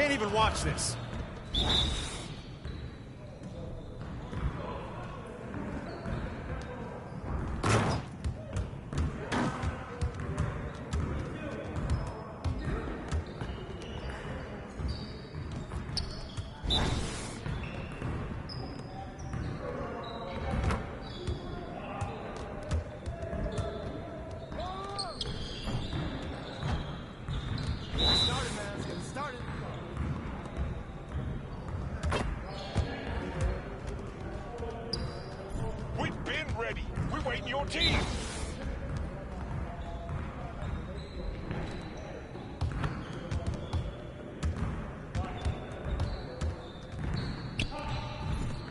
Can't even watch this.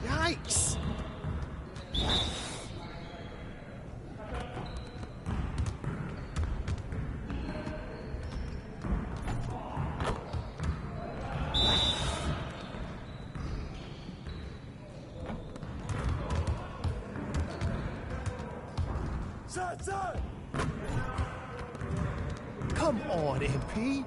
Yikes! Sir! Come on, MP.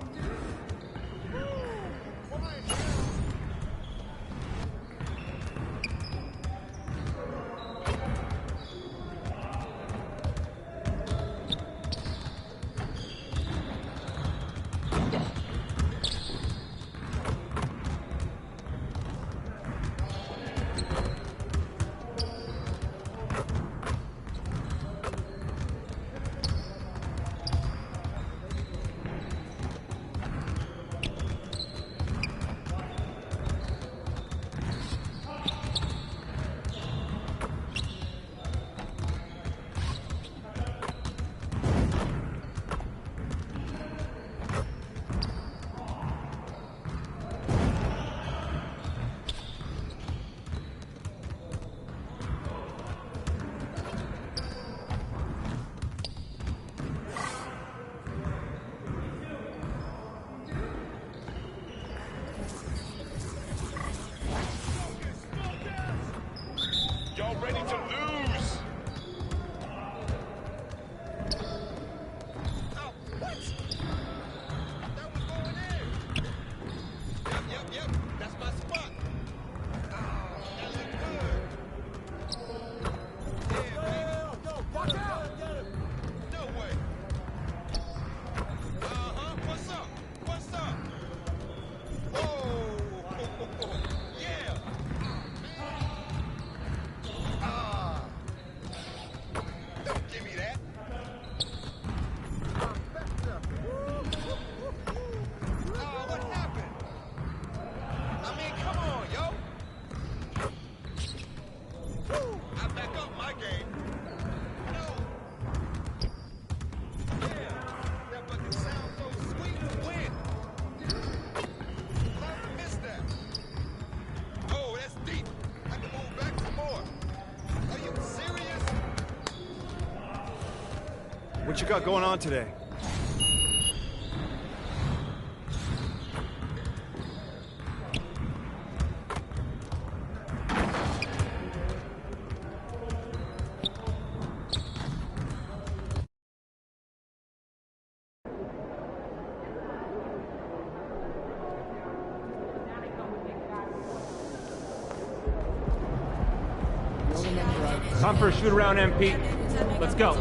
What you got going on today? Time for a shoot around, MP. Let's go.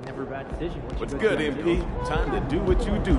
Never a bad decision. What's good, MP? Time to do what you do.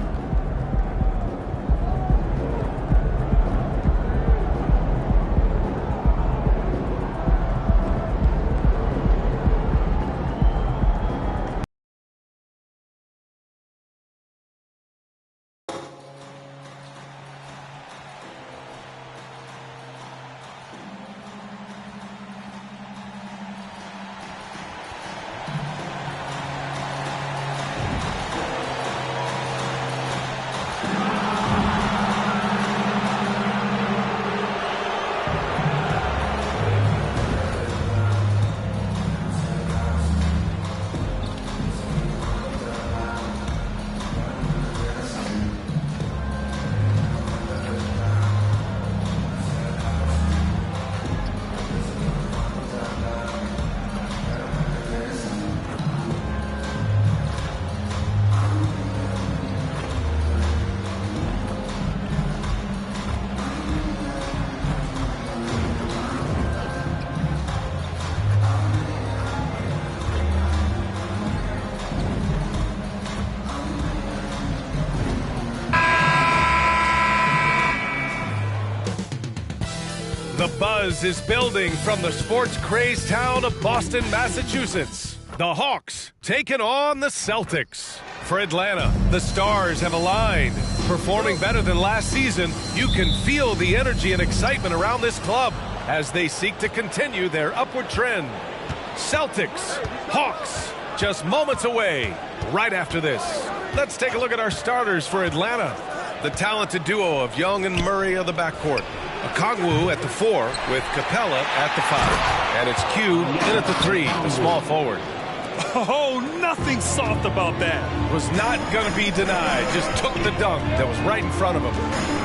The buzz is building from the sports-crazed town of Boston, Massachusetts. The Hawks taking on the Celtics. For Atlanta, the stars have aligned. Performing better than last season, you can feel the energy and excitement around this club as they seek to continue their upward trend. Celtics, Hawks, just moments away right after this. Let's take a look at our starters for Atlanta. The talented duo of Young and Murray of the backcourt. Okongwu at the 4 with Capella at the 5. And it's Q in at the 3, the small forward. Oh, nothing soft about that. Was not going to be denied. Just took the dunk that was right in front of him.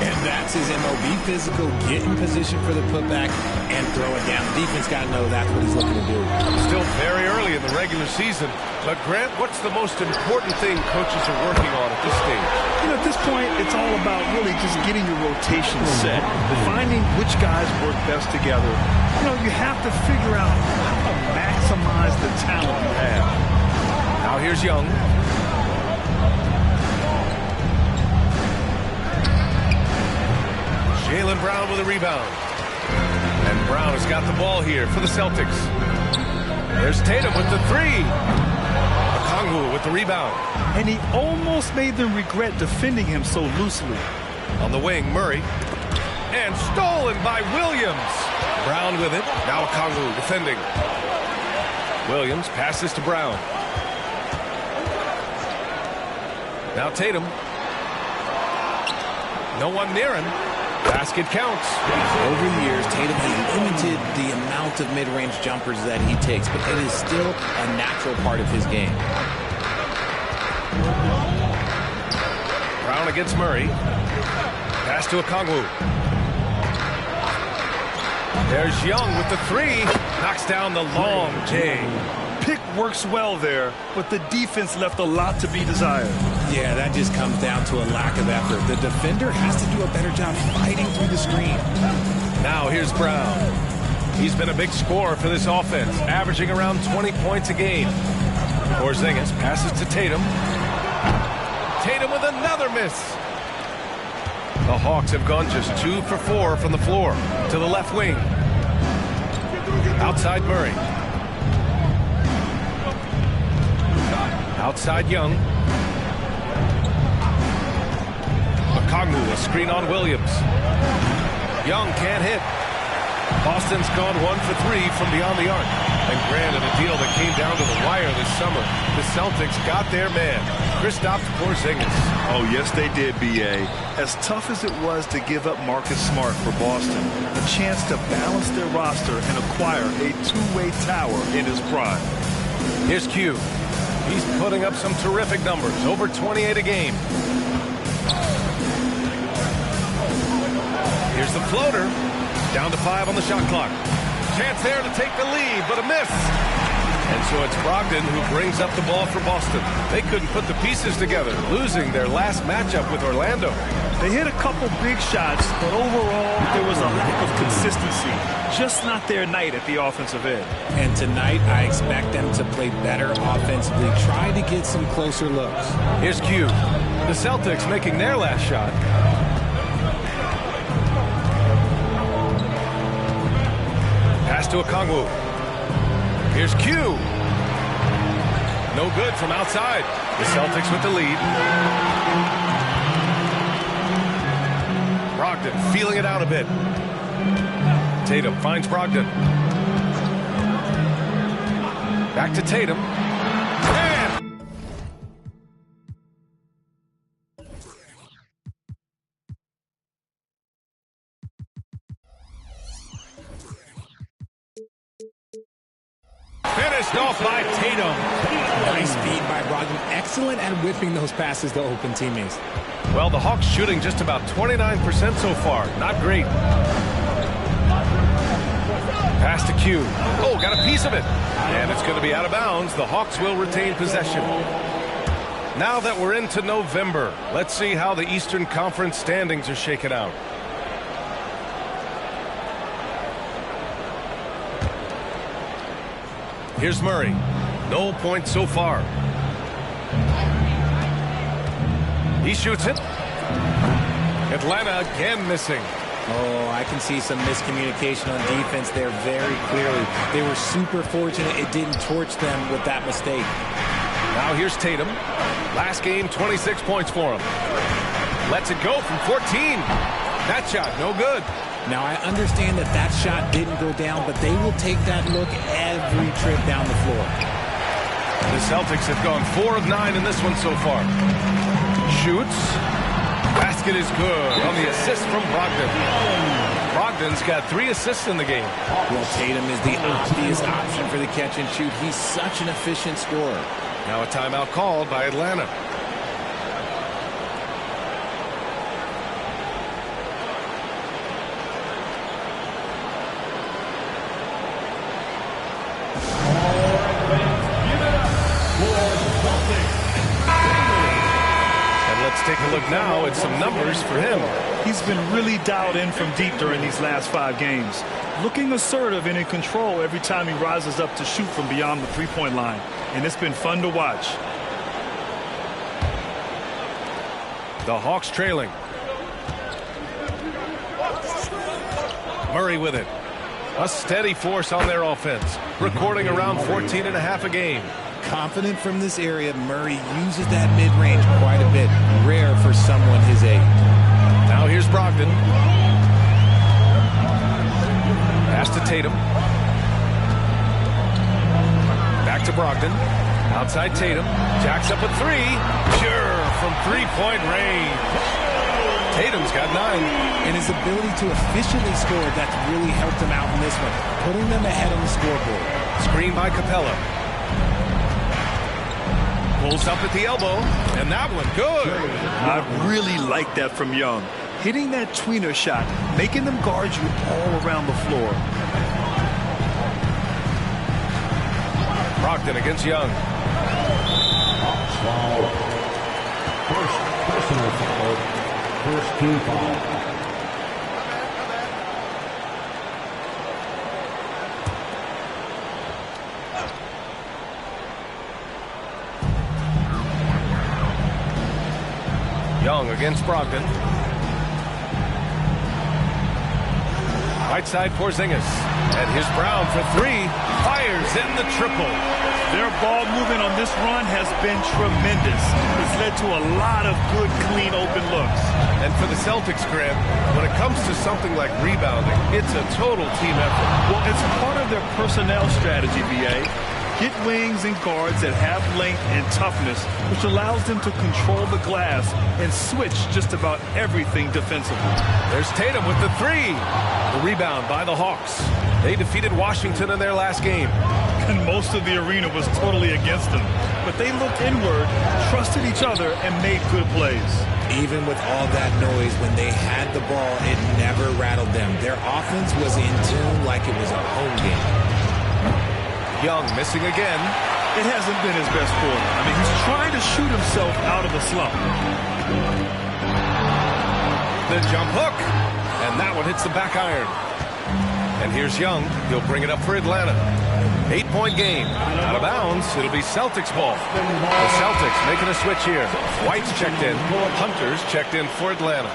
And that's his MO. Be physical, get in position for the putback, and throw it down. Defense got to know that's what he's looking to do. Still very early in the regular season. But, Grant, what's the most important thing coaches are working on at this stage? You know, at this point, it's all about really just getting your rotation set, finding which guys work best together. You know, you have to figure out how to maximize the talent you have. Now here's Young. Jaylen Brown with a rebound. And Brown has got the ball here for the Celtics. There's Tatum with the 3. Okongwu with the rebound. And he almost made them regret defending him so loosely. On the wing, Murray. And stolen by Williams. Brown with it. Now Okongwu defending. Williams passes to Brown. Now Tatum. No one near him. Basket counts. Over the years, Tatum has limited the amount of mid-range jumpers that he takes, but it is still a natural part of his game. Brown against Murray. Pass to Okongwu. There's Young with the 3. Knocks down the long J. Pick works well there, but the defense left a lot to be desired. Yeah, that just comes down to a lack of effort. The defender has to do a better job fighting through the screen. Now here's Brown. He's been a big scorer for this offense, averaging around 20 points a game. Porzingis passes to Tatum. Tatum with another miss. The Hawks have gone just 2 for 4 from the floor to the left wing. Outside Murray. Outside Young. Okongwu, a screen on Williams. Young can't hit. Boston's gone 1 for 3 from beyond the arc. And granted, a deal that came down to the wire this summer. The Celtics got their man, Kristaps Porzingis. Oh, yes, they did, B.A. As tough as it was to give up Marcus Smart for Boston, a chance to balance their roster and acquire a two-way tower in his prime. Here's Q. He's putting up some terrific numbers, over 28 a game. Here's the floater. Down to 5 on the shot clock. Chance there to take the lead, but a miss. And so it's Brogdon who brings up the ball for Boston. They couldn't put the pieces together, losing their last matchup with Orlando. They hit a couple big shots, but overall, there was a lack of consistency. Just not their night at the offensive end. And tonight, I expect them to play better offensively. Try to get some closer looks. Here's Q. The Celtics making their last shot. Pass to Okongwu. Here's Q. No good from outside. The Celtics with the lead. Brogdon feeling it out a bit. Tatum finds Brogdon. Back to Tatum. And finished off by Tatum. Nice feed by Brogdon. Excellent at whipping those passes to open teammates. Well, the Hawks shooting just about 29% so far. Not great. Pass to Q. Oh, got a piece of it. And it's going to be out of bounds. The Hawks will retain possession. Now that we're into November, let's see how the Eastern Conference standings are shaken out. Here's Murray. No points so far. He shoots it. Atlanta again missing. Oh, I can see some miscommunication on defense there very clearly. They were super fortunate it didn't torch them with that mistake. Now here's Tatum. Last game, 26 points for him. Lets it go from 14. That shot, no good. Now, I understand that that shot didn't go down, but they will take that look every trip down the floor. The Celtics have gone 4 of 9 in this one so far. Shoots. Basket is good on the assist from Brogdon. Brogdon's got 3 assists in the game. Well, Tatum is the obvious option for the catch and shoot. He's such an efficient scorer. Now a timeout called by Atlanta. Let's take a look now at some numbers for him. He's been really dialed in from deep during these last 5 games. Looking assertive and in control every time he rises up to shoot from beyond the three-point line. And it's been fun to watch. The Hawks trailing. Murray with it. A steady force on their offense. Recording around 14.5 a game. Confident from this area, Murray uses that mid-range quite a bit. Rare for someone his age. Now here's Brogdon. Pass to Tatum. Back to Brogdon. Outside Tatum. Jacks up a 3. Sure, from three-point range. Tatum's got 9. And his ability to efficiently score, that's really helped him out in this one, putting them ahead on the scoreboard. Screen by Capella. Pulls up at the elbow, and that one good. I really like that from Young. Hitting that tweener shot, making them guard you all around the floor. Brogdon against Young. First personal foul. First team foul. Young against Brogdon. Right side Porzingis. And here's Brown for 3. Fires in the triple. Their ball movement on this run has been tremendous. It's led to a lot of good, clean, open looks. And for the Celtics, Grant, when it comes to something like rebounding, it's a total team effort. Well, it's part of their personnel strategy, VA. Get wings and guards that have length and toughness, which allows them to control the glass and switch just about everything defensively. There's Tatum with the 3. The rebound by the Hawks. They defeated Washington in their last game. And most of the arena was totally against them. But they looked inward, trusted each other, and made good plays. Even with all that noise, when they had the ball, it never rattled them. Their offense was in tune like it was a home game. Young missing again. It hasn't been his best quarter. I mean, he's trying to shoot himself out of the slump. The jump hook. And that one hits the back iron. And here's Young. He'll bring it up for Atlanta. 8-point game. Out of bounds. It'll be Celtics ball. The Celtics making a switch here. White's checked in. Hunter's checked in for Atlanta.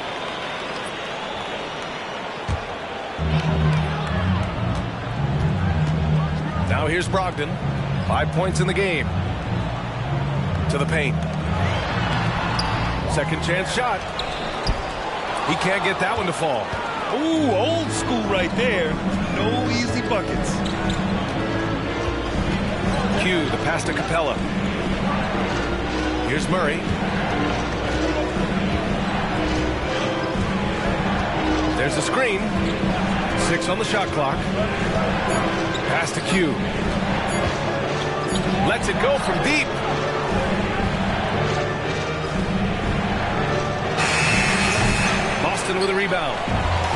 Now here's Brogdon. 5 points in the game. To the paint. Second chance shot. He can't get that one to fall. Ooh, old school right there. No easy buckets. Q, the pass to Capella. Here's Murray. There's a screen. 6 on the shot clock. Pass to Q. Lets it go from deep. Boston with a rebound.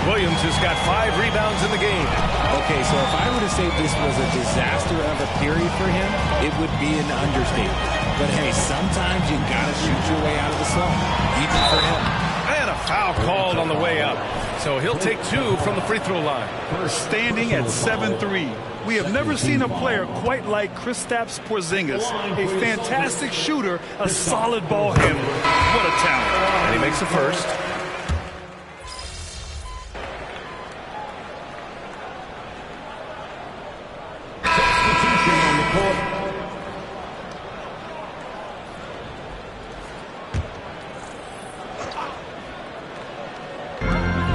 Williams has got 5 rebounds in the game. Okay, so if I were to say this was a disaster of a period for him, it would be an understatement. But hey, sometimes you gotta shoot your way out of the slump, even for him. And a foul called on the way up. So he'll take 2 from the free throw line. Standing at 7-3. We have never seen a player quite like Kristaps Porzingis. A fantastic shooter, a solid ball handler. What a talent. And he makes the first.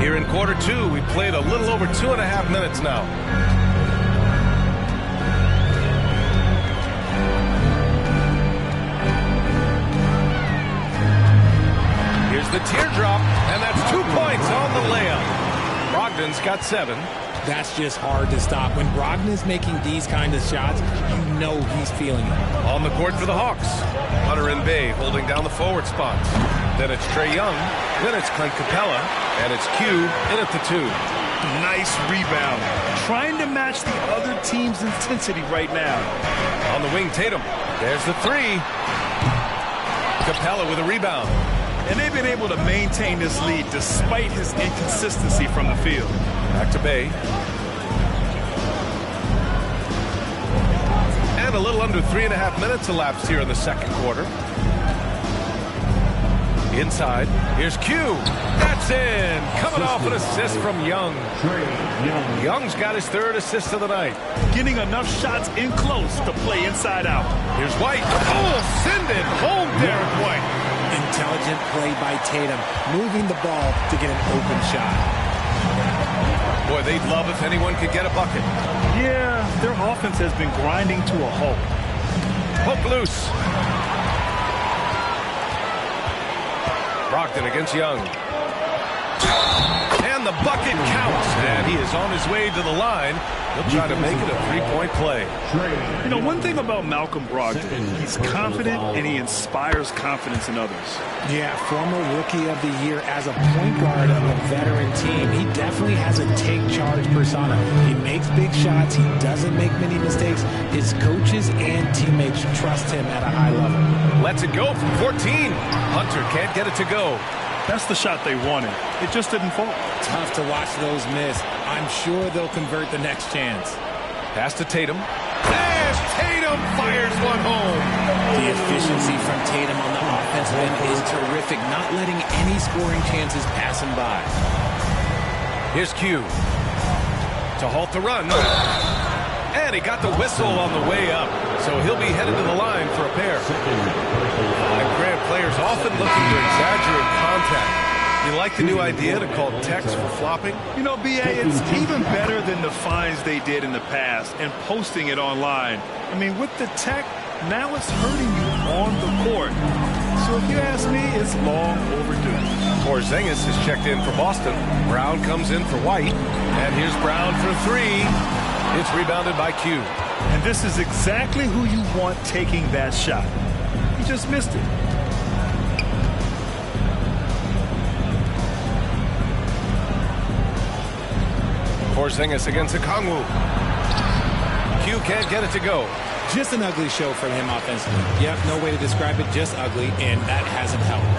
Here in quarter 2, we played a little over 2.5 minutes now. Here's the teardrop, and that's 2 points on the layup. Brogdon's got 7. That's just hard to stop. When Brogdon is making these kind of shots, you know he's feeling it. On the court for the Hawks. Hunter and Bay holding down the forward spots. Then it's Trae Young. Then it's Clint Capella. And it's Q in at the 2. Nice rebound. Trying to match the other team's intensity right now. On the wing, Tatum. There's the 3. Capella with a rebound. And they've been able to maintain this lead despite his inconsistency from the field. Back to Bay. And a little under 3.5 minutes elapsed here in the second quarter. Inside. Here's Q. That's in. Coming off an assist from Young. Young's got his 3rd assist of the night. Getting enough shots in close to play inside out. Here's White. Oh, send it home, Derek White. Intelligent play by Tatum, moving the ball to get an open shot. Boy, they'd love if anyone could get a bucket. Yeah, their offense has been grinding to a halt. Hook loose. Brogdon against Young. And the bucket counts. And he is on his way to the line. He'll try to make it a 3-point play. You know, one thing about Malcolm Brogdon, he's confident and he inspires confidence in others. Yeah, former rookie of the year as a point guard of a veteran team. He definitely has a take charge persona. He makes big shots. He doesn't make many mistakes. His coaches and teammates trust him at a high level. Lets it go from 14. Hunter can't get it to go. That's the shot they wanted. It just didn't fall. Tough to watch those miss. I'm sure they'll convert the next chance. Pass to Tatum. As Tatum fires one home. The efficiency from Tatum on the offensive end is terrific, not letting any scoring chances pass him by. Here's Q to halt the run. And he got the whistle on the way up, so he'll be headed to the line for a pair. And Grant, players often looking to exaggerate contact. You like the new idea to call techs for flopping? You know, B.A., it's even better than the fines they did in the past and posting it online. I mean, with the tech, now it's hurting you on the court. So if you ask me, it's long overdue. Porzingis is checked in for Boston. Brown comes in for White. And here's Brown for 3. It's rebounded by Q. And this is exactly who you want taking that shot. He just missed it. Porzingis against Okongwu. Q Q can't get it to go. Just an ugly show from him offensively. Yep, no way to describe it, just ugly, and that hasn't helped.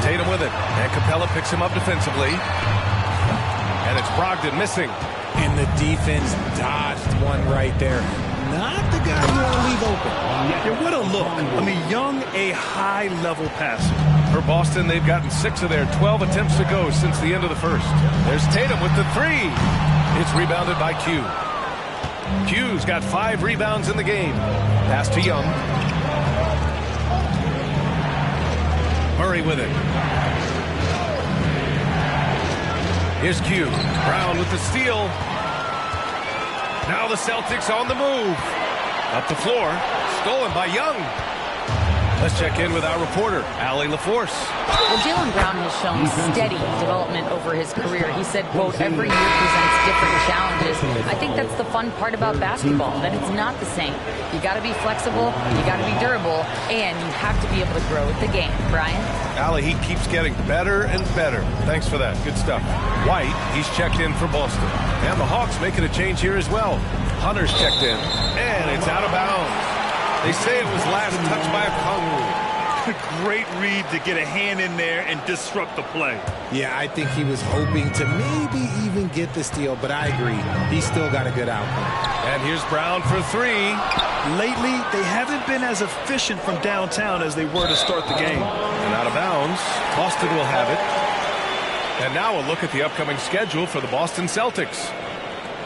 Tatum with it, and Capella picks him up defensively. And it's Brogdon missing. And the defense dodged one right there. Not the guy you want to leave open. Yeah, what a look. I mean, Young, a high-level passer. For Boston, they've gotten 6 of their 12 attempts to go since the end of the first. There's Tatum with the 3. It's rebounded by Q. Q's got 5 rebounds in the game. Pass to Young. Murray with it. Here's Q. Brown with the steal. Now the Celtics on the move. Up the floor. Stolen by Young. Let's check in with our reporter, Allie LaForce. Well, Jaylen Brown has shown steady development over his career. He said, quote, every year presents different challenges. I think that's the fun part about basketball, that it's not the same. You got to be flexible, you got to be durable, and you have to be able to grow with the game. Brian? Allie, he keeps getting better and better. Thanks for that. Good stuff. White, he's checked in for Boston. And the Hawks making a change here as well. Hunter's checked in, and it's out of bounds. They say it was last touched by a Kongu. Great read to get a hand in there and disrupt the play. Yeah, I think he was hoping to maybe even get the steal, but I agree. He's still got a good outcome. And here's Brown for 3. Lately, they haven't been as efficient from downtown as they were to start the game. And out of bounds. Boston will have it. And now a look at the upcoming schedule for the Boston Celtics.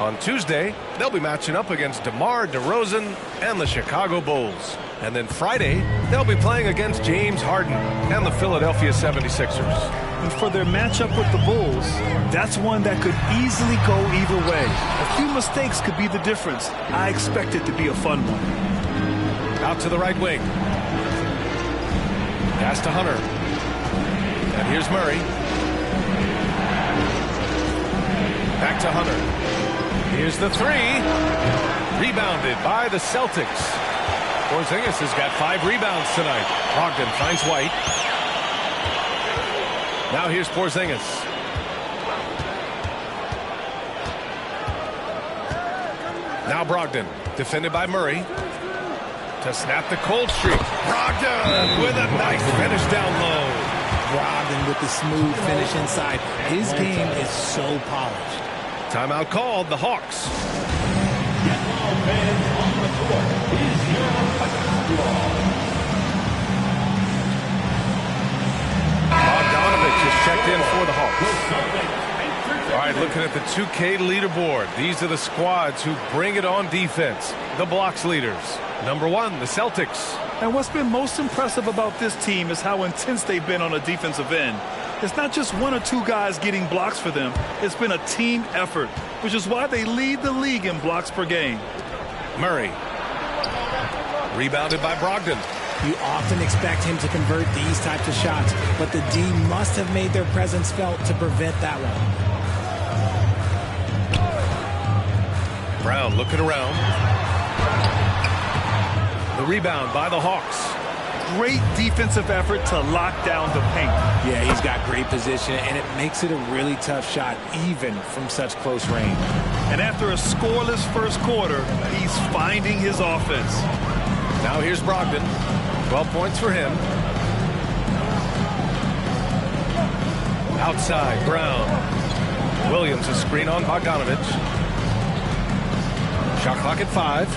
On Tuesday, they'll be matching up against DeMar DeRozan and the Chicago Bulls. And then Friday, they'll be playing against James Harden and the Philadelphia 76ers. And for their matchup with the Bulls, that's one that could easily go either way. A few mistakes could be the difference. I expect it to be a fun one. Out to the right wing. Pass to Hunter. And here's Murray. Back to Hunter. Here's the 3. Rebounded by the Celtics. Porzingis has got 5 rebounds tonight. Brogdon finds White. Now here's Porzingis. Now Brogdon, defended by Murray. To snap the cold streak. Brogdon with a nice finish down low. Brogdon with the smooth finish inside. His game is so polished. Timeout called, the Hawks. Bogdanovich is checked in for the Hawks. All right, looking at the 2K leaderboard. These are the squads who bring it on defense. The blocks leaders. Number 1, the Celtics. And what's been most impressive about this team is how intense they've been on the defensive end. It's not just 1 or 2 guys getting blocks for them. It's been a team effort, which is why they lead the league in blocks per game. Murray. Rebounded by Brogdon. You often expect him to convert these types of shots, but the D must have made their presence felt to prevent that one. Brown looking around. The rebound by the Hawks. Great defensive effort to lock down the paint. Yeah, he's got great position, and it makes it a really tough shot, even from such close range. And after a scoreless first quarter, he's finding his offense. Now here's Brogdon. 12 points for him. Outside, Brown. Williams a screen on Bogdanovich. Shot clock at 5.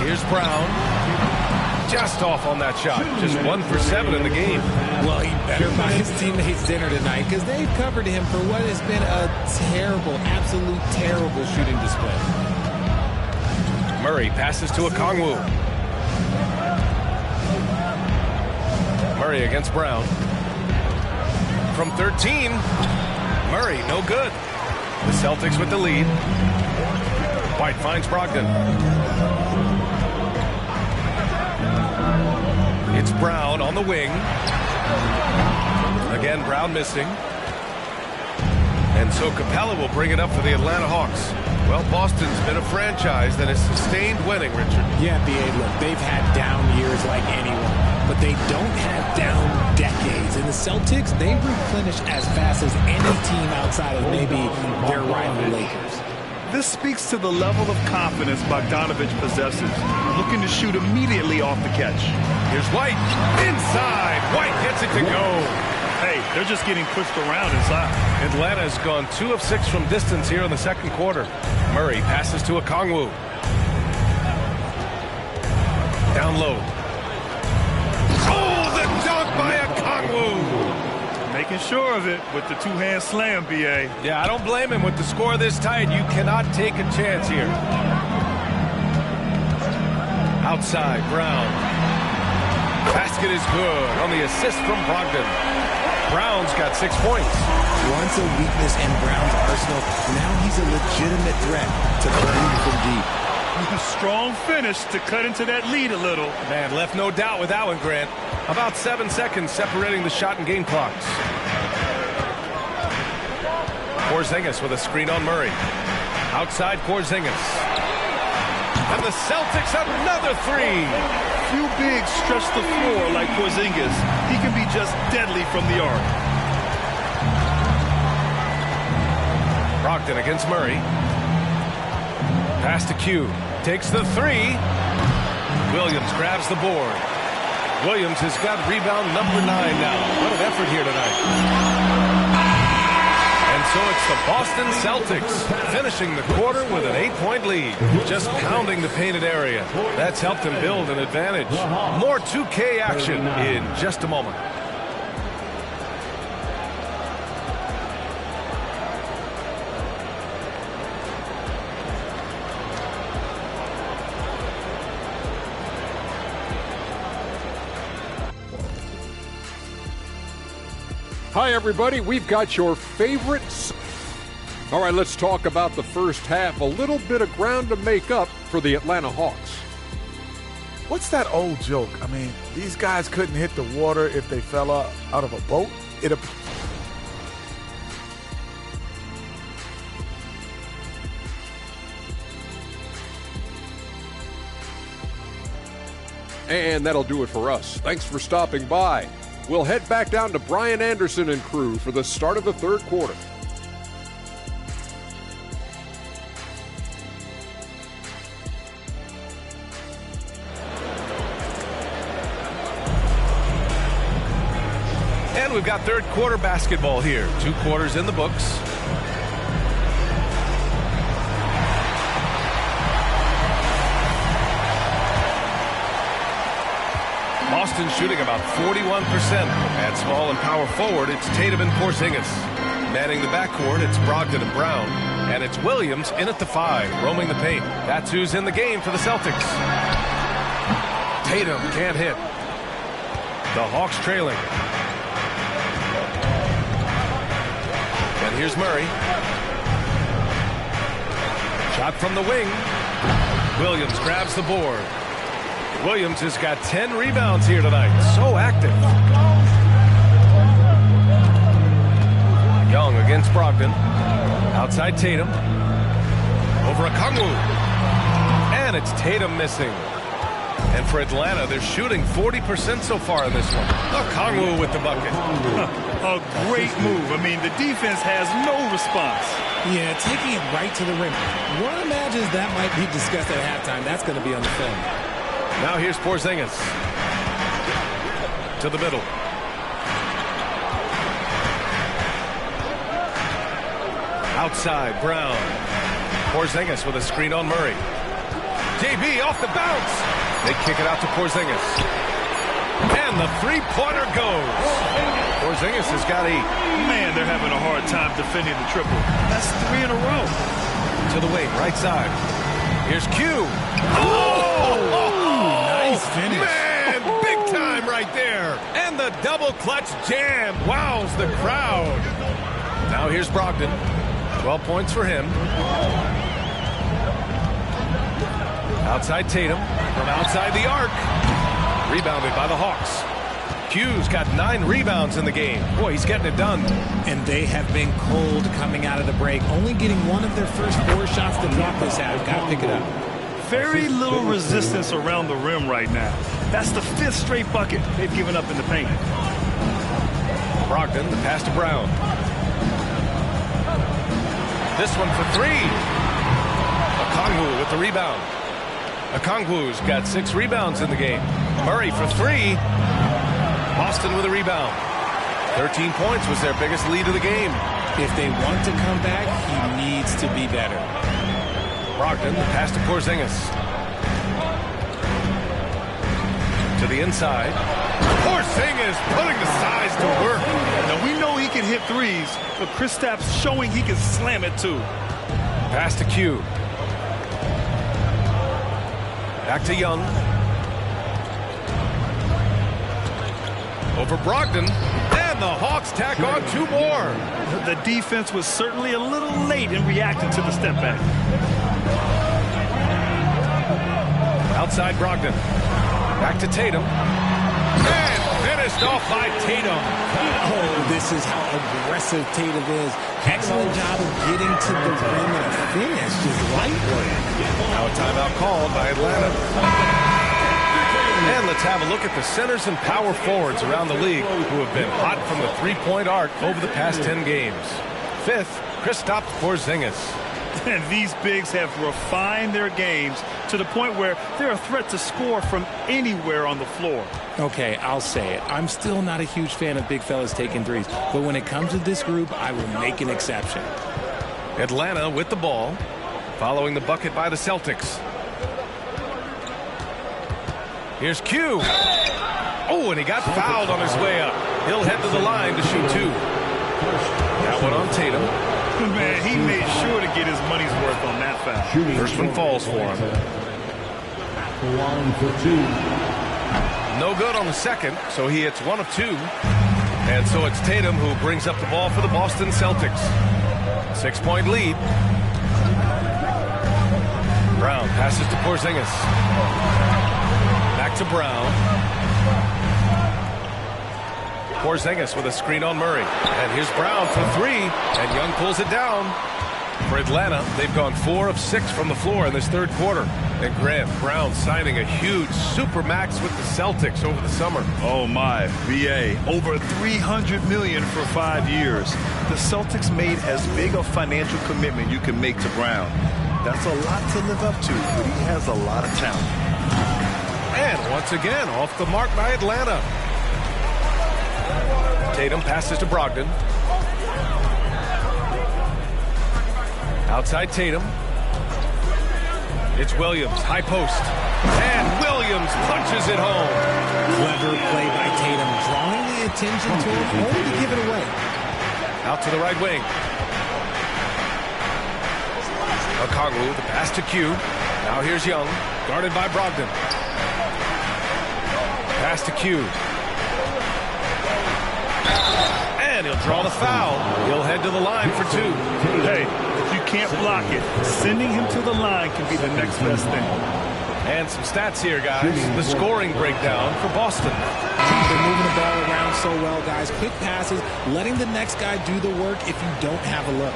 Here's Brown. Just off on that shot. Just 1 for 7 in the game. Well, he better buy his teammates dinner tonight because they've covered him for what has been a terrible, absolute terrible shooting display. Murray passes to Okongwu. Murray against Brown. From 13, Murray, no good. The Celtics with the lead. White finds Brogdon. It's Brown on the wing. Again, Brown missing. And so Capella will bring it up for the Atlanta Hawks. Well, Boston's been a franchise that has sustained winning, Richard. Yeah, B.A., look, they've had down years like anyone, but they don't have down decades. And the Celtics, they replenish as fast as any team outside of maybe their rival Lakers. This speaks to the level of confidence Bogdanovich possesses, looking to shoot immediately off the catch. Here's White. Inside. White gets it to go. Hey, they're just getting pushed around inside. Atlanta's gone 2 of 6 from distance here in the second quarter. Murray passes to Okongwu. Down low. Oh, the dunk by Okongwu. Making sure of it with the two-hand slam, B.A. Yeah, I don't blame him. With the score this tight, you cannot take a chance here. Outside, Brown. Basket is good on the assist from Brogdon. Brown's got 6 points. Once a weakness in Brown's arsenal, now he's a legitimate threat to burn from deep. Strong finish to cut into that lead a little. Man, left no doubt with that one, Grant. About 7 seconds separating the shot and game clocks. Porzingis with a screen on Murray. Outside Porzingis. And the Celtics another 3. Few bigs stretch the floor like Porzingis. He can be just deadly from the arc. Brogdon against Murray. Pass to Q. Takes the 3. Williams grabs the board. Williams has got rebound number 9 now. What an effort here tonight. And so it's the Boston Celtics finishing the quarter with an 8-point lead. Just pounding the painted area. That's helped them build an advantage. More 2K action in just a moment. Hi, everybody. We've got your favorites. All right, let's talk about the first half. A little bit of ground to make up for the Atlanta Hawks. What's that old joke? I mean, these guys couldn't hit the water if they fell out of a boat. And that'll do it for us. Thanks for stopping by. We'll head back down to Brian Anderson and crew for the start of the third quarter. And we've got third quarter basketball here. 2 quarters in the books. Boston shooting about 41%. At small and power forward, it's Tatum and Porzingis. Manning the backcourt, it's Brogdon and Brown. And it's Williams in at the 5, roaming the paint. That's who's in the game for the Celtics. Tatum can't hit. The Hawks trailing. And here's Murray. Shot from the wing. Williams grabs the board. Williams has got 10 rebounds here tonight. So active. Young against Brogdon. Outside Tatum. Over Okongwu. And it's Tatum missing. And for Atlanta, they're shooting 40% so far in this one. Okongwu with the bucket. A great move. I mean, the defense has no response. Yeah, taking it right to the rim. One imagines that might be discussed at halftime. That's going to be on the film. Now here's Porzingis. To the middle. Outside, Brown. Porzingis with a screen on Murray. JB off the bounce. They kick it out to Porzingis. And the three-pointer goes. Porzingis has got 8. Man, they're having a hard time defending the triple. That's 3 in a row. To the wing, right side. Here's Q. Nice finish. Man, big time right there. And the double clutch jam wows the crowd. Now here's Brogdon. 12 points for him. Outside Tatum. From outside the arc. Rebounded by the Hawks. Q's got 9 rebounds in the game. Boy, he's getting it done. And they have been cold coming out of the break. Only getting one of their first 4 shots to drop this half. Got to pick it up. Very little resistance around the rim right now. That's the 5th straight bucket they've given up in the paint. Brogdon, the pass to Brown. This one for 3. Okongwu with the rebound. Okongwu's got 6 rebounds in the game. Murray for 3. Boston with a rebound. 13 points was their biggest lead of the game. If they want to come back, he needs to be better. Brogdon, the pass to Porzingis. To the inside. Porzingis putting the size to work. Now, we know he can hit threes, but Kristaps showing he can slam it too. Pass to Q. Back to Young. Over Brogdon. And the Hawks tack on 2 more. The defense was certainly a little late in reacting to the step back. Outside Brogdon. Back to Tatum. And finished off by Tatum. Oh, this is how aggressive Tatum is. Excellent job of getting to the rim and a finish. Just lightweight. Now a timeout called by Atlanta. And let's have a look at the centers and power forwards around the league who have been hot from the three-point arc over the past 10 games. 5th, Kristaps Porzingis. And these bigs have refined their games to the point where they're a threat to score from anywhere on the floor. Okay, I'll say it. I'm still not a huge fan of big fellas taking threes, but when it comes to this group, I will make an exception. Atlanta with the ball, following the bucket by the Celtics. Here's Q. Oh, and he got fouled on his way up. He'll head to the line to shoot 2. That one on Tatum. Man, he made sure to get his money's worth on that foul. First one falls for him. No good on the second, so he hits 1 of 2. And so it's Tatum who brings up the ball for the Boston Celtics. 6-point lead. Brown passes to Porzingis. Back to Brown. Porzingis with a screen on Murray. And here's Brown for 3. And Young pulls it down. For Atlanta, they've gone 4 of 6 from the floor in this third quarter. And Grant, Brown signing a huge supermax with the Celtics over the summer. Oh my, VA, over $300 million for 5 years. The Celtics made as big a financial commitment you can make to Brown. That's a lot to live up to, but he has a lot of talent. And once again, off the mark by Atlanta. Tatum passes to Brogdon. Outside Tatum. It's Williams, high post. And Williams punches it home. Clever play by Tatum, drawing the attention to him, only to give it away. Out to the right wing. Okongwu, the pass to Q. Now here's Young, guarded by Brogdon. Pass to Q. And he'll draw the foul. He'll head to the line for 2. Hey, if you can't block it, sending him to the line can be the next best thing. And some stats here, guys. The scoring breakdown for Boston. They're moving the ball around so well, guys. Quick passes, letting the next guy do the work if you don't have a look.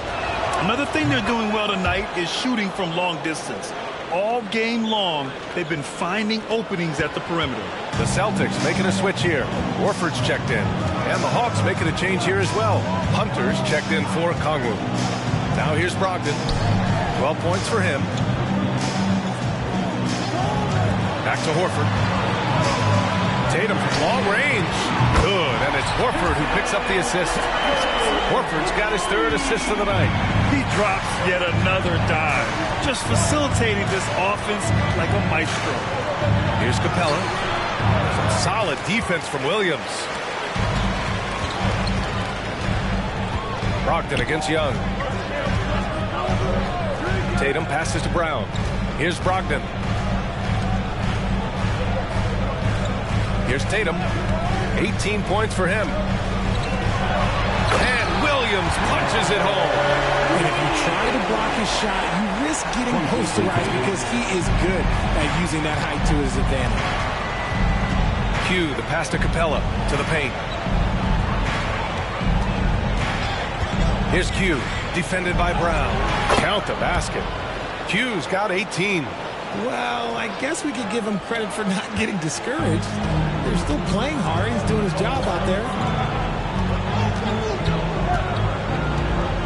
Another thing they're doing well tonight is shooting from long distance. All game long, they've been finding openings at the perimeter. The Celtics making a switch here. Horford's checked in. And the Hawks making a change here as well. Hunter's checked in for Okongwu. Now here's Brogdon. 12 points for him. Back to Horford. Tatum from long range. Good. And it's Horford who picks up the assist. Horford's got his 3rd assist of the night. He drops yet another dive, just facilitating this offense like a maestro. Here's Capella. Some solid defense from Williams. Brogdon against Young. Tatum passes to Brown. Here's Brogdon. Here's Tatum. 18 points for him. And Williams punches it home. And if you try to block his shot, you risk getting posterized because he is good at using that height to his advantage. Q, the pass to Capella, to the paint. Here's Q, defended by Brown. Count the basket. Q's got 18. Well, I guess we could give him credit for not getting discouraged. They're still playing hard. He's doing his job out there.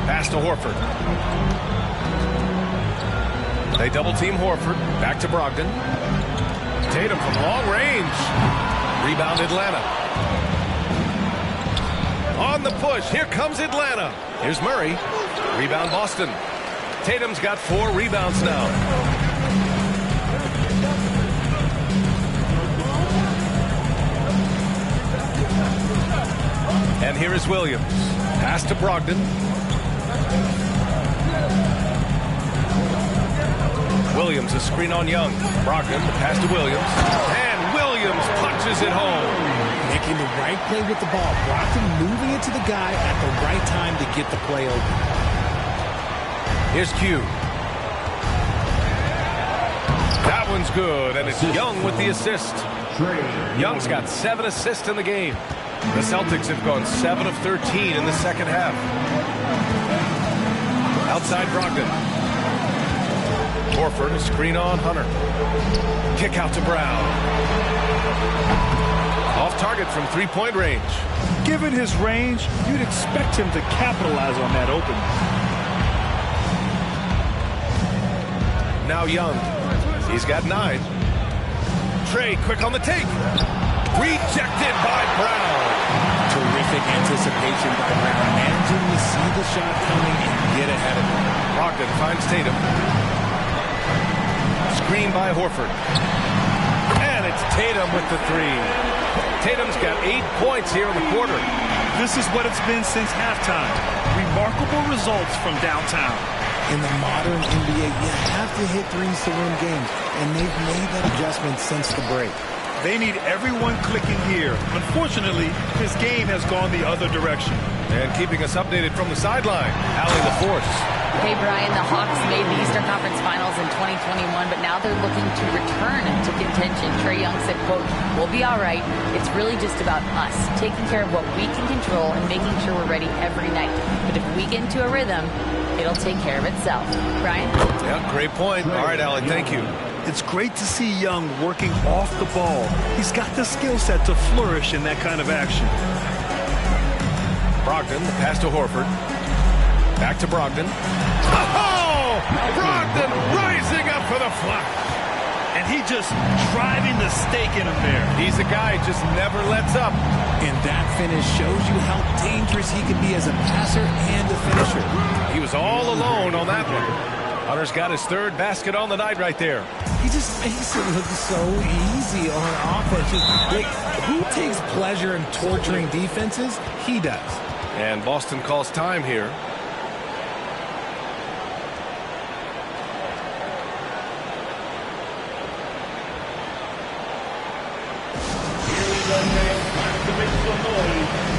Pass to Horford. They double-team Horford. Back to Brogdon. Tatum from long range. Rebound Atlanta. On the push. Here comes Atlanta. Here's Murray. Rebound Boston. Tatum's got 4 rebounds now. And here is Williams. Pass to Brogdon. Williams, a screen on Young. Brogdon, the pass to Williams. And Williams punches it home. Making the right play with the ball. Brogdon moving it to the guy at the right time to get the play open. Here's Q. That one's good, and it's Young with the assist. Young's got 7 assists in the game. The Celtics have gone 7 of 13 in the second half. Outside Brogdon. Horford, a screen on Hunter. Kick out to Brown. Off target from 3-point range. Given his range, you'd expect him to capitalize on that opening. Now Young. He's got 9. Trey quick on the take. Rejected by Brown. Terrific anticipation by Brown. Managing to see the shot coming and get ahead of it. Brogdon finds Tatum. Screen by Horford. And it's Tatum with the 3. Tatum's got 8 points here in the quarter. This is what it's been since halftime. Remarkable results from downtown. In the modern NBA, you have to hit threes to win games, and they've made that adjustment since the break. They need everyone clicking here. Unfortunately, his game has gone the other direction. And keeping us updated from the sideline, Allie LaForce. Hey, Brian, the Hawks made the Eastern Conference Finals in 2021, but now they're looking to return to contention. Trae Young said, quote, "We'll be all right. It's really just about us, taking care of what we can control and making sure we're ready every night. But if we get into a rhythm, it'll take care of itself." Brian? Yeah, great point. All right, Allie, thank you. It's great to see Young working off the ball. He's got the skill set to flourish in that kind of action. Brogdon, the pass to Horford. Back to Brogdon. Oh! Brogdon rising up for the flush. And he just driving the stake in him there. He's a guy who just never lets up. And that finish shows you how dangerous he can be as a passer and a finisher. He was all alone on that one. Hunter's got his 3rd basket on the night right there. He just makes it look so easy on offense. Like, who takes pleasure in torturing defenses? He does. And Boston calls time here.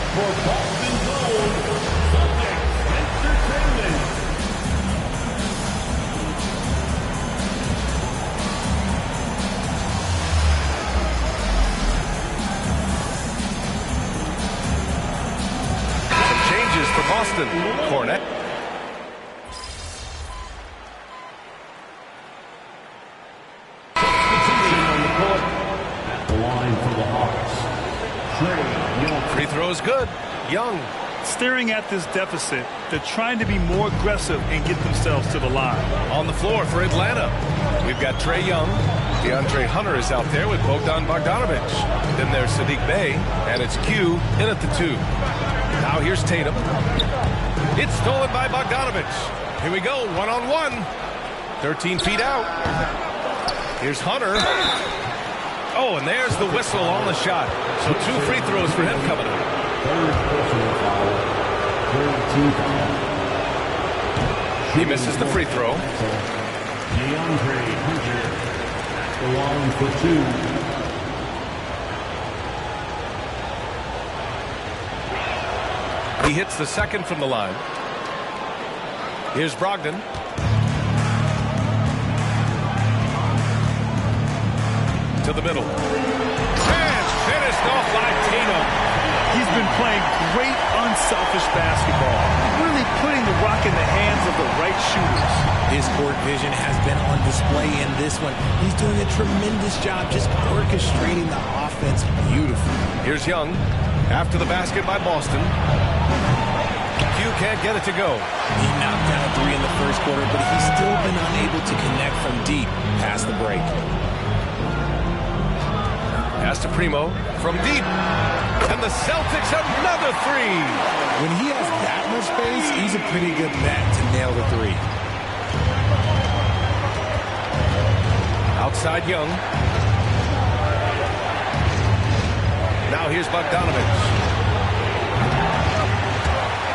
For Boston's own Celtics Entertainment. Some changes for Boston. Cornet. On the court at the line for the Hawks. Free throw's good. Young. Staring at this deficit, they're trying to be more aggressive and get themselves to the line. On the floor for Atlanta. We've got Trae Young. DeAndre Hunter is out there with Bogdan Bogdanovic. Then there's Sadiq Bey, and it's Q in at the 2. Now here's Tatum. It's stolen by Bogdanovic. Here we go, one-on-one. 13 feet out. Here's Hunter. Oh, and there's the whistle on the shot. So 2 free throws for him coming up. 3rd personal foul. 3rd team foul. He misses the free throw. DeAndre Hunter at the line for 2. He hits the 2nd from the line. Here's Brogdon. To the middle. And finished off by Tatum. He's been playing great, unselfish basketball, really putting the rock in the hands of the right shooters. His court vision has been on display in this one. He's doing a tremendous job just orchestrating the offense beautifully. Here's Young after the basket by Boston. Q can't get it to go. He knocked down a three in the first quarter, but he's still been unable to connect from deep past the break. Pass to Primo from deep. And the Celtics another three. When he has that much space, he's a pretty good bet to nail the three. Outside Young. Now here's Bogdanovich.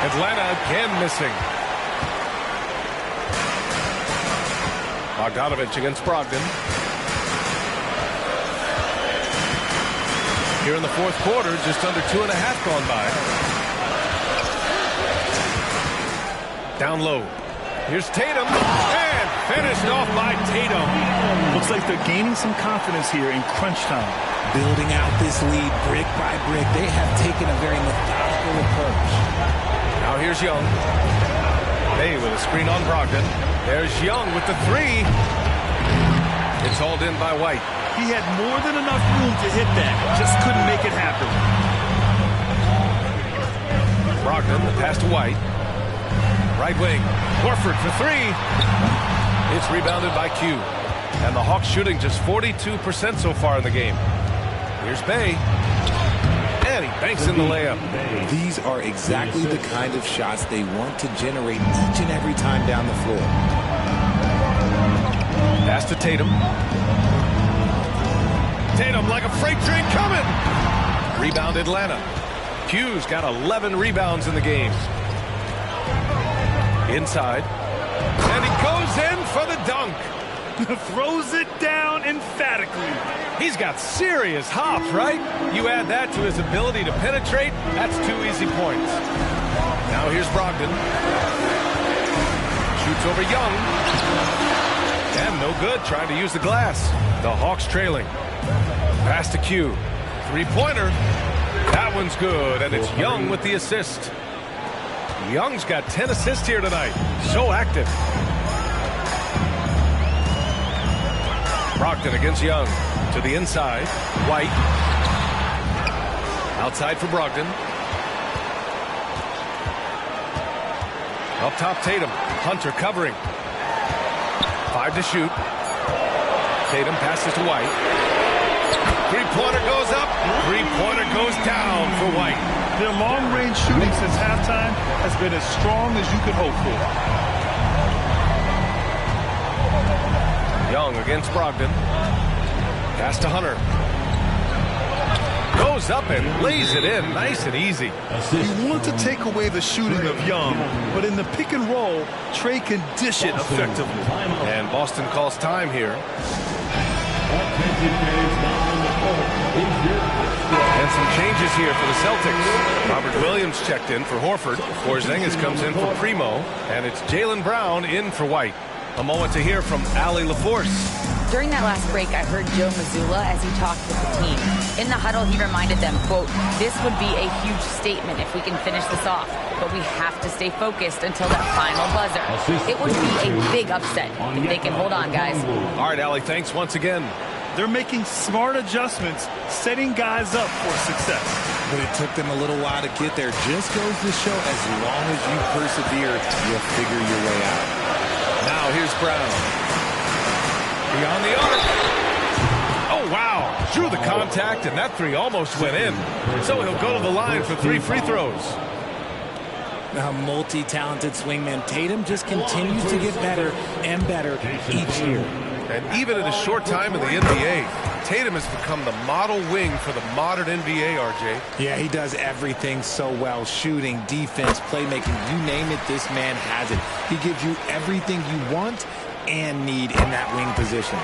Atlanta again missing. Bogdanovich against Brogdon. Here in the fourth quarter, just under 2.5 gone by. Down low. Here's Tatum. And finished off by Tatum. Looks like they're gaining some confidence here in crunch time. Building out this lead brick by brick, they have taken a very methodical approach. Now here's Young. Bay with a screen on Brogdon. There's Young with the three. It's hauled in by White. He had more than enough room to hit that. Just couldn't make it happen. Brogdon, the pass to White. Right wing. Horford for three. It's rebounded by Q. And the Hawks shooting just 42% so far in the game. Here's Bay. And he banks in the layup. These are exactly the kind of shots they want to generate each and every time down the floor. Pass to Tatum. Tatum like a freight train coming. Rebound Atlanta. Q's got 11 rebounds in the game. Inside. And he goes in for the dunk. Throws it down emphatically. He's got serious hops, right? You add that to his ability to penetrate, that's 2 easy points. Now here's Brogdon. Shoots over Young. And no good, trying to use the glass. The Hawks trailing. Pass to Q. Three-pointer. That one's good, and it's Young with the assist. Young's got 10 assists here tonight. So active. Brogdon against Young. To the inside. White. Outside for Brogdon. Up top Tatum. Hunter covering. 5 to shoot. Tatum passes to White. Three-pointer goes up. Three-pointer goes down for White. Their long-range shooting since halftime has been as strong as you could hope for. Young against Brogdon. Pass to Hunter. Goes up and lays it in nice and easy. You want to take away the shooting of Young, but in the pick and roll, Trey can dish it effectively. And Boston calls time here. And some changes here for the Celtics. Robert Williams checked in for Horford. Porzingis comes in for Primo. And it's Jaylen Brown in for White. A moment to hear from Allie LaForce. During that last break, I heard Joe Mazzulla as he talked with the team. In the huddle, he reminded them, quote, "This would be a huge statement if we can finish this off, but we have to stay focused until that final buzzer. It would be a big upset if they can hold on, guys." All right, Allie, thanks once again. They're making smart adjustments, setting guys up for success. But it took them a little while to get there. Just goes to show as long as you persevere, you'll figure your way out. Now here's Brown. Beyond the arc. Oh, wow. Drew the contact, and that three almost went in. So he'll go to the line for 3 free throws. A multi-talented swingman. Tatum just continues to get better and better each year. And even in a short time in the NBA, Tatum has become the model wing for the modern NBA, RJ. Yeah, he does everything so well. Shooting, defense, playmaking, you name it, this man has it. He gives you everything you want and need in that wing position.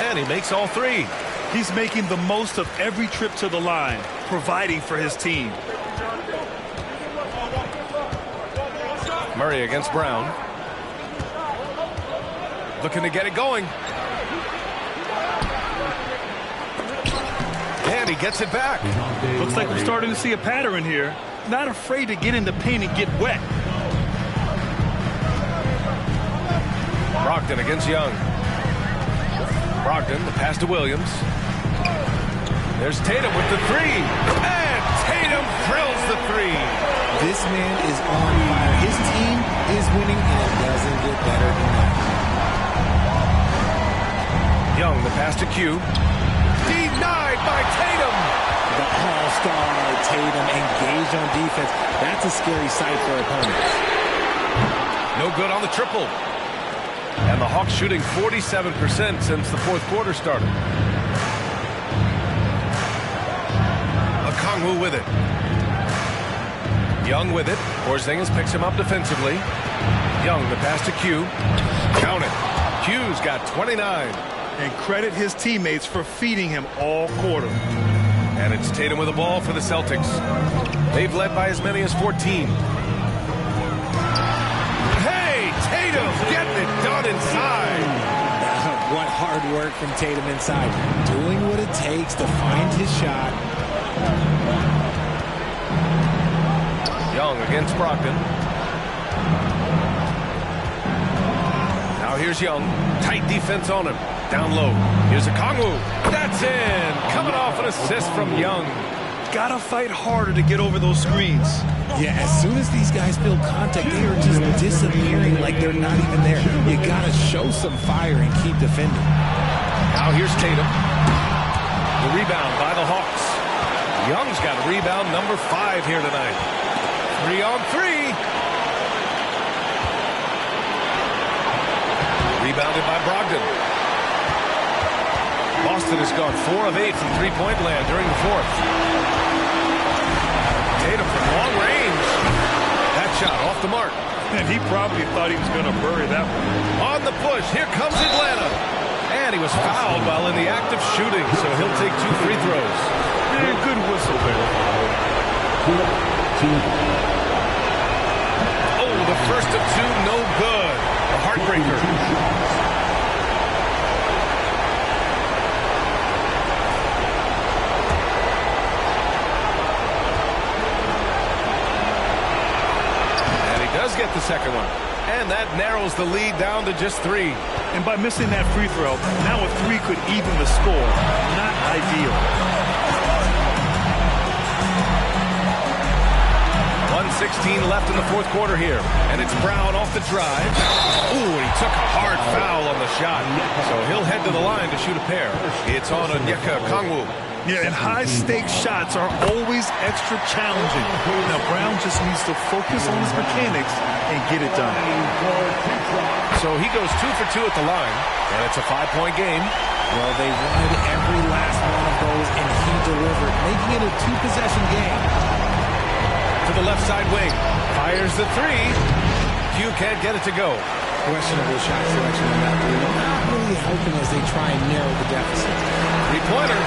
And he makes all 3. He's making the most of every trip to the line, providing for his team. Murray against Brown. Looking to get it going. And he gets it back. Looks like we're starting to see a pattern here. Not afraid to get in the paint and get wet. Brogdon against Young. Brogdon, the pass to Williams. There's Tatum with the 3. And Tatum drills the 3. This man is on fire. His team is winning, and it doesn't get better than that. Young, the pass to Q. Denied by Tatum. The all-star Tatum engaged on defense. That's a scary sight for opponents. No good on the triple. And the Hawks shooting 47% since the fourth quarter started. Okongwu with it. Young with it. Porzingis picks him up defensively. Young, the pass to Q. Count it. Q's got 29. And credit his teammates for feeding him all quarter. And it's Tatum with the ball for the Celtics. They've led by as many as 14. Hey, Tatum getting it done inside. What hard work from Tatum inside. Doing what it takes to find his shot. Young against Brogdon. Now here's Young. Tight defense on him. Down low. Here's Okongwu. That's in. Coming off an assist from Young. Gotta fight harder to get over those screens. Yeah, as soon as these guys feel contact, they are just disappearing like they're not even there. You gotta show some fire and keep defending. Now here's Tatum. The rebound by the Hawks. Young's got rebound number 5 here tonight. 3 on 3. Rebounded by Brogdon. Boston has gone 4 of 8 from three-point land during the fourth. Tatum from long range. That shot off the mark. And he probably thought he was going to bury that one. On the push, here comes Atlanta. And he was fouled while in the act of shooting, so he'll take 2 free throws. And good whistle there. Oh, the first of 2, no good. A heartbreaker. Does get the second one. And that narrows the lead down to just 3. And by missing that free throw, now a 3 could even the score. Not ideal. 1:16 left in the fourth quarter here. And it's Brown off the drive. Ooh, he took a hard foul on the shot. So he'll head to the line to shoot a pair. It's on Onyeka Okongwu. Yeah, and high-stakes shots are always extra challenging. Now, Brown just needs to focus on his mechanics and get it done. So he goes 2 for 2 at the line, and it's a 5-point game. Well, they wanted every last one of those, and he delivered, making it a 2-possession game. To the left side wing. Fires the 3. Q can't get it to go. Questionable shot selection on that 3. Not really helping as they try and narrow the deficit. 3-pointer.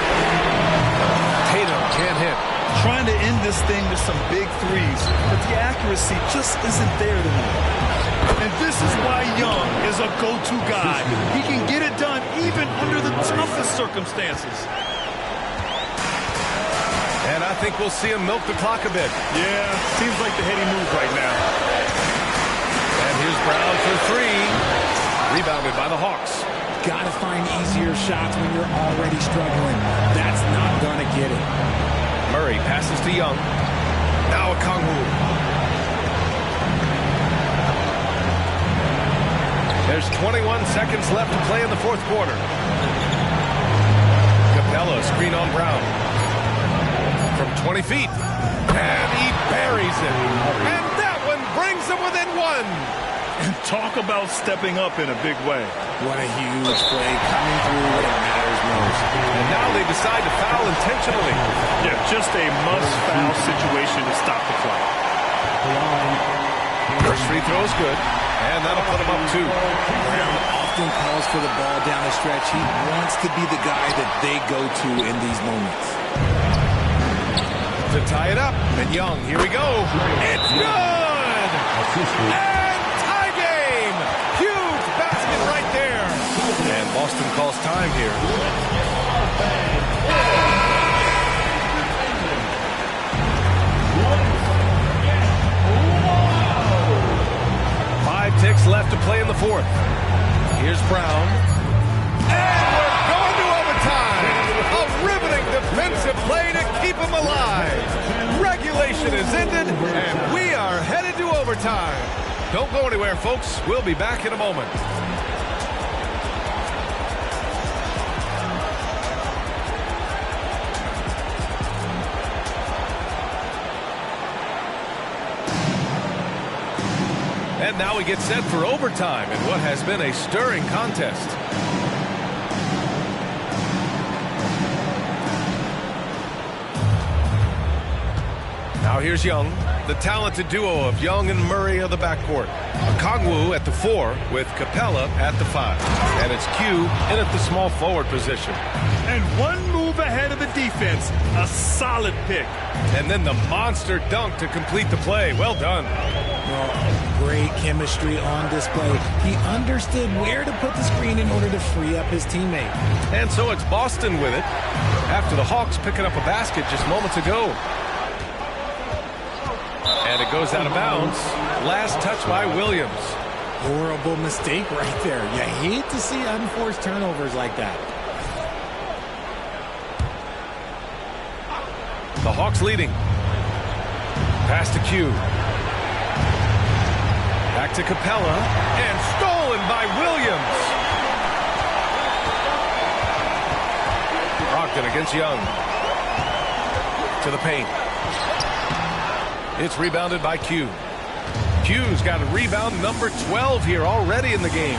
Tatum can't hit. Trying to end this thing with some big threes, but the accuracy just isn't there tonight. And this is why Young is a go-to guy. He can get it done even under the toughest circumstances. And I think we'll see him milk the clock a bit. Yeah, seems like the heady move right now. And here's Brown for 3. Rebounded by the Hawks. Gotta find easier shots when you're already struggling. That's not gonna get it. Murray passes to Young. Now Okongwu. There's 21 seconds left to play in the fourth quarter. Capella screen on Brown. From 20 feet. And he buries it. And that one brings him within 1. And talk about stepping up in a big way. What a huge play coming through when it matters most. And now they decide to foul intentionally. Yeah, just a must-foul situation to stop the clock. First free throw is good. And that'll put him up 2. Brown often calls for the ball down the stretch. He wants to be the guy that they go to in these moments. To tie it up. And Young, here we go. It's good! And tie game! Huge basket right there. And Boston calls time here. 5 ticks left to play in the fourth. Here's Brown. And we're going to overtime. A riveting defensive play to keep him alive. Regulation possession is ended, and we are headed to overtime. Don't go anywhere, folks. We'll be back in a moment. And now we get set for overtime in what has been a stirring contest. Now here's Young, the talented duo of Young and Murray of the backcourt. Okongwu at the 4 with Capella at the 5. And it's Q in at the small forward position. And one move ahead of the defense. A solid pick. And then the monster dunk to complete the play. Well done. Well, great chemistry on display. He understood where to put the screen in order to free up his teammate. And so it's Boston with it after the Hawks picking up a basket just moments ago. And it goes out of bounds. Last touch by Williams. Horrible mistake right there. You hate to see unforced turnovers like that. The Hawks leading. Pass to Q. Back to Capella. And stolen by Williams. Brogdon against Young. To the paint. It's rebounded by Q. Q's got a rebound number 12 here already in the game.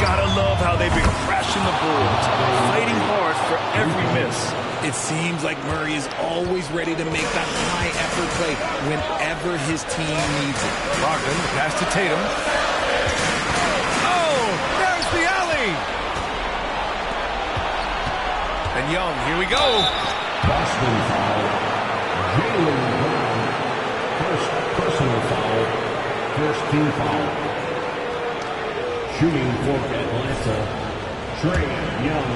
Gotta love how they've been crashing the boards, fighting hard for every miss. It seems like Murray is always ready to make that high-effort play whenever his team needs it. Brogdon, the pass to Tatum. Oh, there's the alley! And Young, here we go. Boston foul. Jaylen Brown. First personal foul. First team foul. Shooting for Atlanta. Trae Young.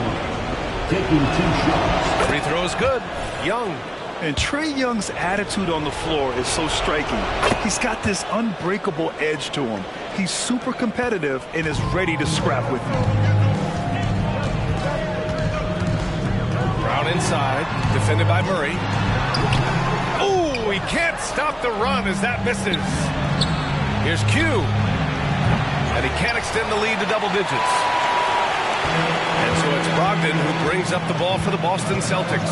Taking 2 shots. Free throw is good. Young. And Trae Young's attitude on the floor is so striking. He's got this unbreakable edge to him. He's super competitive and is ready to scrap with you. Brown inside. Defended by Murray. Oh, he can't stop the run as that misses. Here's Q. And he can't extend the lead to double digits. And so it's Brogdon who brings up the ball for the Boston Celtics.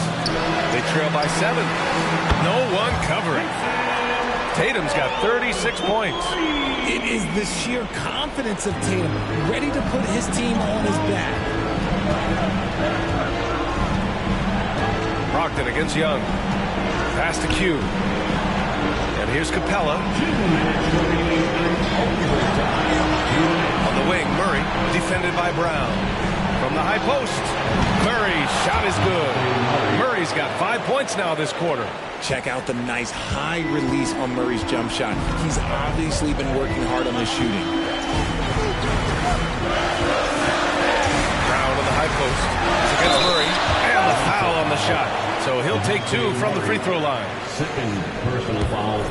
They trail by 7. No one covering. Tatum's got 36 points. It is the sheer confidence of Tatum, ready to put his team on his back. Brogdon against Young. Pass to Q. And here's Capella. On the wing, Murray, defended by Brown. From the high post, Murray's shot is good. Murray's got 5 points now this quarter. Check out the nice high release on Murray's jump shot. He's obviously been working hard on his shooting. Brown on the high post. It's against Murray. And the foul on the shot. So he'll take 2 from the free throw line. Second personal foul.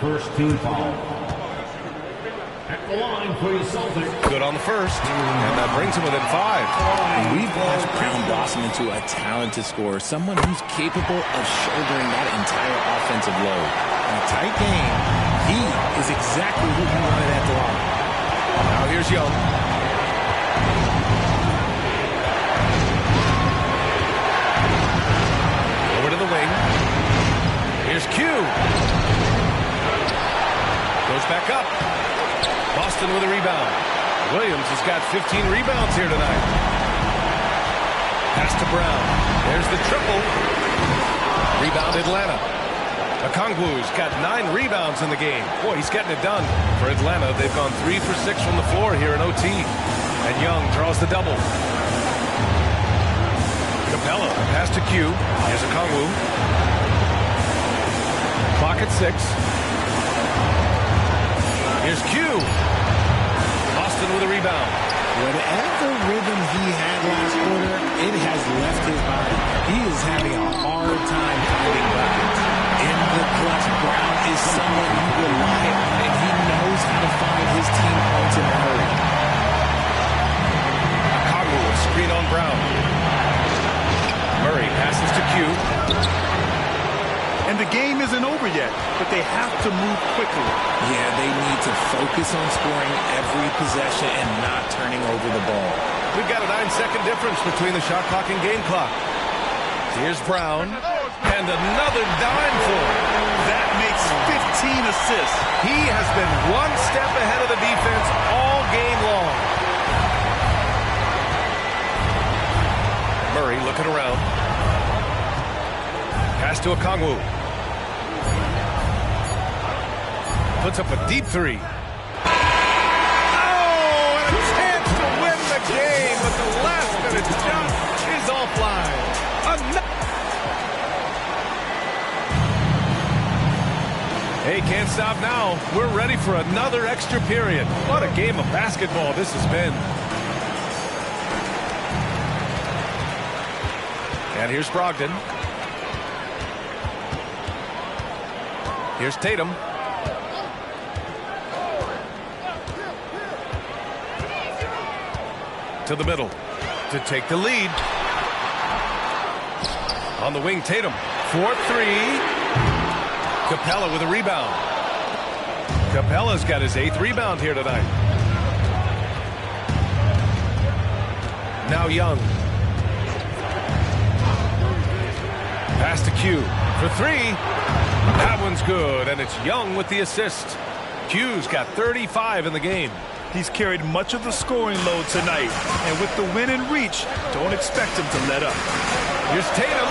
First team foul. At the line for the Celtics. Good on the first. And that brings him within 5. And we've watched Brown blossom into a talented scorer, someone who's capable of shouldering that entire offensive load. In a tight game, he is exactly who you wanted at the line. Now here's Young. Over to the wing. Here's Q. Goes back up. Boston with a rebound. Williams has got 15 rebounds here tonight. Pass to Brown. There's the triple. Rebound Atlanta. Okongwu's got 9 rebounds in the game. Boy, he's getting it done. For Atlanta, they've gone 3 for 6 from the floor here in OT. And Young draws the double. Capella, pass to Q. Here's Okongwu. Clock at 6. Here's Q. Boston with a rebound. Whatever rhythm he had last quarter, it has left his body. He is having a hard time finding buckets. In the clutch, Brown is someone you rely on, and he knows how to find his team points in a hurry. Okongwu, a screen on Brown. Murray passes to Q. And the game isn't over yet, but they have to move quickly. Yeah, they need to focus on scoring every possession and not turning over the ball. We've got a 9-second difference between the shot clock and game clock. Here's Brown, and another dime for him. That makes 15 assists. He has been one step ahead of the defense all game long. Murray looking around. Pass to Okongwu. Puts up a deep three. Oh, and a chance to win the game, but the last-minute shot is offline. Hey, can't stop now. We're ready for another extra period. What a game of basketball this has been. And here's Brogdon. Here's Tatum. To the middle to take the lead. On the wing, Tatum. 4-3. Capella with a rebound. Capella's got his 8th rebound here tonight. Now Young. Pass to Q for 3. That one's good, and it's Young with the assist. Q's got 35 in the game. He's carried much of the scoring load tonight, and with the win in reach, don't expect him to let up. Here's Tatum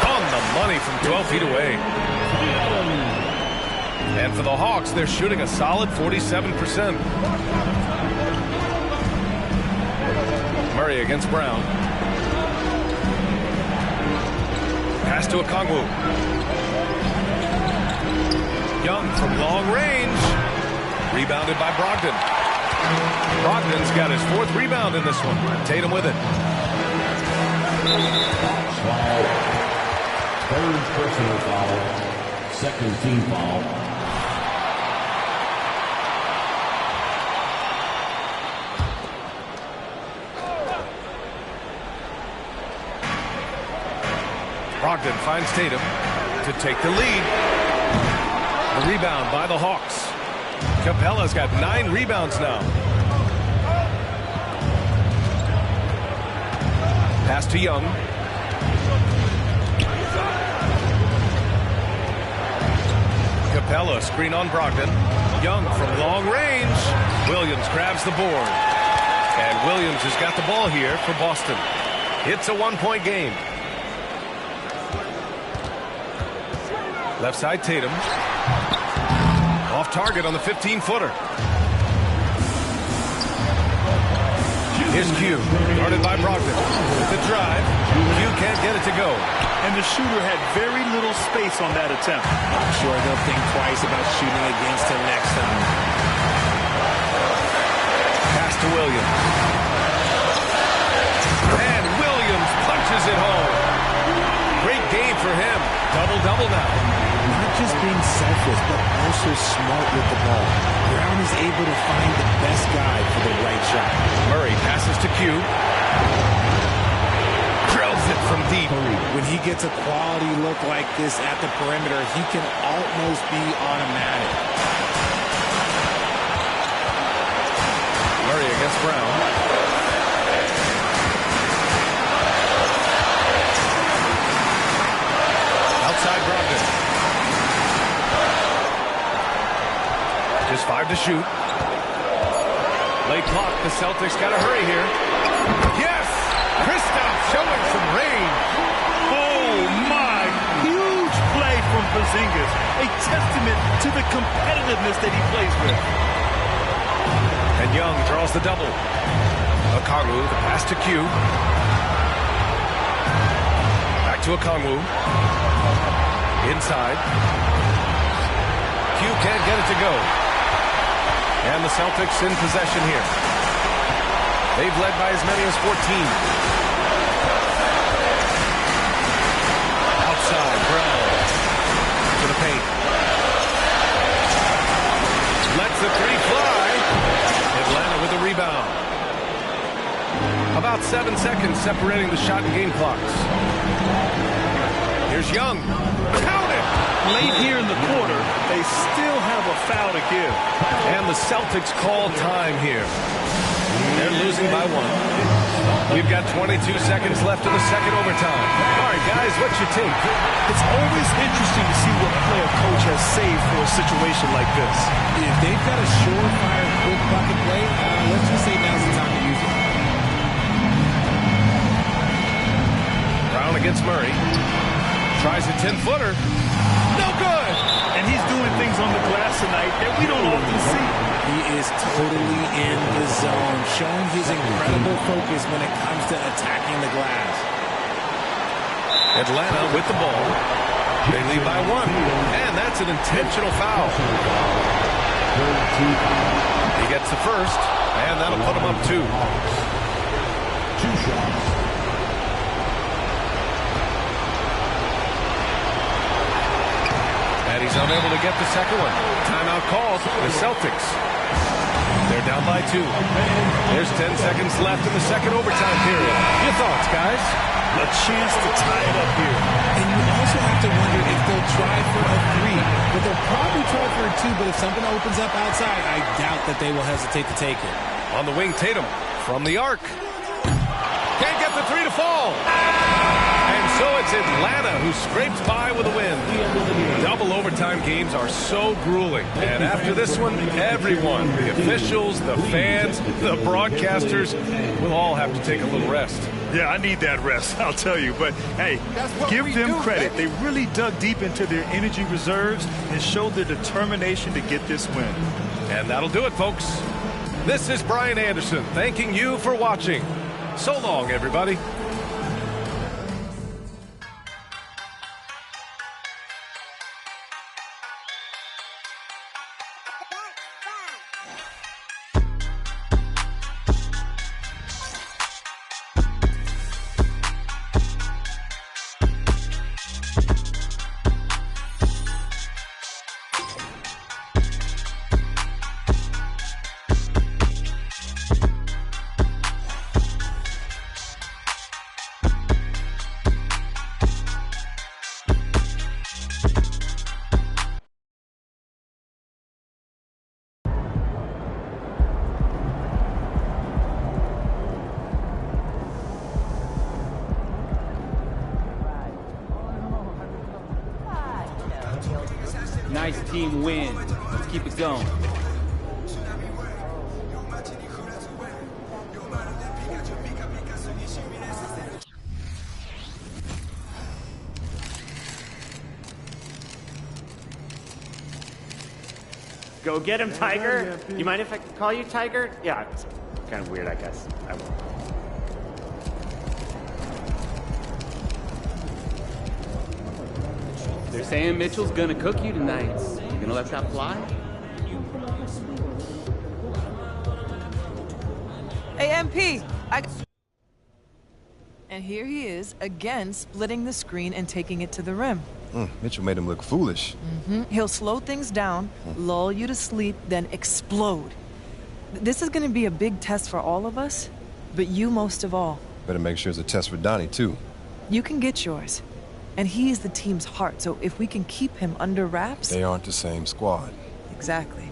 on the money from 12 feet away. And for the Hawks, they're shooting a solid 47%. Murray against Brown. Pass to Okongwu. Young from long range. Rebounded by Brogdon. Brogdon's got his 4th rebound in this one. Tatum with it. Foul. 3rd personal foul. 2nd team foul. Brogdon finds Tatum to take the lead. The rebound by the Hawks. Capella's got 9 rebounds now. Pass to Young. Capella screen on Brogdon. Young from long range. Williams grabs the board. And Williams has got the ball here for Boston. It's a 1-point game. Left side Tatum. Off target on the 15-footer. Here's Q, guarded by Brogdon. With the drive, Q can't get it to go. And the shooter had very little space on that attempt. I'm sure they'll think twice about shooting against him next time. Pass to Williams. And Williams punches it home. Great game for him. Double-double now. Not just being selfless, but also smart with the ball. Brown is able to find the best guy for the right shot. Murray passes to Q. Drills it from deep. When he gets a quality look like this at the perimeter, he can almost be automatic. Murray against Brown. Outside Brogdon. Just 5 to shoot. Late clock. The Celtics got to hurry here. Yes! Kristaps showing some range. Oh, my. Huge play from Porzingis. A testament to the competitiveness that he plays with. And Young draws the double. Okongwu, the pass to Q. Back to Okongwu. Inside. Q can't get it to go. And the Celtics in possession here. They've led by as many as 14. Outside, Brown. To the paint. Lets the 3 fly. Atlanta with a rebound. About 7 seconds separating the shot and game clocks. Here's Young. Count it! late here in the quarter, they still have a foul to give. And the Celtics call time here. They're losing by 1. We've got 22 seconds left in the second overtime. All right, guys, what's your take? It's always interesting to see what play a coach has saved for a situation like this. If they've got a surefire, quick bucket play, let's just say now's the time to use it. Brown against Murray. Tries a 10-footer. No good! And he's doing things on the glass tonight that we don't often see. He is totally in the zone, showing his incredible focus when it comes to attacking the glass. Atlanta with the ball. They lead by 1. And that's an intentional foul. He gets the first, and that'll put him up 2. 2 shots. And he's unable to get the second one. Timeout called. The Celtics. They're down by 2. There's 10 seconds left in the second overtime period. Your thoughts, guys? A chance to tie it up here. And you also have to wonder if they'll try for a 3. But they'll probably try for a 2, but if something opens up outside, I doubt that they will hesitate to take it. On the wing, Tatum from the arc. Can't get the 3 to fall. And so it's Atlanta who scrapes by with a win. Double overtime games are so grueling. And after this one, everyone, the officials, the fans, the broadcasters, will all have to take a little rest. Yeah, I need that rest, I'll tell you. But, hey, give them credit. They really dug deep into their energy reserves and showed their determination to get this win. And that'll do it, folks. This is Brian Anderson thanking you for watching. So long, everybody. Nice team win. Let's keep it going. Go get him, Tiger. You mind if I call you Tiger? Yeah, it's kind of weird, I guess. I will. They're saying Mitchell's gonna cook you tonight. You gonna let that fly? Hey, MP, And here he is, again, splitting the screen and taking it to the rim. Mitchell made him look foolish. He'll slow things down, lull you to sleep, then explode. This is going to be a big test for all of us, but you most of all. Better make sure it's a test for Donnie, too. You can get yours. And he is the team's heart, so if we can keep him under wraps... They aren't the same squad. Exactly.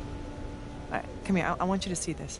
All right, come here, I want you to see this.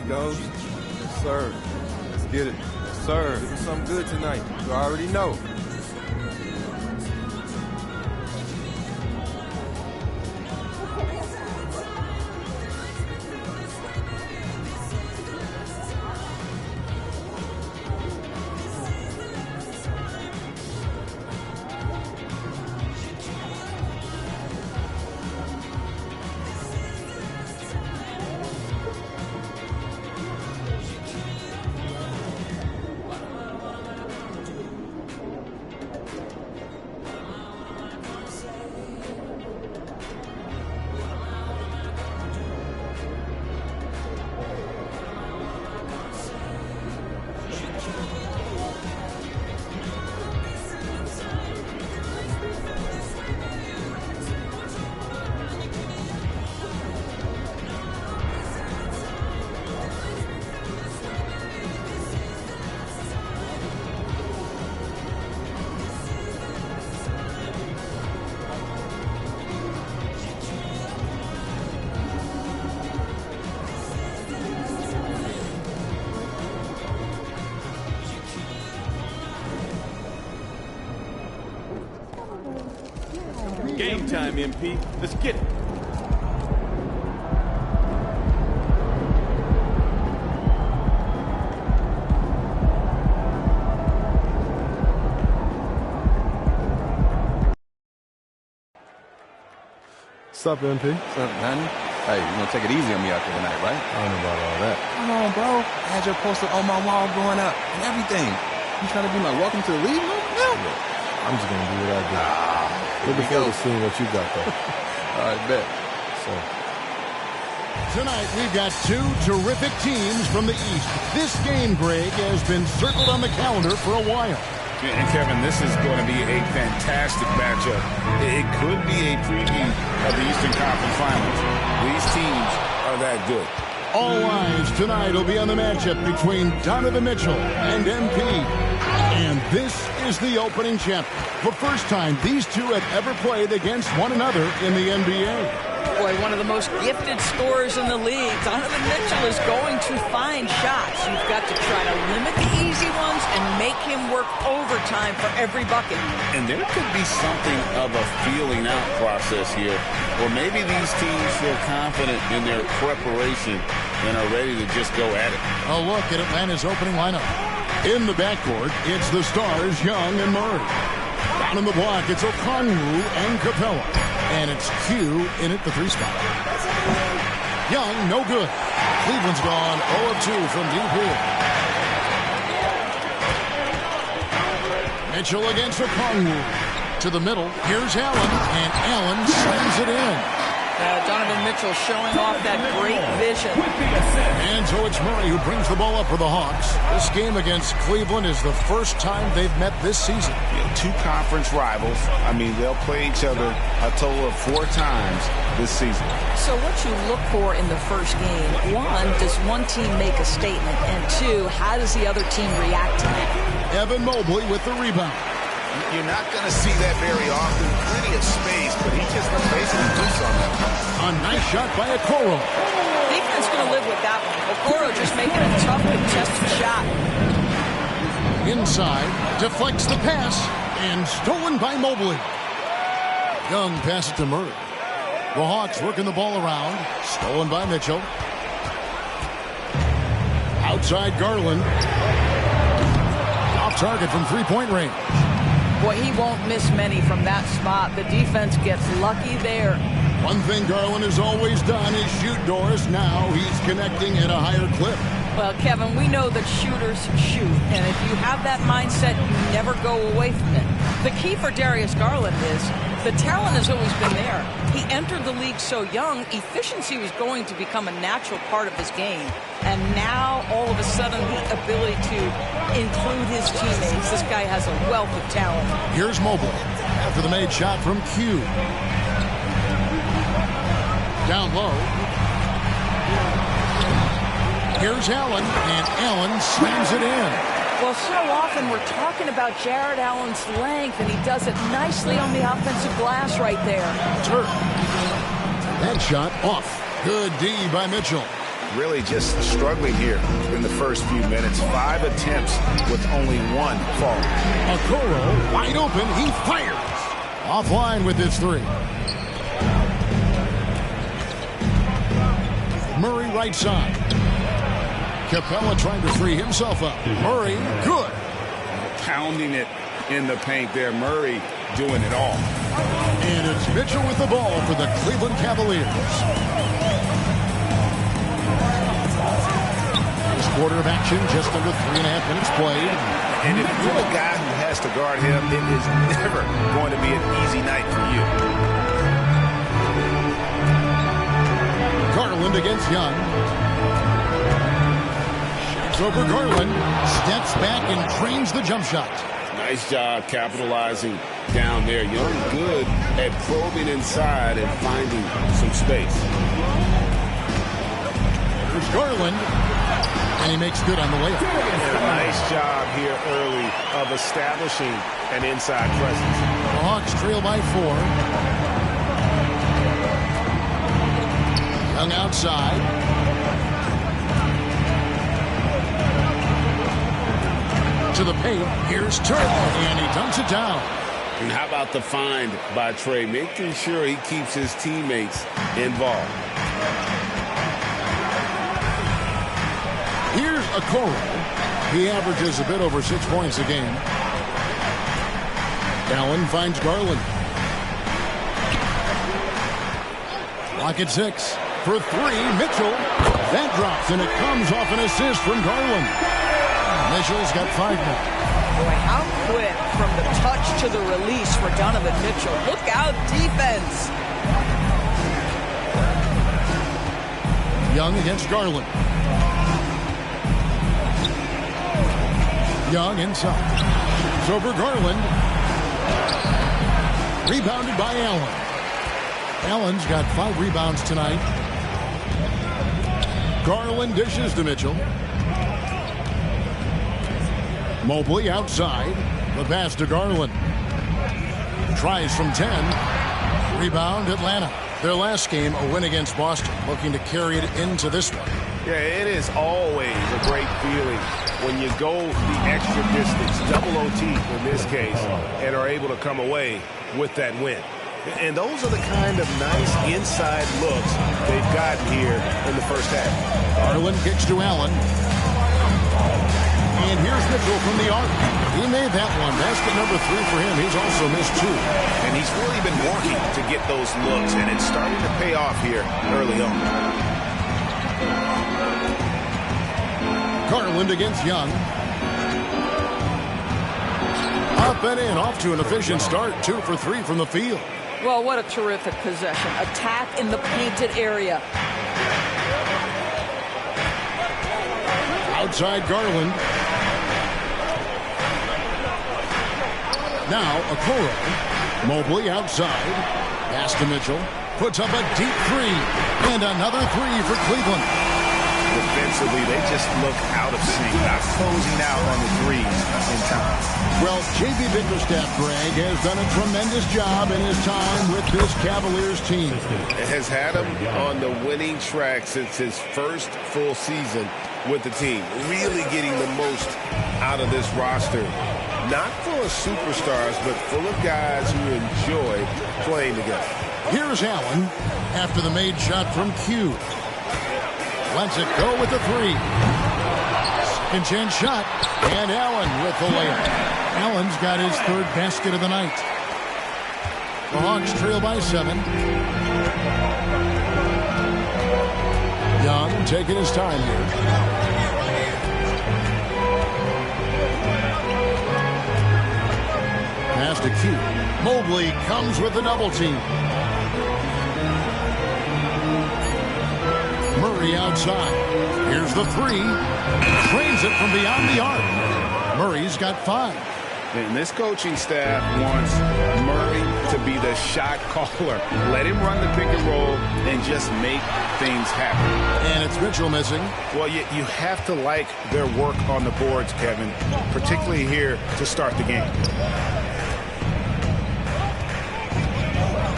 goes. Yes, sir. Let's get it. Yes, sir. Doing something good tonight. You already know. Game time, MP. Let's get it. What's up, MP? What's up, honey? Hey, you gonna take it easy on me out there tonight, right? I don't know about all that. Come on, bro. I had your poster on my wall growing up and everything. You trying to be like, welcome to the league? No. I'm just gonna do what I do. Looking forward to seeing what you got, though. All right, bet. So. Tonight, we've got two terrific teams from the East. This game, Greg, has been circled on the calendar for a while. And Kevin, this is going to be a fantastic matchup. It could be a preview of the Eastern Conference Finals. These teams are that good. All eyes tonight will be on the matchup between Donovan Mitchell and MP. And this is the opening chapter. The first time these two have ever played against one another in the NBA. Boy, one of the most gifted scorers in the league. Donovan Mitchell is going to find shots. You've got to try to limit the easy ones and make him work overtime for every bucket. And there could be something of a feeling out process here, or maybe these teams feel confident in their preparation and are ready to just go at it. A look at Atlanta's opening lineup. In the backcourt, it's the stars Young and Murray. Down in the block, it's Okongwu and Capella. And it's Q in at the 3 spot. Young, no good. Cleveland's gone 0 of 2 from deep here. Mitchell against Okongwu. To the middle, here's Allen, and Allen slams it in. Donovan Mitchell showing off that great vision. And so it's Murray who brings the ball up for the Hawks. This game against Cleveland is the first time they've met this season. Two conference rivals. I mean, they'll play each other a total of 4 times this season. So what you look for in the first game, one, does one team make a statement? And two, how does the other team react to that? Evan Mobley with the rebound. You're not going to see that very often. Plenty of space, but he just basically loose on that. A nice shot by Okoro. Defense going to live with that one. Okoro just making a tough, contested shot. Inside, deflects the pass, and stolen by Mobley. Young passes to Murray. The Hawks working the ball around. Stolen by Mitchell. Outside Garland. Off target from three-point range. Boy, he won't miss many from that spot. The defense gets lucky there. One thing Garland has always done is shoot doors. Now he's connecting at a higher clip. Well, Kevin, we know that shooters shoot, and if you have that mindset, you never go away from it. The key for Darius Garland is the talent has always been there. He entered the league so young, efficiency was going to become a natural part of his game. And now, all of a sudden, the ability to include his teammates. This guy has a wealth of talent. Here's Mobley after the made shot from Q. Down low. Here's Allen, and Allen slams it in. Well, so often we're talking about Jared Allen's length, and he does it nicely on the offensive glass right there. Turk. That shot off. Good D by Mitchell. really just struggling here in the first few minutes. 5 attempts with only 1 fall. Okoro wide open. He fires. Offline with his 3. Murray right side. Capella trying to free himself up. Murray, good. Pounding it in the paint there. Murray doing it all. And it's Mitchell with the ball for the Cleveland Cavaliers. This quarter of action, just under 3.5 minutes played. And if you're a guy who has to guard him, it is never going to be an easy night for you. Garland against Young. Shoots over Garland. Steps back and trains the jump shot. Nice job capitalizing down there. Young good at probing inside and finding some space. There's Garland. And he makes good on the layup. Nice job here early of establishing an inside presence. The Hawks trail by 4. Young outside. To the paint. Here's Turner. And he dunks it down. And how about the find by Trey? Making sure he keeps his teammates involved. Here's Okoro. He averages a bit over 6 points a game. Allen finds Garland. Lock at 6. For 3, Mitchell. That drops, and it comes off an assist from Garland. Mitchell's got 5 now. Boy, how quick from the touch to the release for Donovan Mitchell. Look out, defense. Young against Garland. Young inside. It's over Garland. Rebounded by Allen. Allen's got 5 rebounds tonight. Garland dishes to Mitchell. Mobley outside. The pass to Garland. Tries from 10. Rebound Atlanta. Their last game, a win against Boston. Looking to carry it into this one. Yeah, it is always a great feeling when you go the extra distance, double OT in this case, and are able to come away with that win. And those are the kind of nice inside looks they've gotten here in the first half. Garland kicks to Allen. And here's Mitchell from the arc. He made that one. Basket number 3 for him. He's also missed 2. And he's really been working to get those looks, and it's starting to pay off here early on. Garland against Young. Up and in, off to an efficient start. 2 for 3 from the field. Well, what a terrific possession. Attack in the painted area. Outside Garland. Now Okoro. Mobley outside. Pass to Mitchell. Puts up a deep 3. And another 3 for Cleveland. Defensively, they just look out of sync, not closing out on the threes in time. Well, J.B. Bickerstaff, Greg, has done a tremendous job in his time with this Cavaliers team. It has had him on the winning track since his first full season with the team. Really getting the most out of this roster. Not full of superstars, but full of guys who enjoy playing together. Here's Allen after the made shot from Q. Lets it go with the 3. Second chance shot. And Allen with the layup. Allen's got his 3rd basket of the night. The Hawks trail by 7. Young taking his time here. Pass to Q. Mobley comes with the double team. Murray outside. Here's the 3. Trains it from beyond the arc. Murray's got 5. And this coaching staff wants Murray to be the shot caller. Let him run the pick and roll and just make things happen. And it's Mitchell missing. Well, you have to like their work on the boards, Kevin, particularly here to start the game.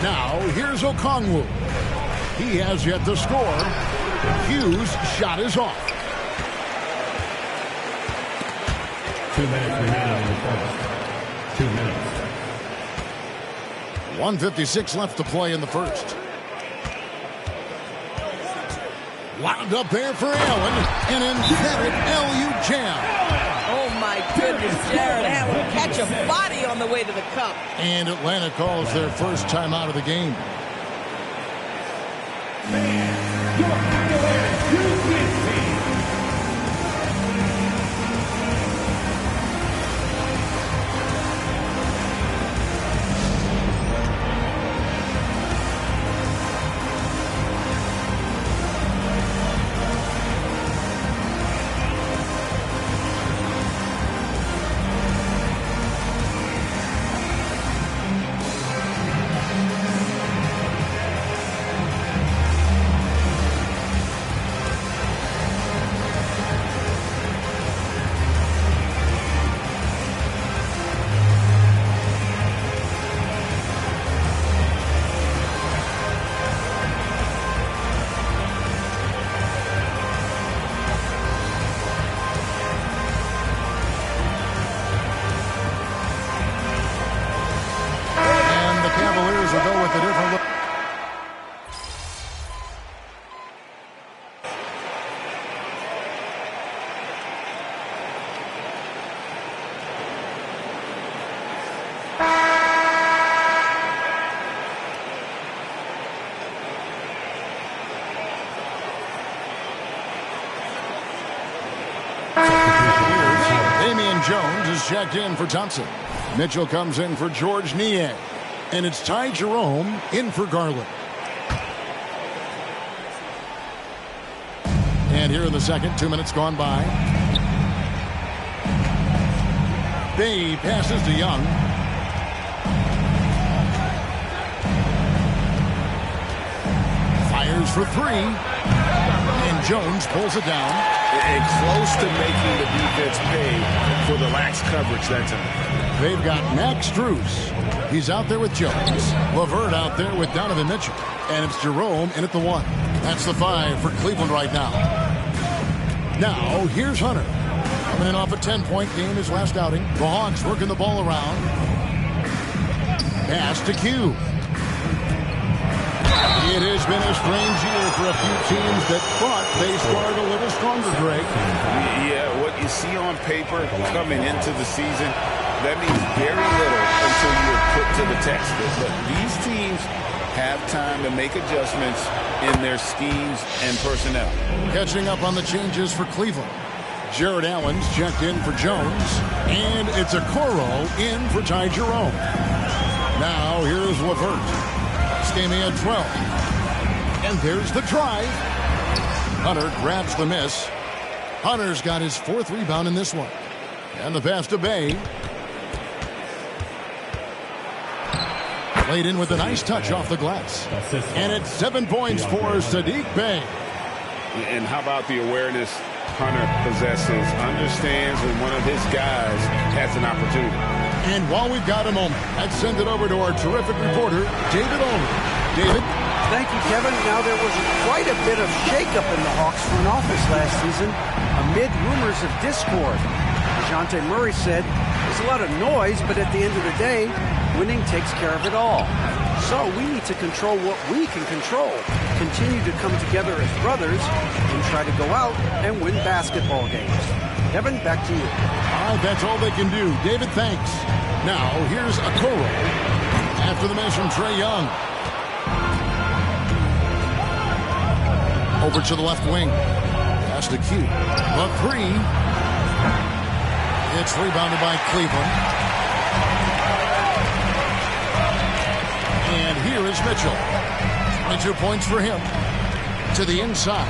Now, here's Okongwu. He has yet to score. Hughes' shot is off. 2 minutes remaining in the first. 2 minutes. 1:56 left to play in the first. Wound up there for Allen. An emphatic LU jam. Oh, my goodness, Jared Allen catch a body on the way to the cup. And Atlanta calls their first time out of the game. Jones is checked in for Thompson. Mitchell comes in for George Niang. And it's Ty Jerome in for Garland. And here in the second, 2 minutes gone by. Bay passes to Young. Fires for three. And Jones pulls it down. And close to making the defense pay for the lax coverage that time. They've got Max Strus. He's out there with Jones. LeVert out there with Donovan Mitchell. And it's Jerome in at the 1. That's the 5 for Cleveland right now. Now, here's Hunter. Coming in off a 10-point game his last outing. The Hawks working the ball around. Pass to Q. It has been a strange year for a few teams that thought they started a little stronger, Greg. Yeah, what you see on paper coming into the season, that means very little until you're put to the test. But these teams have time to make adjustments in their schemes and personnel. Catching up on the changes for Cleveland. Jared Allen's checked in for Jones. And it's Okoro in for Ty Jerome. Now here's LeVert. Stamey at 12. And there's the drive. Hunter grabs the miss. Hunter's got his 4th rebound in this one. And the pass to Bay. Played in with a nice touch off the glass. And it's 7 points for Saddiq Bey. And how about the awareness Hunter possesses, understands when one of his guys has an opportunity. And while we've got a moment, let's send it over to our terrific reporter, David Olney. David? Thank you, Kevin. Now, there was quite a bit of shakeup in the Hawks front office last season amid rumors of discord. DeJounte Murray said, there's a lot of noise, but at the end of the day, winning takes care of it all. So we need to control what we can control, continue to come together as brothers, and try to go out and win basketball games. Kevin, back to you. All right, that's all they can do. David, thanks. Now, here's Okoro after the miss from Trae Young. Over to the left wing. Pass to Q. The 3. It's rebounded by Cleveland. And here is Mitchell. 22 points for him. To the inside.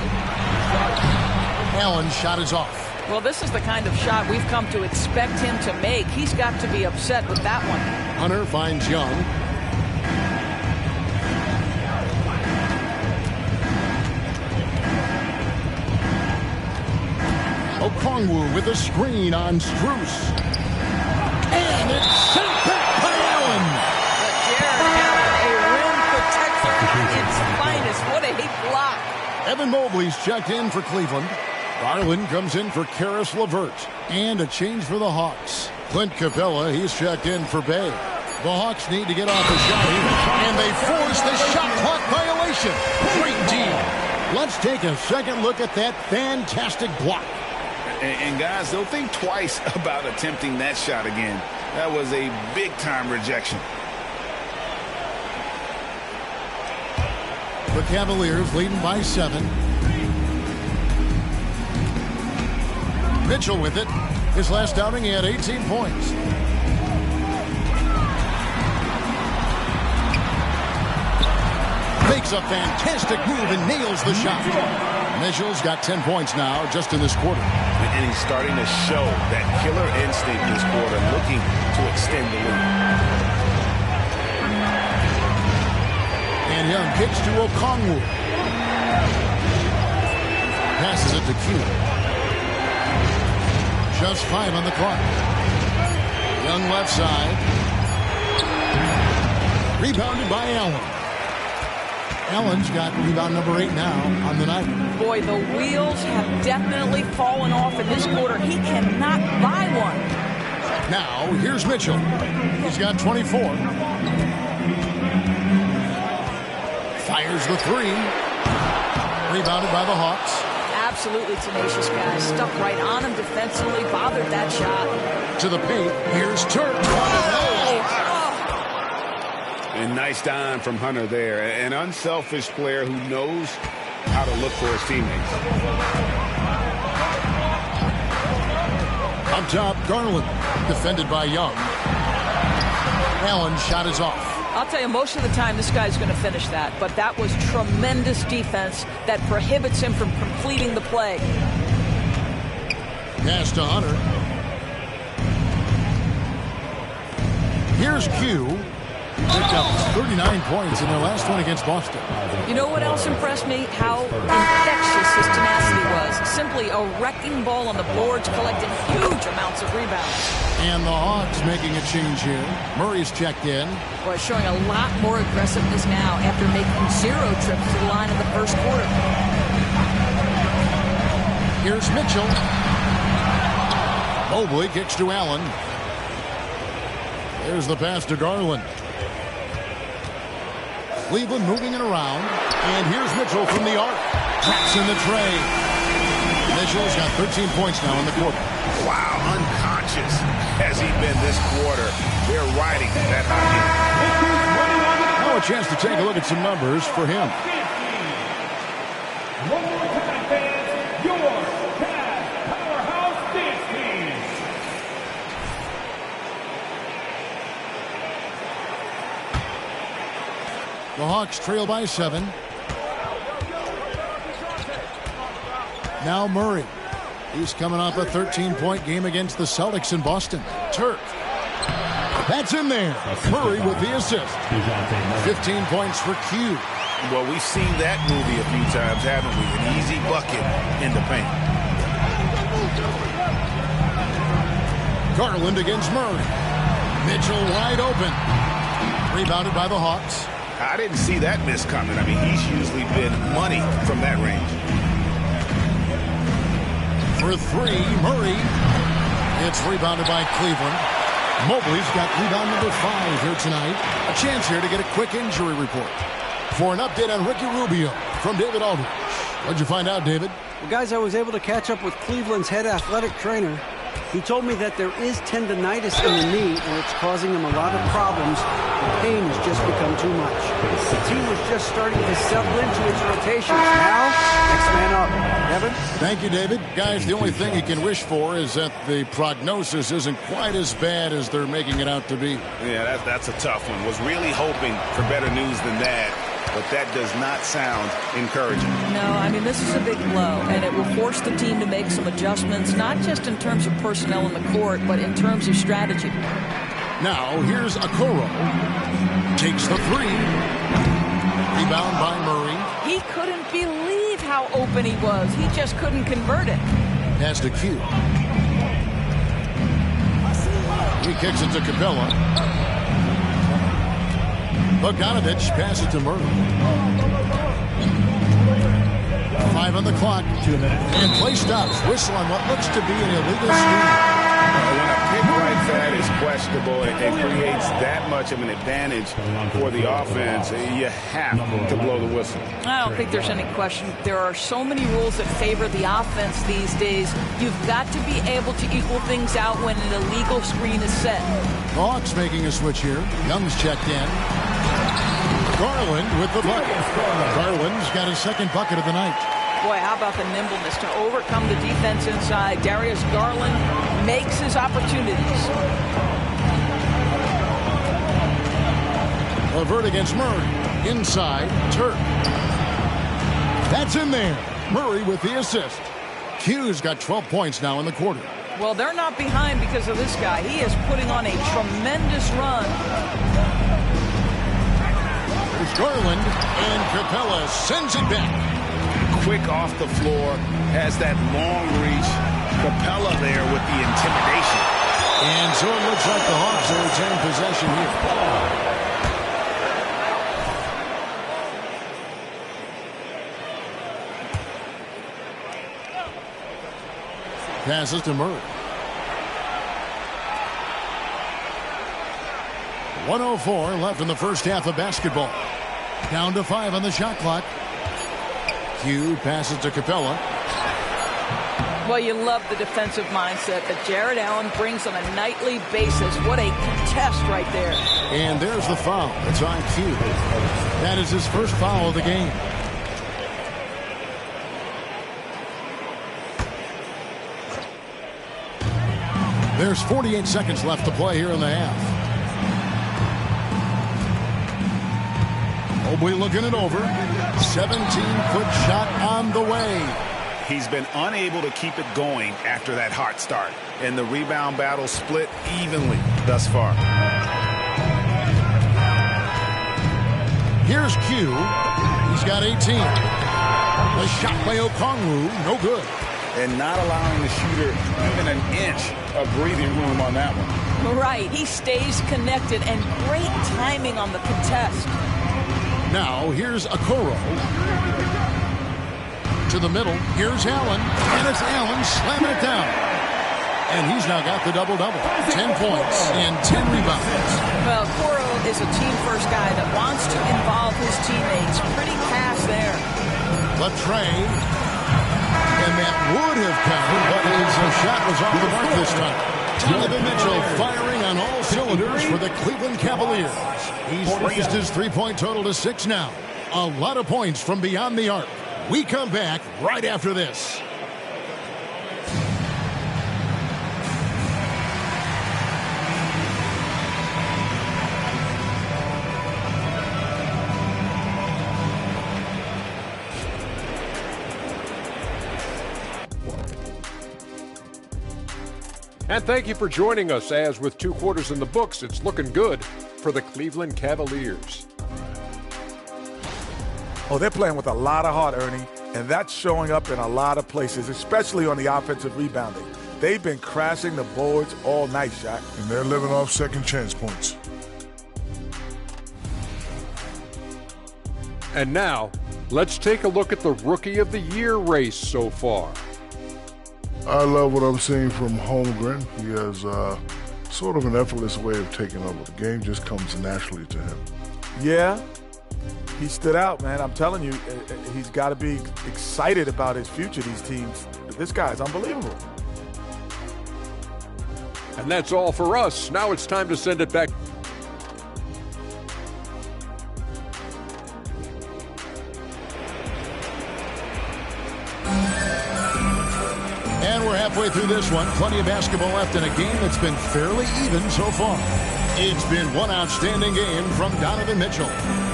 Allen's shot is off. Well, this is the kind of shot we've come to expect him to make. He's got to be upset with that one. Hunter finds Young. Okongwu with a screen on Strus. And it's sent back by Allen. Jared Allen, a rim protector at its finest. What a block. Evan Mobley's checked in for Cleveland. Garland comes in for Karis LeVert. And a change for the Hawks. Clint Capella, he's checked in for Bay. The Hawks need to get off the shot here, and they force the shot clock violation. Great team. Let's take a second look at that fantastic block. And guys, they'll think twice about attempting that shot again. That was a big-time rejection. The Cavaliers leading by 7. Mitchell with it. His last outing, he had 18 points. Makes a fantastic move and nails the shot. Mitchell's got 10 points now just in this quarter. And he's starting to show that killer instinct this quarter, looking to extend the lead. And Young kicks to Okongwu. Passes it to Q. Just 5 on the clock. Young left side. Rebounded by Allen. Allen's got rebound number 8 now on the night. Boy, the wheels have definitely fallen off in this quarter. He cannot buy one. Now, here's Mitchell. He's got 24. Fires the 3. Rebounded by the Hawks. Absolutely tenacious guy. Stuck right on him defensively. Bothered that shot. To the paint. Here's Turk. And nice dime from Hunter there. An unselfish player who knows how to look for his teammates. Up top, Garland. Defended by Young. Allen's shot is off. I'll tell you, most of the time this guy's going to finish that. But that was tremendous defense that prohibits him from completing the play. Pass to Hunter. Here's Q. Picked up 39 points in their last one against Boston. You know what else impressed me? How infectious his tenacity was. Simply a wrecking ball on the boards, collecting huge amounts of rebounds. And the Hawks making a change here. Murray's checked in. Boy, showing a lot more aggressiveness now after making 0 trips to the line in the first quarter. Here's Mitchell. Mobley kicks to Allen. There's the pass to Garland. Cleveland moving it around. And here's Mitchell from the arc. Taps in the tray. Mitchell's got 13 points now in the quarter. Wow, unconscious has he been this quarter. They're riding that hot Now a chance to take a look at some numbers for him. One more time, fans. Your Cavs Powerhouse Dance Team. The Hawks trail by 7. Now Murray. He's coming off a 13-point game against the Celtics in Boston. Turk. That's in there. Murray with the assist. 15 points for Q. Well, we've seen that movie a few times, haven't we? An easy bucket in the paint. Garland against Murray. Mitchell wide open. Rebounded by the Hawks. I didn't see that miss coming. I mean, he's usually been money from that range. For 3, Murray. It's rebounded by Cleveland. Mobley's got rebound number 5 here tonight. A chance here to get a quick injury report. For an update on Ricky Rubio from David Aldridge. What'd you find out, David? Well, guys, I was able to catch up with Cleveland's head athletic trainer. He told me that there is tendonitis in the knee, and it's causing him a lot of problems. The pain has just become too much. The team was just starting to settle into its rotations. Now, next man up. Evan? Thank you, David. Guys, the only thing you can wish for is that the prognosis isn't quite as bad as they're making it out to be. Yeah, that's a tough one. Was really hoping for better news than that. But that does not sound encouraging. No, I mean, this is a big blow, and it will force the team to make some adjustments, not just in terms of personnel in the court, but in terms of strategy. Now, here's Okoro. Takes the 3. Rebound by Murray. He couldn't believe how open he was. He just couldn't convert it. Pass to Q. He kicks it to Capella. Bogdanovich passes to Murray. 5 on the clock. 2 minutes. And play stops. Whistle on what looks to be an illegal screen. When a pick like that is questionable and creates that much of an advantage for the offense, you have to blow the whistle. I don't think there's any question. There are so many rules that favor the offense these days. You've got to be able to equal things out when an illegal screen is set. Hawks making a switch here. Young's checked in. Garland with the bucket. Garland's got his second bucket of the night. Boy, how about the nimbleness to overcome the defense inside. Darius Garland makes his opportunities. Levert against Murray. Inside, Turk. That's in there. Murray with the assist. Q's got 12 points now in the quarter. Well, they're not behind because of this guy. He is putting on a tremendous run. There's Garland, and Capella sends it back. Quick off the floor, has that long reach. Capella there with the intimidation. And so it looks like the Hawks will retain possession here. Passes to Murray. 1:04 left in the first half of basketball. Down to 5 on the shot clock. Q passes to Capella. Well, you love the defensive mindset that Jared Allen brings on a nightly basis. What a contest right there. And there's the foul. It's on Q. That is his first foul of the game. There's 48 seconds left to play here in the half. Mobley looking it over. 17-foot shot on the way. He's been unable to keep it going after that hot start. And the rebound battle split evenly thus far. Here's Q. He's got 18. The shot by Okongwu, no good. And not allowing the shooter even an inch of breathing room on that one. Right. He stays connected and great timing on the contest. Now, here's Okoro. To the middle. Here's Allen. And it's Allen slamming it down. And he's now got the double-double. 10 points and 10 rebounds. Well, Okoro is a team-first guy that wants to involve his teammates. Pretty pass there. Latrey. And that would have counted, but his shot was off the mark this time. Donovan Mitchell firing on all cylinders for the Cleveland Cavaliers. He's raised his three-point total to 6 now. A lot of points from beyond the arc. We come back right after this. And thank you for joining us, as with 2 quarters in the books, it's looking good for the Cleveland Cavaliers. Oh, they're playing with a lot of heart, Ernie, and that's showing up in a lot of places, especially on the offensive rebounding. They've been crashing the boards all night, Shaq. And they're living off second chance points. And now, let's take a look at the Rookie of the Year race so far. I love what I'm seeing from Holmgren. He has sort of an effortless way of taking over. The game just comes naturally to him. Yeah, he stood out, man. I'm telling you, he's got to be excited about his future, these teams. This guy's unbelievable. And that's all for us. Now it's time to send it back. And we're halfway through this one. Plenty of basketball left in a game that's been fairly even so far. It's been one outstanding game from Donovan Mitchell.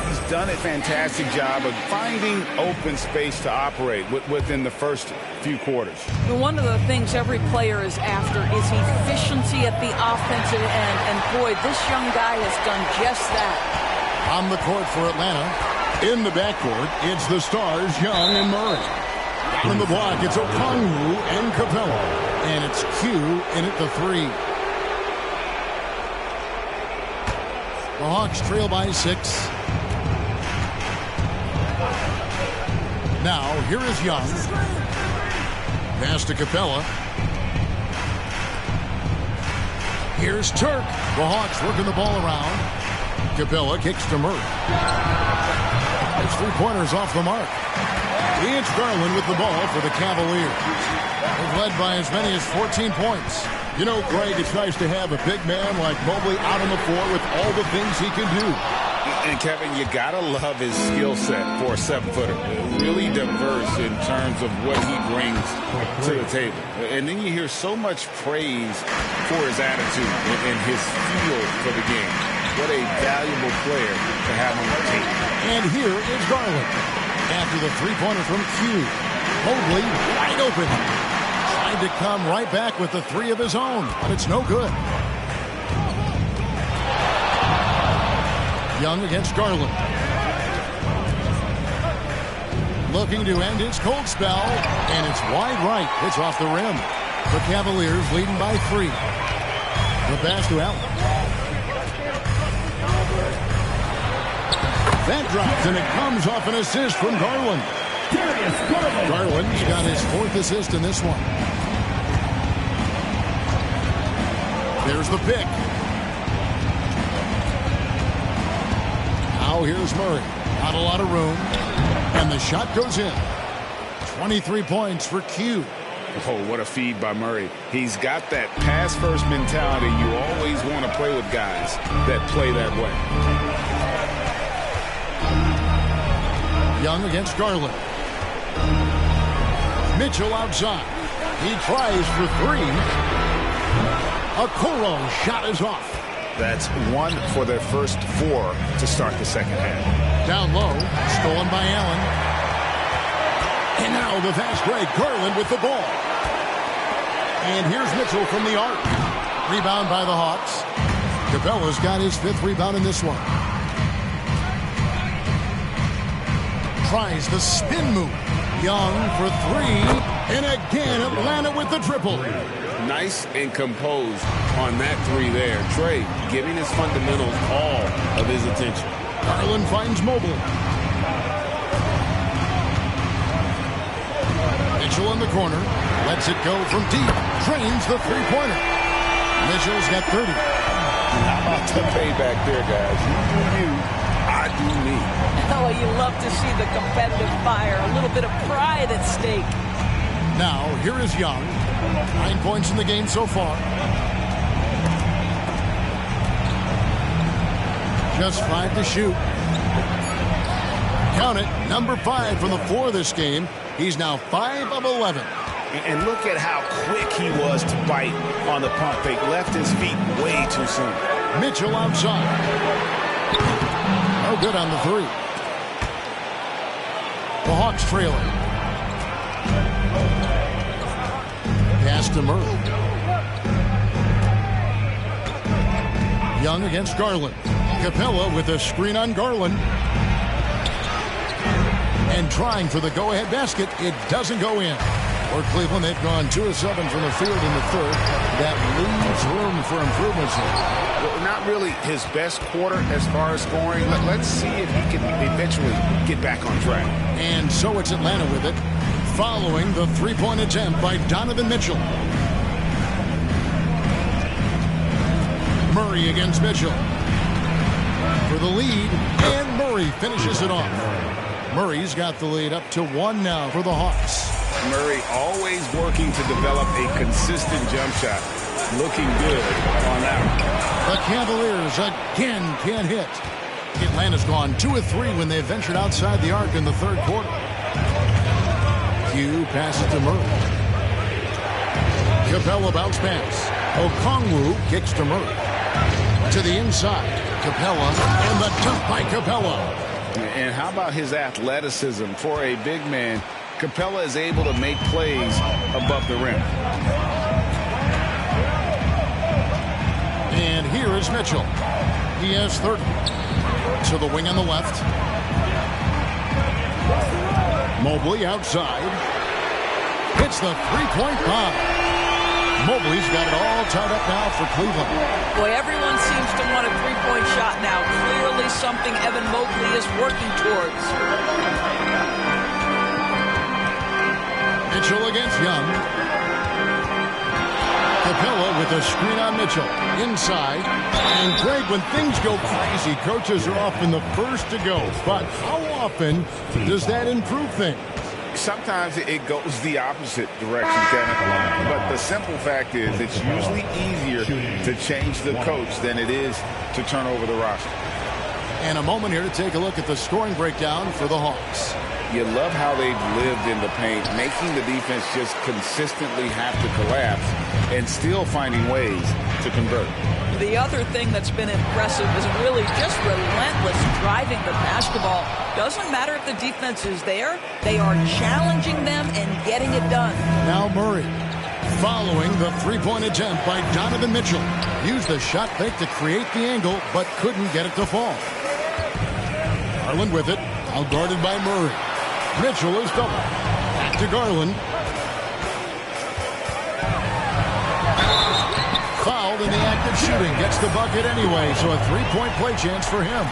He's done a fantastic job of finding open space to operate within the first few quarters. One of the things every player is after is efficiency at the offensive end. And boy, this young guy has done just that. On the court for Atlanta. In the backcourt, it's the Stars, Young and Murray. Down in the block, it's Okongwu and Capella. And it's Q in at the 3. The Hawks trail by 6. Now, here is Young. Pass to Capella. Here's Turk. The Hawks working the ball around. Capella kicks to Murray. There's 3-pointers off the mark. It's Garland with the ball for the Cavaliers. They've led by as many as 14 points. You know, Greg, it's nice to have a big man like Mobley out on the floor with all the things he can do. And, Kevin, you got to love his skill set for a 7-footer. Really diverse in terms of what he brings to the table. And then you hear so much praise for his attitude and his feel for the game. What a valuable player to have on the team. And here is Garland. After the 3-pointer from Q. Mobley wide open. Trying to come right back with the 3 of his own, but it's no good. Young against Garland. Looking to end his cold spell, and it's wide right. It's off the rim. The Cavaliers leading by 3. The pass to Allen. That drops, and it comes off an assist from Garland. Garland's got his 4th assist in this one. There's the pick. Now here's Murray. Not a lot of room. And the shot goes in. 23 points for Q. Oh, what a feed by Murray. He's got that pass-first mentality. You always want to play with guys that play that way. Young against Garland. Mitchell outside. He tries for 3. Okoro shot is off. That's 1 for their first 4 to start the second half. Down low, stolen by Allen. And now the fast break. Garland with the ball. And here's Mitchell from the arc. Rebound by the Hawks. Capella's got his 5th rebound in this one. Tries the spin move. Young for 3. And again, Atlanta with the triple. Nice and composed on that 3 there. Trey giving his fundamentals all of his attention. Garland finds Mobley. Mitchell in the corner. Lets it go from deep. Drains the 3-pointer. Mitchell's got 30. How about the payback there, guys? You do you, I do me. Oh, you love to see the competitive fire. A little bit of pride at stake. Now, here is Young. 9 points in the game so far. Just 5 to shoot. Count it, number 5 from the floor this game. He's now 5 of 11. And look at how quick he was to bite on the pump fake. Left his feet way too soon. Mitchell outside. No good on the 3. The Hawks trailing. Pass to Murray. Young against Garland. Capella with a screen on Garland. And trying for the go-ahead basket. It doesn't go in. For Cleveland, they've gone 2 of 7 from the field in the 3rd. That leaves room for improvements here. Well, not really his best quarter as far as scoring. Let's see if he can eventually get back on track. And so it's Atlanta with it, following the 3-point attempt by Donovan Mitchell. Murray against Mitchell. For the lead, and Murray finishes it off. Murray's got the lead up to 1 now for the Hawks. Murray always working to develop a consistent jump shot. Looking good on that one. The Cavaliers again can't hit. Atlanta's gone 2 of 3 when they ventured outside the arc in the 3rd quarter. Q passes to Murray. Capella bounce pass. Okongwu kicks to Murray. To the inside. Capella and the dunk by Capella. And how about his athleticism for a big man? Capella is able to make plays above the rim. And here is Mitchell. He has 30. To the wing on the left. Mobley outside. Hits the 3-point bomb. Mobley's got it all tied up now for Cleveland. Boy, everyone seems to want a 3-point shot now. Clearly something Evan Mobley is working towards. Mitchell against Young. Capella with a screen on Mitchell. Inside. And Greg, when things go crazy, coaches are often the first to go. But how often does that improve things? Sometimes it goes the opposite direction, Kevin. But the simple fact is it's usually easier to change the coach than it is to turn over the roster. And a moment here to take a look at the scoring breakdown for the Hawks. You love how they've lived in the paint, making the defense just consistently have to collapse and still finding ways to convert. The other thing that's been impressive is really just relentless driving the basketball. Doesn't matter if the defense is there, they are challenging them and getting it done. Now Murray, following the three-point attempt by Donovan Mitchell. Used the shot fake to create the angle, but couldn't get it to fall. Garland with it, now guarded by Murray. Mitchell is double. Back to Garland. Fouled in the act of shooting. Gets the bucket anyway, so a three-point play chance for him.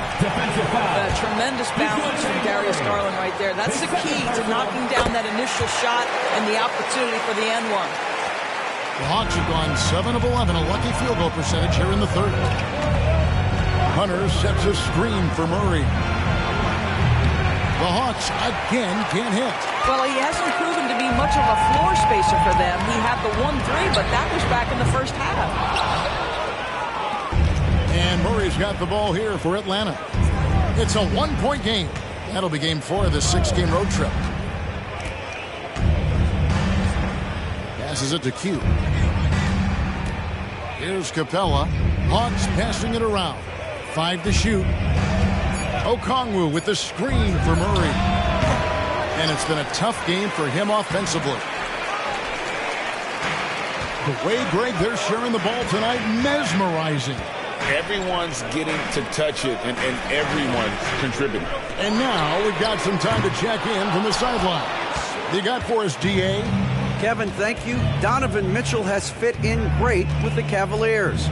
Tremendous balance from Darius Garland right there. That's the key to knocking down that initial shot and the opportunity for the N1. The Hawks have gone 7 of 11, a lucky field goal percentage here in the third. Hunter sets a screen for Murray. The Hawks again can't hit. Well, he hasn't proven to be much of a floor spacer for them. He had the 1-3, but that was back in the first half. And Murray's got the ball here for Atlanta. It's a one-point game. That'll be game 4 of the 6-game road trip. Passes it to Q. Here's Capella. Hawks passing it around. 5 to shoot. Okongwu with the screen for Murray. And it's been a tough game for him offensively. The way, Greg, they're sharing the ball tonight, mesmerizing. Everyone's getting to touch it, and everyone's contributing. And now we've got some time to check in from the sidelines. You got for us, D.A.? Kevin, thank you. Donovan Mitchell has fit in great with the Cavaliers.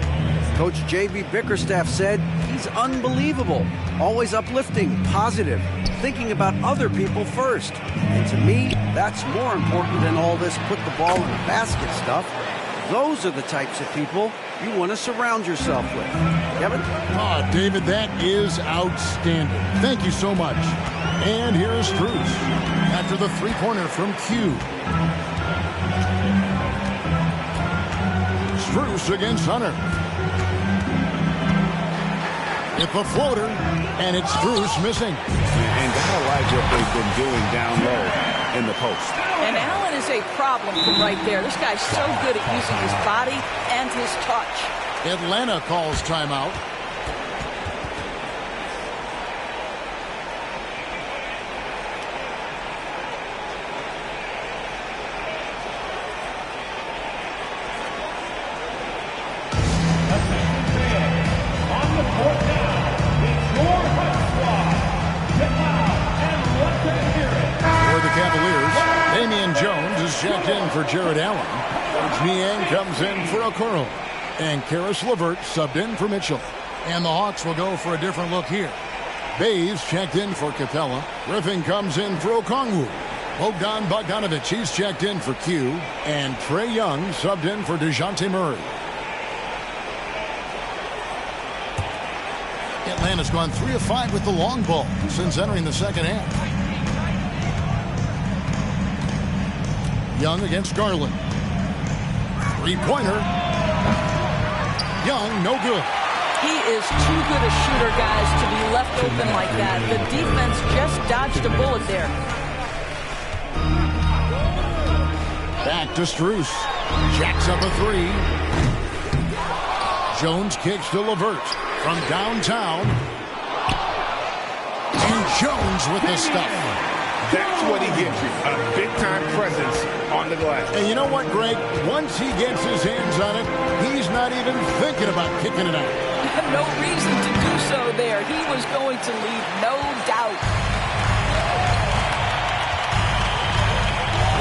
Coach J.B. Bickerstaff said he's unbelievable, always uplifting, positive, thinking about other people first. And to me, that's more important than all this put the ball in the basket stuff. Those are the types of people you want to surround yourself with. Kevin? Oh, David, that is outstanding. Thank you so much. And here's Strus after the three-pointer from Q. Strus against Hunter. It's a floater, and it's Strus missing. And gotta like what they've been doing down low in the post. And Allen is a problem from right there. This guy's so good at using his body and his touch. Atlanta calls timeout. Checked in for Jared Allen. Coach Niang comes in for Okoro. And Karis LeVert subbed in for Mitchell. And the Hawks will go for a different look here. Bays checked in for Capella. Griffin comes in for Okongwu. Bogdan Bogdanovic, he's checked in for Q. And Trae Young subbed in for DeJounte Murray. Atlanta's gone 3 of 5 with the long ball since entering the second half. Young against Garland. Three-pointer. Young, no good. He is too good a shooter, guys, to be left open like that. The defense just dodged a bullet there. Back to Strus. Jacks up a 3. Jones kicks to LeVert from downtown. And Jones with the stuff. That's what he gives you, a big-time presence on the glass. And you know what, Greg? Once he gets his hands on it, he's not even thinking about kicking it out. No reason to do so there. He was going to lead, no doubt.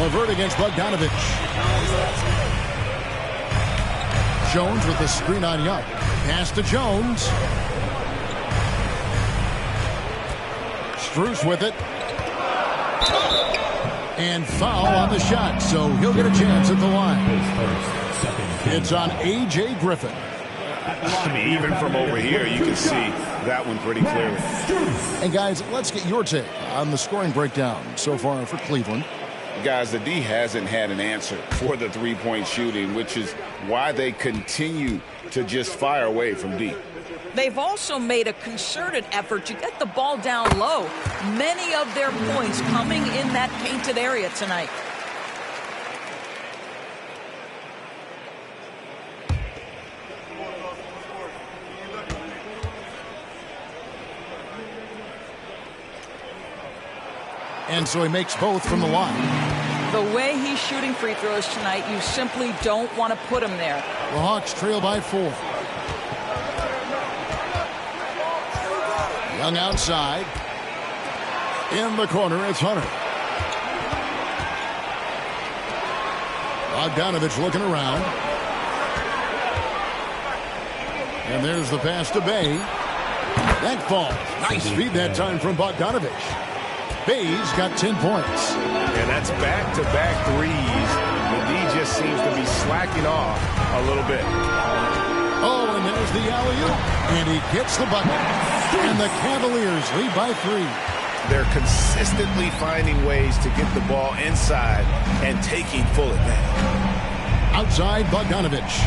LeVert against Bogdanovic. Jones with the screen on Young. Pass to Jones. Strus with it. And foul on the shot, so he'll get a chance at the line. It's on A.J. Griffin. I mean, even from over here, you can see that one pretty clearly. And guys, let's get your take on the scoring breakdown so far for Cleveland. Guys, the D hasn't had an answer for the three-point shooting, which is why they continue to just fire away from deep. They've also made a concerted effort to get the ball down low. Many of their points coming in that painted area tonight. And so he makes both from the line. The way he's shooting free throws tonight, you simply don't want to put him there. The Hawks trail by 4. Young outside. In the corner, it's Hunter. Bogdanovich looking around. And there's the pass to Bay. That falls. Nice feed that time from Bogdanovich. Bay's got 10 points. And that's back-to-back threes. The D just seems to be slacking off a little bit. Oh, and there's the alley-oop. And he gets the bucket. And the Cavaliers lead by 3. They're consistently finding ways to get the ball inside and taking full advantage. Outside, Bogdanovich.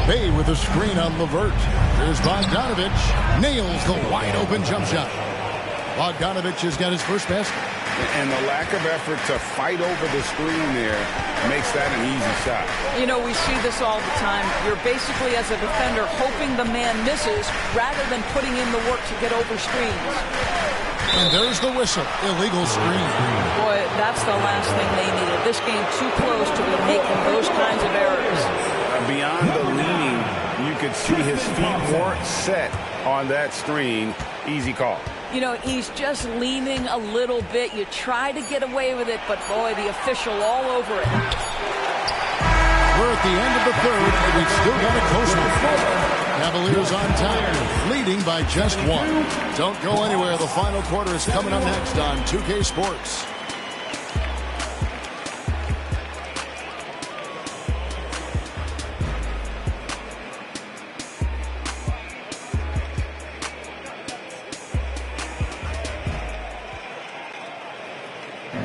Bay with a screen on Levert. Here's Bogdanovich. Nails the wide-open jump shot. Bogdanovich has got his first basket. And the lack of effort to fight over the screen there makes that an easy shot. You know, we see this all the time. You're basically, as a defender, hoping the man misses rather than putting in the work to get over screens. And there's the whistle. Illegal screen. Boy, that's the last thing they needed. This game too close to be making those kinds of errors. Beyond the leaning, you could see his feet weren't set on that screen. Easy call. You know, he's just leaning a little bit. You try to get away with it, but boy, the official all over it. We're at the end of the third, and we've still got a close one. Cavaliers on top, leading by just 1. Don't go anywhere. The final quarter is coming up next on 2K Sports.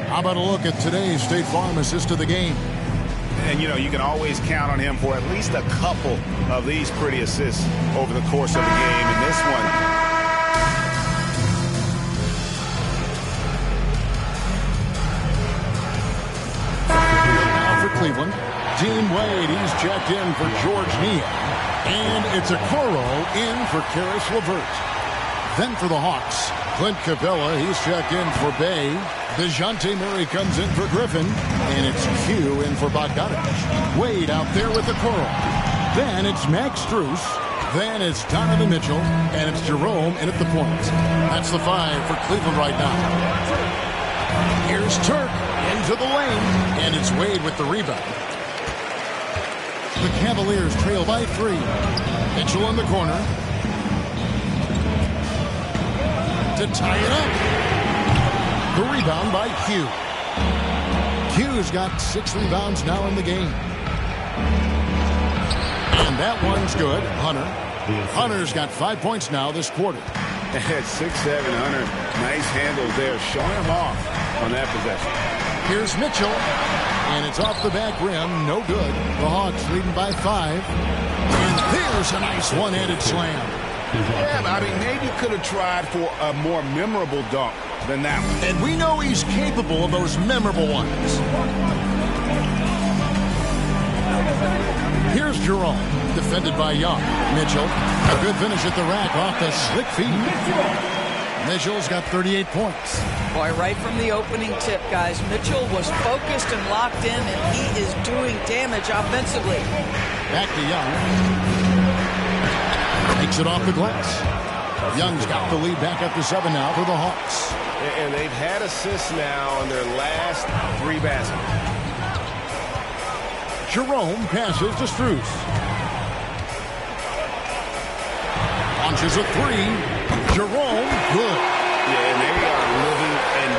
How about a look at today's State Farm assist of the game? And, you know, you can always count on him for at least a couple of these pretty assists over the course of the game. And this one, now for Cleveland, Dean Wade, he's checked in for George Niang. And it's a Coro in for Karis LeVert. Then for the Hawks, Clint Capella, he's checked in for Bay. DeJounte Murray comes in for Griffin. And it's Q in for Bogdanovich. Wade out there with the Coro. Then it's Max Strus. Then it's Donovan Mitchell. And it's Jerome in at the point. That's the 5 for Cleveland right now. Here's Turk into the lane. And it's Wade with the rebound. The Cavaliers trail by 3. Mitchell in the corner. To tie it up. The rebound by Q. Q's got 6 rebounds now in the game. And that one's good. Hunter's got 5 points now this quarter. at 6'7", Hunter. Nice handles there. Showing him off on that possession. Here's Mitchell. And it's off the back rim. No good. The Hawks leading by 5. And there's a nice one-handed slam. Yeah, I mean, maybe could have tried for a more memorable dunk than that one. And we know he's capable of those memorable ones. Here's Jerome, defended by Young. Mitchell, a good finish at the rack off the slick feed. Mitchell's got 38 points. Boy, right from the opening tip, guys, Mitchell was focused and locked in, and he is doing damage offensively. Back to Young. Takes it off the glass. Young's got the lead back up to 7 now for the Hawks. And they've had assists now on their last 3 baskets. Jerome passes to Strus. Launches a 3. Jerome, good. Yeah, and they are living and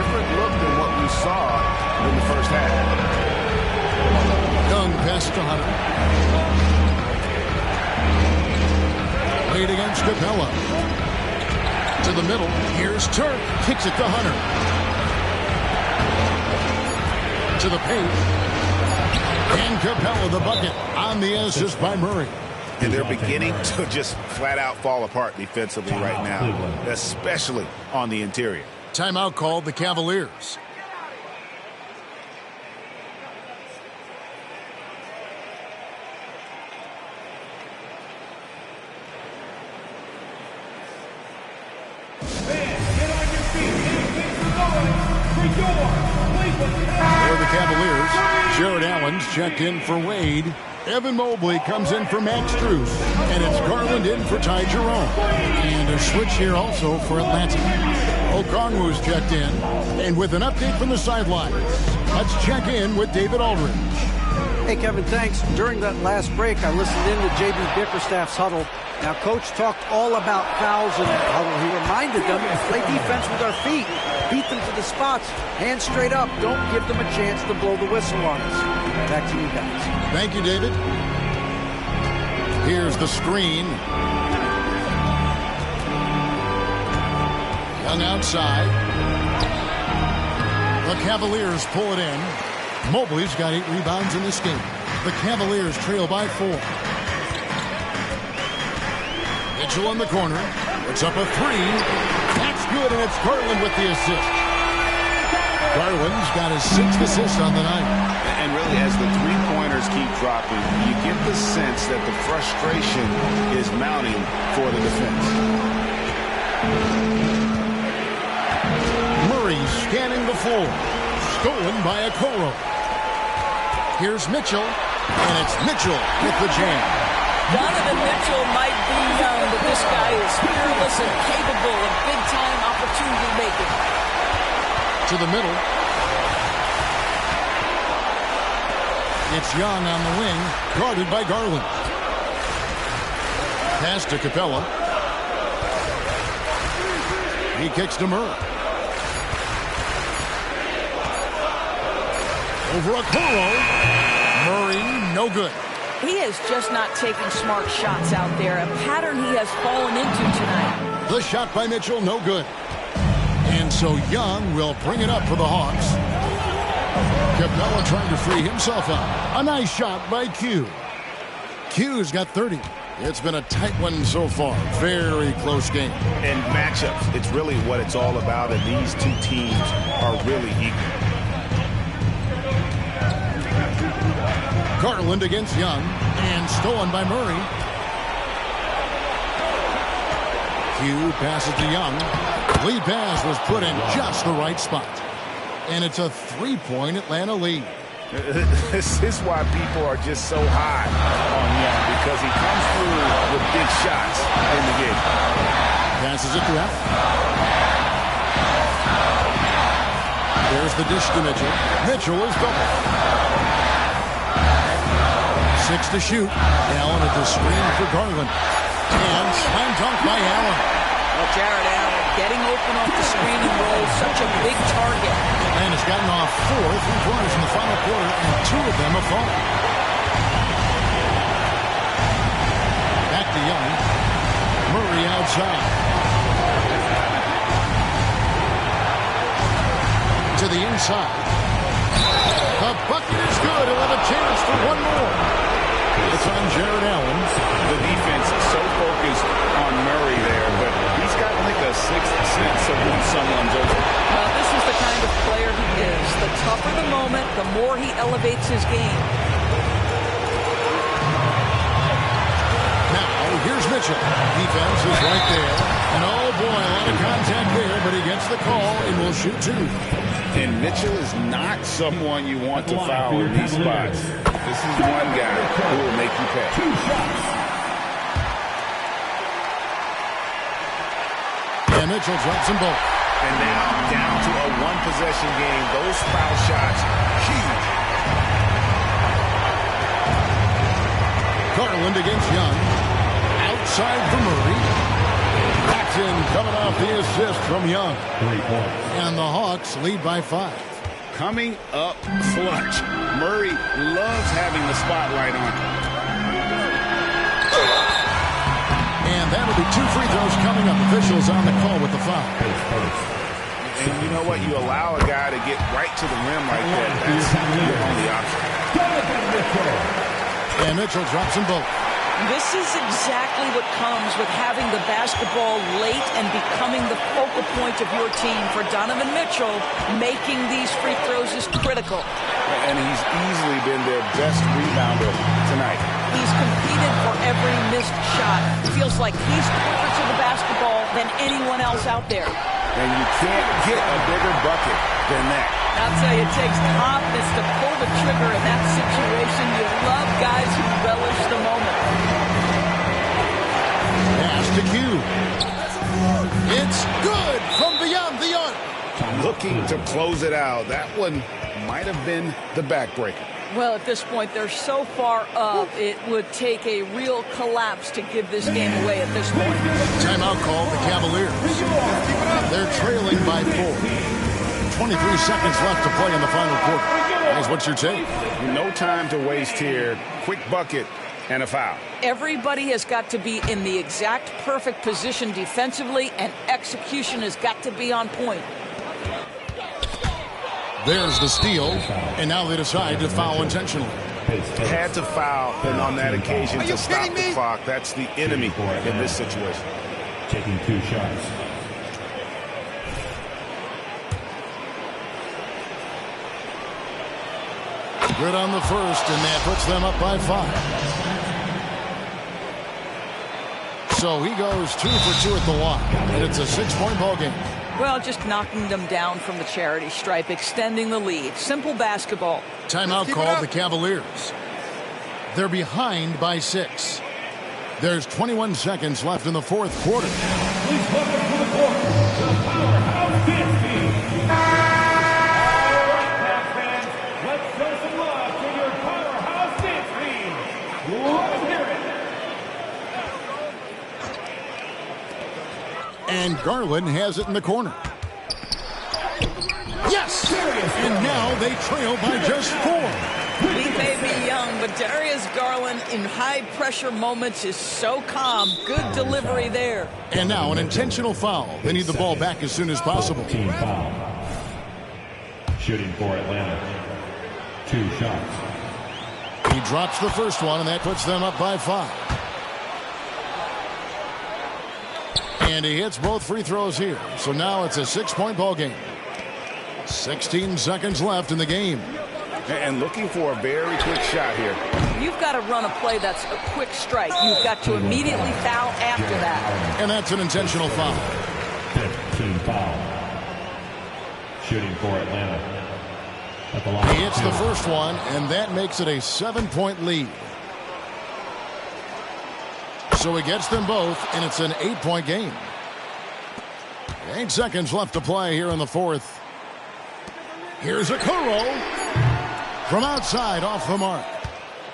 different look than what we saw in the first half. Young pass to Hunter. Lead against Capella. To the middle. Here's Turk. Kicks it to Hunter. To the paint. And Capella the bucket on the assist by Murray. And they're beginning to just flat out fall apart defensively right now, especially on the interior. Timeout called the Cavaliers. For the Cavaliers, Jared Allen's checked in for Wade. Evan Mobley comes in for Max Strus. And it's Garland in for Ty Jerome. And a switch here also for Atlanta. Okongwu's checked in. And with an update from the sidelines, let's check in with David Aldridge. Hey, Kevin, thanks. During that last break, I listened in to J.B. Bickerstaff's huddle. Now, Coach talked all about fouls in that huddle. He reminded them to play defense with our feet. Beat them to the spots. Hands straight up. Don't give them a chance to blow the whistle on us. Back to you guys. Thank you, David. Here's the screen. Young outside. The Cavaliers pull it in. Mobley's got 8 rebounds in this game. The Cavaliers trail by 4. Mitchell in the corner. It's up a 3. That's good, and it's Garland with the assist. Garland's got his 6th assist on the night. And really, as the three-pointers keep dropping, you get the sense that the frustration is mounting for the defense. Murray scanning the floor. Stolen by Okoro. Here's Mitchell, and it's Mitchell with the jam. Donovan Mitchell might be young, but this guy is fearless and capable of big-time opportunity making. To the middle. It's Young on the wing, guarded by Garland. Pass to Capella. He kicks to Murray. Over Okoro. Murray, no good. He is just not taking smart shots out there, a pattern he has fallen into tonight. The shot by Mitchell, no good. And so Young will bring it up for the Hawks. Capella trying to free himself up. A nice shot by Q. Q's got 30. It's been a tight one so far. Very close game. And matchups, it's really what it's all about, and these two teams are really equal. Garland against Young, and stolen by Murray. Q passes to Young. Lead pass was put in just the right spot. And it's a 3-point Atlanta lead. This is why people are just so high on Young, because he comes through with big shots in the game. Passes it to Allen. There's the dish to Mitchell. Mitchell is double. 6 to shoot. Allen at the screen for Garland. And slam dunk by Allen. Well, Jared Allen getting open off the screen and roll, such a big target. And has gotten off 4 3-pointers in the final quarter, and 2 of them have fallen. Back to Young. Murray outside. To the inside. The bucket is good. He'll have a chance for one more. It's on Jared Allen. The defense is so focused on Murray there, but he's got like a 6th sense of when someone's open. Well, this is the kind of player he is. The tougher the moment, the more he elevates his game. Now, here's Mitchell. Defense is right there. And oh boy, a lot of contact there, but he gets the call and will shoot 2. And Mitchell is not someone you want to foul in these spots. This is one guy who will make you pay. 2 shots. And Mitchell drops them both. And now down to a one-possession game. Those foul shots, huge. Garland against Young. Outside for Murray. That's Vincent coming off the assist from Young. 3 points. And the Hawks lead by 5. Coming up clutch. Murray loves having the spotlight on him. And that'll be 2 free throws coming up. Officials on the call with the foul. And you know what? You allow a guy to get right to the rim like that. That's your only option. And Mitchell drops them both. This is exactly what comes with having the basketball late and becoming the focal point of your team. For Donovan Mitchell, making these free throws is critical. And he's easily been their best rebounder tonight. He's competed for every missed shot. Feels like he's quicker to the basketball than anyone else out there. And you can't get a bigger bucket than that. I'll tell you, it takes confidence to pull the trigger in that situation. You love guys who relish the moment. Pass to Q. It's good from beyond the arc. Looking to close it out. That one might have been the backbreaker. Well, at this point, they're so far up, it would take a real collapse to give this game away at this point. Timeout called the Cavaliers. They're trailing by 4. 23 seconds left to play in the final quarter. Guys, what's your take? No time to waste here. Quick bucket and a foul. Everybody has got to be in the exact perfect position defensively, and execution has got to be on point. There's the steal, and now they decide to foul intentionally. Had to foul, and on that occasion to stop the clock. That's the enemy in this situation. Taking 2 shots. Good on the first, and that puts them up by 5. So he goes 2 for 2 at the line, and it's a 6-point ball game. Well, just knocking them down from the charity stripe, extending the lead. Simple basketball. Timeout called the Cavaliers. They're behind by 6. There's 21 seconds left in the fourth quarter. Please welcome to the court, the Powerhouse Dance Team. All right, Cavs fans, let's show some love to your Powerhouse Dance Team. Let's hear it. And Garland has it in the corner. Yes! And now they trail by just 4. He may be young, but Darius Garland in high-pressure moments is so calm. Good delivery there. And now an intentional foul. They need the ball back as soon as possible. Team foul. Shooting for Atlanta. 2 shots. He drops the first one, and that puts them up by 5. And he hits both free throws here. So now it's a 6-point ball game. 16 seconds left in the game. And looking for a very quick shot here. You've got to run a play that's a quick strike. You've got to immediately foul after that. And that's an intentional foul. 5th team foul. Shooting for Atlanta. At the line. He hits the first one, and that makes it a 7-point lead. So he gets them both, and it's an 8-point game. 8 seconds left to play here in the fourth. Here's a Kuro from outside off the mark.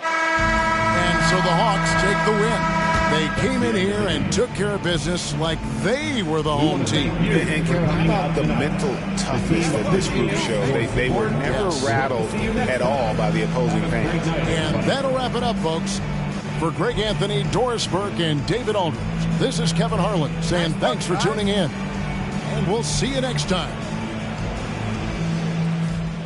And so the Hawks take the win. They came in here and took care of business like they were the home team. And how about the mental toughness that this group showed? They were never rattled at all by the opposing fans. And that'll wrap it up, folks. For Greg Anthony, Doris Burke, and David Aldridge, this is Kevin Harlan saying thanks for tuning in. And we'll see you next time.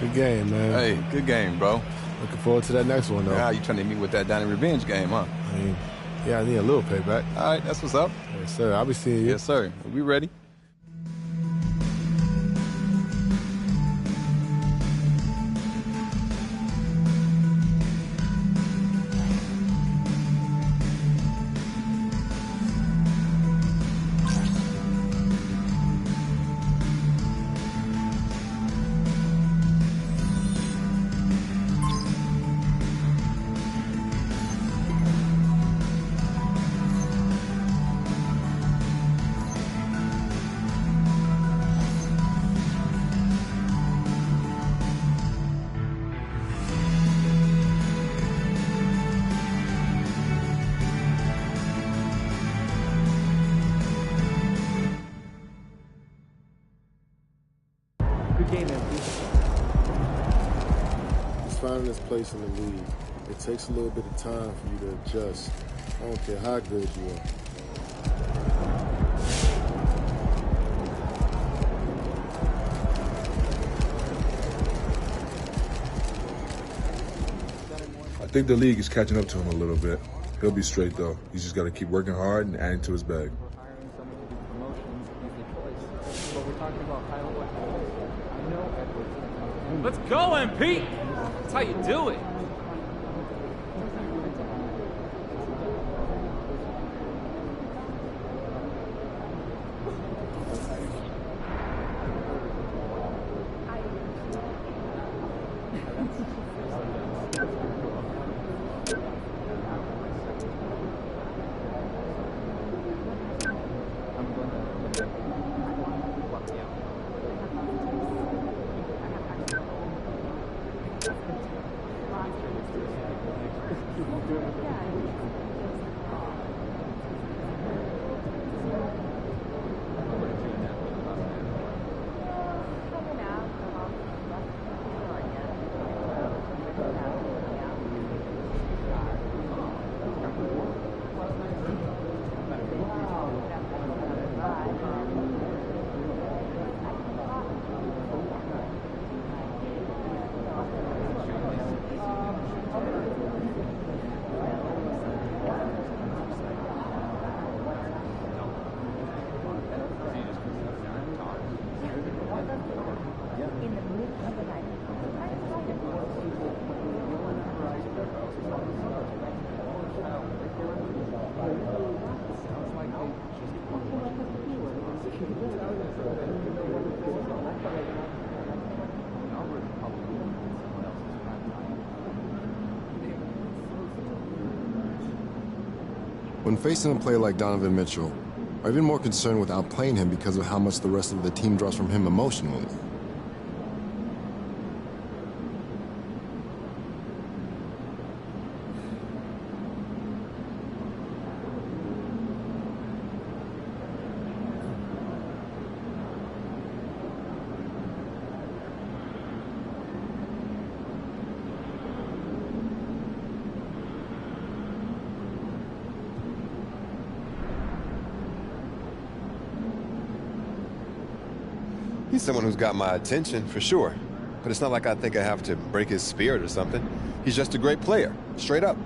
Good game, man. Hey, good game, bro. Looking forward to that next one, though. Yeah, you trying to meet with that Donnie Revenge game, huh? I mean, yeah, I need a little payback. All right, that's what's up. Yes, sir. I'll be seeing you. Yes, sir. We ready? He's finding his place in the league. It takes a little bit of time for you to adjust. I don't care how good you are. I think the league is catching up to him a little bit. He'll be straight, though. He's just got to keep working hard and adding to his bag. Let's go, MP! That's how you do it. When facing a player like Donovan Mitchell, are you even more concerned with outplaying him because of how much the rest of the team draws from him emotionally? He's someone who's got my attention, for sure. But it's not like I think I have to break his spirit or something. He's just a great player, straight up.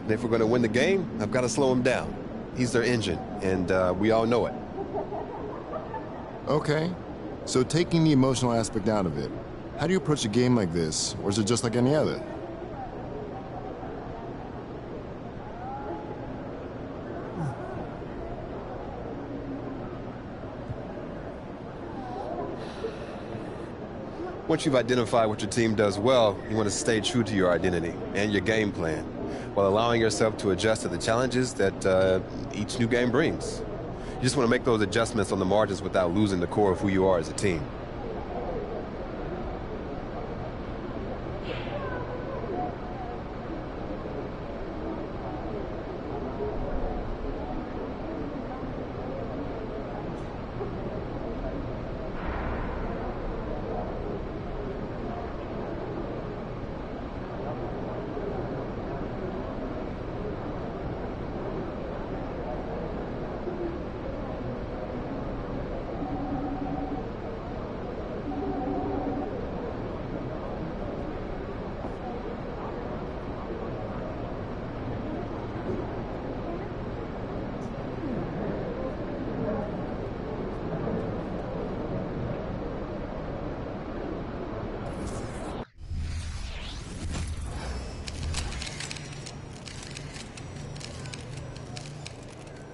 And if we're going to win the game, I've got to slow him down. He's their engine, and we all know it. Okay. So taking the emotional aspect out of it, how do you approach a game like this, or is it just like any other? Once you've identified what your team does well, you want to stay true to your identity and your game plan, while allowing yourself to adjust to the challenges that each new game brings. You just want to make those adjustments on the margins without losing the core of who you are as a team.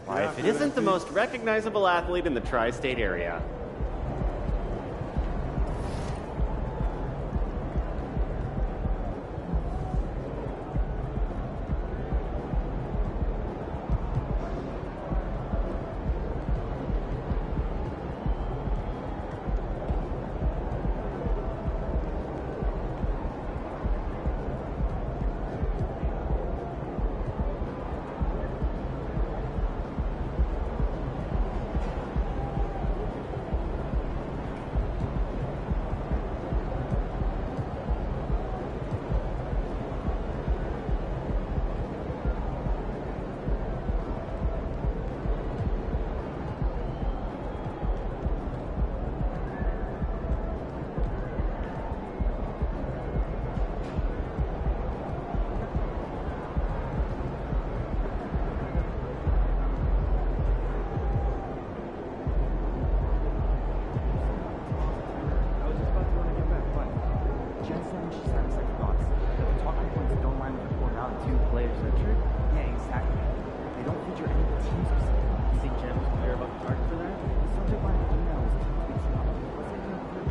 Why, if it isn't the most recognizable athlete in the tri-state area. too player-centric? Yeah, exactly. They don't feature any team specific. You think Jen was clear about the target for that? The subject line of the email was 2 weeks long. What's that going to do?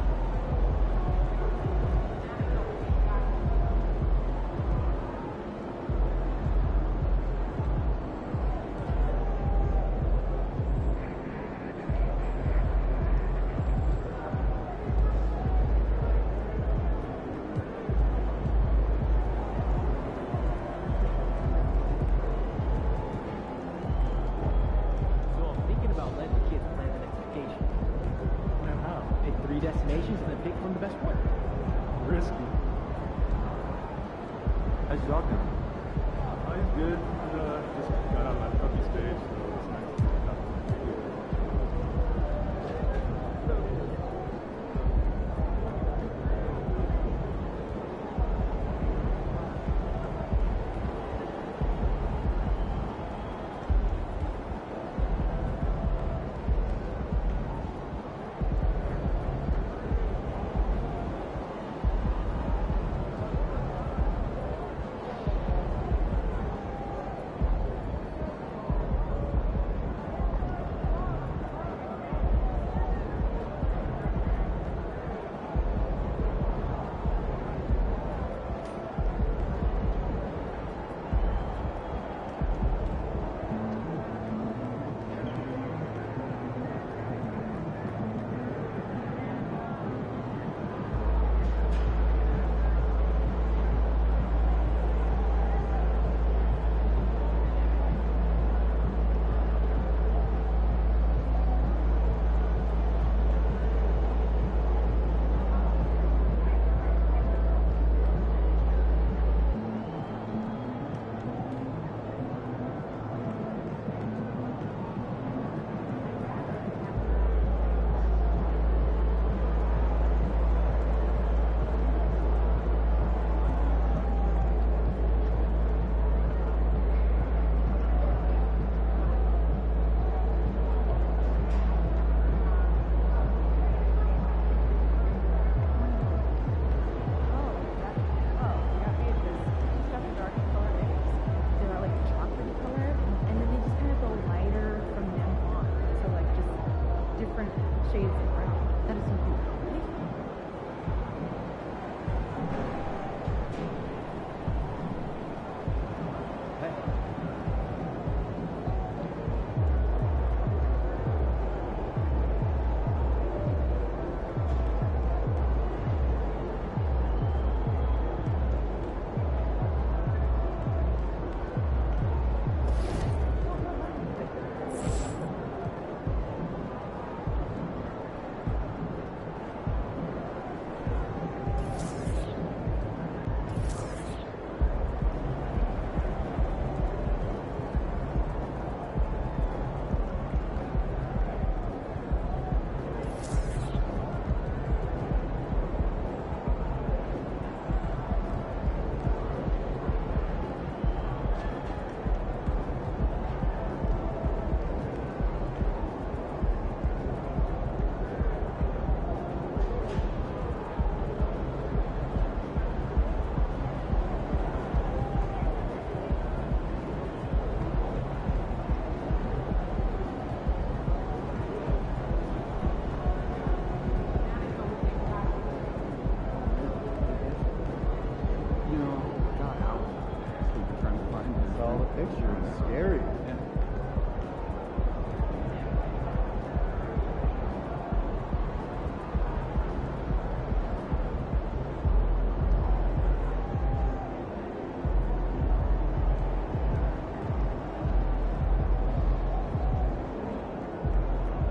Destinations and then pick from the best one. Risky. How's your dog doing? He's good. Just got on that puppy stage, so it's nice to get out.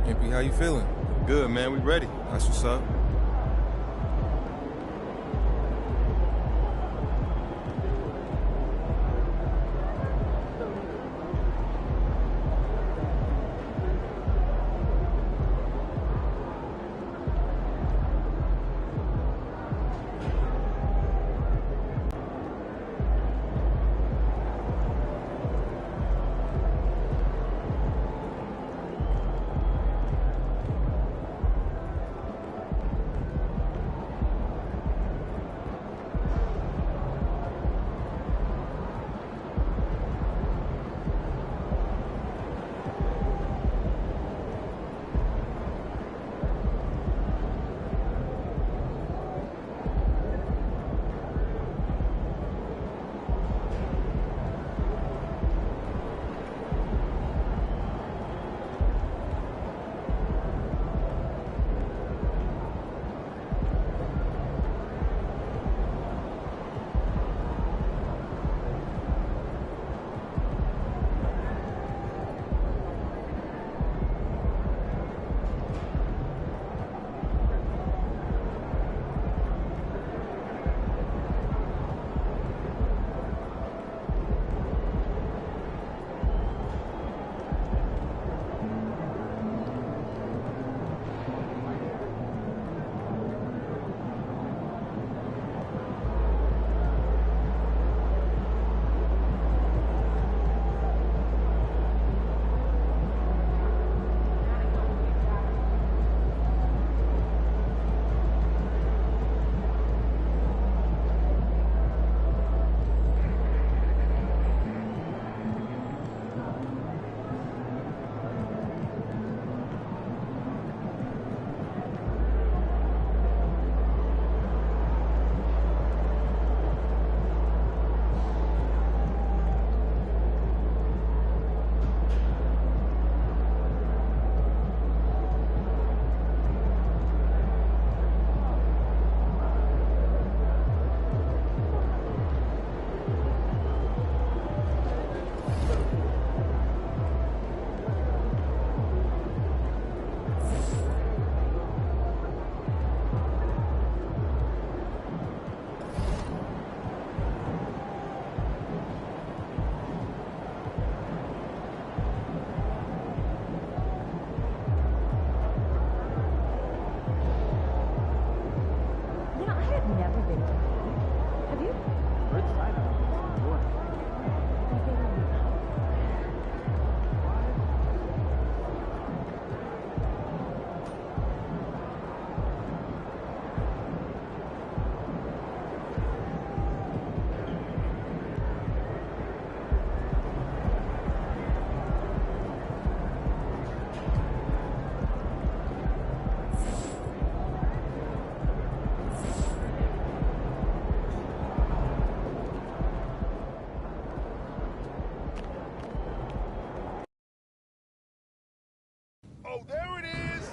MP, how you feeling? Good, man. We ready. That's what's up. Oh, there it is!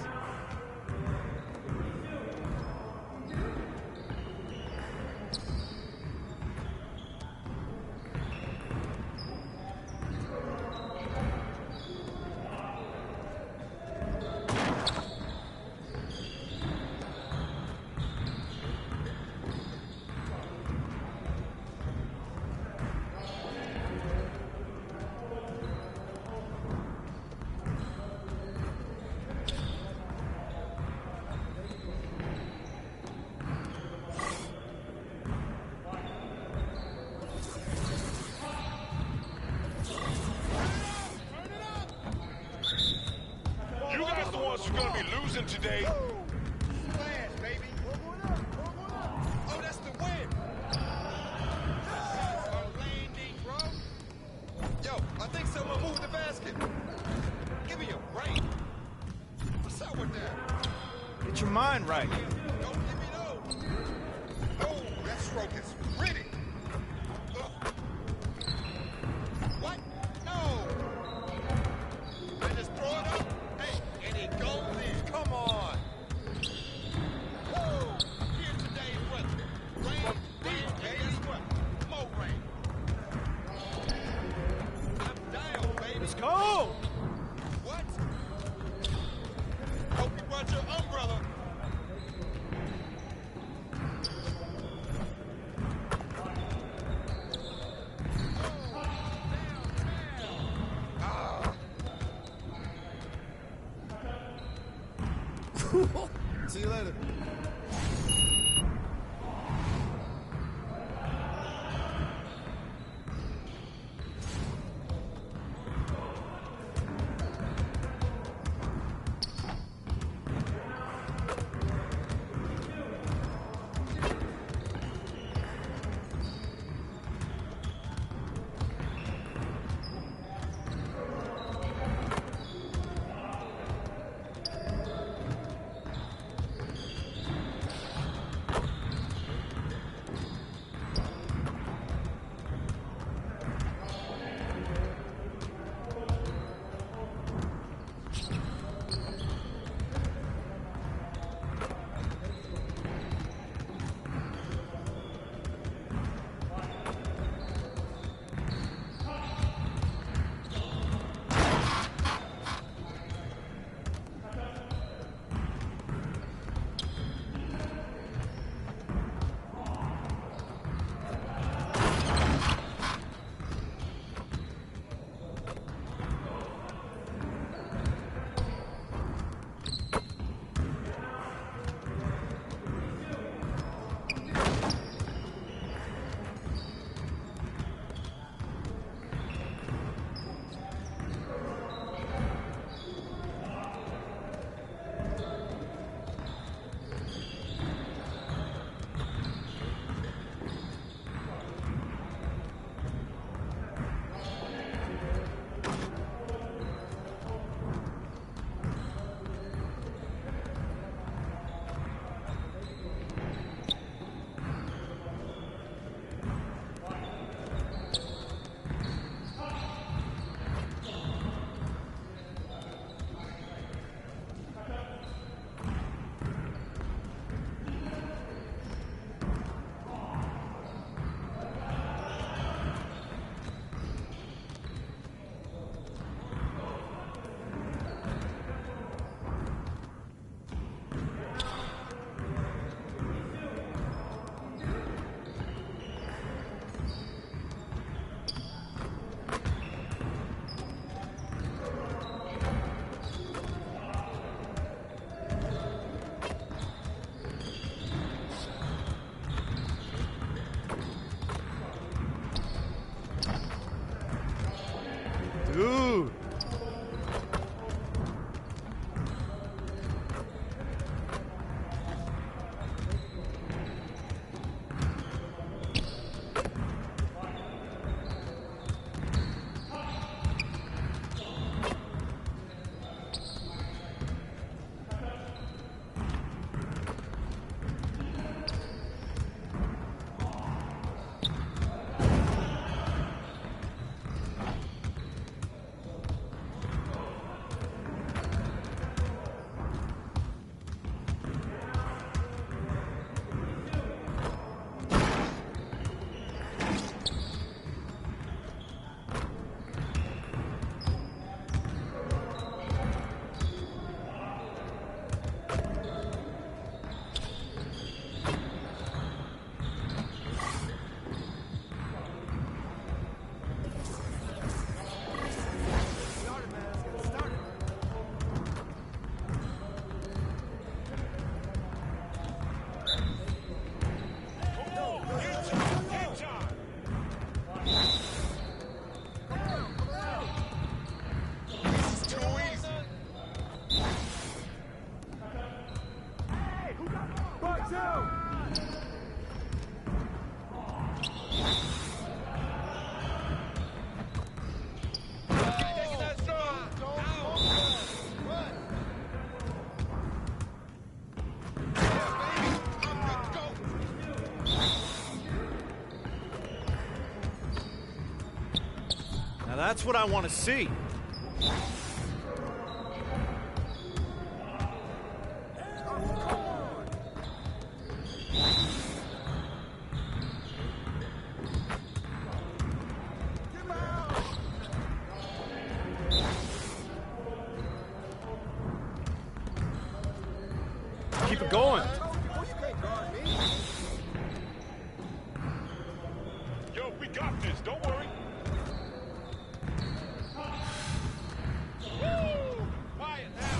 You guys the ones who are gonna be losing today. Flash, baby. Oh, that's the win. Landing, bro. Yo, I think someone moved the basket. Give me a break. What's up with that? Get your mind right. Don't give me those. Oh, that stroke is pretty. Ugh. What? No. I just throw it up. Hey, and it goes in. Come on. Woo! Here's today's weather. Rain, and guess what? More rain. I'm down, baby. Let's go! What? Hope you brought your umbrella. See you later. Now that's what I want to see. Keep it going. Yo, we got this. Don't worry. Woo! Quiet now.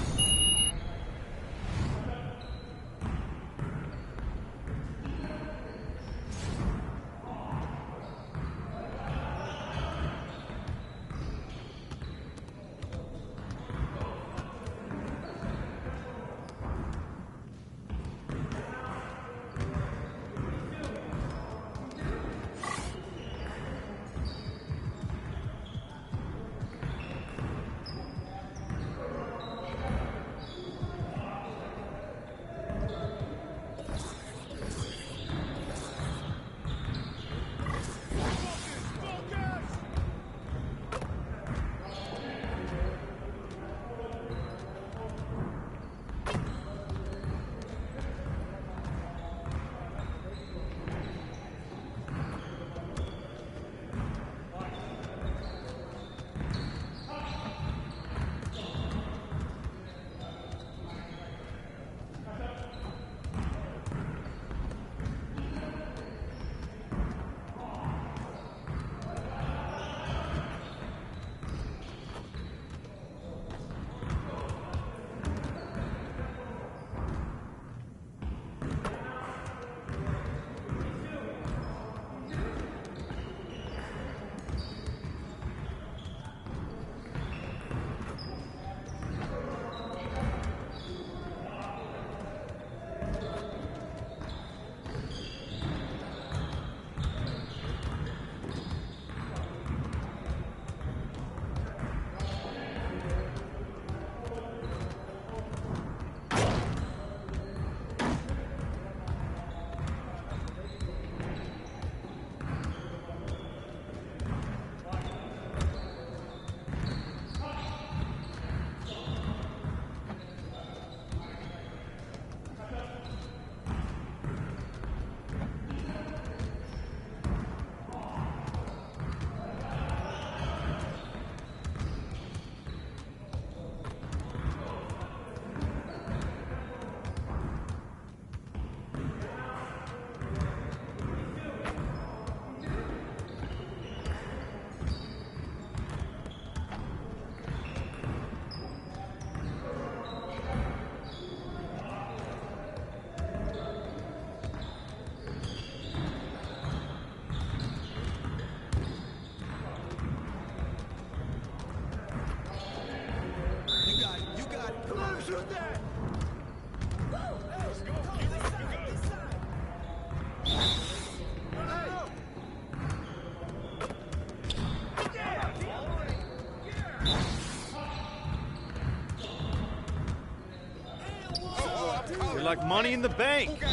You're like money in the bank.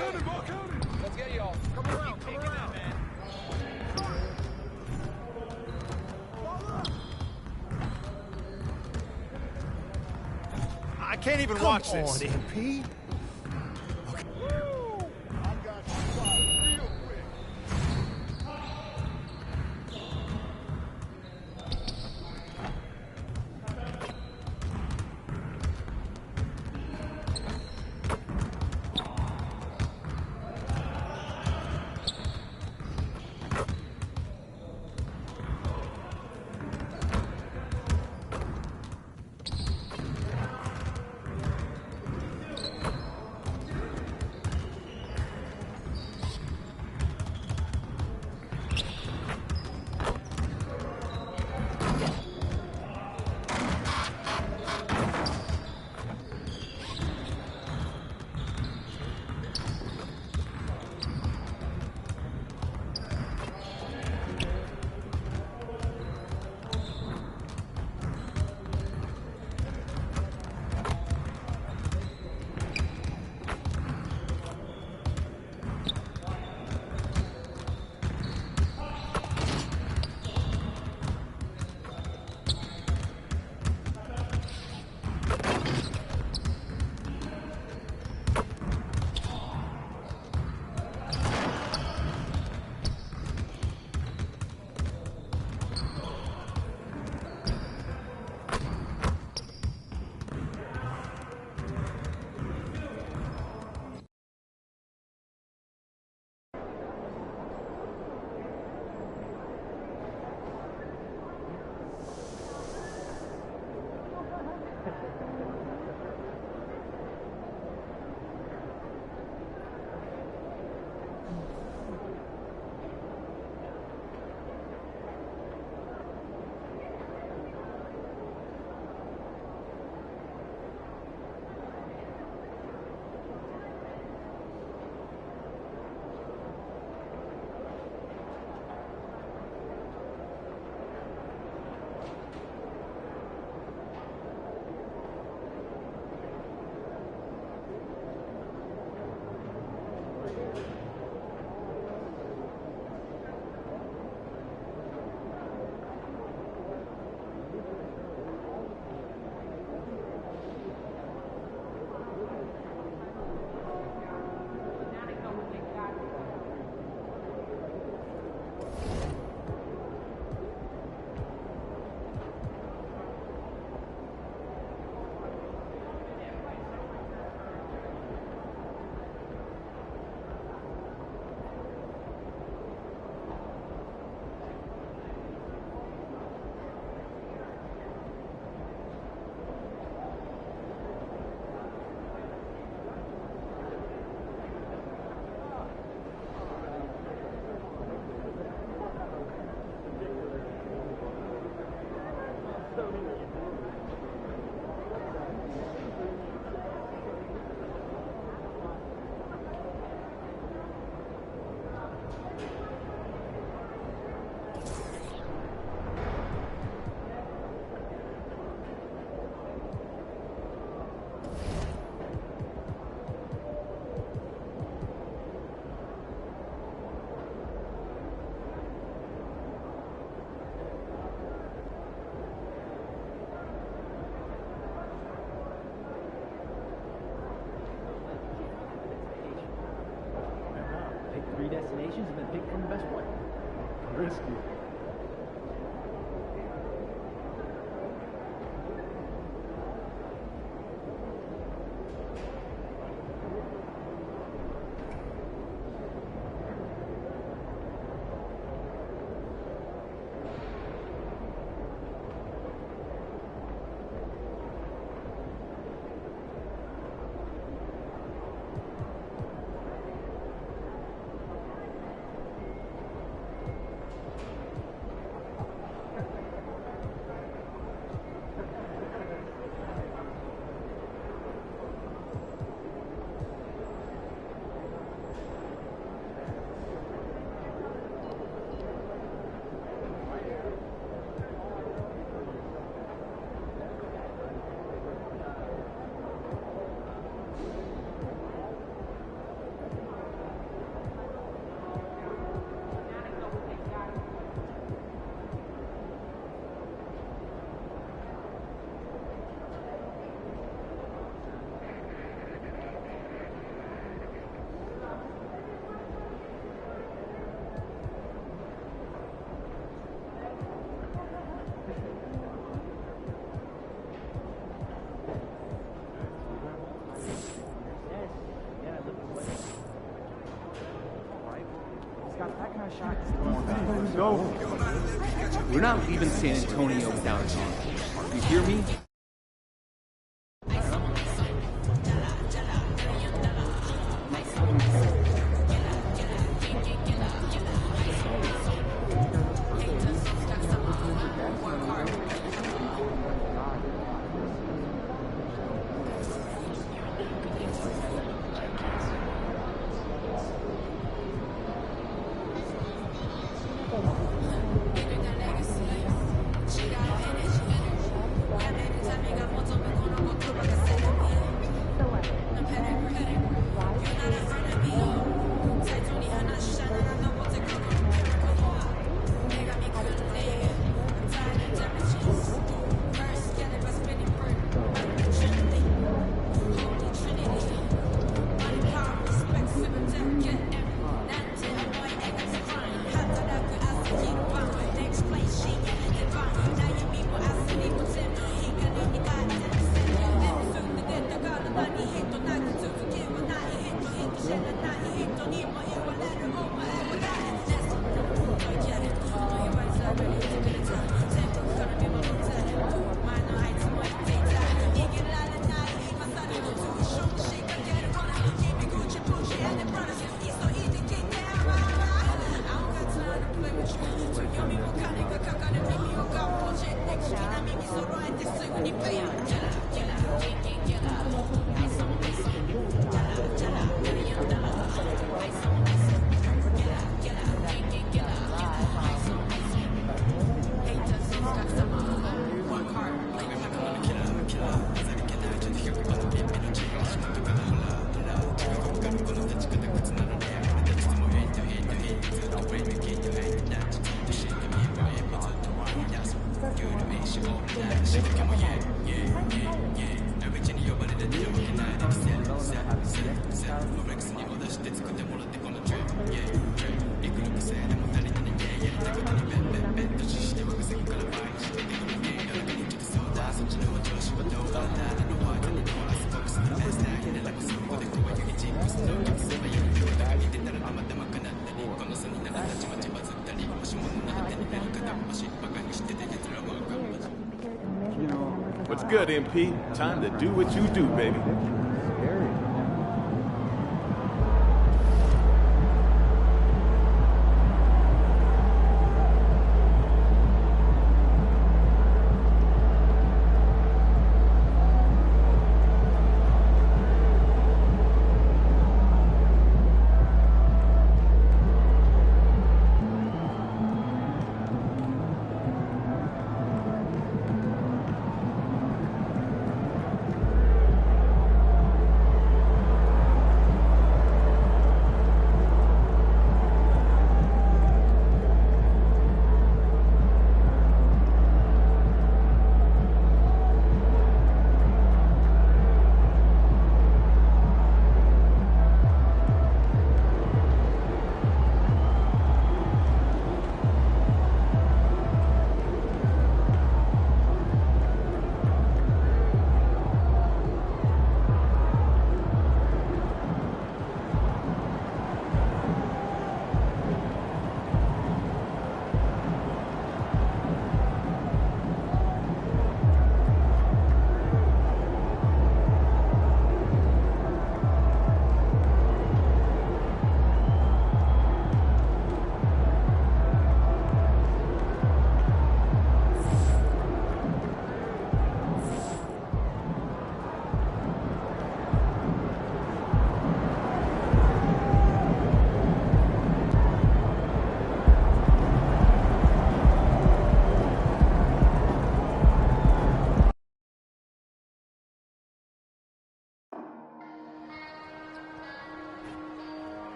counted, ball counted. Let's get y'all. Come around, come around. I can't even watch this. Come on, MP. destinations and then pick from the best one. Risky. We're not leaving San Antonio without a song. You hear me? What's good, MP? Time to do what you do, baby.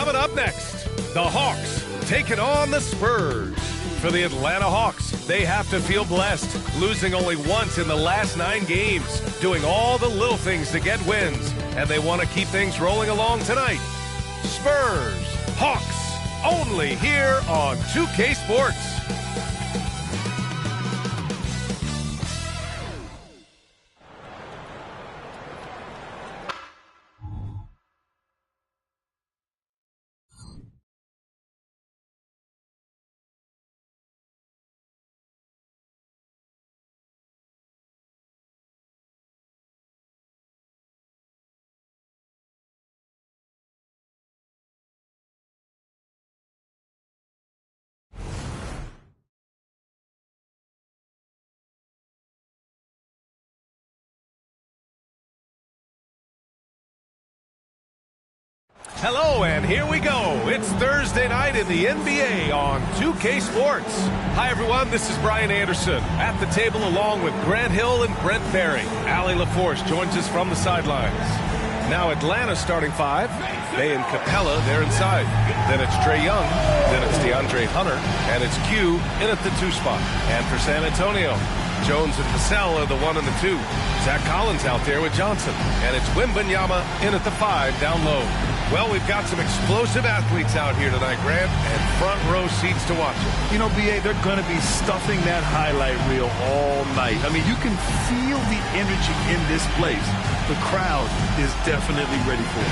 Coming up next, the Hawks taking on the Spurs. For the Atlanta Hawks, they have to feel blessed, losing only once in the last 9 games, doing all the little things to get wins, and they want to keep things rolling along tonight. Spurs, Hawks, only here on 2K Sports. Hello, and here we go. It's Thursday night in the NBA on 2K Sports. Hi, everyone. This is Brian Anderson at the table along with Grant Hill and Brent Barry. Allie LaForce joins us from the sidelines. Now Atlanta starting 5. Bay and Capella, they're inside. Then it's Trae Young. Then it's DeAndre Hunter. And it's Q in at the 2 spot. And for San Antonio, Jones and Vassell are the 1 and the 2. Zach Collins out there with Johnson. And it's Wembanyama in at the 5 down low. Well, we've got some explosive athletes out here tonight, Grant, and front row seats to watch it. You know, B.A., they're going to be stuffing that highlight reel all night. I mean, you can feel the energy in this place. The crowd is definitely ready for it.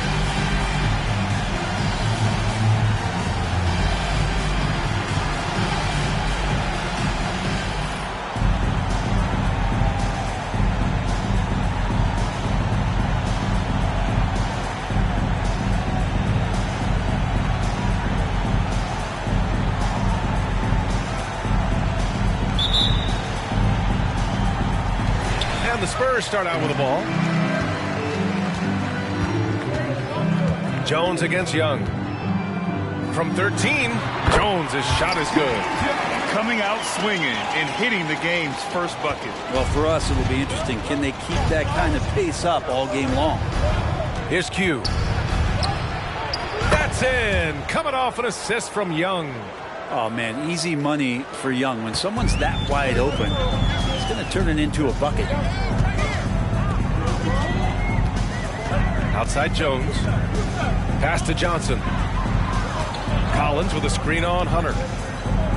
The Spurs start out with the ball. Jones against Young. From 13, Jones' shot is good. Coming out swinging and hitting the game's first bucket. Well, for us, it'll be interesting. Can they keep that kind of pace up all game long? Here's Q. That's in. Coming off an assist from Young. Oh, man, easy money for Young. When someone's that wide open, he's going to turn it into a bucket. Outside Jones. Pass to Johnson. Collins with a screen on Hunter.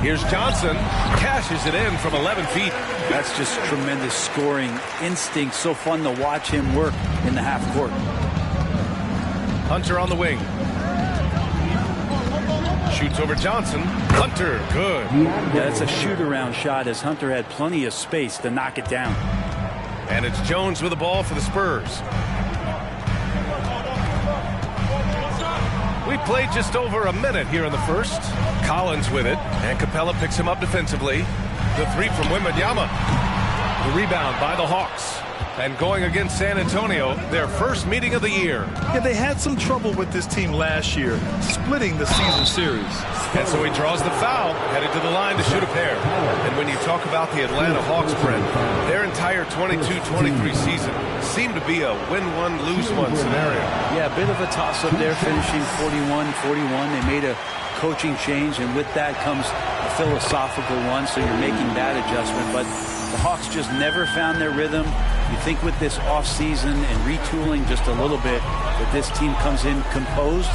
Here's Johnson. Cashes it in from 11 feet. That's just tremendous scoring instinct. So fun to watch him work in the half court. Hunter on the wing. Shoots over Johnson. Hunter, good. Yeah, that's a shoot-around shot as Hunter had plenty of space to knock it down. And it's Jones with the ball for the Spurs. We played just over a minute here in the first. Collins with it, and Capella picks him up defensively. The 3 from Wembanyama. The rebound by the Hawks. And going against San Antonio, their first meeting of the year. Yeah, they had some trouble with this team last year, splitting the season series. And so he draws the foul, headed to the line to shoot a pair. And when you talk about the Atlanta Hawks, Brent, their entire 22-23 season seemed to be a win-one, lose-one scenario. Yeah, a bit of a toss-up there, finishing 41-41. They made a coaching change, and with that comes a philosophical one, so you're making that adjustment. But the Hawks just never found their rhythm. You think with this offseason and retooling just a little bit that this team comes in composed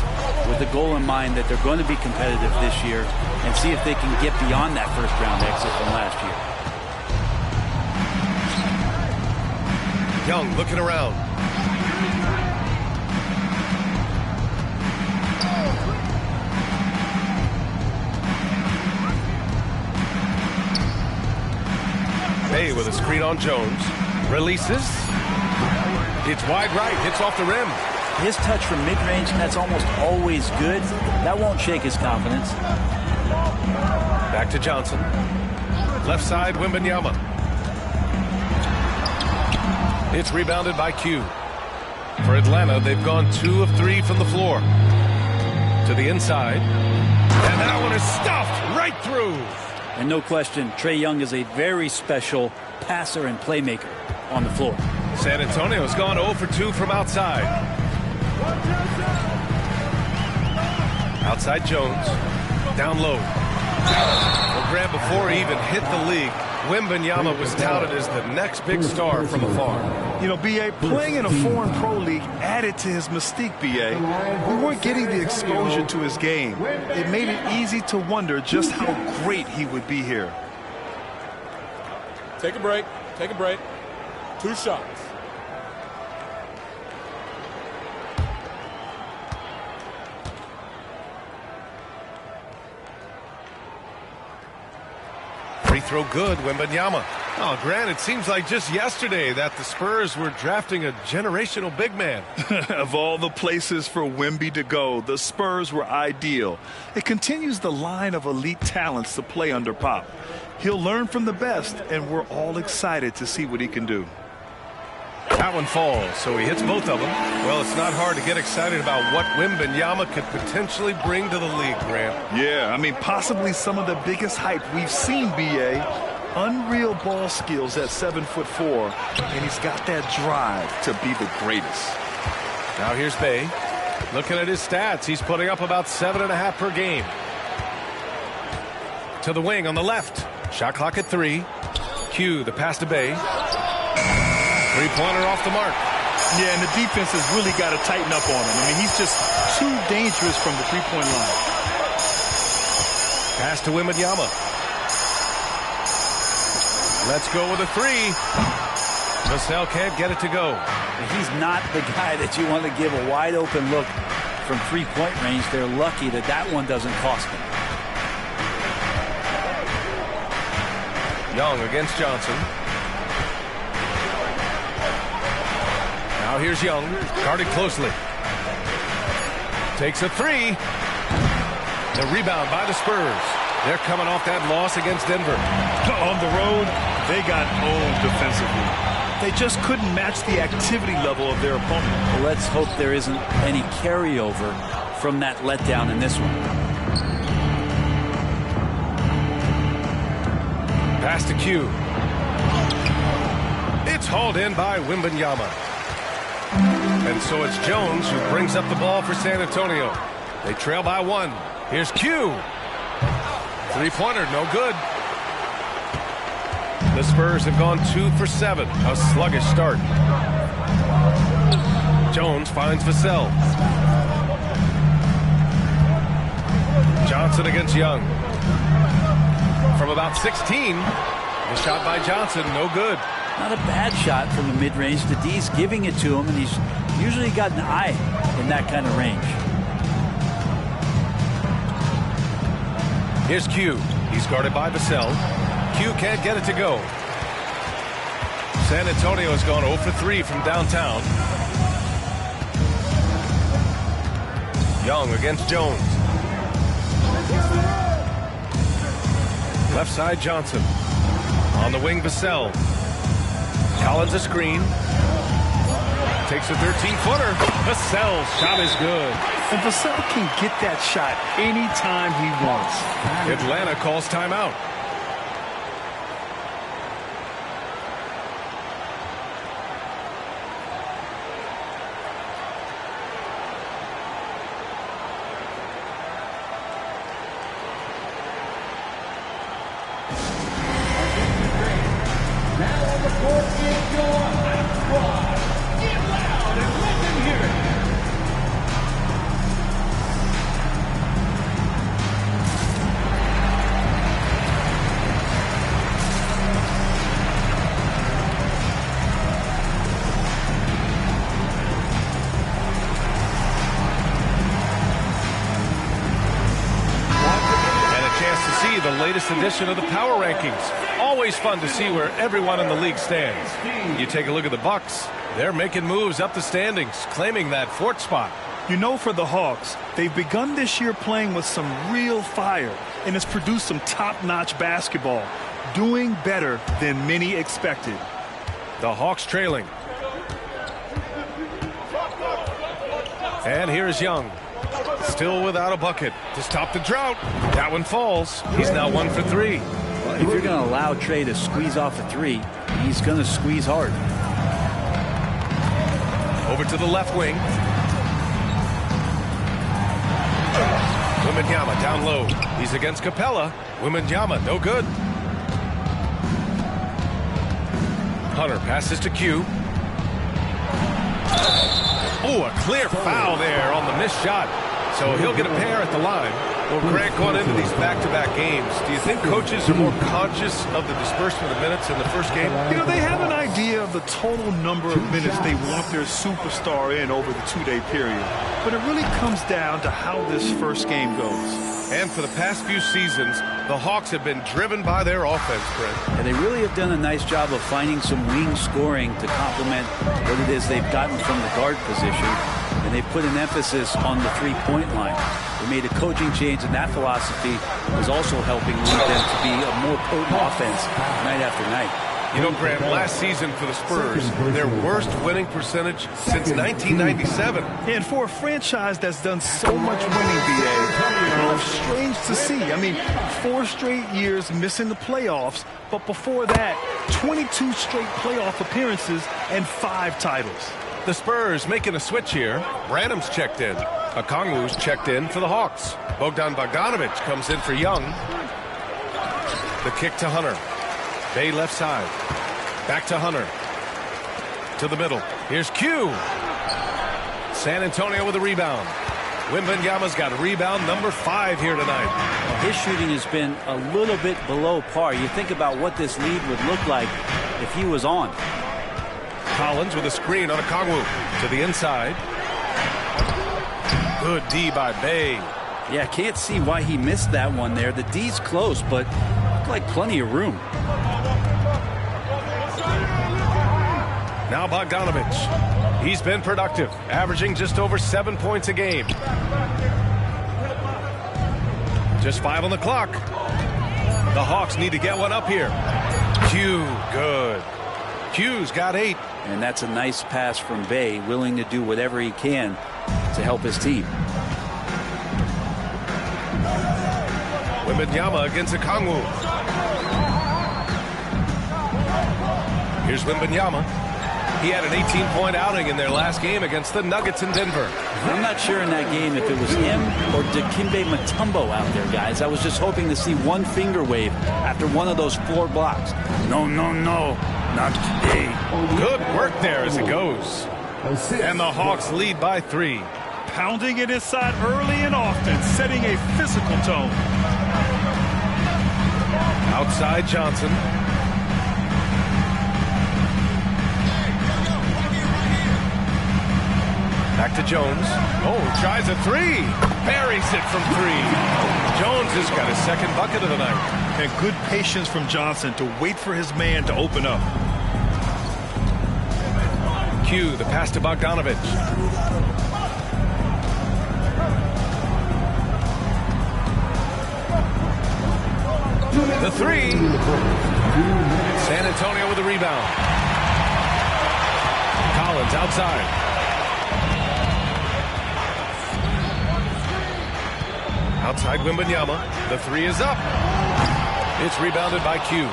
with the goal in mind that they're going to be competitive this year and see if they can get beyond that first-round exit from last year. Young looking around. Bay with a screen on Jones. Releases. It's wide right. Hits off the rim. His touch from mid-range, that's almost always good. That won't shake his confidence. Back to Johnson. Left side, Wembanyama. It's rebounded by Q. For Atlanta, they've gone 2 of 3 from the floor. To the inside. And that one is stuffed right through. And no question, Trae Young is a very special passer and playmaker on the floor. San Antonio's gone 0 for 2 from outside. Outside Jones. Down low. Well, Grant, before he even hit the league, Wembanyama was touted as the next big star from afar. You know, B.A., playing in a foreign pro league added to his mystique, B.A. We weren't getting the exposure to his game. It made it easy to wonder just how great he would be here. Take a break. Take a break. 2 shots. Free throw good, Wembanyama. Oh, Grant, it seems like just yesterday that the Spurs were drafting a generational big man. Of all the places for Wemby to go, the Spurs were ideal. It continues the line of elite talents to play under Pop. He'll learn from the best, and we're all excited to see what he can do. That one falls, so he hits both of them. Well, it's not hard to get excited about what Wembanyama could potentially bring to the league, Grant. Yeah, I mean, possibly some of the biggest hype we've seen, B.A. Unreal ball skills at 7'4", and he's got that drive to be the greatest. Now here's Bay. Looking at his stats, he's putting up about 7.5 per game. To the wing on the left. Shot clock at 3. Q, the pass to Bay. Three-pointer off the mark. Yeah, and the defense has really got to tighten up on him. I mean, he's just too dangerous from the three-point line. Pass to Wembanyama. Let's go with a 3. Vassell can't get it to go. He's not the guy that you want to give a wide-open look from three-point range. They're lucky that that one doesn't cost them. Young against Johnson. Now here's Young, guarded closely. Takes a 3. The rebound by the Spurs. They're coming off that loss against Denver. On the road, they got owned defensively. They just couldn't match the activity level of their opponent. Well, let's hope there isn't any carryover from that letdown in this one. Pass to Q. It's hauled in by Wembanyama. And so it's Jones who brings up the ball for San Antonio. They trail by 1. Here's Q. Three-pointer, no good. The Spurs have gone 2 for 7. A sluggish start. Jones finds Vassell. Johnson against Young. From about 16. The shot by Johnson, no good. Not a bad shot from the mid-range. The D's giving it to him, and he's usually got an eye in that kind of range. Here's Q. He's guarded by Vassell. Q can't get it to go. San Antonio has gone 0 for 3 from downtown. Young against Jones. Left side Johnson. On the wing Vassell. Collins a screen. Takes a 13-footer. Vassell's shot is good. And Vassell can get that shot anytime he wants. Atlanta calls timeout. Now on the court is your hot squad. Get loud and let them hear it. The latest edition of the Power Rankings. Always fun to see where everyone in the league stands. You take a look at the Bucks. They're making moves up the standings, claiming that 4th spot. You know, for the Hawks, they've begun this year playing with some real fire, and it's produced some top-notch basketball, doing better than many expected. The Hawks trailing. And here's Young. Still without a bucket to stop the drought. That one falls. He's now 1 for 3. Well, if you're going to allow Trey to squeeze off a 3, he's going to squeeze hard. Over to the left wing. Wembanyama down low. He's against Capella. Wembanyama, no good. Hunter passes to Q. Oh, a clear foul there on the missed shot. So he'll get a pair at the line. Well, Grant, going into these back-to-back games, do you think coaches are more conscious of the disbursement of minutes in the first game? You know, they have an idea of the total number of minutes they want their superstar in over the two-day period. But it really comes down to how this first game goes. And for the past few seasons, the Hawks have been driven by their offense, Brent. And they really have done a nice job of finding some wing scoring to complement what it is they've gotten from the guard position. And they've put an emphasis on the three-point line. They made a coaching change, and that philosophy is also helping lead them to be a more potent offense night after night. You know, Grant, last season for the Spurs, their worst winning percentage since 1997. And for a franchise that's done so much winning, BA, strange to see. I mean, 4 straight years missing the playoffs, but before that, 22 straight playoff appearances and 5 titles. The Spurs making a switch here. Branham's checked in. Okongwu's checked in for the Hawks. Bogdan Bogdanovic comes in for Young. The kick to Hunter. Bay left side. Back to Hunter. To the middle. Here's Q. San Antonio with a rebound. Wembanyama's got a rebound number 5 here tonight. His shooting has been a little bit below par. You think about what this lead would look like if he was on. Collins with a screen on Okongwu. To the inside. Good D by Bay. Yeah, can't see why he missed that one there. The D's close, but looked like plenty of room. Now Bogdanovic. He's been productive, averaging just over 7 points a game. Just 5 on the clock. The Hawks need to get one up here. Q, good. Q's got 8. And that's a nice pass from Bay, willing to do whatever he can to help his team. Wembanyama against Okongwu. Here's Wembanyama. He had an 18-point outing in their last game against the Nuggets in Denver. I'm not sure in that game if it was him or Dikembe Mutombo out there, guys. I was just hoping to see one finger wave after one of those 4 blocks. No, no, no, not today. Good work there as it goes. And the Hawks lead by 3. Pounding it inside early and often, setting a physical tone. Outside Johnson. Back to Jones. Oh, tries a 3. Buries it from 3. Jones has got his second bucket of the night. And good patience from Johnson to wait for his man to open up. Q, the pass to Bogdanovic. The 3. San Antonio with the rebound. Collins outside. Outside Wembanyama. The 3 is up. It's rebounded by Q.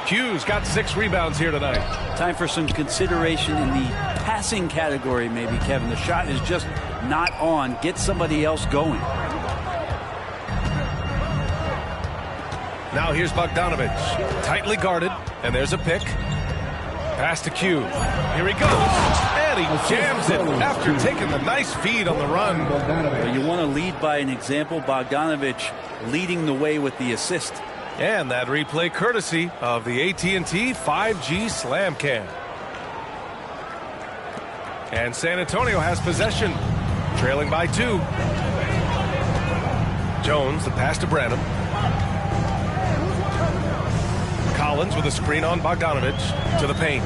Q's got 6 rebounds here tonight. Time for some consideration in the passing category, maybe, Kevin. The shot is just not on. Get somebody else going. Now here's Bogdanovic. Tightly guarded, and there's a pick. Pass to Q. Here he goes. And he jams it after taking the nice feed on the run. But you want to lead by an example. Bogdanovic leading the way with the assist. And that replay courtesy of the AT&T 5G Slam Cam. And San Antonio has possession, trailing by 2. Jones, the pass to Branham. Collins with a screen on Bogdanovic to the paint.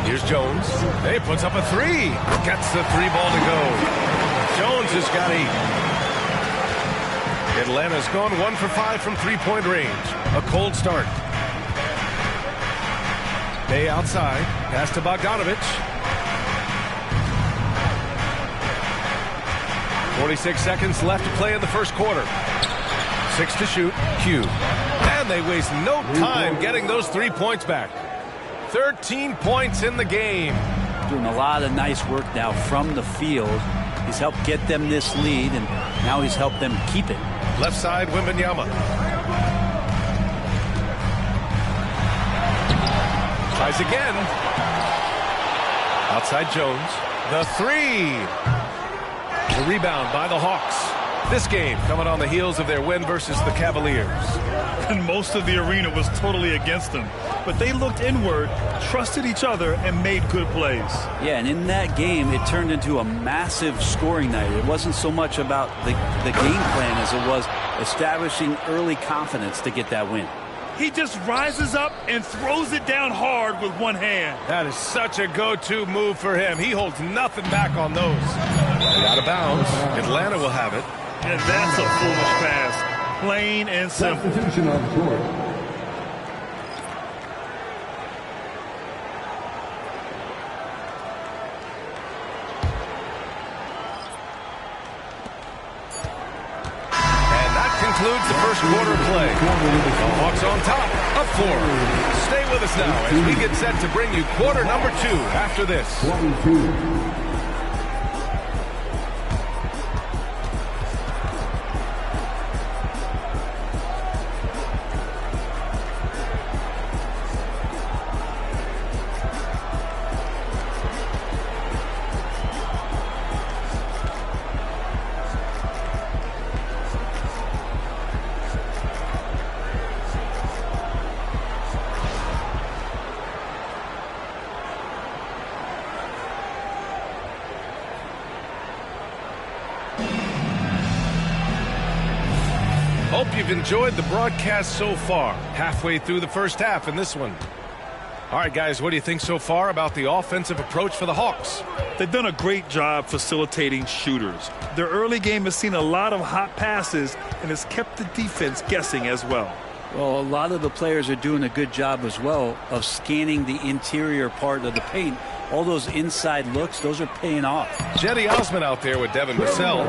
Here's Jones. He puts up a 3. Gets the 3-ball to go. Jones has got 8. Atlanta's gone 1 for 5 from 3-point range. A cold start. Bay outside. Pass to Bogdanovic. 46 seconds left to play in the first quarter. 6 to shoot. Q. And they waste no time getting those 3 points back. 13 points in the game. doing a lot of nice work now from the field. He's helped get them this lead, and now he's helped them keep it. Left side, Wembanyama. Tries again. Outside Jones. The three. The rebound by the Hawks. This game coming on the heels of their win versus the Cavaliers. And most of the arena was totally against them. But they looked inward, trusted each other, and made good plays. Yeah, and in that game, it turned into a massive scoring night. It wasn't so much about the game plan as it was establishing early confidence to get that win. He just rises up and throws it down hard with one hand. That is such a go-to move for him. He holds nothing back on those. Out of bounds. Atlanta will have it. And that's a foolish pass. Plain and simple. Substitution on the court. And that concludes the first quarter of play. The Hawks on top, up 4. Stay with us now as we get set to bring you quarter number 2 after this. 22. Hope you've enjoyed the broadcast so far. Halfway through the first half in this one. All right, guys, what do you think so far about the offensive approach for the Hawks? They've done a great job facilitating shooters. Their early game has seen a lot of hot passes and has kept the defense guessing as well. Well, a lot of the players are doing a good job as well of scanning the interior part of the paint. All those inside looks, those are paying off. Jetty Osman out there with Devin Vassell.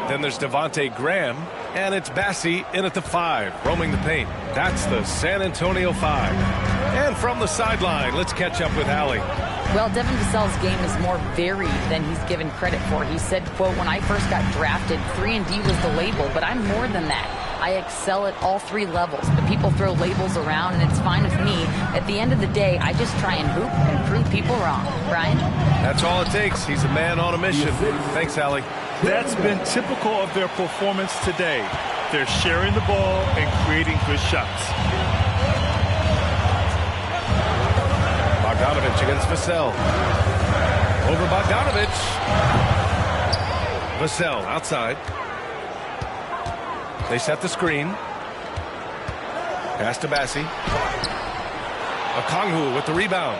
Then there's Devontae Graham. And it's Bassi in at the 5, roaming the paint. That's the San Antonio 5. And from the sideline, let's catch up with Allie. Well, Devin Vassell's game is more varied than he's given credit for. He said, quote, "When I first got drafted, 3-and-D was the label, but I'm more than that. I excel at all 3 levels, but people throw labels around, and it's fine with me. At the end of the day, I just try and hoop and prove people wrong." Brian? That's all it takes. He's a man on a mission. Thanks, Allie. That's been typical of their performance today. They're sharing the ball and creating good shots. Bogdanovich against Vassell. Over Bogdanovich. Vassell outside. They set the screen. Pass to Bassi. Okongwu with the rebound.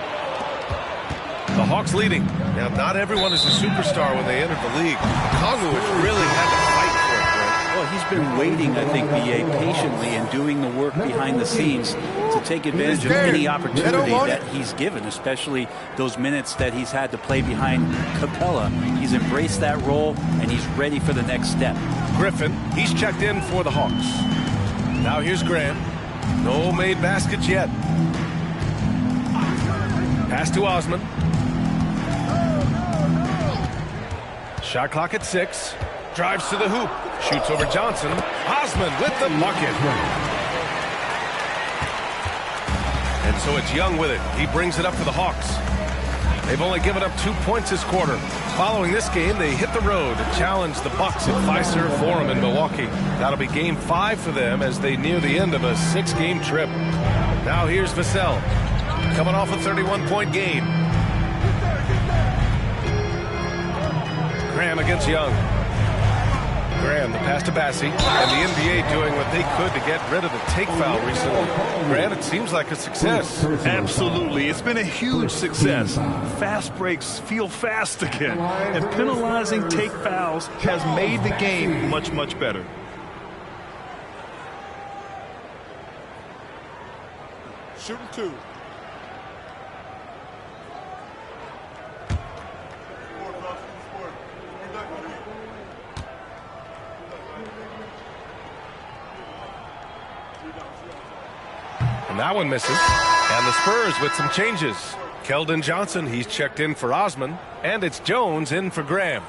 The Hawks leading. Now, not everyone is a superstar when they enter the league. Okongwu has really had to fight for it, Brent. Well, he's been waiting, I think, B.A., patiently and doing the work behind the scenes to take advantage of any opportunity that he's given, especially those minutes that he's had to play behind Capella. He's embraced that role, and he's ready for the next step. Griffin, he's checked in for the Hawks. Now here's Graham. No made baskets yet. Pass to Osman. Shot clock at 6. Drives to the hoop. Shoots over Johnson. Osman with the bucket. And so it's Young with it. He brings it up for the Hawks. They've only given up 2 points this quarter. Following this game, they hit the road to challenge the Bucks at Fiserv Forum in Milwaukee. That'll be game 5 for them as they near the end of a 6-game trip. Now here's Vassell, coming off a 31-point game. Graham against Young. Graham, the pass to Bassi, and the NBA doing what they could to get rid of the take foul recently. Graham, it seems like a success. Absolutely. It's been a huge success. Fast breaks feel fast again, and penalizing take fouls has made the game much, much better. Shooting 2. And that one misses. And the Spurs with some changes. Keldon Johnson, he's checked in for Osman. And it's Jones in for Graham.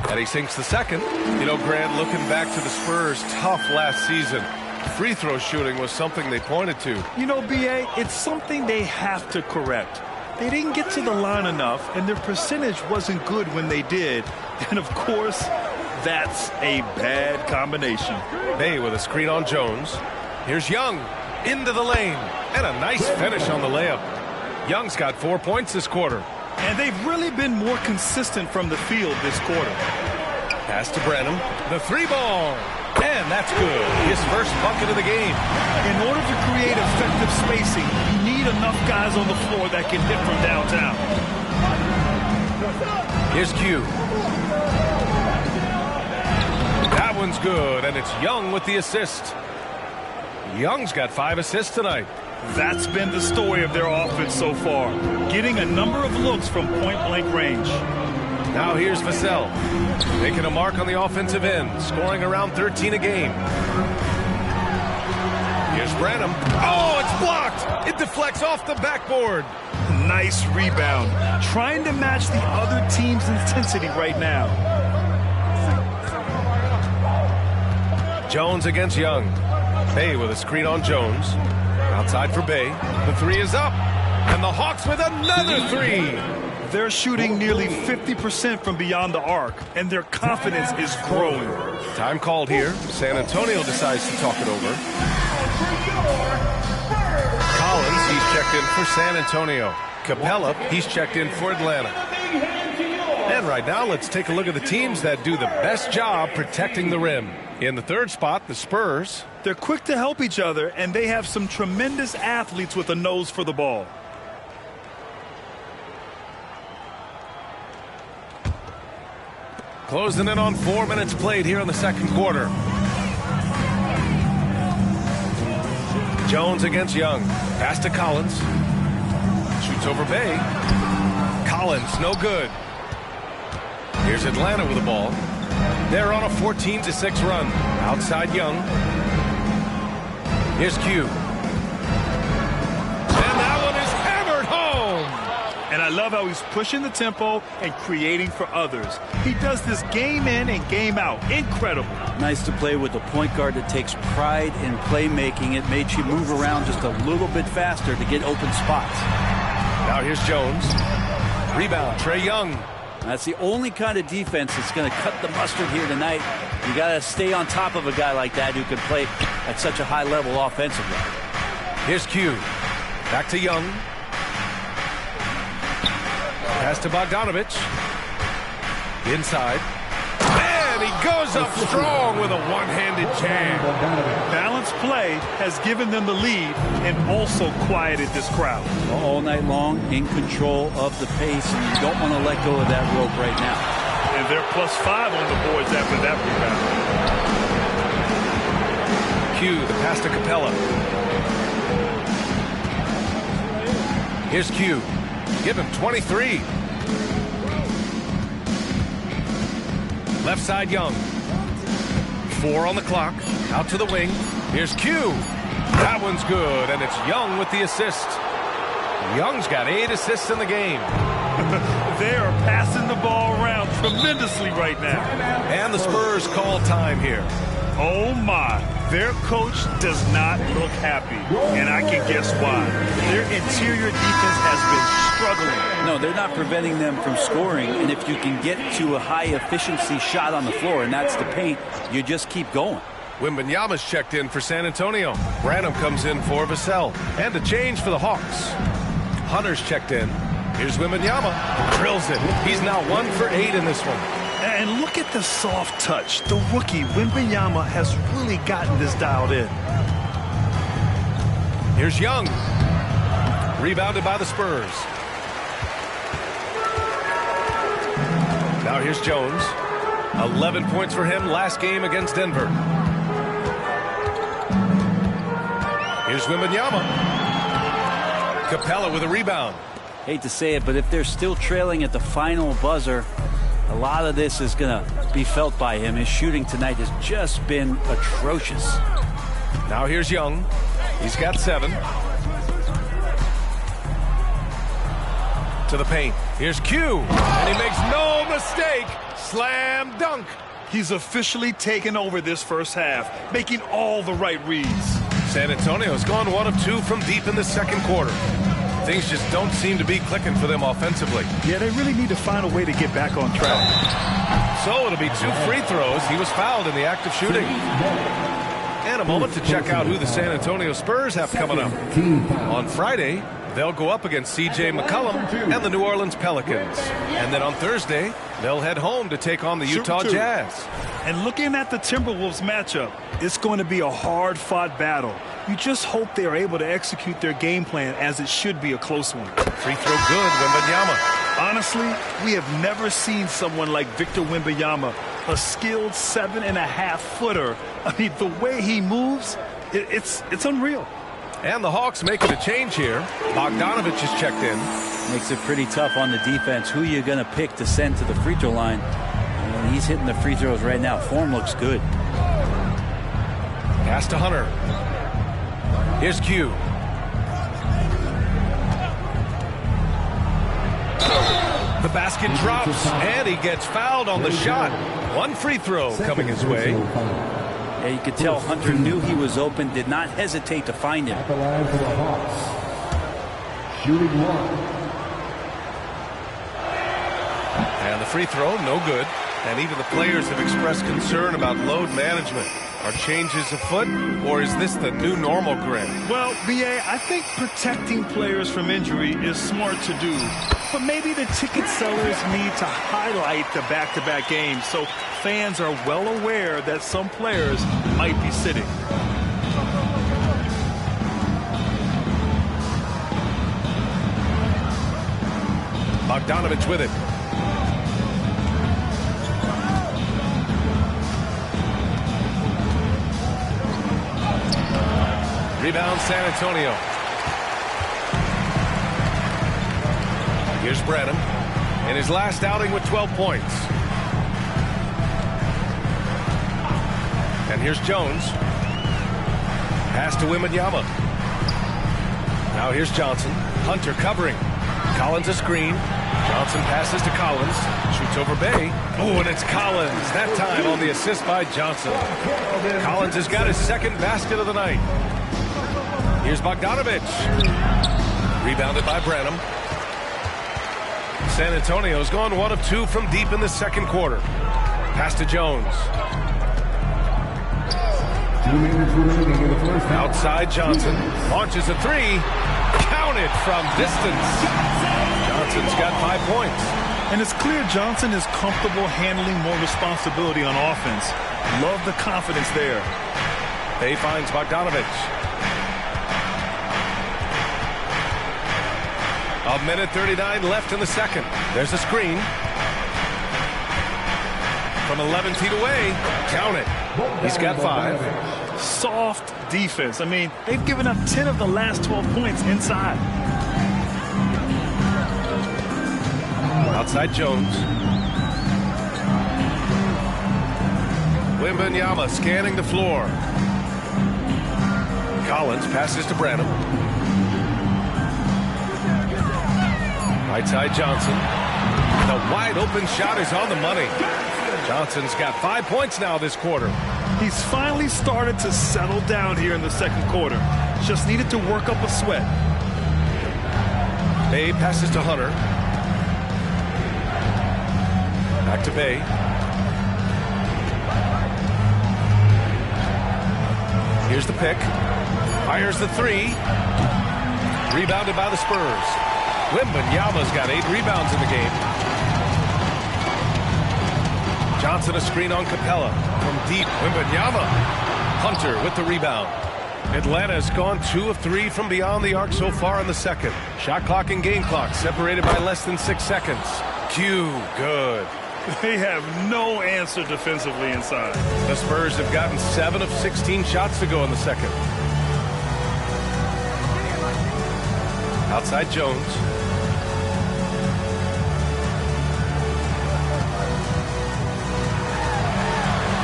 And he sinks the second. You know, Grant, looking back to the Spurs' tough last season, free throw shooting was something they pointed to. You know, B.A., it's something they have to correct. They didn't get to the line enough, and their percentage wasn't good when they did. And, of course, that's a bad combination. Bay with a screen on Jones. Here's Young into the lane. And a nice finish on the layup. Young's got 4 points this quarter. And they've really been more consistent from the field this quarter. Pass to Branham. The three ball. And that's good. His first bucket of the game. In order to create effective spacing, you need enough guys on the floor that can hit from downtown. Here's Q. That one's good, and it's Young with the assist. Young's got 5 assists tonight. That's been the story of their offense so far, getting a number of looks from point-blank range. Now here's Vassell, making a mark on the offensive end, scoring around 13 a game. Here's Branham. Oh, it's blocked! It deflects off the backboard. Nice rebound. Trying to match the other team's intensity right now. Jones against Young. Bay with a screen on Jones. Outside for Bay. The three is up. And the Hawks with another three. They're shooting nearly 50% from beyond the arc, and their confidence is growing. Time called here. San Antonio decides to talk it over. Collins, he's checked in for San Antonio. Capella, he's checked in for Atlanta. And right now, let's take a look at the teams that do the best job protecting the rim. In the third spot, the Spurs. They're quick to help each other, and they have some tremendous athletes with a nose for the ball. Closing in on 4 minutes played here in the second quarter. Jones against Young. Pass to Collins. Shoots over Bay. Collins, no good. Here's Atlanta with the ball. They're on a 14-6 run. Outside Young. Here's Q. And that one is hammered home. And I love how he's pushing the tempo and creating for others. He does this game in and game out. Incredible. Nice to play with a point guard that takes pride in playmaking. It makes you move around just a little bit faster to get open spots. Now here's Jones. Rebound, Trae Young. That's the only kind of defense that's going to cut the mustard here tonight. You got to stay on top of a guy like that who can play at such a high level offensively. Here's Q. Back to Young. Pass to Bogdanovich. Inside. And he goes up strong with a one-handed jam. Balanced play has given them the lead and also quieted this crowd. All night long, in control of the pace, and you don't want to let go of that rope right now. And they're +5 on the boards after that rebound. Q, the pass to Capella. Here's Q. Give him 23. Left side Young. 4 on the clock. Out to the wing. Here's Q. That one's good, and it's Young with the assist. Young's got 8 assists in the game. They are passing the ball around tremendously right now. And the Spurs call time here. Oh my, their coach does not look happy, and I can guess why. Their interior defense has been struggling. No, they're not preventing them from scoring, and if you can get to a high efficiency shot on the floor, and that's the paint, you just keep going. Wembanyama's checked in for San Antonio. Branham comes in for Vassell. And a change for the Hawks. Hunter's checked in. Here's Wembanyama. Drills it. He's now 1 for 8 in this one. And look at the soft touch. The rookie, Wembanyama, has really gotten this dialed in. Here's Young. Rebounded by the Spurs. Now here's Jones. 11 points for him last game against Denver. Here's Wembanyama. Capella with a rebound. Hate to say it, but if they're still trailing at the final buzzer, a lot of this is going to be felt by him. His shooting tonight has just been atrocious. Now here's Young. He's got 7. To the paint. Here's Q. And he makes no mistake. Slam dunk. He's officially taken over this first half, making all the right reads. San Antonio's gone 1 of 2 from deep in the second quarter. Things just don't seem to be clicking for them offensively. Yeah, they really need to find a way to get back on track. So it'll be 2 free throws. He was fouled in the act of shooting. And a moment to check out who the San Antonio Spurs have coming up. On Friday, they'll go up against C.J. McCollum and the New Orleans Pelicans. And then on Thursday, they'll head home to take on the Utah Jazz. And looking at the Timberwolves matchup, it's going to be a hard-fought battle. You just hope they are able to execute their game plan, as it should be a close one. Free throw good, Wembanyama. Honestly, we have never seen someone like Victor Wembanyama, a skilled 7.5-footer. I mean, the way he moves, it's unreal. And the Hawks making a change here. Bogdanovich is checked in. Makes it pretty tough on the defense. Who you going to pick to send to the free throw line? And he's hitting the free throws right now. Form looks good. Pass to Hunter. Here's Q. The basket drops, and he gets fouled on the shot. 1 free throw coming his way. Yeah, you could tell Hunter knew he was open, did not hesitate to find him. At the line for the Hawks. Shooting 1. And the free throw, no good. And even the players have expressed concern about load management. Are changes afoot, or is this the new normal, Greg? Well, B.A., I think protecting players from injury is smart to do. But maybe the ticket sellers need to highlight the back-to-back games so fans are well aware that some players might be sitting. Bogdanovich with it. Rebound San Antonio. Here's Branham in his last outing with 12 points. And here's Jones. Pass to Wembanyama. Now here's Johnson. Hunter covering. Collins a screen. Johnson passes to Collins. Shoots over Bay. Oh, and it's Collins. That time on the assist by Johnson. Collins has got his second basket of the night. Here's Bogdanovich. Rebounded by Branham. San Antonio's gone 1 of 2 from deep in the second quarter. Pass to Jones. 2 minutes remaining in the first half. Outside Johnson. Launches a 3. Counted from distance. Johnson's got 5 points. And it's clear Johnson is comfortable handling more responsibility on offense. Love the confidence there. Bay finds Bogdanovich. A minute 39 left in the second. There's a screen. From 11 feet away. Count it. He's got 5. Soft defense. I mean, they've given up 10 of the last 12 points inside. Outside Jones. Wembanyama scanning the floor. Collins passes to Branham. Right side Johnson. The wide open shot is on the money. Johnson's got 5 points now this quarter. He's finally started to settle down here in the second quarter. Just needed to work up a sweat. Bay passes to Hunter. Back to Bay. Here's the pick. Fires the 3. Rebounded by the Spurs. Wembanyama's got 8 rebounds in the game. Johnson a screen on Capella. From deep, Wembanyama. Hunter with the rebound. Atlanta's gone 2 of 3 from beyond the arc so far in the second. Shot clock and game clock separated by less than 6 seconds. Q, good. They have no answer defensively inside. The Spurs have gotten 7 of 16 shots to go in the second. Outside Jones.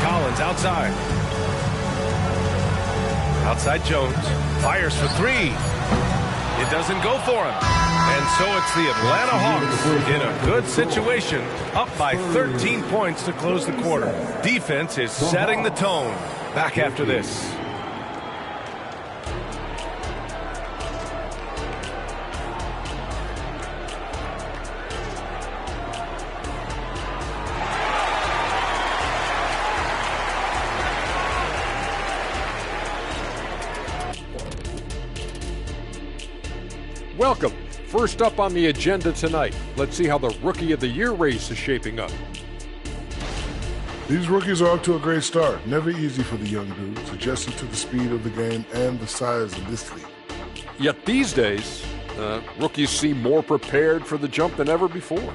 Collins outside. Outside Jones. Fires for three. It doesn't go for him. And so it's the Atlanta Hawks in a good situation, up by 13 points to close the quarter. Defense is setting the tone. Back after this. Welcome. First up on the agenda tonight, let's see how the Rookie of the Year race is shaping up. These rookies are up to a great start. Never easy for the young dudes, adjusting to the speed of the game and the size of this league. Yet these days, rookies seem more prepared for the jump than ever before.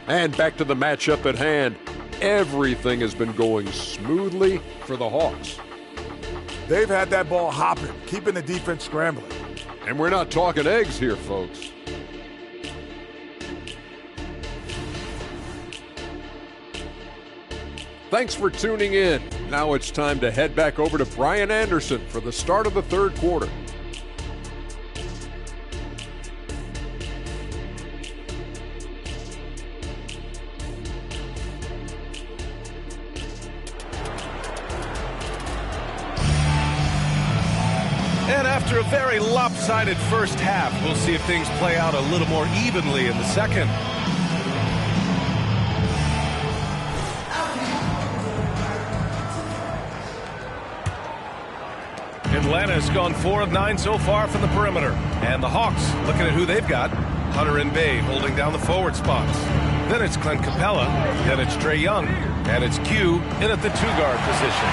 And back to the matchup at hand. Everything has been going smoothly for the Hawks. They've had that ball hopping, keeping the defense scrambling. And we're not talking eggs here, folks. Thanks for tuning in. Now it's time to head back over to Brian Anderson for the start of the third quarter. And after a very lopsided first half, we'll see if things play out a little more evenly in the second. Atlanta's gone 4 of 9 so far from the perimeter. And the Hawks, looking at who they've got, Hunter and Bay holding down the forward spots. Then it's Clint Capella, then it's Trae Young, and it's Q in at the two-guard position.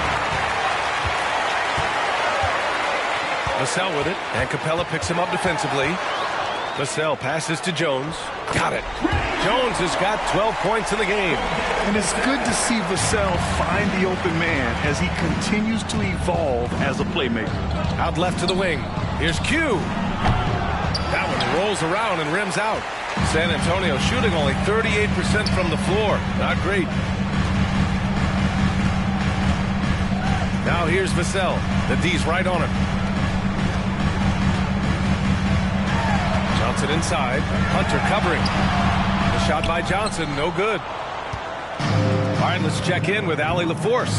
Vassell with it, and Capella picks him up defensively. Vassell passes to Jones. Got it. Jones has got 12 points in the game. And it's good to see Vassell find the open man as he continues to evolve as a playmaker. Out left to the wing. Here's Q. That one rolls around and rims out. San Antonio shooting only 38% from the floor. Not great. Now here's Vassell. The D's right on him. Johnson inside. Hunter covering. The shot by Johnson, no good. All right, let's check in with Allie LaForce.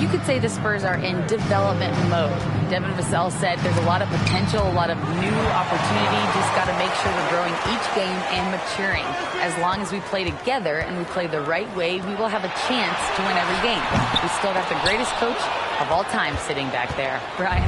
You could say the Spurs are in development mode. Devin Vassell said there's a lot of potential, a lot of new opportunity. Just got to make sure we're growing each game and maturing. As long as we play together and we play the right way, we will have a chance to win every game. We still got the greatest coach of all time sitting back there. Brian?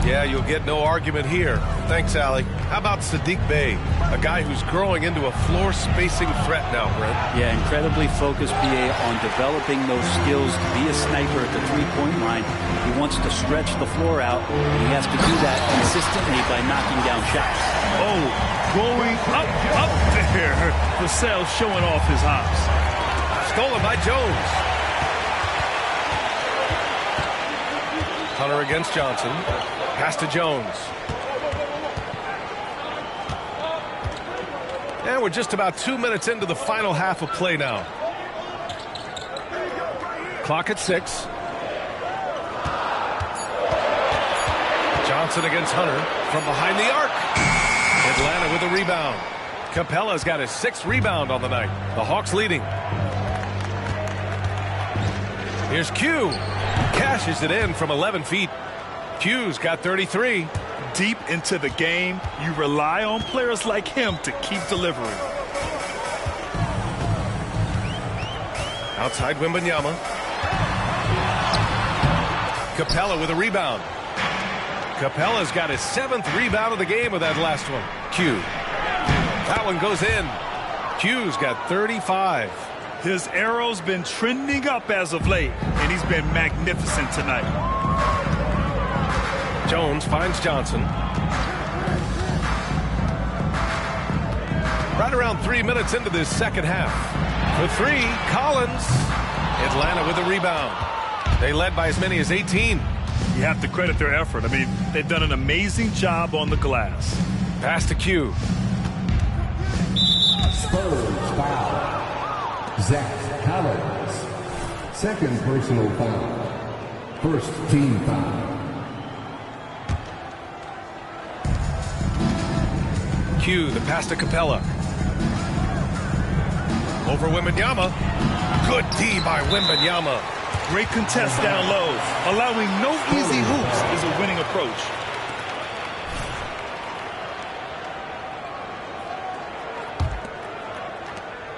Yeah, you'll get no argument here. Thanks, Allie. How about Sadiq Bey, a guy who's growing into a floor-spacing threat now, Brent? Yeah, incredibly focused, BA, on developing those skills to be a sniper at the three-point line. He wants to stretch the floor out, and he has to do that consistently by knocking down shots. Oh, going up there. Vassell showing off his hops. Stolen by Jones. Hunter against Johnson. Pass to Jones. And we're just about 2 minutes into the final half of play now. Clock at 6. Johnson against Hunter from behind the arc. Atlanta with a rebound. Capella's got his 6th rebound on the night. The Hawks leading. Here's Q. Cashes it in from 11 feet. Q's got 33. Deep into the game, you rely on players like him to keep delivering. Outside Wembanyama. Capella with a rebound. Capella's got his 7th rebound of the game with that last one. Q. That one goes in. Q's got 35. His arrow's been trending up as of late, and he's been magnificent tonight. Jones finds Johnson. Right around 3 minutes into this second half. For 3, Collins. Atlanta with a rebound. They led by as many as 18. You have to credit their effort. I mean, they've done an amazing job on the glass. Pass to Q. Spurs foul. Zach Collins. Second personal foul. First team foul. Q, the pass to Capella. Over Wembanyama. Good D by Wembanyama. Great contest down low. Allowing no easy hoops is a winning approach.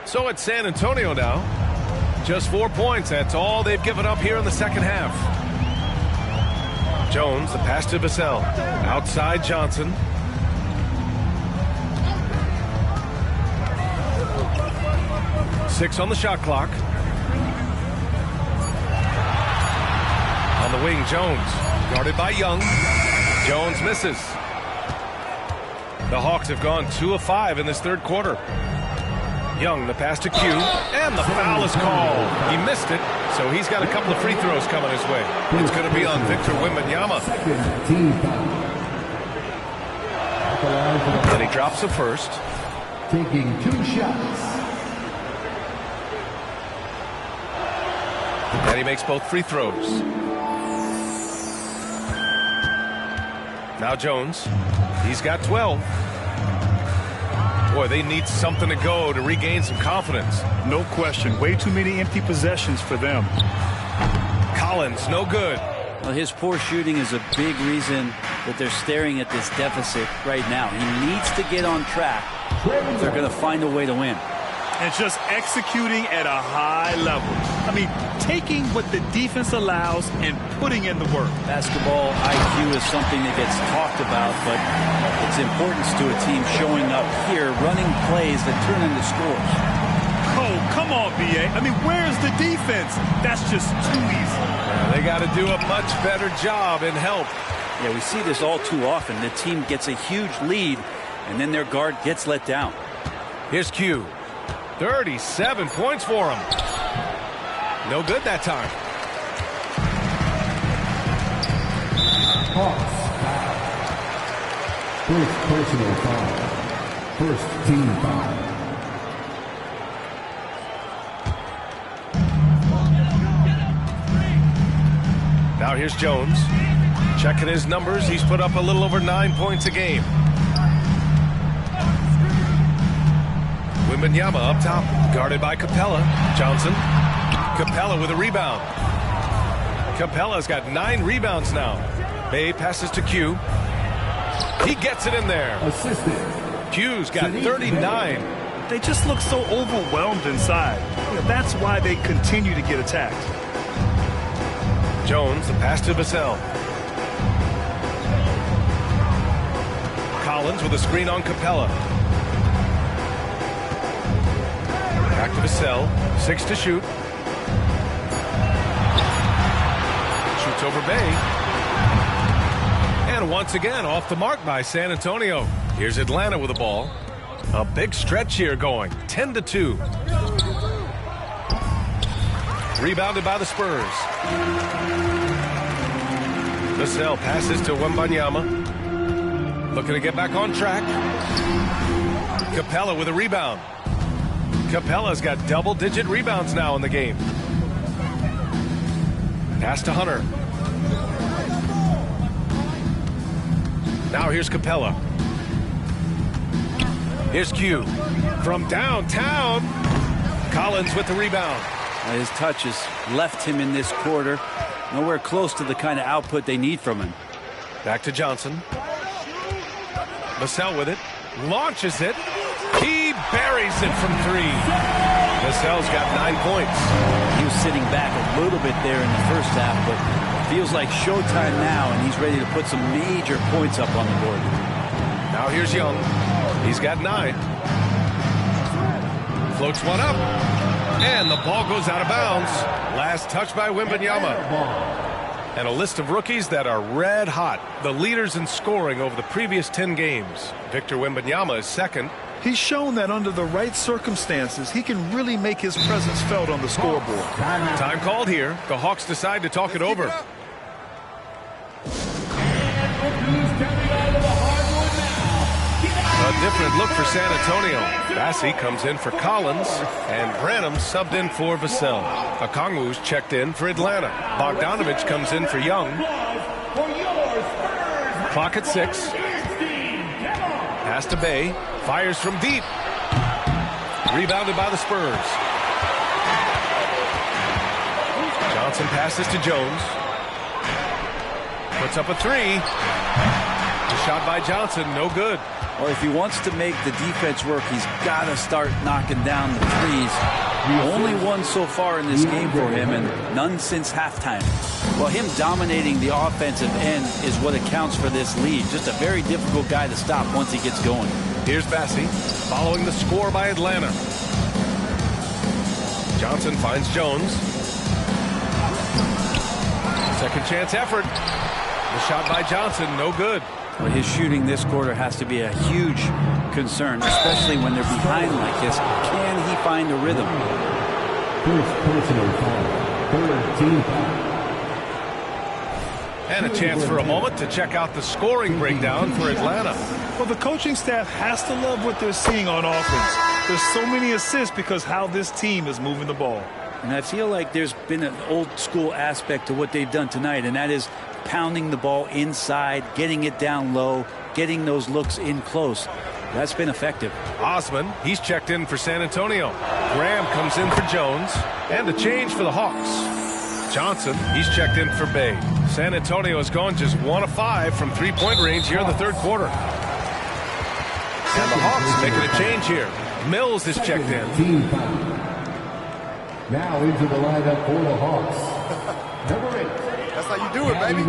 So it's San Antonio now. Just 4 points. That's all they've given up here in the second half. Jones, the pass to Vassell. Outside Johnson. Six on the shot clock. On the wing, Jones. Guarded by Young. Jones misses. The Hawks have gone 2 of 5 in this third quarter. Young, the pass to Q. And the foul is called. He missed it, so he's got a couple of free throws coming his way. It's going to be on Victor Wembanyama. And he drops the first. Taking 2 shots. And he makes both free throws. Now Jones. He's got 12. Boy, they need something to go to regain some confidence. No question. Way too many empty possessions for them. Collins, no good. Well, his poor shooting is a big reason that they're staring at this deficit right now. He needs to get on track if they're going to find a way to win. And just executing at a high level. I mean, taking what the defense allows and putting in the work. Basketball IQ is something that gets talked about, but its importance to a team showing up here, running plays that turn into scores. Oh, come on, B.A. I mean, where's the defense? That's just too easy. They got to do a much better job in help. Yeah, we see this all too often. The team gets a huge lead, and then their guard gets let down. Here's Q. 37 points for him. No good that time. Hawks foul. First personal foul. First team foul. Now here's Jones. Checking his numbers. He's put up a little over 9 points a game. Wembanyama up top, guarded by Capella. Johnson. Capella with a rebound. Capella's got 9 rebounds now. Bay passes to Q. He gets it in there. Assisted. Q's got 39. They just look so overwhelmed inside. That's why they continue to get attacked. Jones, the pass to Vassell. Collins with a screen on Capella. Back to Vassell. 6 to shoot. Shoots over Bay. And once again, off the mark by San Antonio. Here's Atlanta with the ball. A big stretch here going. 10-2. Rebounded by the Spurs. Vassell passes to Wembanyama. Looking to get back on track. Capella with a rebound. Capella's got double-digit rebounds now in the game. Pass to Hunter. Now here's Capella. Here's Q. From downtown. Collins with the rebound. His touch has left him in this quarter. Nowhere close to the kind of output they need from him. Back to Johnson. Vassell with it. Launches it. He buries it from 3. Vassell's got 9 points. He was sitting back a little bit there in the first half, but feels like showtime now, and he's ready to put some major points up on the board. Now here's Young. He's got 9. Floats one up. And the ball goes out of bounds. Last touch by Wembanyama. And a list of rookies that are red hot. The leaders in scoring over the previous 10 games. Victor Wembanyama is second. He's shown that under the right circumstances, he can really make his presence felt on the scoreboard. Time called here. The Hawks decide to talk it over. A different look for San Antonio. Bassi comes in for Collins, and Branham subbed in for Vassell. Okongwu's checked in for Atlanta. Bogdanovich comes in for Young. Clock at 6. Pass to Bay. Fires from deep. Rebounded by the Spurs. Johnson passes to Jones. Puts up a 3. The shot by Johnson, no good. Well, if he wants to make the defense work, he's got to start knocking down the threes. Only one so far in this game for him, and none since halftime. Well, him dominating the offensive end is what accounts for this lead. Just a very difficult guy to stop once he gets going. Here's Bassi, following the score by Atlanta. Johnson finds Jones. Second chance effort. The shot by Johnson, no good. Well, his shooting this quarter has to be a huge concern, especially when they're behind like this. Can he find a rhythm? First personal foul. Third team foul. And a chance for a moment to check out the scoring breakdown for Atlanta. Well, the coaching staff has to love what they're seeing on offense. There's so many assists because how this team is moving the ball. And I feel like there's been an old school aspect to what they've done tonight, and that is pounding the ball inside, getting it down low, getting those looks in close. That's been effective. Osman, he's checked in for San Antonio. Graham comes in for Jones. And a change for the Hawks. Johnson, he's checked in for Bay. San Antonio has gone just 1 of 5 from three-point range here in the third quarter. And the Hawks making a change here. Mills is checked in. Team foul. Now into the lineup for the Hawks. Number 8. That's how you do it, baby.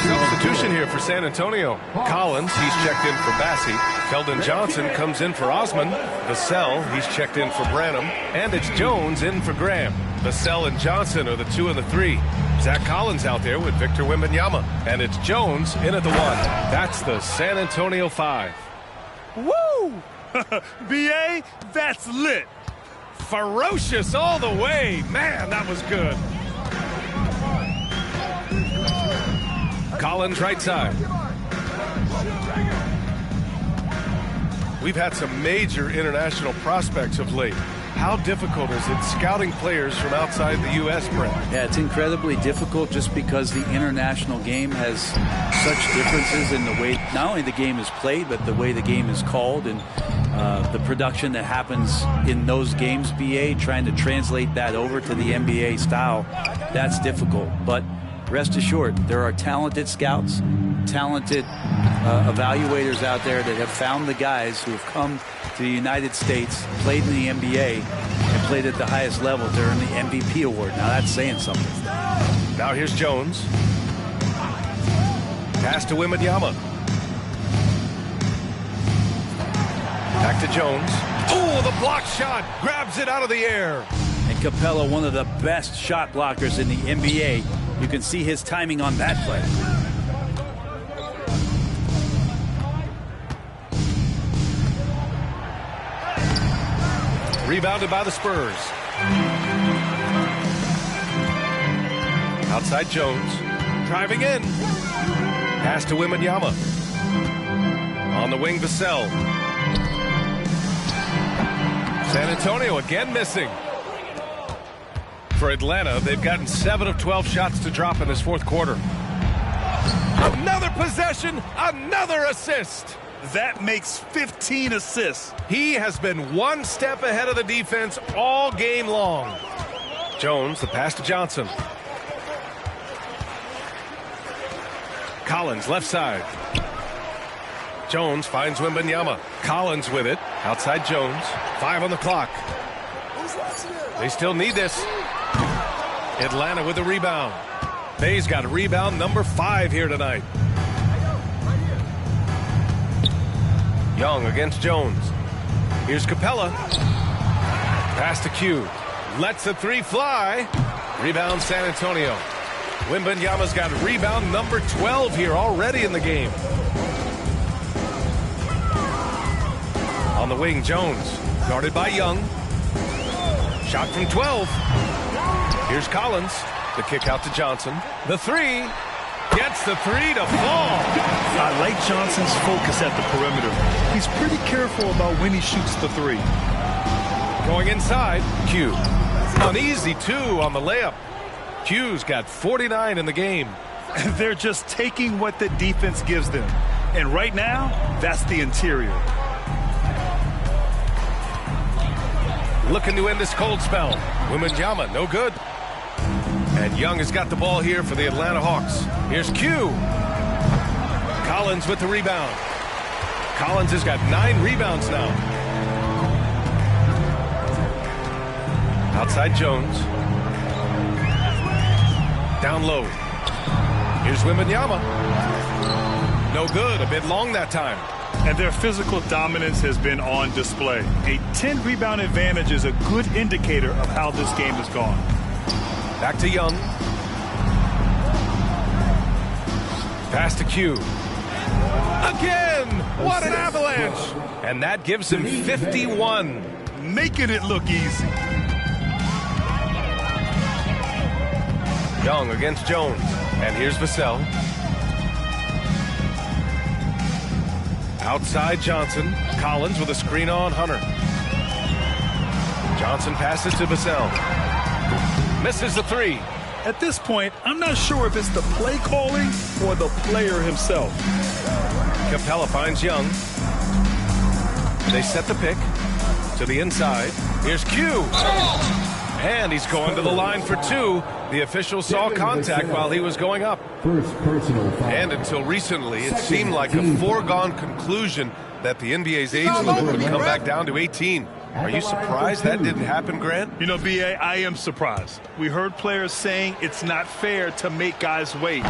Substitution here for San Antonio. Collins, he's checked in for Bassi. Keldon Johnson comes in for Osman. Vassell, he's checked in for Branham. And it's Jones in for Graham. Vassell and Johnson are the 2 and the 3. Zach Collins out there with Victor Wembanyama. And it's Jones in at the 1. That's the San Antonio 5. Woo! BA, that's lit. Ferocious all the way. Man, that was good. Collins right side. We've had some major international prospects of late. How difficult is it scouting players from outside the U.S., Brent? Yeah, it's incredibly difficult just because the international game has such differences in the way not only the game is played, but the way the game is called and the production that happens in those games, BA, trying to translate that over to the NBA style, that's difficult. But rest assured, there are talented scouts, talented evaluators out there that have found the guys who have come to the United States, played in the NBA, and played at the highest level to earn the MVP award. Now that's saying something. Now here's Jones. Pass to Wembanyama. Back to Jones. Oh, the block shot. Grabs it out of the air. And Capella, one of the best shot blockers in the NBA. You can see his timing on that play. Rebounded by the Spurs. Outside Jones. Driving in. Pass to Wembanyama. On the wing, Vassell. San Antonio again missing. For Atlanta, they've gotten 7 of 12 shots to drop in this fourth quarter. Another possession, another assist. That makes 15 assists. He has been one step ahead of the defense all game long. Jones, the pass to Johnson. Collins, left side. Jones finds Wembanyama. Collins with it. Outside Jones. 5 on the clock. They still need this. Atlanta with a rebound. Bay's got a rebound number 5 here tonight. Young against Jones. Here's Capella. Pass to Q. Lets the 3 fly. Rebound San Antonio. Wembanyama's got rebound number 12 here already in the game. On the wing, Jones. Guarded by Young. Shot from 12. Here's Collins. The kick out to Johnson. The three. Gets the three to fall. I like Johnson's focus at the perimeter. He's pretty careful about when he shoots the three. Going inside, Q. An easy two on the layup. Q's got 49 in the game. They're just taking what the defense gives them. And right now, that's the interior. Looking to end this cold spell. Wembanyama, no good. And Young has got the ball here for the Atlanta Hawks. Here's Q. Collins with the rebound. Collins has got 9 rebounds now. Outside Jones. Down low. Here's Wembanyama. No good. A bit long that time. And their physical dominance has been on display. A 10-rebound advantage is a good indicator of how this game has gone. Back to Young. Pass to Q. Again! What an avalanche! And that gives him 51. Making it look easy. Young against Jones. And here's Vassell. Outside Johnson. Collins with a screen on Hunter. Johnson passes to Vassell. Misses the three. At this point, I'm not sure if it's the play calling or the player himself. Capella finds Young. They set the pick to the inside. Here's Q. And he's going to the line for 2. The official saw contact while he was going up. First personal foul. And until recently, it seemed like a foregone conclusion that the NBA's age limit would come back down to 18. Are you surprised that didn't happen, Grant? You know, B.A., I am surprised. We heard players saying it's not fair to make guys wait.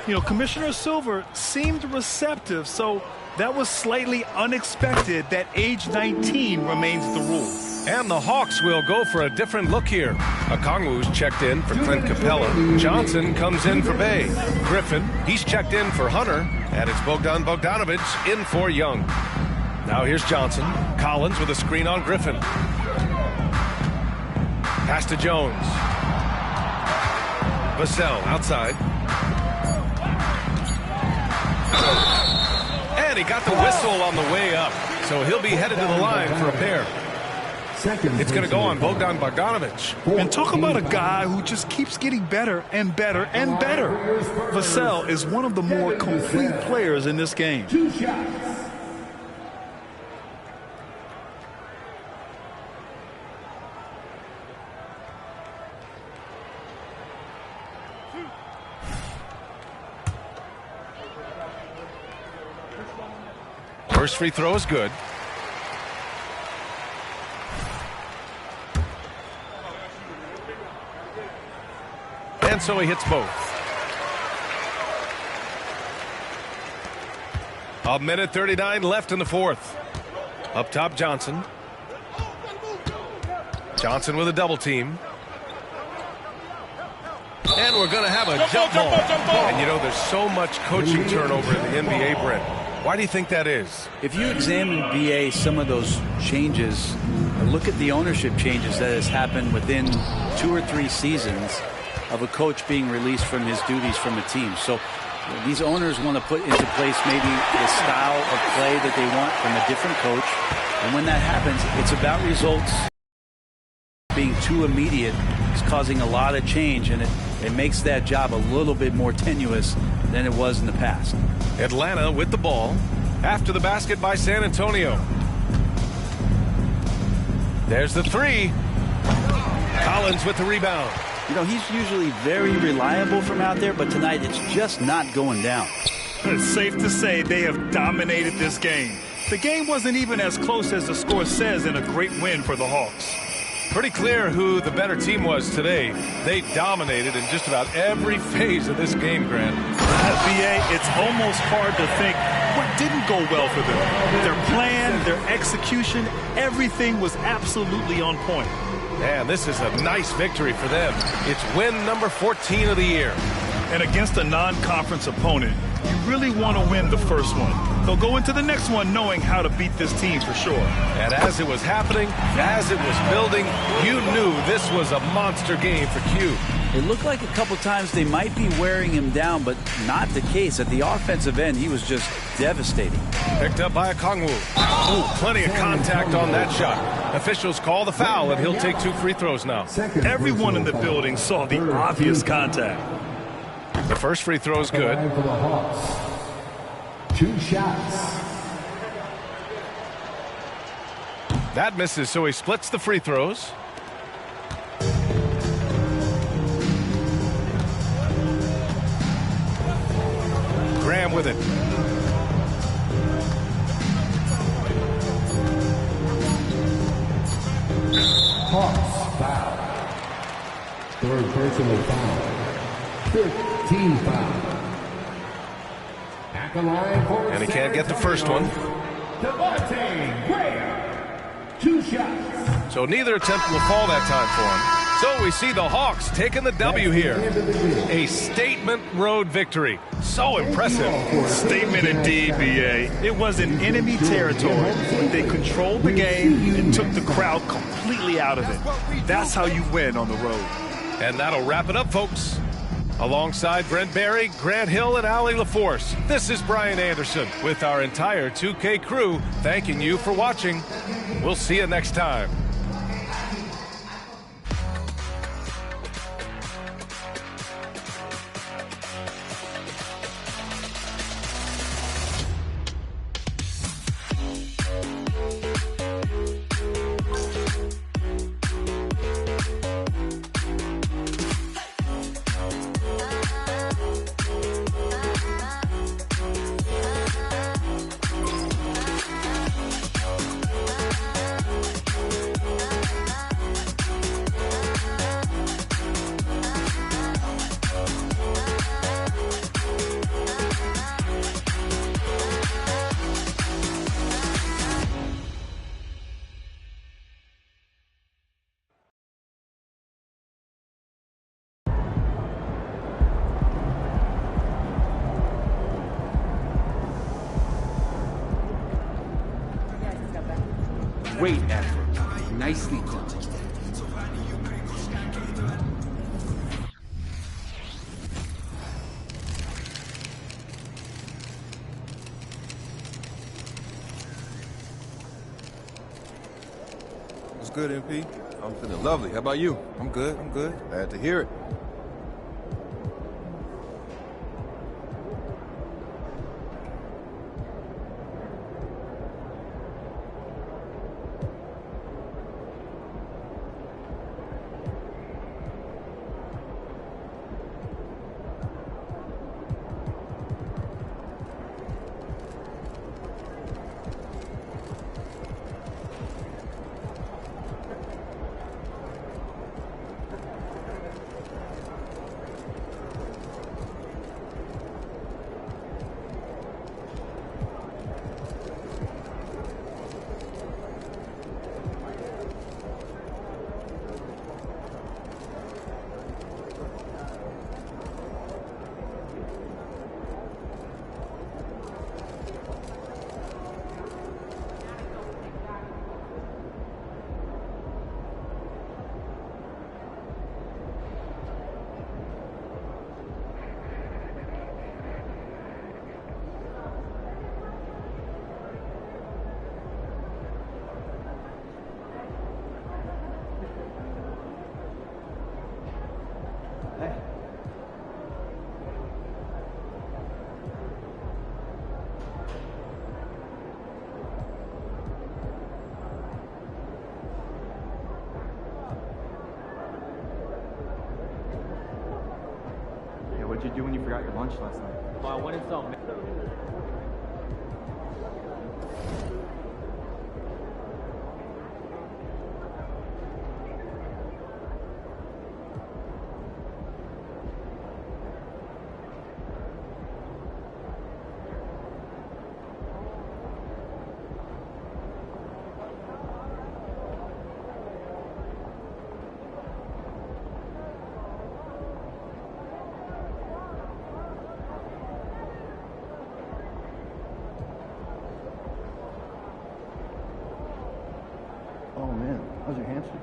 You know, Commissioner Silver seemed receptive, so that was slightly unexpected that age 19 remains the rule. And the Hawks will go for a different look here. Okongwu's checked in for Clint Capella. Johnson comes in for Bay. Griffin, he's checked in for Hunter. And it's Bogdan Bogdanovic in for Young. Now here's Johnson. Collins with a screen on Griffin. Pass to Jones. Vassell outside. And he got the whistle on the way up. So he'll be headed to the line for a pair. It's going to go on Bogdan Bogdanovic. And talk about a guy who just keeps getting better and better and better. Vassell is one of the more complete players in this game. 2 shots. First free throw is good. And so he hits both. A minute 39 left in the fourth. Up top, Johnson. Johnson with a double team. And we're going to have a jump ball. And you know, there's so much coaching turnover in the NBA, Brent. Why do you think that is? If you examine, BA, some of those changes, look at the ownership changes that has happened within 2 or 3 seasons of a coach being released from his duties from a team. So these owners want to put into place maybe the style of play that they want from a different coach. And when that happens, it's about results. Being too immediate is causing a lot of change, and it makes that job a little bit more tenuous than it was in the past. Atlanta with the ball after the basket by San Antonio. There's the three. Collins with the rebound. You know, he's usually very reliable from out there, but tonight it's just not going down. It's safe to say they have dominated this game. The game wasn't even as close as the score says in a great win for the Hawks. Pretty clear who the better team was today. They dominated in just about every phase of this game, Grant. BA, it's almost hard to think what didn't go well for them. Their plan, their execution, everything was absolutely on point. Man, this is a nice victory for them. It's win number 14 of the year. And against a non-conference opponent, you really want to win the first one. They'll go into the next one knowing how to beat this team for sure. And as it was happening, as it was building, you knew this was a monster game for Q. It looked like a couple times they might be wearing him down, but not the case. At the offensive end, he was just devastating. Picked up by a Kongwu. Ooh, plenty of contact on that shot. Officials call the foul, and he'll take 2 free throws now. Everyone in the building saw the obvious contact. The first free throw is good. 2 shots. That misses, so he splits the free throws. Graham with it. Hawks foul. Third personal foul. 15 foul. At the line for And he can't get the first one. Devontae Graham. 2 shots. So neither attempt will fall that time for him. So we see the Hawks taking the W here. A statement road victory. So impressive. Statement indeed, B.A. It was in enemy territory, but they controlled the game and took the crowd completely out of it. That's how you win on the road. And that'll wrap it up, folks. Alongside Brent Barry, Grant Hill, and Allie LaForce, this is Brian Anderson with our entire 2K crew thanking you for watching. We'll see you next time. Great effort. Nicely done. What's good, MP? I'm feeling lovely. How about you? I'm good. Glad to hear it. What'd you do when you forgot your lunch last night? Well, I went and saw your hamstring.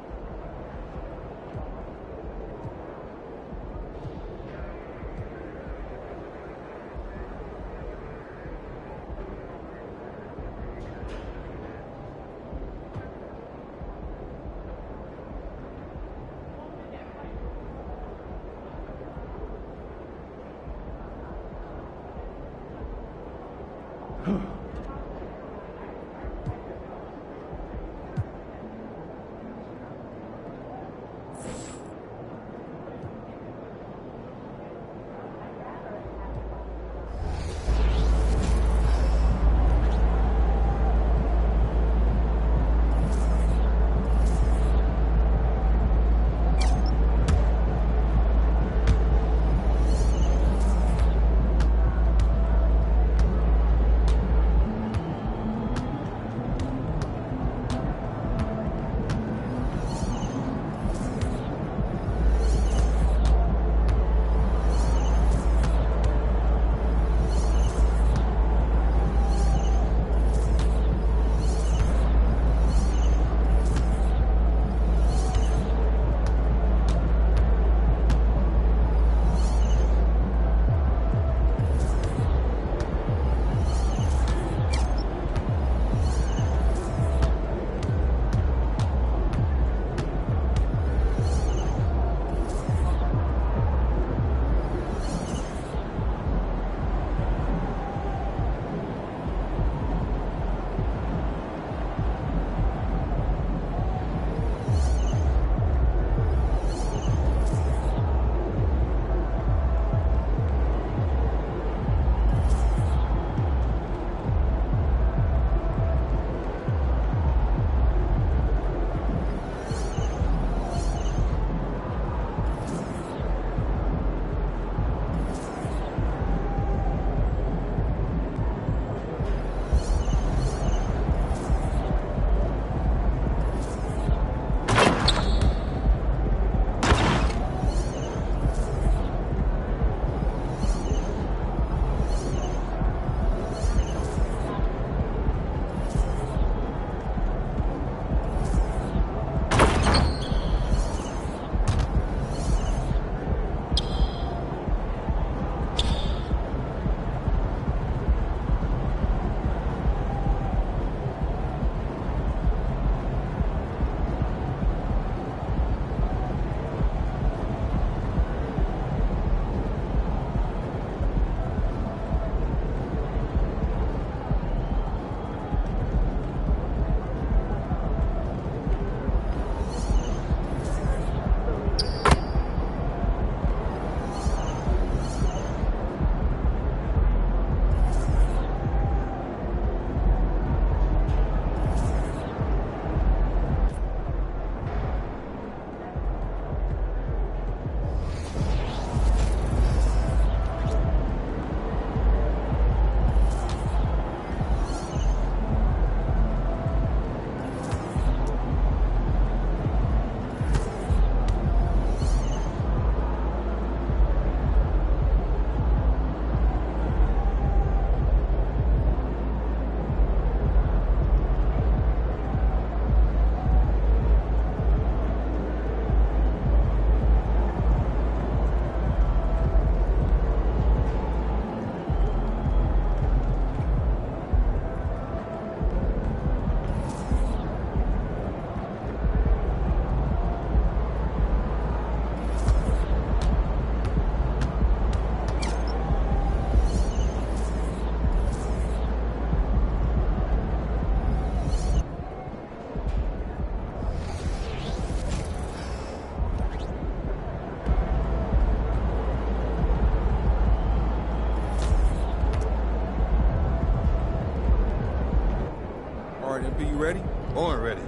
MP, you ready? Born ready.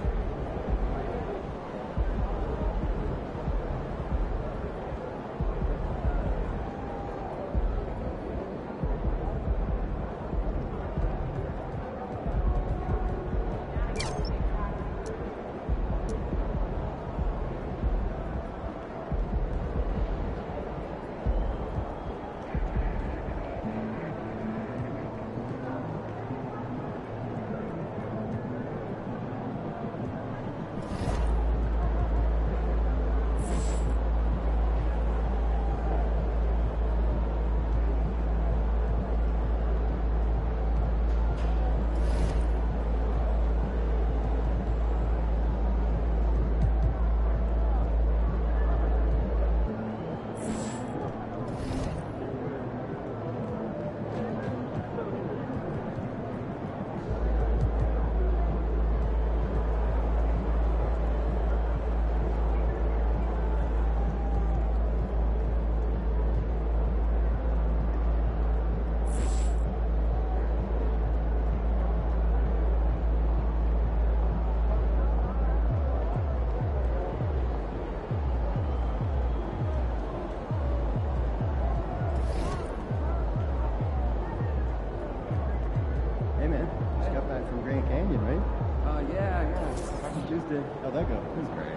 birthday. How'd that go? It was great.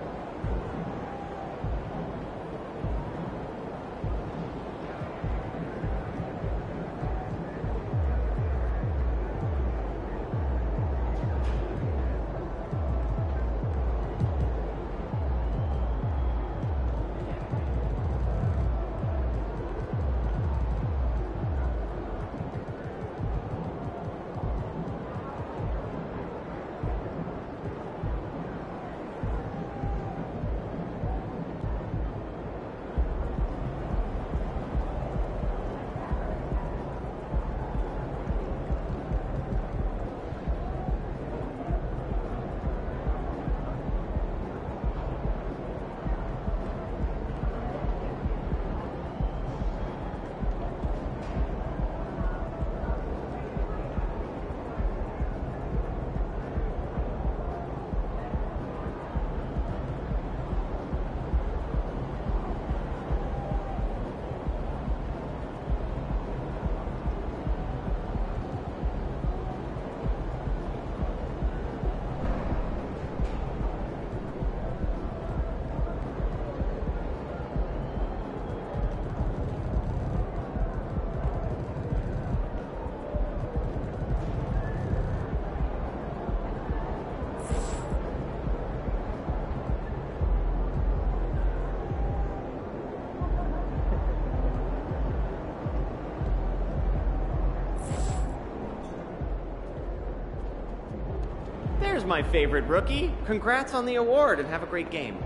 There's my favorite rookie. Congrats on the award and have a great game.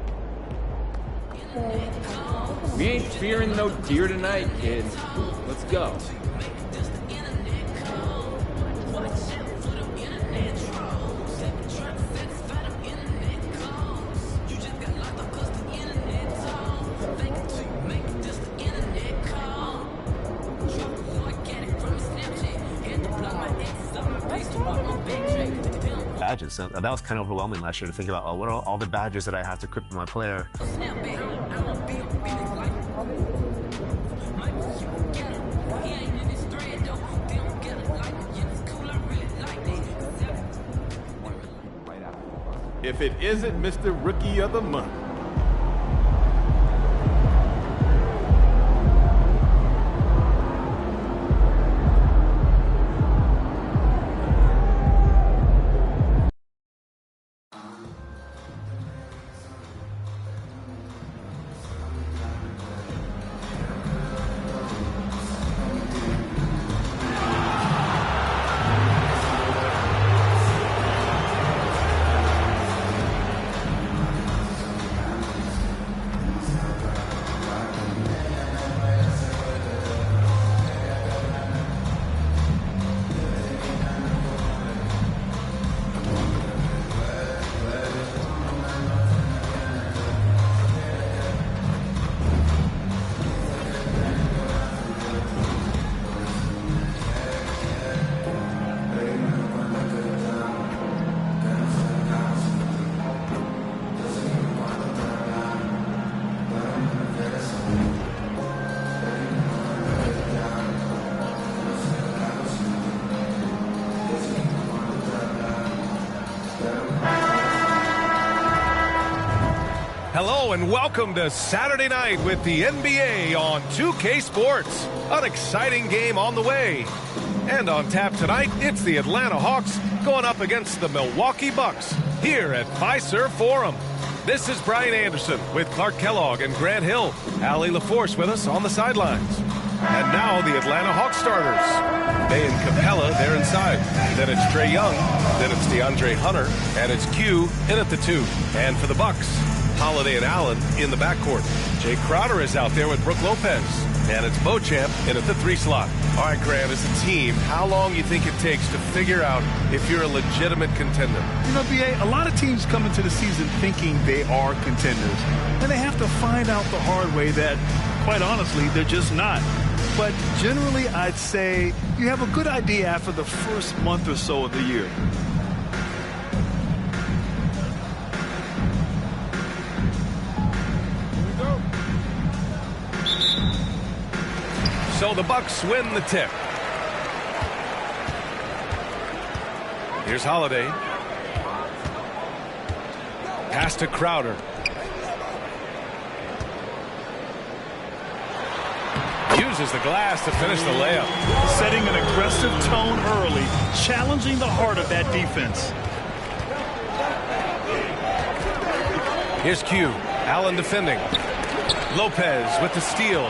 We ain't fearing no deer tonight, kid. Let's go. Badges. So that was kind of overwhelming last year to think about, oh, what are all the badges that I have to equip with my player? If it isn't Mr. Rookie of the Month. Hello and welcome to Saturday night with the NBA on 2K Sports. An exciting game on the way. And on tap tonight, it's the Atlanta Hawks going up against the Milwaukee Bucks here at Fiserv Forum. This is Brian Anderson with Clark Kellogg and Grant Hill. Allie LaForce with us on the sidelines. And now the Atlanta Hawks starters. May and Capella, they're inside. Then it's Trae Young. Then it's DeAndre Hunter. And it's Q in at the 2. And for the Bucks, Holiday and Allen in the backcourt. Jay Crowder is out there with Brook Lopez. And it's Beauchamp in at the 3 slot. All right, Grant, as a team, how long you think it takes to figure out if you're a legitimate contender? You know, B.A., a lot of teams come into the season thinking they are contenders. And they have to find out the hard way that, quite honestly, they're just not. But generally, I'd say you have a good idea after the first month or so of the year. So the Bucks win the tip. Here's Holiday. Pass to Crowder. Uses the glass to finish the layup. Setting an aggressive tone early, challenging the heart of that defense. Here's Q. Allen defending. Lopez with the steal.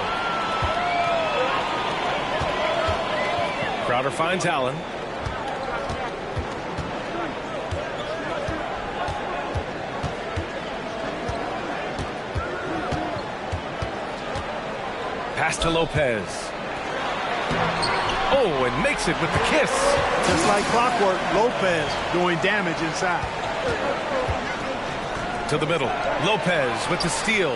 Crowder finds Allen. Pass to Lopez. Oh, and makes it with the kiss. Just like clockwork, Lopez doing damage inside. To the middle. Lopez with the steal.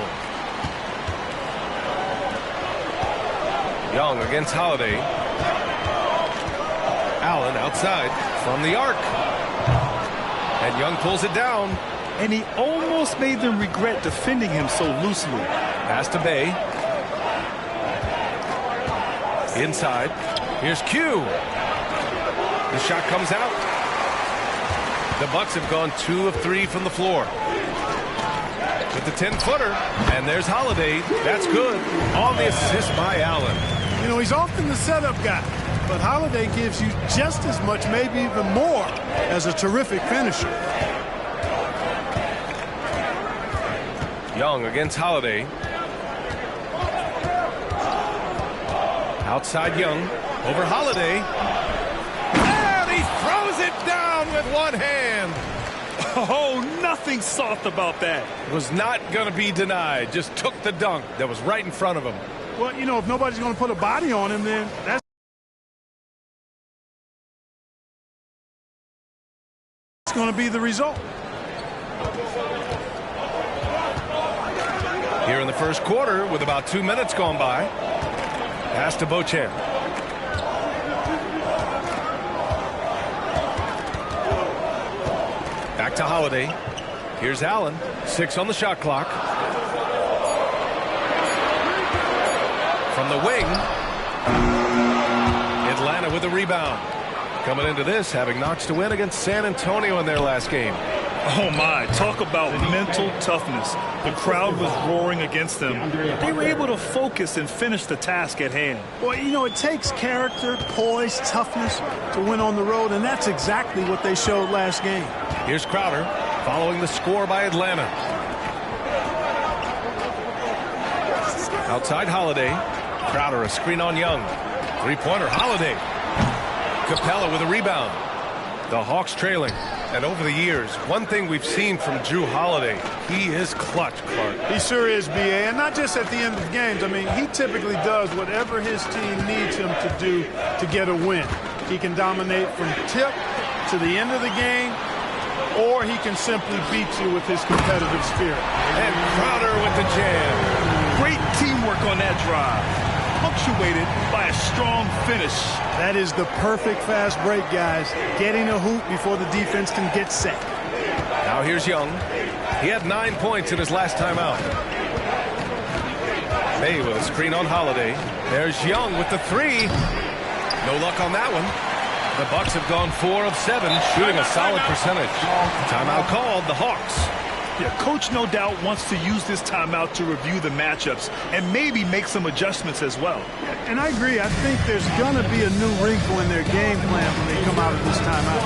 Young against Holiday. Allen outside from the arc. And Young pulls it down. And he almost made them regret defending him so loosely. Pass to Bay. Inside. Here's Q. The shot comes out. The Bucks have gone 2 of 3 from the floor. With the 10-footer. And there's Holiday. That's good. On the assist by Allen. You know, he's often the setup guy. But Holiday gives you just as much, maybe even more, as a terrific finisher. Young against Holiday. Outside Young. Over Holiday. And he throws it down with one hand. Oh, nothing soft about that. Was not going to be denied. Just took the dunk that was right in front of him. Well, you know, if nobody's going to put a body on him, then that's going to be the result. Here in the first quarter with about 2 minutes gone by. Pass to Beauchamp. Back to Holiday. Here's Allen. 6 on the shot clock. From the wing. Atlanta with a rebound. Coming into this, having notched a win against San Antonio in their last game. Oh my, talk about mental toughness. The crowd was roaring against them. They were able to focus and finish the task at hand. Well, you know, it takes character, poise, toughness to win on the road, and that's exactly what they showed last game. Here's Crowder following the score by Atlanta. Outside Holiday. Crowder a screen on Young. Three-pointer Holiday. Capella with a rebound. The Hawks trailing. And over the years, one thing we've seen from Drew Holiday, he is clutch, Clark. He sure is, B.A., and not just at the end of games. I mean, he typically does whatever his team needs him to do to get a win. He can dominate from tip to the end of the game, or he can simply beat you with his competitive spirit. And Crowder with the jam. Great teamwork on that drive. Punctuated by a strong finish. That is the perfect fast break, guys. Getting a hoop before the defense can get set. Now here's Young. He had 9 points in his last time out. Bay with a screen on Holiday. There's Young with the 3. No luck on that one. The Bucks have gone 4 of 7, shooting a solid percentage. Timeout called, the Hawks. Yeah, coach no doubt wants to use this timeout to review the matchups and maybe make some adjustments as well. And I agree. I think there's going to be a new wrinkle in their game plan when they come out of this timeout.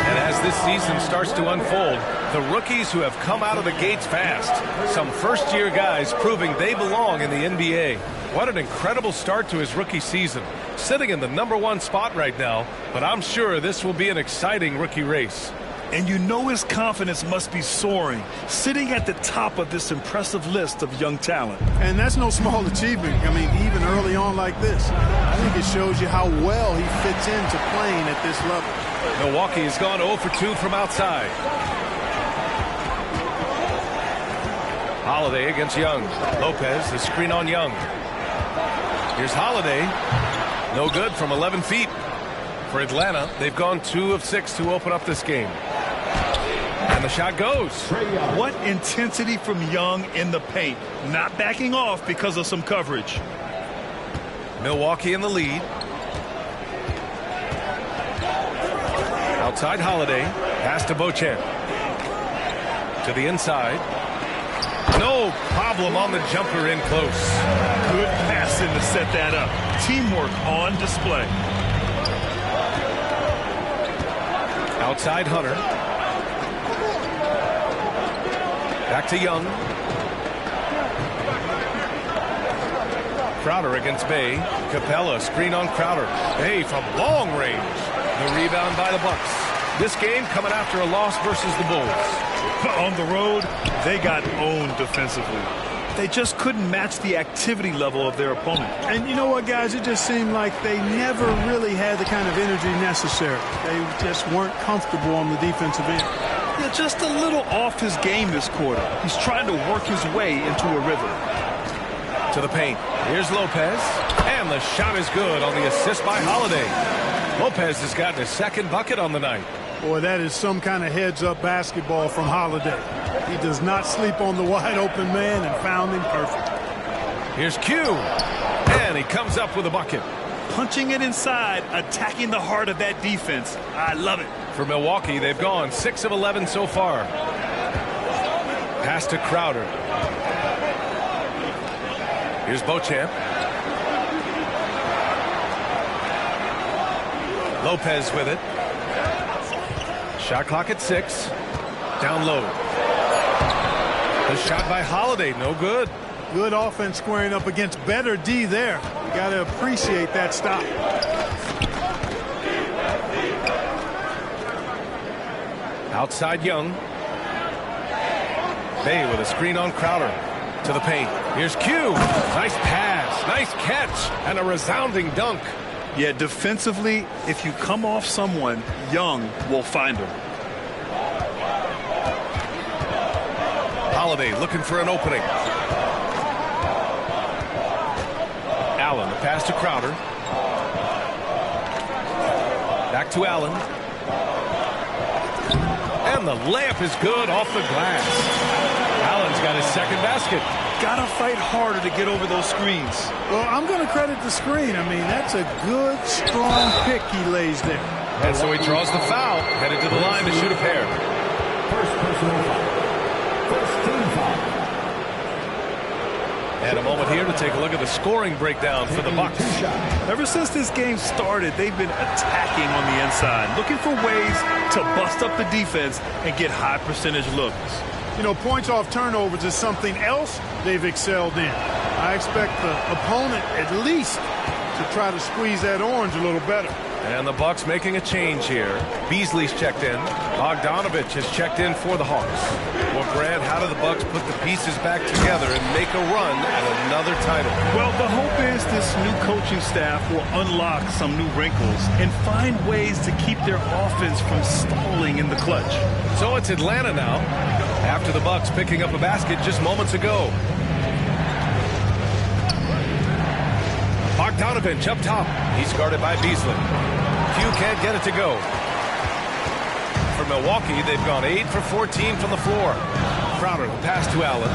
And as this season starts to unfold, the rookies who have come out of the gates fast, some first-year guys proving they belong in the NBA. What an incredible start to his rookie season. Sitting in the #1 spot right now, but I'm sure this will be an exciting rookie race. And you know his confidence must be soaring, sitting at the top of this impressive list of young talent. And that's no small achievement. I mean, even early on like this, I think it shows you how well he fits into playing at this level. Milwaukee has gone 0 for 2 from outside. Holiday against Young. Lopez, the screen on Young. Here's Holiday. No good from 11 feet. For Atlanta, they've gone 2 of 6 to open up this game. And the shot goes. What intensity from Young in the paint. Not backing off because of some coverage. Milwaukee in the lead. Outside Holiday. Pass to Beauchamp. To the inside. No problem on the jumper in close. Good passing to set that up. Teamwork on display. Outside Hunter. Back to Young. Crowder against Bay. Capella, screen on Crowder. Bay from long range. The rebound by the Bucks. This game coming after a loss versus the Bulls. On the road, they got owned defensively. They just couldn't match the activity level of their opponent. And you know what, guys? It just seemed like they never really had the kind of energy necessary. They just weren't comfortable on the defensive end. Yeah, just a little off his game this quarter. He's trying to work his way into a rhythm. To the paint. Here's Lopez. And the shot is good on the assist by Holiday. Lopez has gotten his second bucket on the night. Boy, that is some kind of heads-up basketball from Holiday. He does not sleep on the wide-open man and found him perfect. Here's Q. And he comes up with a bucket. Punching it inside, attacking the heart of that defense. I love it. For Milwaukee, they've gone 6 of 11 so far. Pass to Crowder. Here's Beauchamp. Lopez with it. Shot clock at 6. Down low. The shot by Holiday, no good. Good offense squaring up against better D there. You got to appreciate that stop. Outside Young. Bay with a screen on Crowder. To the paint. Here's Q. Nice pass. Nice catch. And a resounding dunk. Yeah, defensively, if you come off someone, Young will find him. Holiday looking for an opening. Allen, the pass to Crowder. Back to Allen. And the layup is good off the glass. Allen's got his second basket. Gotta fight harder to get over those screens. Well, I'm going to credit the screen. I mean, that's a good, strong pick he lays there. And so he draws the foul, headed to the line to shoot a pair. First personal foul. First team foul. And a moment here to take a look at the scoring breakdown for the Bucks. Ever since this game started, they've been attacking on the inside, looking for ways to bust up the defense and get high percentage looks. You know, points off turnovers is something else they've excelled in. I expect the opponent at least to try to squeeze that orange a little better. And the Bucks making a change here. Beasley's checked in. Bogdanovich has checked in for the Hawks. Well, Brad, how do the Bucks put the pieces back together and make a run at another title? Well, the hope is this new coaching staff will unlock some new wrinkles and find ways to keep their offense from stalling in the clutch. So it's Atlanta now, after the Bucks picking up a basket just moments ago. Bogdanovich up top. He's guarded by Beasley. Q can't get it to go. For Milwaukee, they've gone 8 for 14 from the floor. Crowder, the pass to Allen.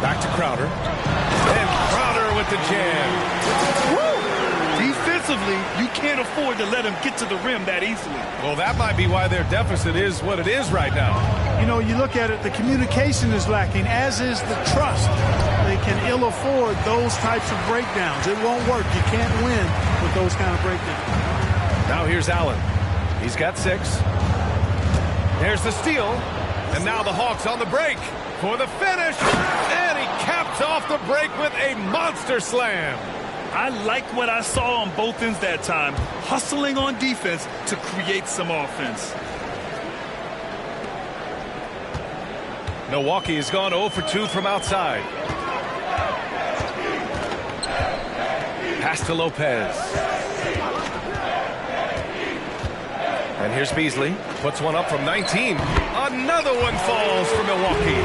Back to Crowder. And Crowder with the jam. Woo! Defensively, you can't afford to let him get to the rim that easily. Well, that might be why their deficit is what it is right now. You know, you look at it, the communication is lacking, as is the trust. They can ill afford those types of breakdowns. It won't work. You can't win with those kind of breakdowns. Now here's Allen. He's got 6. There's the steal. And now the Hawks on the break for the finish. And he caps off the break with a monster slam. I like what I saw on both ends that time, hustling on defense to create some offense. Milwaukee has gone 0 for 2 from outside. Pass to Lopez. And here's Beasley. Puts one up from 19. Another one falls for Milwaukee.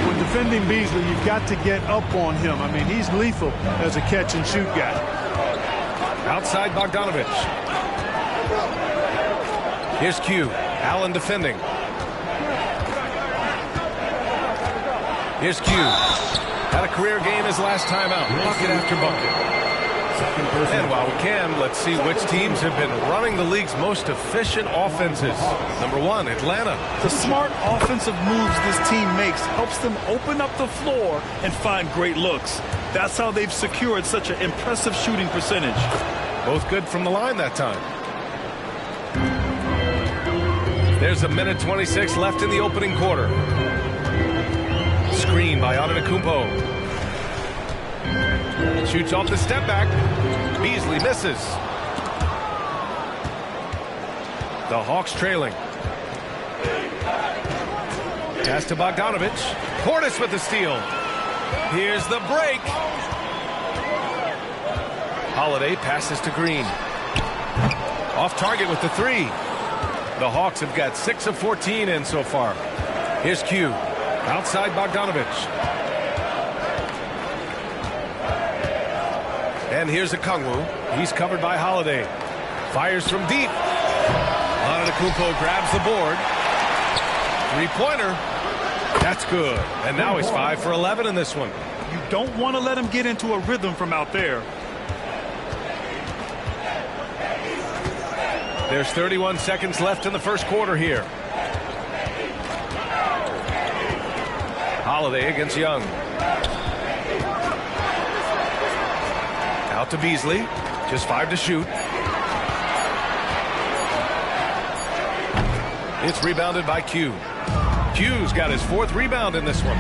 When defending Beasley, you've got to get up on him. I mean, he's lethal as a catch-and-shoot guy. Outside Bogdanovich. Here's Q. Allen defending. Here's Q. Had a career game his last time out. Bucket after bucket. And while we can, let's see which teams have been running the league's most efficient offenses. Number 1, Atlanta. The smart offensive moves this team makes helps them open up the floor and find great looks. That's how they've secured such an impressive shooting percentage. Both good from the line that time. There's a minute 26 left in the opening quarter. Screen by Antetokounmpo. Shoots off the step back. Beasley misses. The Hawks trailing. Pass to Bogdanovich. Portis with the steal. Here's the break. Holiday passes to Green. Off target with the 3. The Hawks have got 6 of 14 in so far. Here's Q. Outside Bogdanovich. And here's Okongwu. He's covered by Holiday. Fires from deep. Antetokounmpo grabs the board. 3-pointer. That's good. And now he's 5 for 11 in this one. You don't want to let him get into a rhythm from out there. There's 31 seconds left in the first quarter here. Holiday against Young. Out to Beasley. Just 5 to shoot. It's rebounded by Q. Q's got his 4th rebound in this one.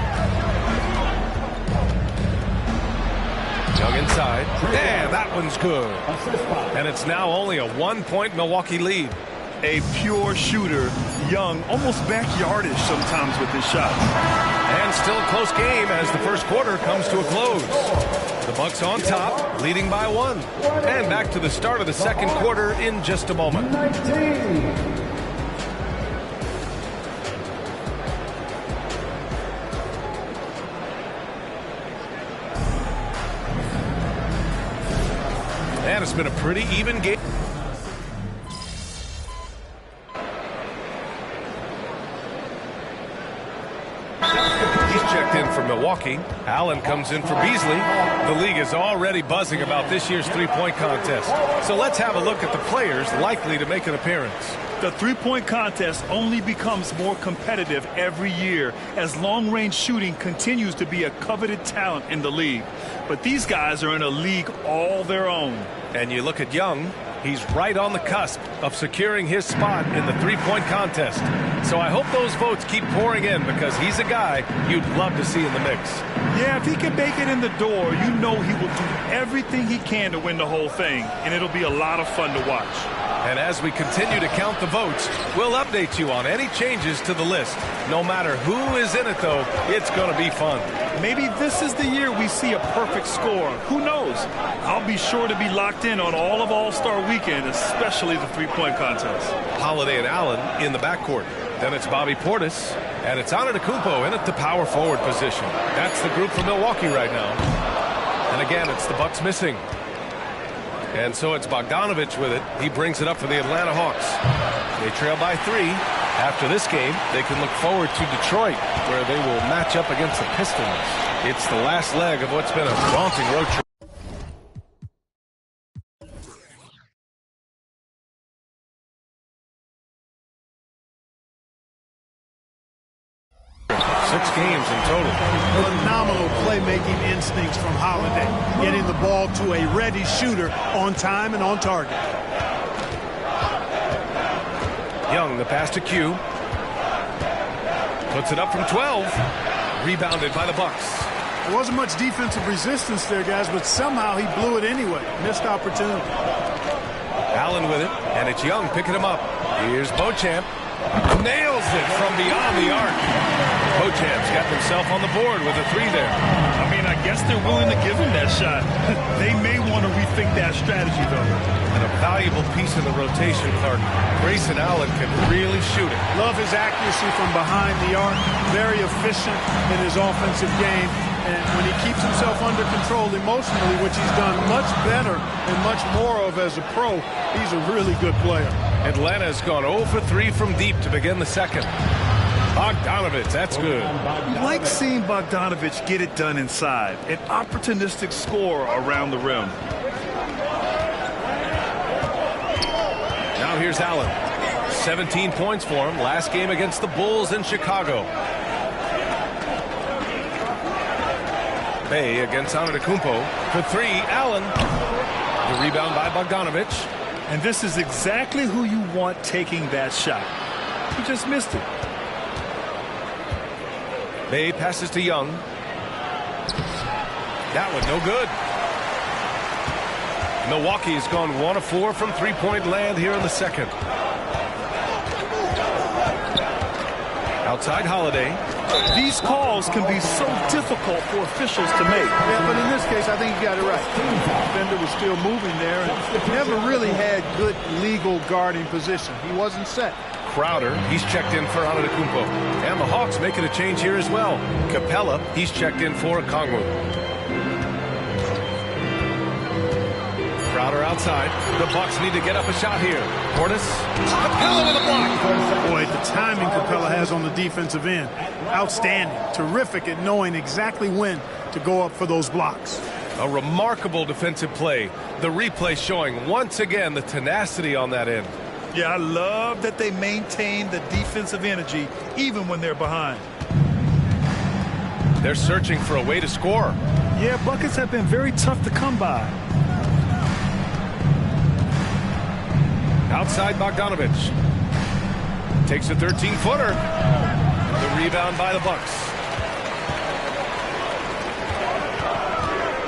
Young inside. And that one's good. And it's now only a 1-point Milwaukee lead. A pure shooter. Young, almost backyardish sometimes with his shots. And still a close game as the first quarter comes to a close. The Bucks on top, leading by 1. And back to the start of the second quarter in just a moment. 19. And it's been a pretty even game. He's checked in for Milwaukee. Allen comes in for Beasley. The league is already buzzing about this year's three-point contest. So let's have a look at the players likely to make an appearance. The three-point contest only becomes more competitive every year as long-range shooting continues to be a coveted talent in the league. But these guys are in a league all their own. And you look at Young, he's right on the cusp of securing his spot in the three-point contest. So I hope those votes keep pouring in because he's a guy you'd love to see in the mix. Yeah, if he can make it in the door, you know he will do everything he can to win the whole thing, and it'll be a lot of fun to watch. And as we continue to count the votes, we'll update you on any changes to the list. No matter who is in it, though, it's going to be fun. Maybe this is the year we see a perfect score. Who knows? I'll be sure to be locked in on all of All-Star Weekend, especially the three-point contest. Holiday and Allen in the backcourt. Then it's Bobby Portis, and it's Antetokounmpo in at the power forward position. That's the group for Milwaukee right now. And again, it's the Bucks missing. And so it's Bogdanovich with it. He brings it up for the Atlanta Hawks. They trail by 3. After this game, they can look forward to Detroit, where they will match up against the Pistons. It's the last leg of what's been a daunting road trip. Six games in total. Phenomenal playmaking instincts from Holiday, getting the ball to a ready shooter on time and on target. Young, the pass to Q. Puts it up from 12. Rebounded by the Bucks. There wasn't much defensive resistance there, guys, but somehow he blew it anyway. Missed opportunity. Allen with it, and it's Young picking him up. Here's Beauchamp. Nails it from beyond the arc. Beauchamp's got himself on the board with a 3 there. I mean, I guess they're willing to give him that shot. They may want to rethink that strategy, though. And a valuable piece in the rotation, Clark. Grayson Allen can really shoot it. Love his accuracy from behind the arc. Very efficient in his offensive game. And when he keeps himself under control emotionally, which he's done much better and much more of as a pro, he's a really good player. Atlanta's gone 0 for 3 from deep to begin the second. Bogdanovich, that's good. You like seeing Bogdanovich get it done inside. An opportunistic score around the rim. Now here's Allen. 17 points for him. Last game against the Bulls in Chicago. Bay against Antetokounmpo. For three, Allen. The rebound by Bogdanovich. And this is exactly who you want taking that shot. He just missed it. Bay passes to Young. That one no good. Milwaukee has gone 1 of 4 from three-point land here in the second. Outside Holiday. These calls can be so difficult for officials to make. Yeah, but in this case, I think you got it right. The defender was still moving there and never really had good legal guarding position. He wasn't set. Crowder, he's checked in for Antetokounmpo. And the Hawks making a change here as well. Capella, he's checked in for Kongwu. Crowder outside. The Bucks need to get up a shot here. Portis. Capella with a block. Boy, the timing Capella has on the defensive end. Outstanding. Terrific at knowing exactly when to go up for those blocks. A remarkable defensive play. The replay showing once again the tenacity on that end. Yeah, I love that they maintain the defensive energy even when they're behind. They're searching for a way to score. Yeah, buckets have been very tough to come by. Outside Bogdanovich. Takes a 13-footer. The rebound by the Bucks.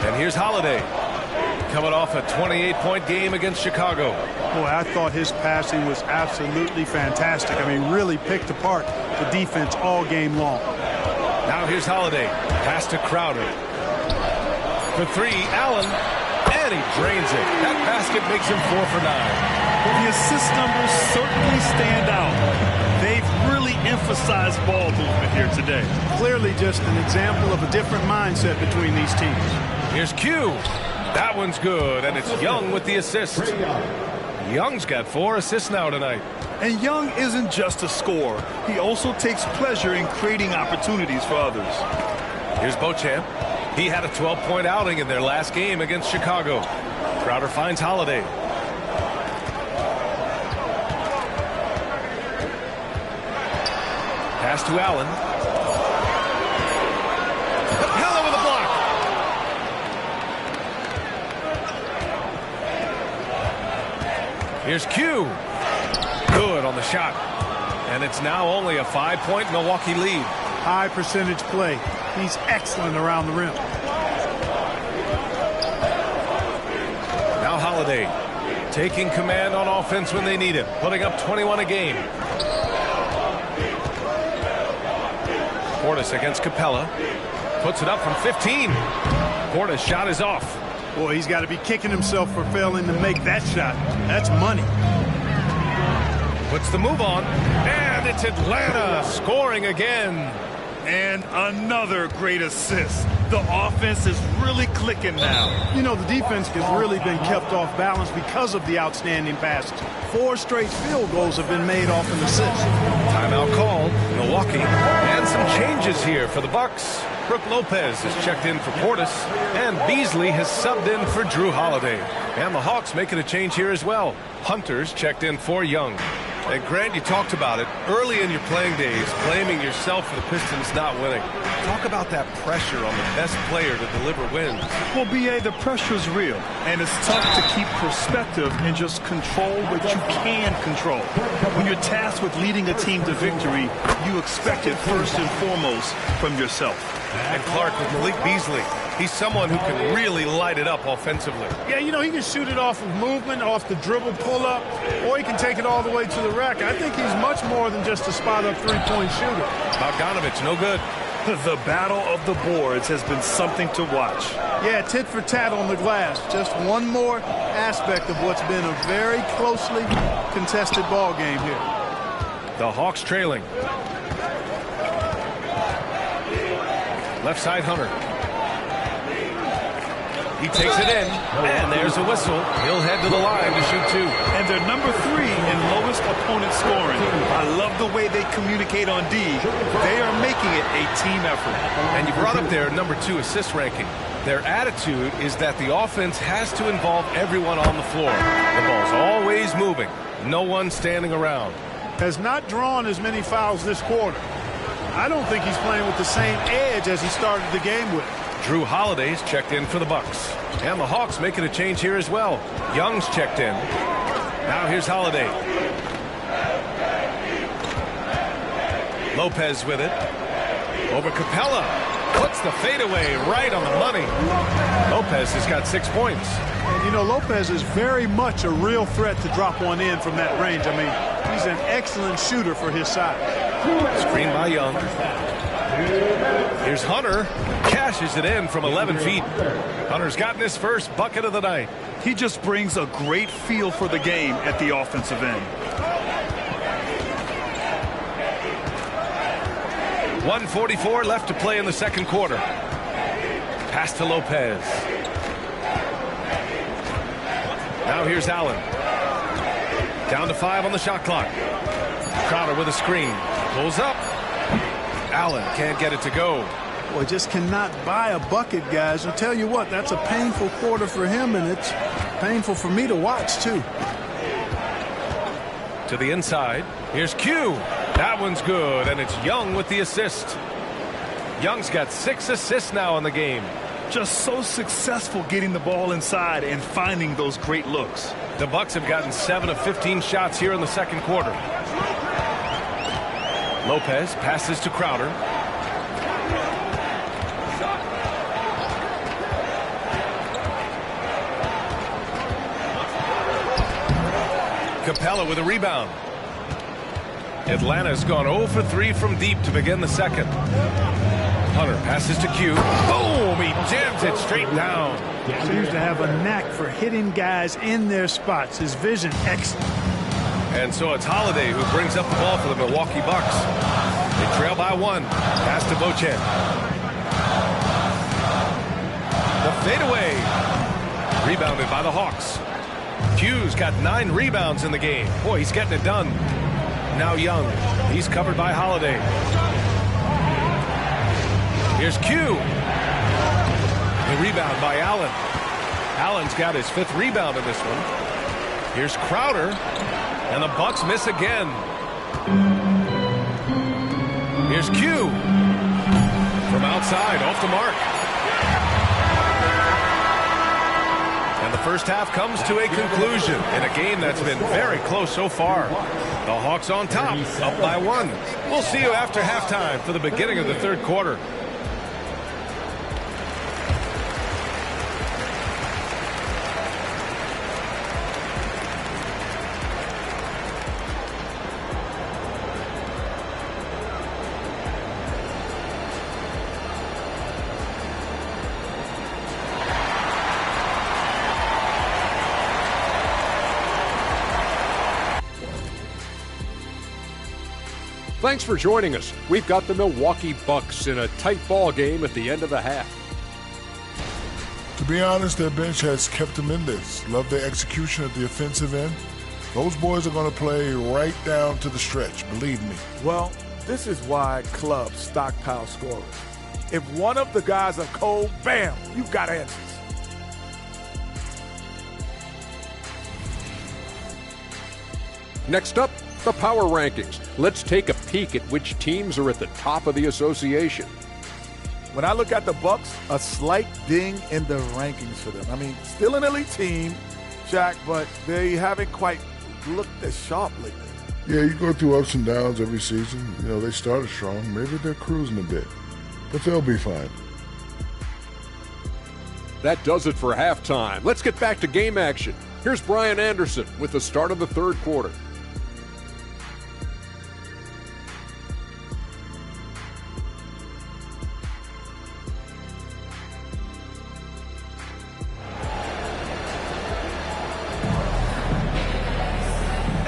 And here's Holiday. Coming off a 28-point game against Chicago. Boy, I thought his passing was absolutely fantastic. I mean, really picked apart the defense all game long. Now here's Holiday. Pass to Crowder. For three, Allen. And he drains it. That basket makes him 4 for 9. The assist numbers certainly stand out. They've really emphasized ball movement here today. Clearly just an example of a different mindset between these teams. Here's Q. That one's good, and it's Young with the assist. Young's got 4 assists now tonight. And Young isn't just a scorer. He also takes pleasure in creating opportunities for others. Here's Beauchamp. He had a 12-point outing in their last game against Chicago. Crowder finds Holiday. Pass to Allen. Capella with a block. Here's Q. Good on the shot. And it's now only a 5-point Milwaukee lead. High percentage play. He's excellent around the rim. Now Holiday taking command on offense when they need it, putting up 21 a game. Portis against Capella. Puts it up from 15. Portis' shot is off. Boy, he's got to be kicking himself for failing to make that shot. That's money. Puts the move on. And it's Atlanta scoring again. And another great assist. The offense is really clicking now. You know, the defense has really been kept off balance because of the outstanding passes. 4 straight field goals have been made off an assist. Timeout called. Milwaukee. And some changes here for the Bucks. Brook Lopez has checked in for Portis. And Beasley has subbed in for Drew Holiday. And the Hawks making a change here as well. Hunter's checked in for Young. And Grant, you talked about it early in your playing days, blaming yourself for the Pistons not winning. Talk about that pressure on the best player to deliver wins. Well, B.A., the pressure's real, and it's tough to keep perspective and just control what you can control. When you're tasked with leading a team to victory, you expect it first and foremost from yourself. And Clark with Malik Beasley. He's someone who can really light it up offensively. Yeah, you know, he can shoot it off of movement, off the dribble pull-up, or he can take it all the way to the rack. I think he's much more than just a spot-up three-point shooter. Bogdanovich, no good. The battle of the boards has been something to watch. Yeah, tit for tat on the glass. Just one more aspect of what's been a very closely contested ball game here. The Hawks trailing. Left side, Hunter. He takes it in, and there's a whistle. He'll head to the line to shoot 2. And they're number 3 in lowest opponent scoring. I love the way they communicate on D. They are making it a team effort. And you brought up their number 2 assist ranking. Their attitude is that the offense has to involve everyone on the floor. The ball's always moving. No one standing around. Has not drawn as many fouls this quarter. I don't think he's playing with the same edge as he started the game with. Drew Holiday's checked in for the Bucks. And the Hawks making a change here as well. Young's checked in. Now here's Holiday. Lopez with it. Over Capella. Puts the fadeaway right on the money. Lopez has got 6 points. And you know, Lopez is very much a real threat to drop one in from that range. I mean, he's an excellent shooter for his size. Screen by Young. Here's Hunter. Cashes it in from 11 feet. Hunter's gotten his first bucket of the night. He just brings a great feel for the game at the offensive end. 1:44 left to play in the second quarter. Pass to Lopez. Now here's Allen. Down to 5 on the shot clock. Crowder with a screen. Pulls up. Allen can't get it to go. Boy, just cannot buy a bucket, guys. I'll tell you what, that's a painful quarter for him, and it's painful for me to watch, too. To the inside. Here's Q. That one's good, and it's Young with the assist. Young's got 6 assists now in the game. Just so successful getting the ball inside and finding those great looks. The Bucks have gotten 7 of 15 shots here in the second quarter. Lopez passes to Crowder. Capella with a rebound. Atlanta's gone 0 for 3 from deep to begin the second. Hunter passes to Q. Boom! He jams it straight down. Seems to have a knack for hitting guys in their spots. His vision excellent. And so it's Holiday who brings up the ball for the Milwaukee Bucks. They trail by 1. Pass to Bochan. The fadeaway. Rebounded by the Hawks. Q's got 9 rebounds in the game. Boy, he's getting it done. Now Young. He's covered by Holiday. Here's Q. The rebound by Allen. Allen's got his 5th rebound in this one. Here's Crowder. And the Bucks miss again. Here's Q. From outside, off the mark. And the first half comes to a conclusion in a game that's been very close so far. The Hawks on top, up by 1. We'll see you after halftime for the beginning of the third quarter. Thanks for joining us. We've got the Milwaukee Bucks in a tight ball game at the end of the half. To be honest, their bench has kept them in this. Love their execution at the offensive end. Those boys are going to play right down to the stretch, believe me. Well, this is why clubs stockpile scorers. If one of the guys are cold, bam, you've got answers. Next up, the power rankings. Let's take a peek at which teams are at the top of the association. When I look at the Bucks, a slight ding in the rankings for them. I mean, still an elite team, Jack, but they haven't quite looked as sharp lately. Yeah, you go through ups and downs every season. You know, they started strong. Maybe they're cruising a bit, but they'll be fine. That does it for halftime. Let's get back to game action. Here's Brian Anderson with the start of the third quarter.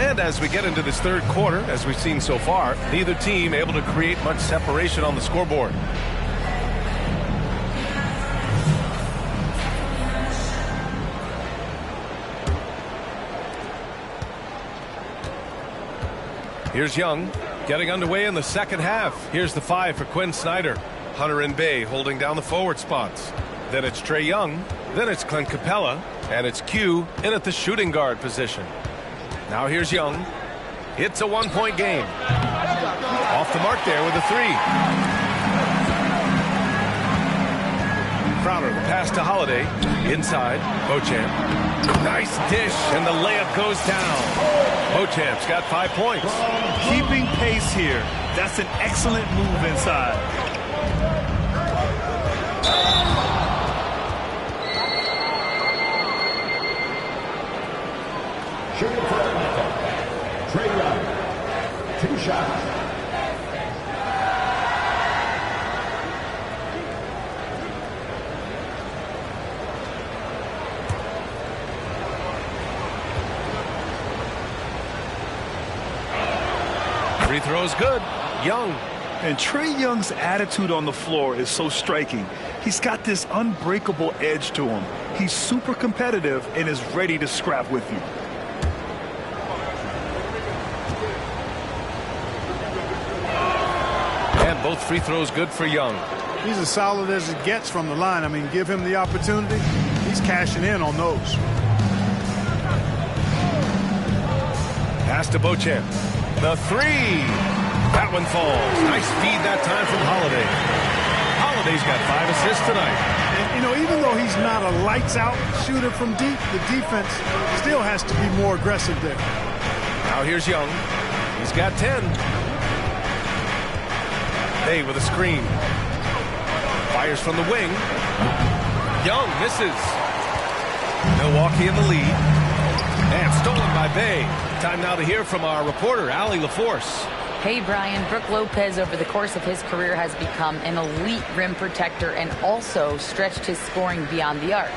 And as we get into this third quarter, as we've seen so far, neither team able to create much separation on the scoreboard. Here's Young getting underway in the second half. Here's the 5 for Quinn Snyder. Hunter and Bay holding down the forward spots. Then it's Trae Young. Then it's Clint Capella. And it's Q in at the shooting guard position. Now here's Young. It's a one-point game. Off the mark there with a three. Crowder, the pass to Holiday. Inside, Beauchamp. Nice dish, and the layup goes down. Beauchamp's got 5 points. Keeping pace here. That's an excellent move inside. Shooting for Atlanta, Trae Young, 2 shots. Free throw's good. Young. And Trae Young's attitude on the floor is so striking. He's got this unbreakable edge to him. He's super competitive and is ready to scrap with you. And both free throws good for Young. He's as solid as it gets from the line. I mean, give him the opportunity. He's cashing in on those. Pass to Beauchamp. The three. That one falls. Nice feed that time from Holiday. Holiday's got 5 assists tonight. And, you know, even though he's not a lights-out shooter from deep, the defense still has to be more aggressive there. Now here's Young. He's got 10. Hay with a screen. Fires from the wing. Young misses. Milwaukee in the lead. And stolen by Bay. Time now to hear from our reporter, Allie LaForce. Hey, Brian. Brook Lopez, over the course of his career, has become an elite rim protector and also stretched his scoring beyond the arc.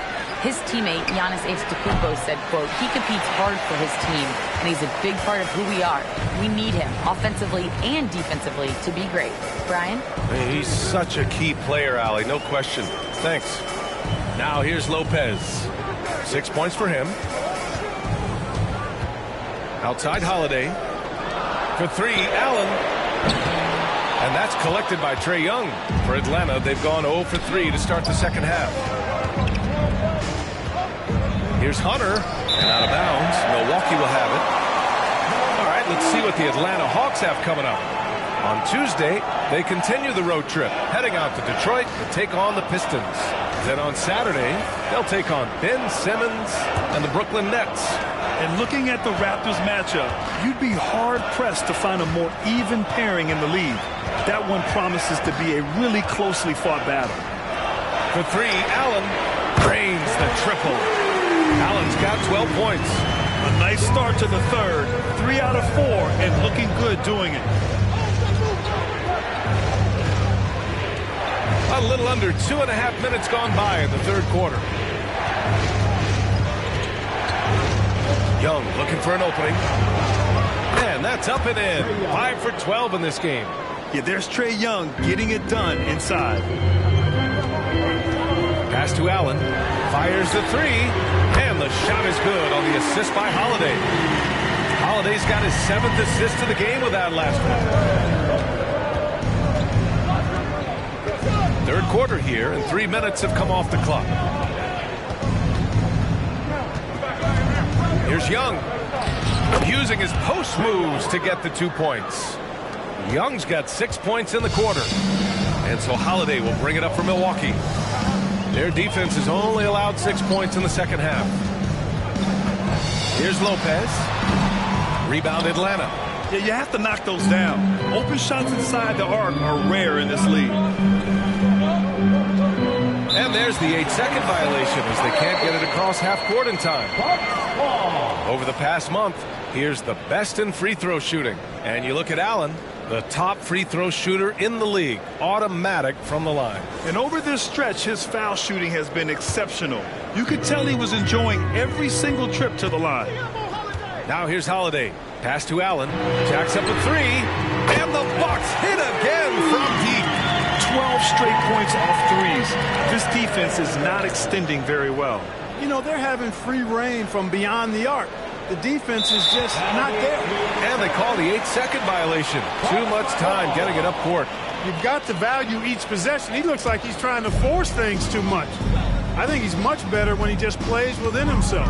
His teammate, Giannis Antetokounmpo, said, quote, he competes hard for his team, and he's a big part of who we are. We need him, offensively and defensively, to be great. Brian? He's such a key player, Allie. No question. Thanks. Now here's Lopez. 6 points for him. Outside Holiday. For three, Allen. And that's collected by Trae Young. For Atlanta, they've gone 0 for 3 to start the second half. Here's Hunter. And out of bounds. Milwaukee will have it. All right, let's see what the Atlanta Hawks have coming up. On Tuesday, they continue the road trip, heading out to Detroit to take on the Pistons. Then on Saturday, they'll take on Ben Simmons and the Brooklyn Nets. And looking at the Raptors matchup, you'd be hard-pressed to find a more even pairing in the league. That one promises to be a really closely fought battle. For three, Allen drains the triple. Allen's got 12 points. A nice start to the third. 3 out of 4 and looking good doing it. A little under 2.5 minutes gone by in the third quarter. Young looking for an opening. And that's up and in. 5 for 12 in this game. Yeah, there's Trae Young getting it done inside. Pass to Allen. Fires the three. And the shot is good on the assist by Holiday. Holiday's got his 7th assist of the game with that last one. Third quarter here, and 3 minutes have come off the clock. Here's Young, using his post moves to get the 2 points. Young's got 6 points in the quarter. And so Holiday will bring it up for Milwaukee. Their defense has only allowed 6 points in the second half. Here's Lopez. Rebound Atlanta. Yeah, you have to knock those down. Open shots inside the arc are rare in this league. And there's the 8-second violation as they can't get it across half court in time. Over the past month, here's the best in free throw shooting. And you look at Allen, the top free throw shooter in the league, automatic from the line. And over this stretch, his foul shooting has been exceptional. You could tell he was enjoying every single trip to the line. Now here's Holiday. Pass to Allen. Jacks up a three. And the Bucks hit again from deep. 12 straight points off threes. This defense is not extending very well. You know, they're having free reign from beyond the arc. The defense is just not there. And they call the 8-second violation. Too much time getting it up court. You've got to value each possession. He looks like he's trying to force things too much. I think he's much better when he just plays within himself.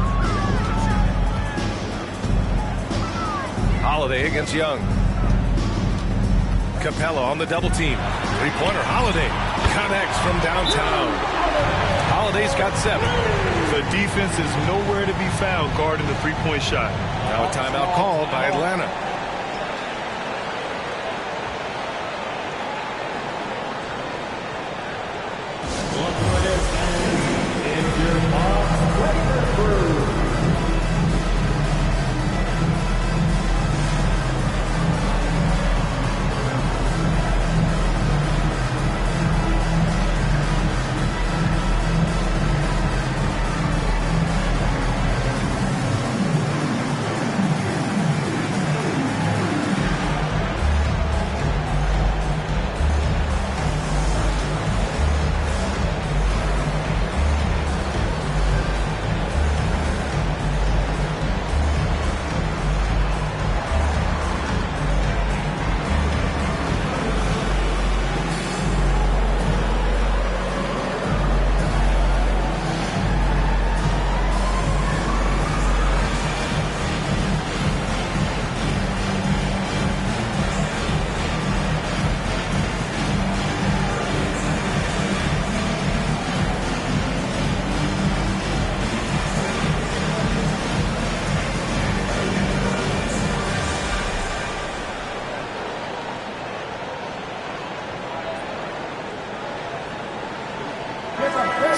Holiday against Young. Capella on the double team. Three-pointer. Holiday connects from downtown. Holiday's got 7. The defense is nowhere to be found guarding the three-point shot. Now a timeout called by Atlanta.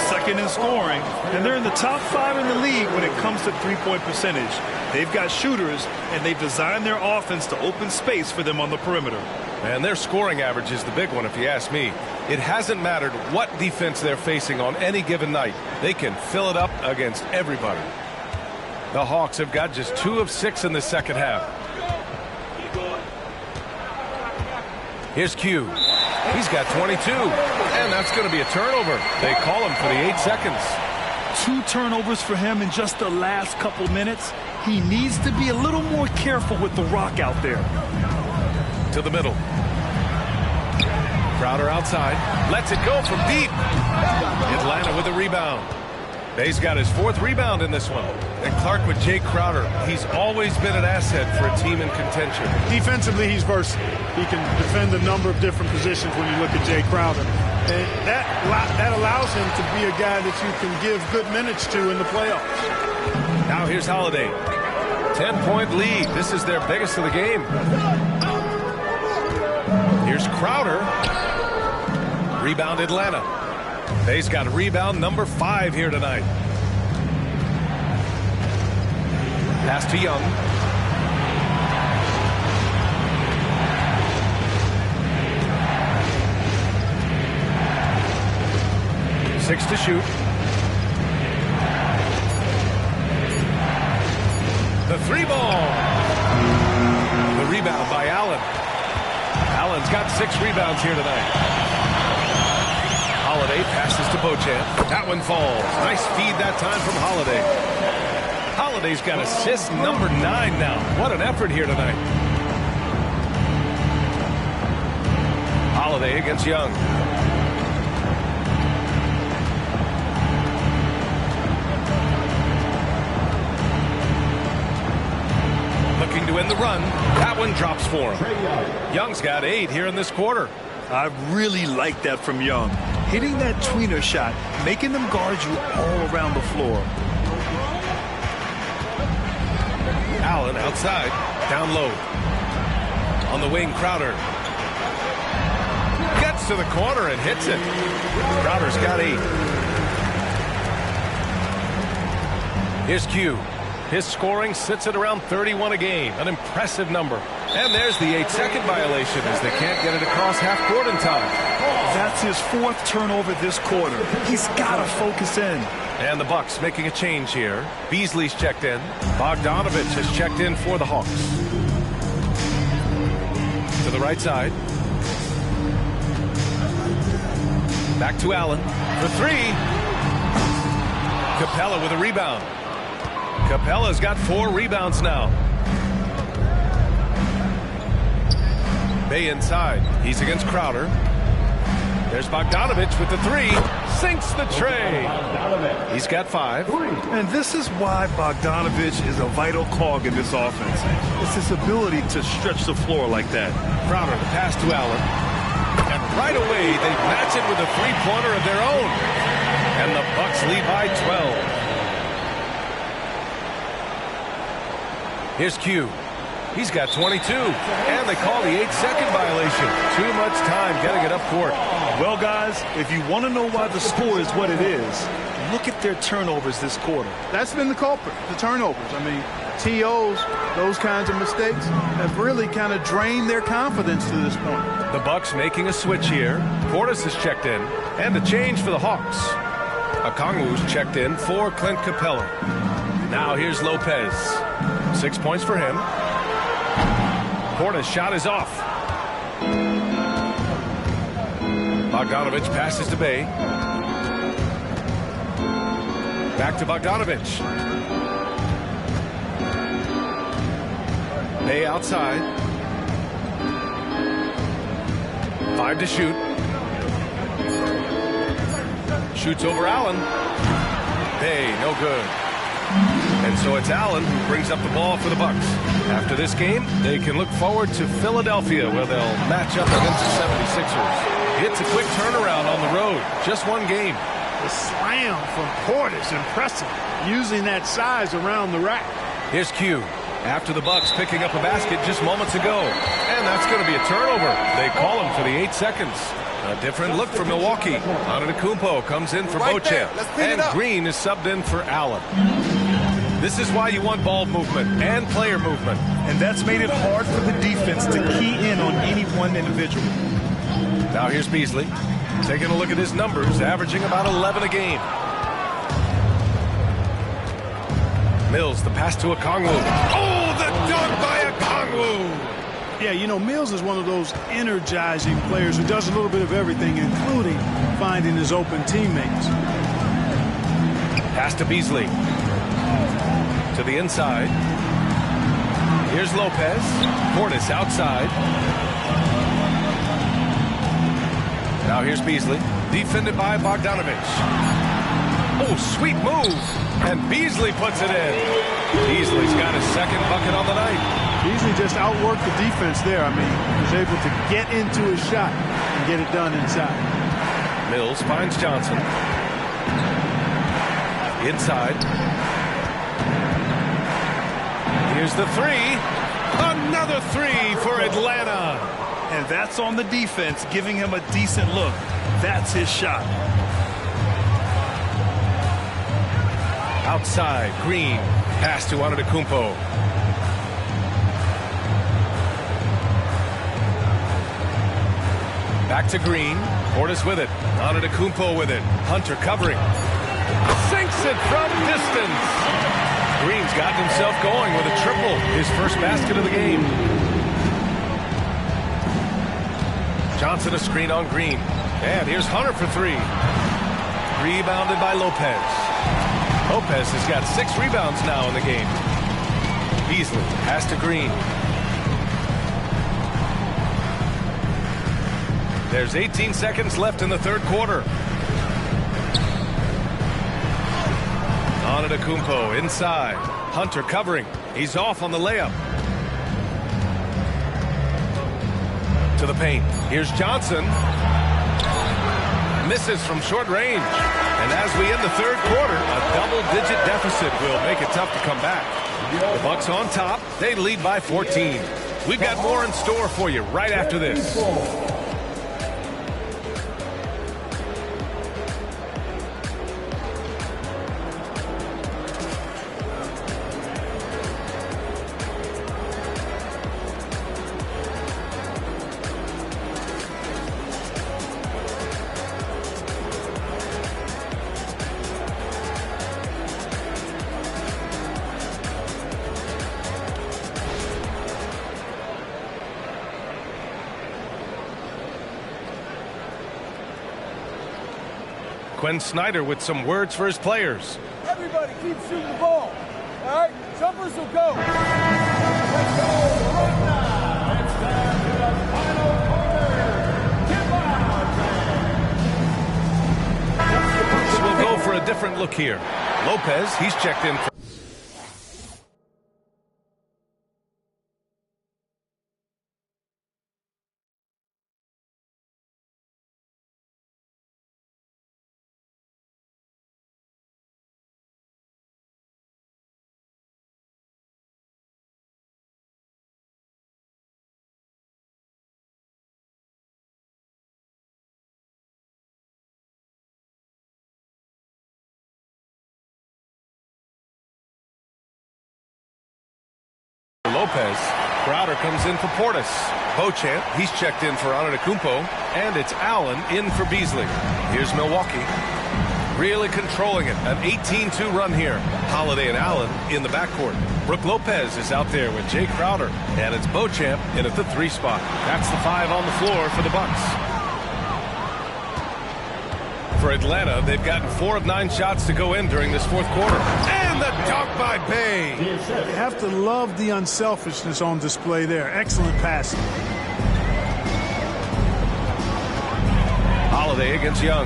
Second in scoring, and they're in the top 5 in the league when it comes to three-point percentage. They've got shooters, and they've designed their offense to open space for them on the perimeter. And their scoring average is the big one, if you ask me. It hasn't mattered what defense they're facing on any given night. They can fill it up against everybody. The Hawks have got just 2 of 6 in the second half. Here's Q. He's got 22, and that's going to be a turnover. They call him for the 8 seconds. 2 turnovers for him in just the last couple minutes. He needs to be a little more careful with the rock out there. To the middle. Crowder outside. Lets it go from deep. Atlanta with a rebound. Bay's got his 4th rebound in this one. And Clark with Jay Crowder. He's always been an asset for a team in contention. Defensively, he's versatile. He can defend a number of different positions when you look at Jay Crowder. And that allows him to be a guy that you can give good minutes to in the playoffs. Now here's Holiday. 10-point lead. This is their biggest of the game. Here's Crowder. Rebound Atlanta. Bay's got a rebound number 5 here tonight. Pass to Young. Six to shoot. The 3-ball. The rebound by Allen. Allen's got 6 rebounds here tonight. Holiday passes to Beauchamp. That one falls. Nice feed that time from Holiday. Holiday's got assist number 9 now. What an effort here tonight. Holiday against Young. Looking to end the run. That one drops for him. Young's got 8 here in this quarter. I really like that from Young. Hitting that tweener shot, making them guard you all around the floor. Allen outside, down low. On the wing, Crowder. Gets to the corner and hits it. Crowder's got 8. Here's Q. His scoring sits at around 31 a game, an impressive number. And there's the 8-second violation as they can't get it across half court in time. That's his 4th turnover this quarter. He's got to focus in. And the Bucks making a change here. Beasley's checked in. Bogdanovich has checked in for the Hawks. To the right side. Back to Allen for 3. Capella with a rebound. Capella's got 4 rebounds now. Bay inside. He's against Crowder. There's Bogdanovich with the three. Sinks the tray. He's got 5. And this is why Bogdanovich is a vital cog in this offense. It's his ability to stretch the floor like that. Crowder, the pass to Allen. And right away, they match it with a three-pointer of their own. And the Bucks lead by 12. Here's Q. He's got 22. And they call the 8-second violation. Too much time getting it up court. Well, guys, if you want to know why the score is what it is, look at their turnovers this quarter. That's been the culprit, the turnovers. I mean, TOs, those kinds of mistakes have really kind of drained their confidence to this point. The Bucks making a switch here. Portis is checked in. And a change for the Hawks. Okongwu's checked in for Clint Capella. Now here's Lopez. 6 points for him. Portis' shot is off. Bogdanovich passes to Bay. Back to Bogdanovich. Bay outside. 5 to shoot. Shoots over Allen. Bay, no good. And so it's Allen who brings up the ball for the Bucks. After this game, they can look forward to Philadelphia, where they'll match up against the 76ers. It's a quick turnaround on the road. Just one game. The slam from Portis, impressive. Using that size around the rack. Here's Q. After the Bucks picking up a basket just moments ago. And that's going to be a turnover. They call him for the 8 seconds. A different look for Milwaukee. Antetokounmpo comes in for Beauchamp. And Green is subbed in for Allen. This is why you want ball movement and player movement. And that's made it hard for the defense to key in on any one individual. Now here's Beasley. Taking a look at his numbers, averaging about 11 a game. Mills, the pass to Okongwu. Oh, the dunk by Okongwu! Yeah, you know, Mills is one of those energizing players who does a little bit of everything, including finding his open teammates. Pass to Beasley. To the inside. Here's Lopez. Portis outside. Now here's Beasley. Defended by Bogdanovich. Oh, sweet move. And Beasley puts it in. Beasley's got his second bucket on the night. Beasley just outworked the defense there. I mean, he was able to get into his shot and get it done inside. Mills finds Johnson. Inside. Here's the three. Another three for Atlanta. And that's on the defense, giving him a decent look. That's his shot. Outside, Green. Pass to Antetokounmpo. Back to Green. Portis with it. Antetokounmpo with it. Hunter covering. Sinks it from distance. Green's gotten himself going with a triple. His first basket of the game. Johnson a screen on Green. And here's Hunter for 3. Rebounded by Lopez. Lopez has got 6 rebounds now in the game. Beasley pass to Green. There's 18 seconds left in the third quarter. Antetokounmpo inside. Hunter covering. He's off on the layup. To the paint. Here's Johnson. Misses from short range. And as we end the third quarter, a double-digit deficit will make it tough to come back. The Bucks on top. They lead by 14. We've got more in store for you right after this. Quinn Snyder with some words for his players. Everybody keep shooting the ball. All right, jumpers will go. Let's go right now. It's down to the final quarter. Tip out. different look here. Lopez, he's checked in for Lopez. Crowder comes in for Portis. Beauchamp, he's checked in for Antetokounmpo. And it's Allen in for Beasley. Here's Milwaukee. Really controlling it. An 18-2 run here. Holiday and Allen in the backcourt. Brook Lopez is out there with Jay Crowder. And it's Beauchamp in at the 3 spot. That's the 5 on the floor for the Bucks. For Atlanta, they've gotten 4 of 9 shots to go in during this fourth quarter. And the dunk by Bay. You have to love the unselfishness on display there. Excellent passing. Holiday against Young.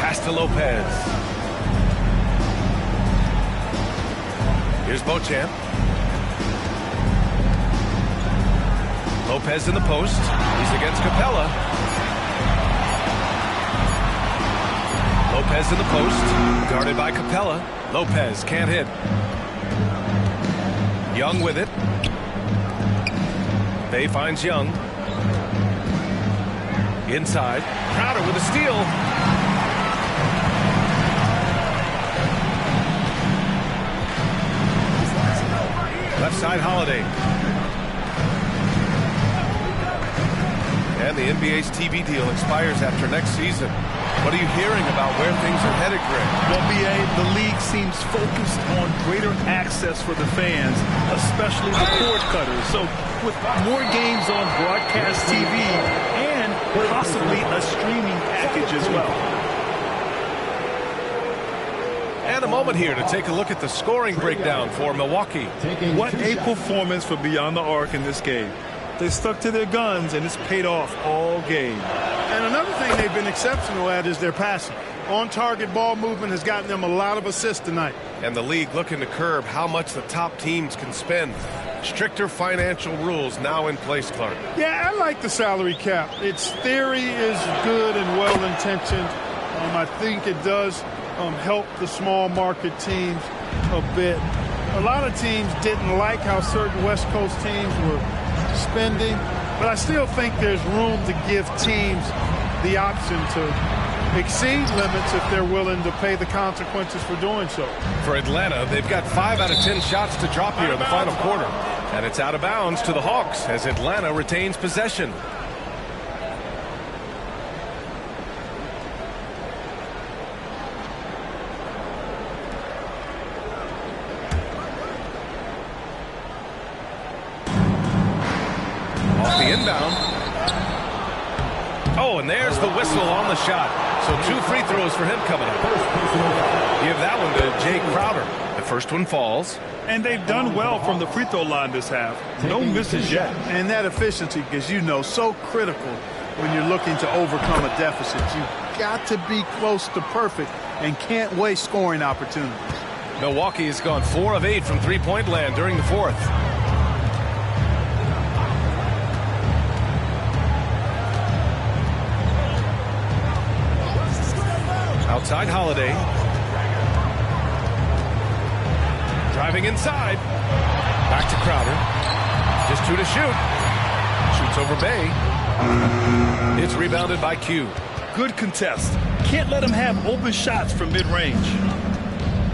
Pass to Lopez. Here's Beauchamp. Lopez in the post. He's against Capella. Lopez in the post, guarded by Capella. Lopez can't hit. Young with it. Bay finds Young. Inside. Crowder with a steal. Left side Holiday. And the NBA's TV deal expires after next season. What are you hearing about where things are headed, Greg? Well, B.A., the league seems focused on greater access for the fans, especially the cord cutters. So with more games on broadcast TV and possibly a streaming package as well. And a moment here to take a look at the scoring breakdown for Milwaukee. What a performance for Beyond the Arc in this game. They stuck to their guns, and it's paid off all game. And another thing they've been exceptional at is their passing. On-target ball movement has gotten them a lot of assists tonight. And the league looking to curb how much the top teams can spend. Stricter financial rules now in place, Clark. Yeah, I like the salary cap. Its theory is good and well-intentioned. I think it does help the small market teams a bit. A lot of teams didn't like how certain West Coast teams were spending, but I still think there's room to give teams the option to exceed limits if they're willing to pay the consequences for doing so. For Atlanta, they've got 5 out of 10 shots to drop here in the final quarter. And it's out of bounds to the Hawks as Atlanta retains possession. Off the inbound. Oh, and there's the whistle on the shot. So 2 free throws for him coming up. Give that one to Jay Crowder. The first one falls. And they've done well from the free throw line this half. No misses yet. And that efficiency, as you know, so critical when you're looking to overcome a deficit. You've got to be close to perfect and can't waste scoring opportunities. Milwaukee has gone 4 of 8 from three-point land during the fourth. Outside Holiday. Driving inside. Back to Crowder. Just 2 to shoot. Shoots over Bay. It's rebounded by Q. Good contest. Can't let him have open shots from mid-range.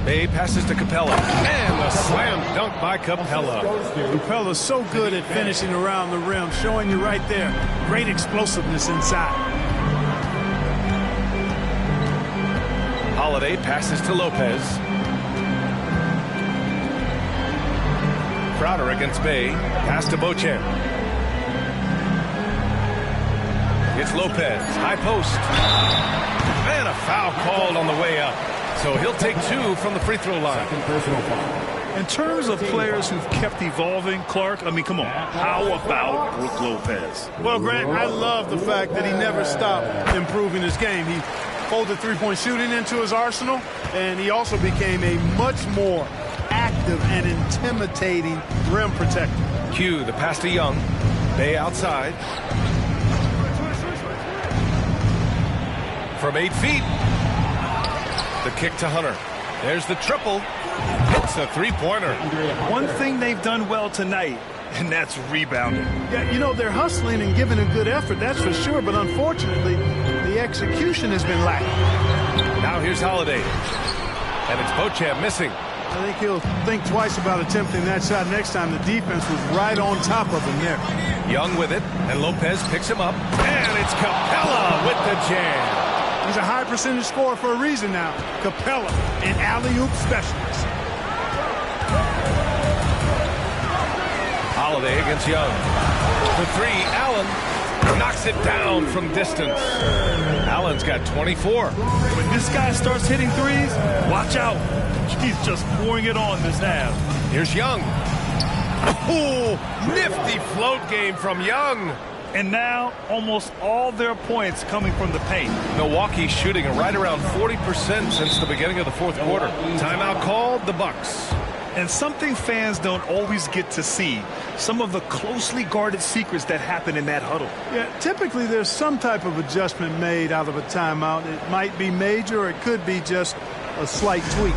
Bay passes to Capella. And a slam dunk by Capella. Capella's so good at finishing around the rim, showing you right there. Great explosiveness inside. Holiday passes to Lopez. Crowder against Bay. Pass to Beauchamp. It's Lopez. High post. And a foul called on the way up. So he'll take 2 from the free throw line. In terms of players who've kept evolving, Clark, I mean, come on. How about Brook Lopez? Well, Grant, I love the fact that he never stopped improving his game. He folded three-point shooting into his arsenal, and he also became a much more active and intimidating rim protector. Q, the pass to Young. Bay outside. From 8 feet. The kick to Hunter. There's the triple. Hits a three-pointer. One thing they've done well tonight, and that's rebounding. Yeah, you know, they're hustling and giving a good effort, that's for sure, but unfortunately, the execution has been lacking. Now here's Holiday. And it's Beauchamp missing. I think he'll think twice about attempting that shot next time. The defense was right on top of him there. Young with it, and Lopez picks him up. And it's Capella with the jam. He's a high percentage scorer for a reason now. Capella, an alley-oop specialist. Holiday against Young. For three, Allen knocks it down from distance. Allen's got 24. When this guy starts hitting threes, watch out. He's just pouring it on this half. Here's Young. Oh, nifty float game from Young. And now, almost all their points coming from the paint. Milwaukee shooting right around 40% since the beginning of the fourth quarter. Timeout called, the Bucks. And something fans don't always get to see, some of the closely guarded secrets that happen in that huddle. Yeah, typically there's some type of adjustment made out of a timeout. It might be major or it could be just a slight tweak.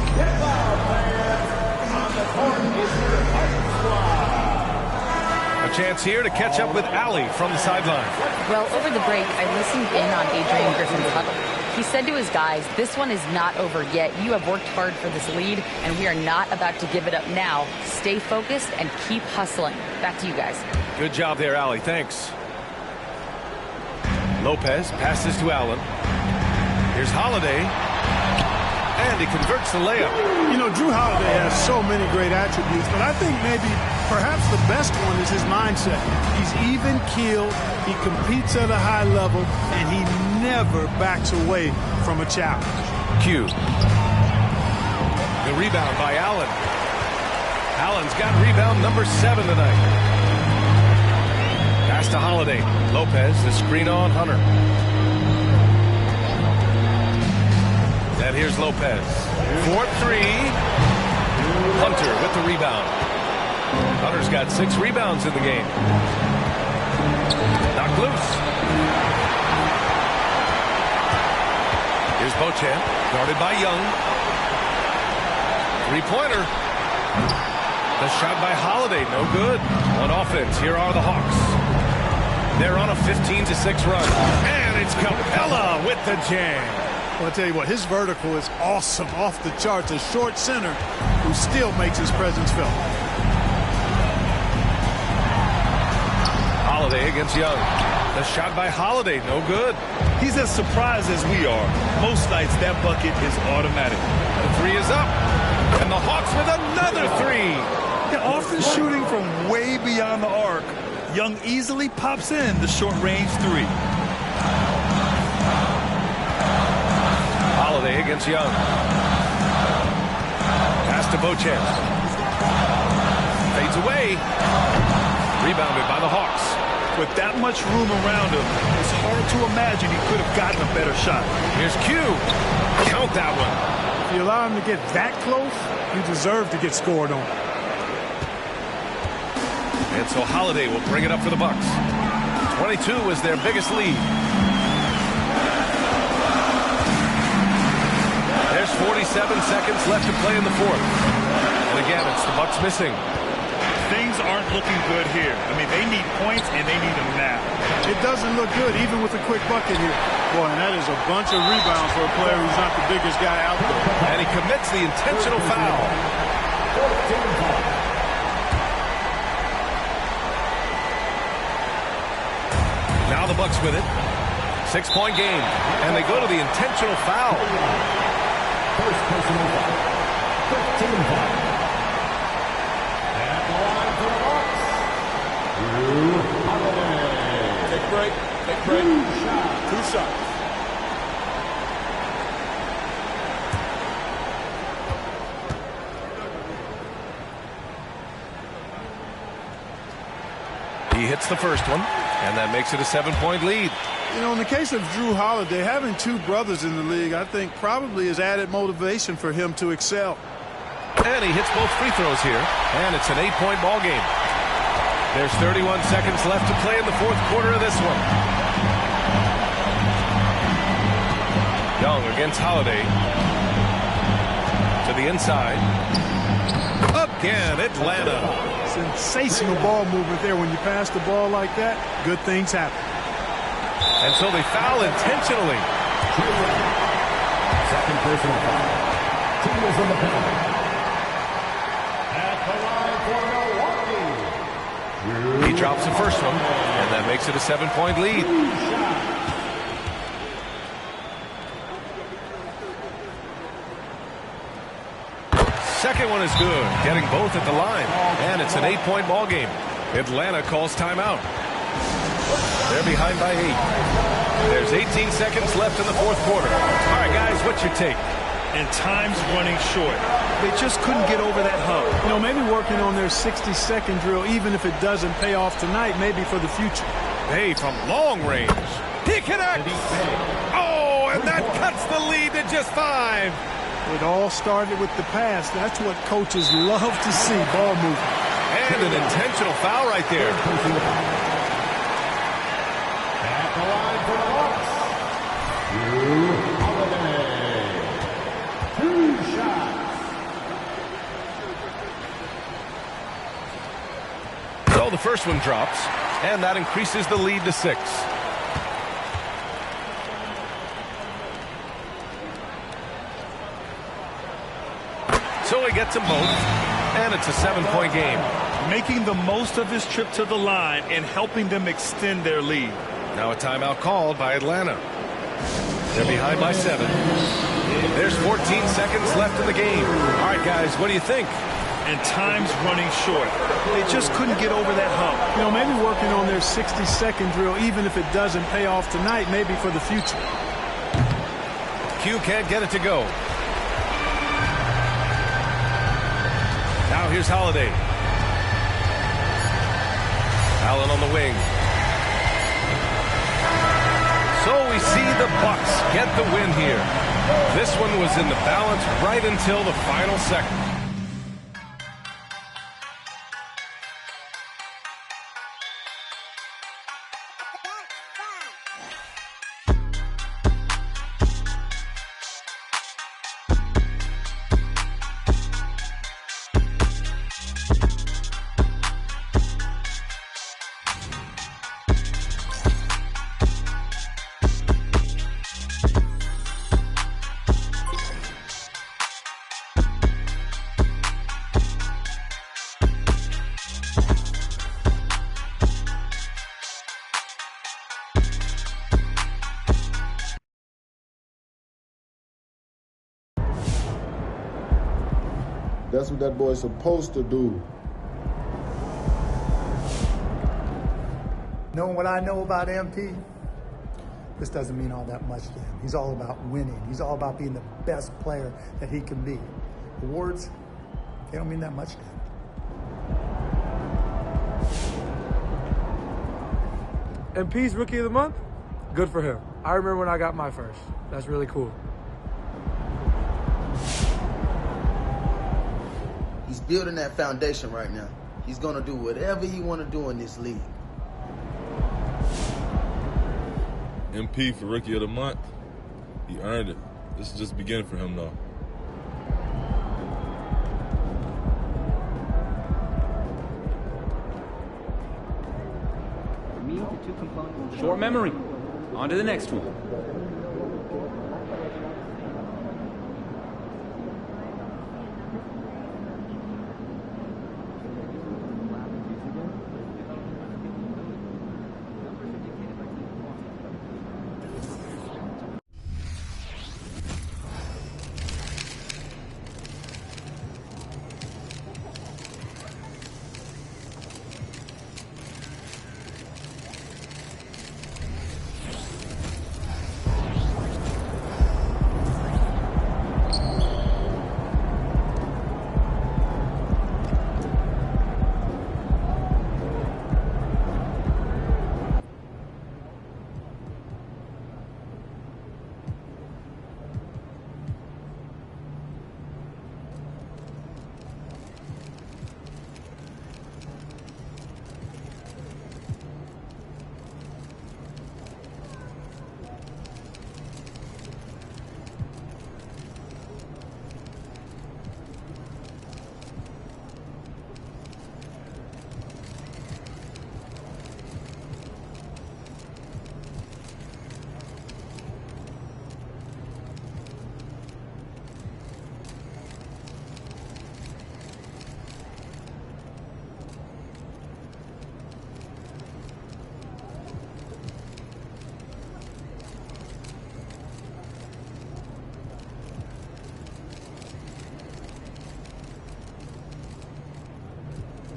A chance here to catch up with Allie from the sideline. Well, over the break, I listened in on Adrian Griffin's huddle. He said to his guys, this one is not over yet. You have worked hard for this lead, and we are not about to give it up now. Stay focused and keep hustling. Back to you guys. Good job there, Allie. Thanks. Lopez passes to Allen. Here's Holiday. And he converts the layup. You know, Drew Holiday has so many great attributes, but I think maybe perhaps the best one is his mindset. He's even-keeled, he competes at a high level, and he never backs away from a challenge. Q. The rebound by Allen. Allen's got rebound number 7 tonight. Pass to Holiday. Lopez, the screen on Hunter. And here's Lopez. 4-3. Hunter with the rebound. Hunter's got 6 rebounds in the game. Knocked loose. Here's Beauchamp, guarded by Young. Three-pointer. The shot by Holiday, no good. On offense, here are the Hawks. They're on a 15-6 run. And it's Capella with the jam. Well, I'll tell you what, his vertical is awesome, off the charts. A short center who still makes his presence felt. Holiday against Young. The shot by Holiday, no good. He's as surprised as we are. Most nights, that bucket is automatic. The three is up. And the Hawks with another three. Yeah, often shooting from way beyond the arc, Young easily pops in the short-range three. Holiday against Young. Pass to Beauchamp. Fades away. Rebounded by the Hawks. With that much room around him, it's hard to imagine he could have gotten a better shot. Here's Q. Count that one. If you allow him to get that close, you deserve to get scored on. And so Holiday will bring it up for the Bucks. 22 was their biggest lead. There's 47 seconds left to play in the fourth. And again, it's the Bucks missing. Things aren't looking good here. I mean, they need points, and they need them now. It doesn't look good, even with a quick bucket here. Boy, and that is a bunch of rebounds for a player who's not the biggest guy out there. And he commits the intentional foul. Now the Bucks with it. 6-point game. And they go to the intentional foul. First personal foul. 15 foul. At the line for the Bucks. Drew Holiday. Take a break. Take a break. Two shots. He hits the first one. And that makes it a 7-point lead. You know, in the case of Drew Holiday, having two brothers in the league, I think probably is added motivation for him to excel. And he hits both free throws here. And it's an 8-point ball game. There's 31 seconds left to play in the fourth quarter of this one. Young against Holiday. To the inside. Again, Atlanta. Sensational ball movement there. When you pass the ball like that, good things happen. And so they foul intentionally. Second personal foul. Team is on the penalty. At the line for Milwaukee. He drops the first one, and that makes it a 7-point lead. Second one is good, getting both at the line. And it's an 8-point ball game. Atlanta calls timeout. They're behind by 8. There's 18 seconds left in the fourth quarter. All right, guys, what's your take? And time's running short. They just couldn't get over that hump. You know, maybe working on their 60-second drill, even if it doesn't pay off tonight, maybe for the future. Hey, from long range. He connects. Oh, and that cuts the lead to just 5. It all started with the pass. That's what coaches love to see, ball movement. And an intentional foul right there. At the line for the Bucks. Drew Holiday. 2 shots. So the first one drops, and that increases the lead to 6. So he gets them both, and it's a 7-point game. Making the most of his trip to the line and helping them extend their lead. Now a timeout called by Atlanta. They're behind by 7. There's 14 seconds left in the game. All right, guys, what do you think? And time's running short. They just couldn't get over that hump. You know, maybe working on their 60-second drill, even if it doesn't pay off tonight, maybe for the future. Q can't get it to go. Now here's Holiday. Allen on the wing. So we see the Bucks get the win here. This one was in the balance right until the final second. That's what that boy's supposed to do. Knowing what I know about MP, this doesn't mean all that much to him. He's all about winning. He's all about being the best player that he can be. Awards, they don't mean that much to him. MP's Rookie of the Month? Good for him. I remember when I got my first. That's really cool. He's building that foundation right now. He's going to do whatever he want to do in this league. MP for Rookie of the Month, he earned it. This is just the beginning for him, though. Short memory. On to the next one.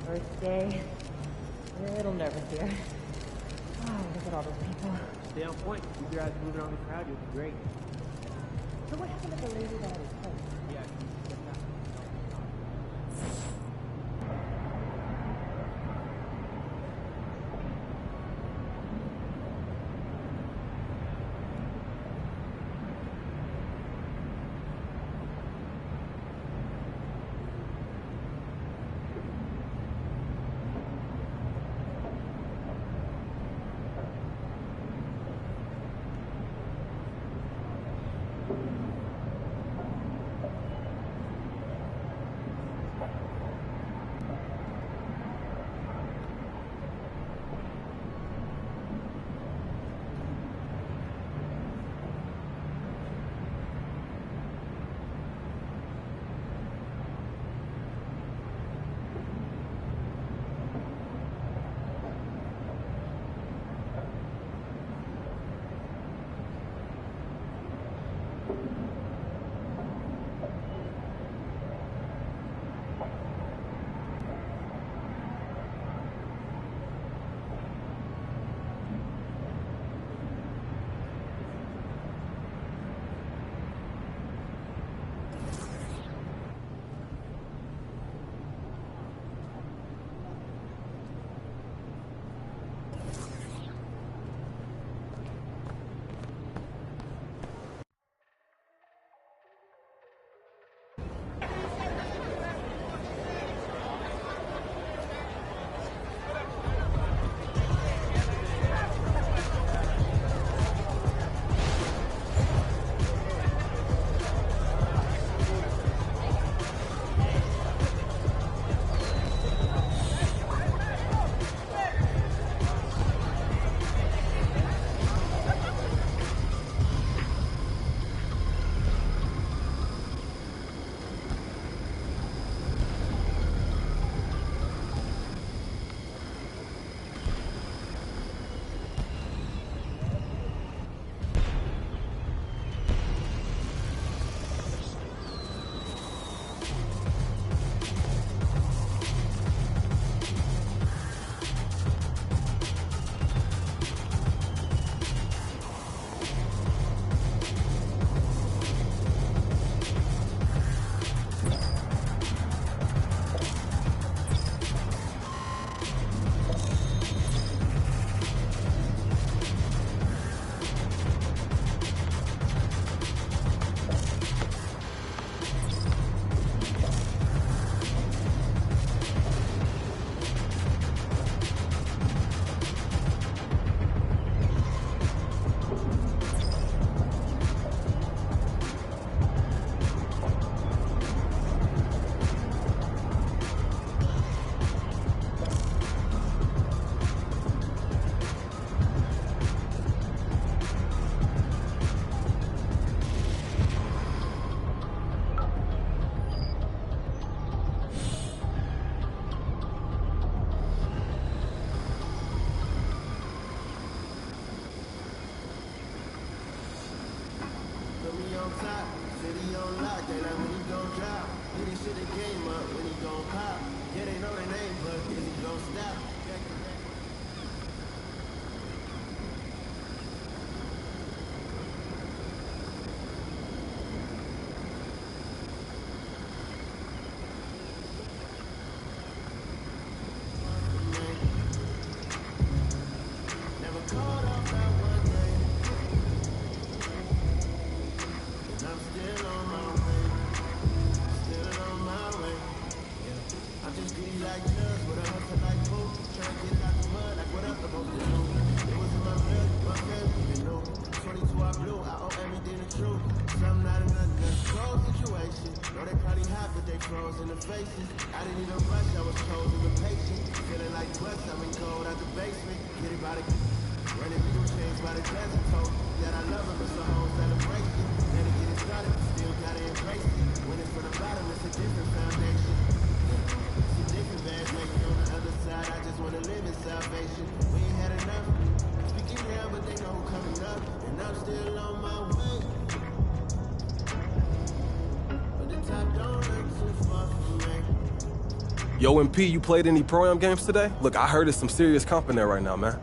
First day, a little nervous here. Oh, look at all those people. Stay on point. Keep your eyes moving on the crowd. You'll be great. So what happened to the lady that was hurt? Yeah, she's just not. Yo, MP, you played any pro-am games today? Look, I heard there's some serious comp in there right now, man.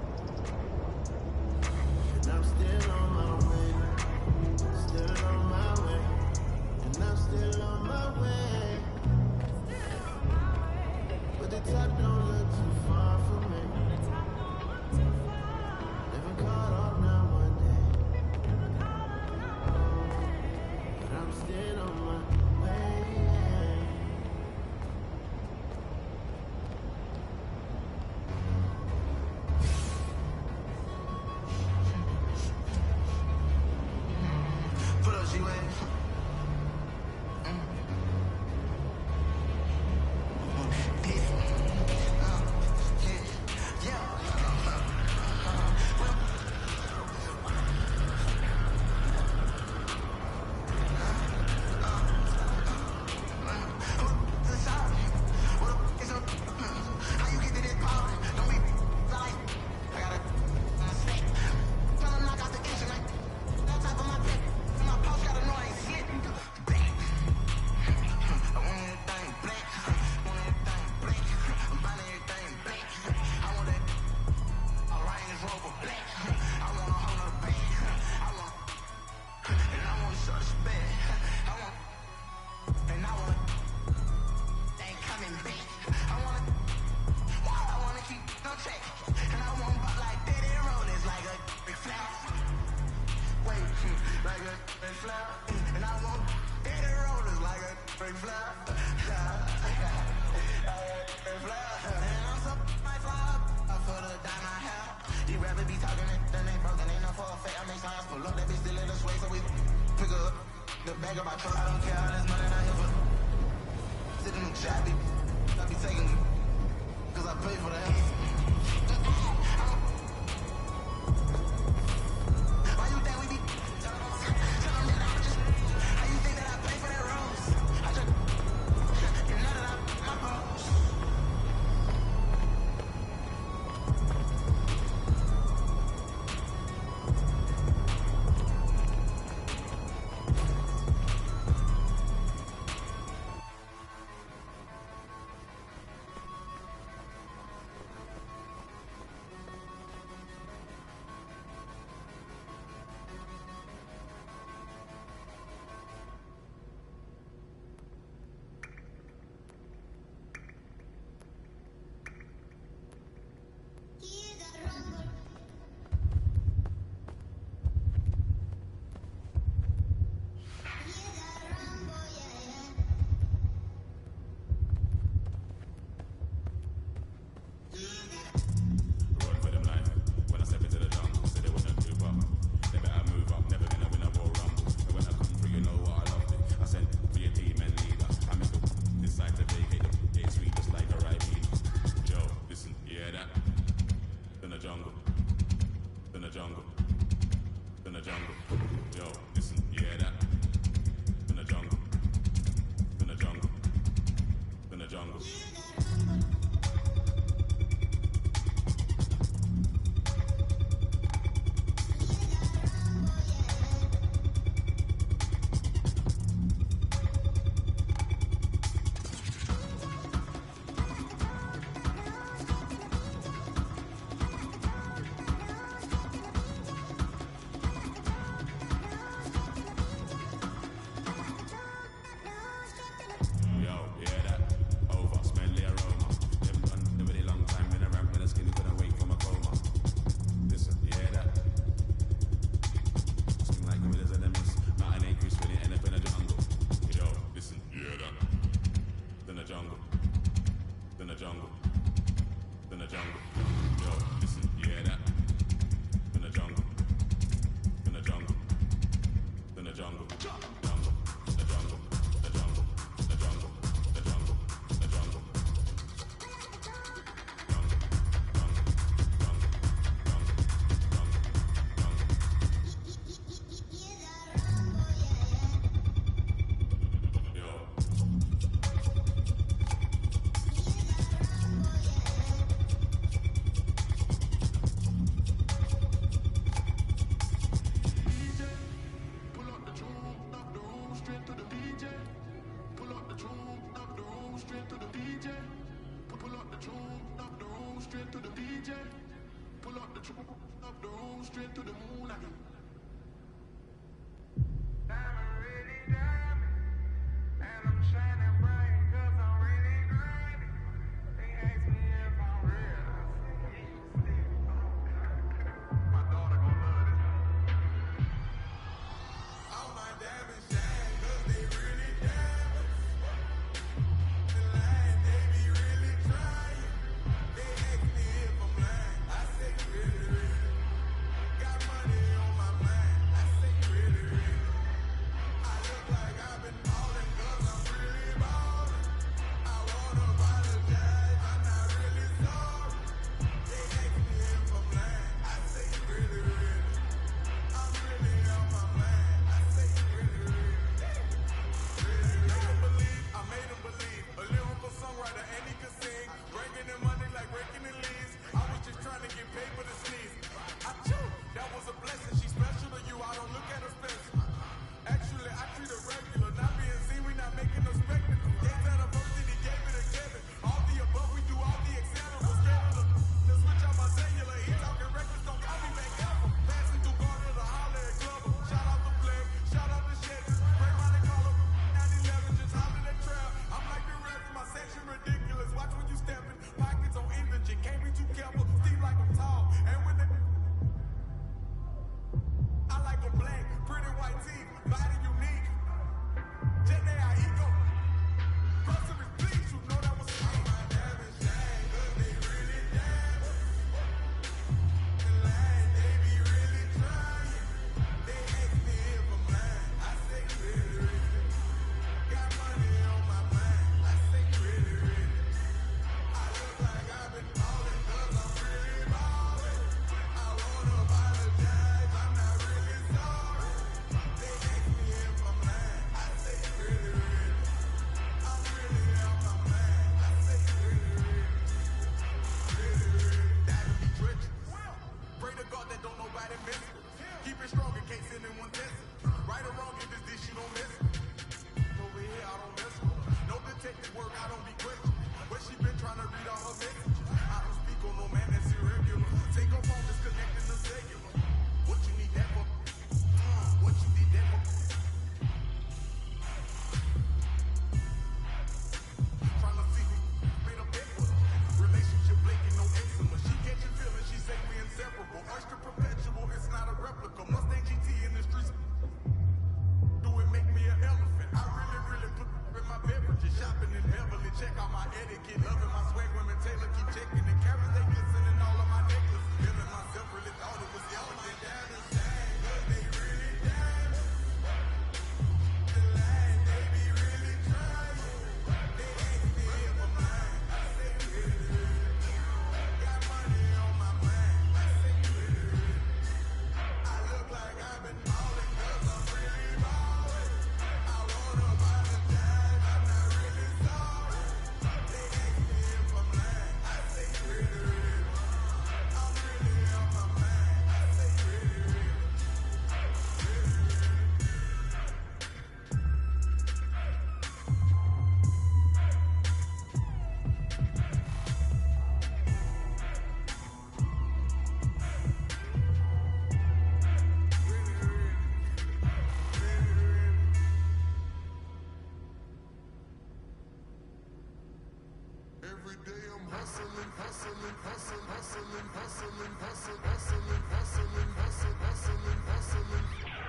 straight to the DJ. Pull up the truck, up the room, straight to the moon again. Diamond really diamond, and I'm shining bright 'cause I'm really grinding. They ask me if I'm real, I say my daughter gon' love this. All my diamonds shine 'cause they really diamonds. The line, they be really trying. They ask me if I'm lying, I say really, really. Got money on my mind, I say really, really. I look like I've been ballin' 'cause I'm really ballin'. I wanna apologize, I'm not really sorry. They ask me if I'm lying, I say really, really. I'm really on my mind, I say really, really. I made them believe. A lyrical songwriter and he could sing. Breaking in money like breaking in leaves. I was just trying to get paid for the sneeze. I chew, that was a blessing. She's special to you, I don't look at her special. Actually, I treat her regular. Not being seen, we not making no spectacle. Gates anniversary, gave it to Kevin. All the above, we do all the etc. Scared of the switch on my cellular. He talking records, don't call me back ever. Passing through Garner to holler at Glover. Shout out the flag, shout out the sheds. Spray around and call up 911, just holler that trail. I'm like the rest, my section ridiculous. Watch when you steppin'. Pockets on indigent, can't be too careful. Steve like I'm tall. And when the I like them black, pretty white teeth, body unique. Jenny, I ego. Groceries, please, you know that was me. All my diamonds shine 'cause they really diamonds. The line, they be really trying. They ask me if I'm lying, I say really, really. Got money on my mind, I say really, really. I look like I've been ballin' 'cause I'm really ballin'. I wanna apologize, I'm not really sorry. They ask me if I'm lying, I say really, really. I'm really on my mind, I say really, really. Really, really. That'll be treacherous. Pray to God that don't nobody miss it. Keep it strong in case anyone tests it. Right or wrong, if it's this, you don't miss it. Over here, I don't mess with her. No detective work, I don't be questioned. But she been trying to read all her messages. I don't speak on no man that's irregular. Take her phone, disconnecting the cellular. What you need that for? What you need that for? Trying to see who made a bet with her. Relationship blinking, no eczema. She catching feelings, she say we inseparable. Oyster perpetual, it's not a replica. Mustang GT in the streets. Do it make me an elephant? I really, really put in my beverages. Shopping in Beverly, check out my etiquette. Loving my swag, women Taylor keep checking the carrots, they glistening all of my necklace. Feeling myself, really thought it was all my diamonds shine 'cause they really diamonds. The line, they be really trying. They ask me if I'm lying, I say really, really. Got money on my mind, I say really, really. I look like I've been ballin' 'cause I'm really ballin'. I wanna apologize, I'm not really sorry. They ask me if I'm lying, I say really, really. I'm really on my mind, I say really, really. Every day I'm hustling, hustling, hustling, hustling, hustling, hustling, hustling, hustling, hustling, hustling, hustling.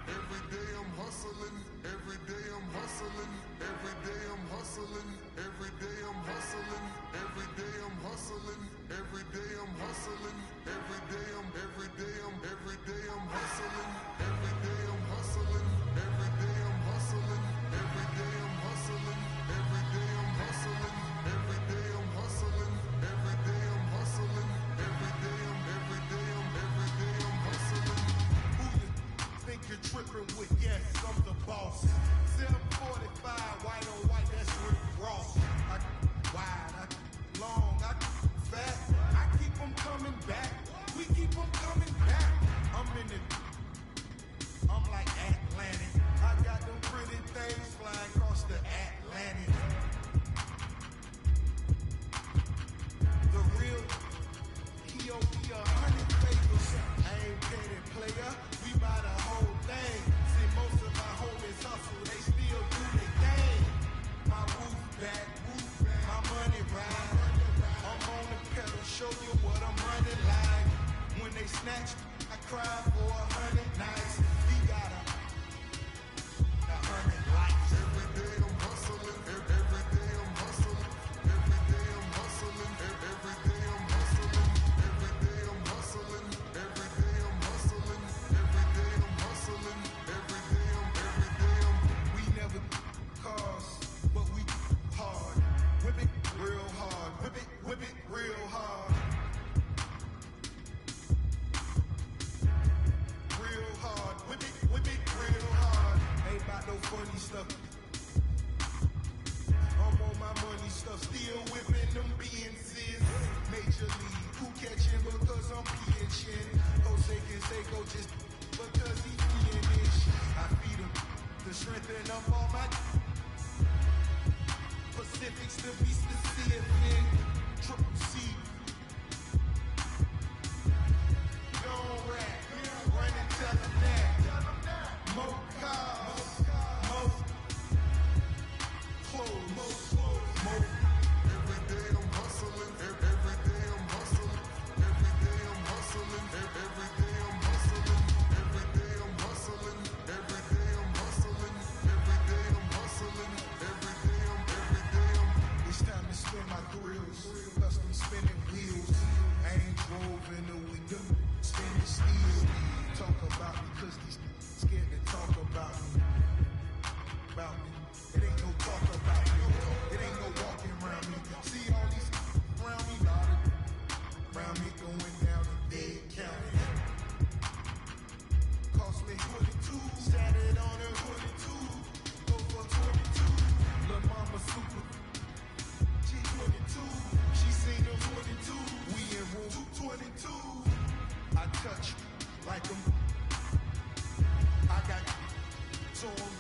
Every day I'm hustling, every day I'm hustling, every day I'm hustling, every day I'm hustling, every day I'm hustling, every day I'm hustling, every day I'm hustling, every day I'm hustling, every day I'm hustling, every day I'm hustling, every day I'm hustling, every day I'm hustling, every day I'm hustling, every day I'm hustling, every day I'm hustling. Who you think you're tripping with? Yes, I'm the boss. 745, white on white, that's Rick Ross. Wow. they snatched, I cried for 100 nights. We got 100 lives. Every day I'm hustling, every day I'm hustling, every day I'm hustling, every day I'm hustling, every day I'm hustling, every day I'm hustling, every day I'm hustling, every day I'm. We never cause, but we hard. Whip it real hard, whip it real hard. Real hard, whip it real hard. Ain't about no funny stuff. I'm on my money stuff, still whipping them BNCs. Major league, who catching because I'm pitching. Jose Canseco just because he finish. I feed him to strengthen up all my Pacifics to be specific. Triple C. Don't rap, run and tell them that. More cars, more clothes, more. Every day I'm hustling, every day I'm hustling, every day I'm hustling, every day I'm hustling, every day I'm hustling, every day I'm hustling, every day I'm hustling, every day I'm. It's time to spin my thrills, custom spinning wheels. I ain't drove in the window, spinning steel. Talk about me, cause these scared to talk about me. It ain't no talk about me. It ain't no walking around me. See all these around me, lot of around me going down the dead county. Cost me 22, sat it on her 22, go for 22. Lil' mama super, she 22, she seen them 22. We in room 222. I touch like them. I got to 'em.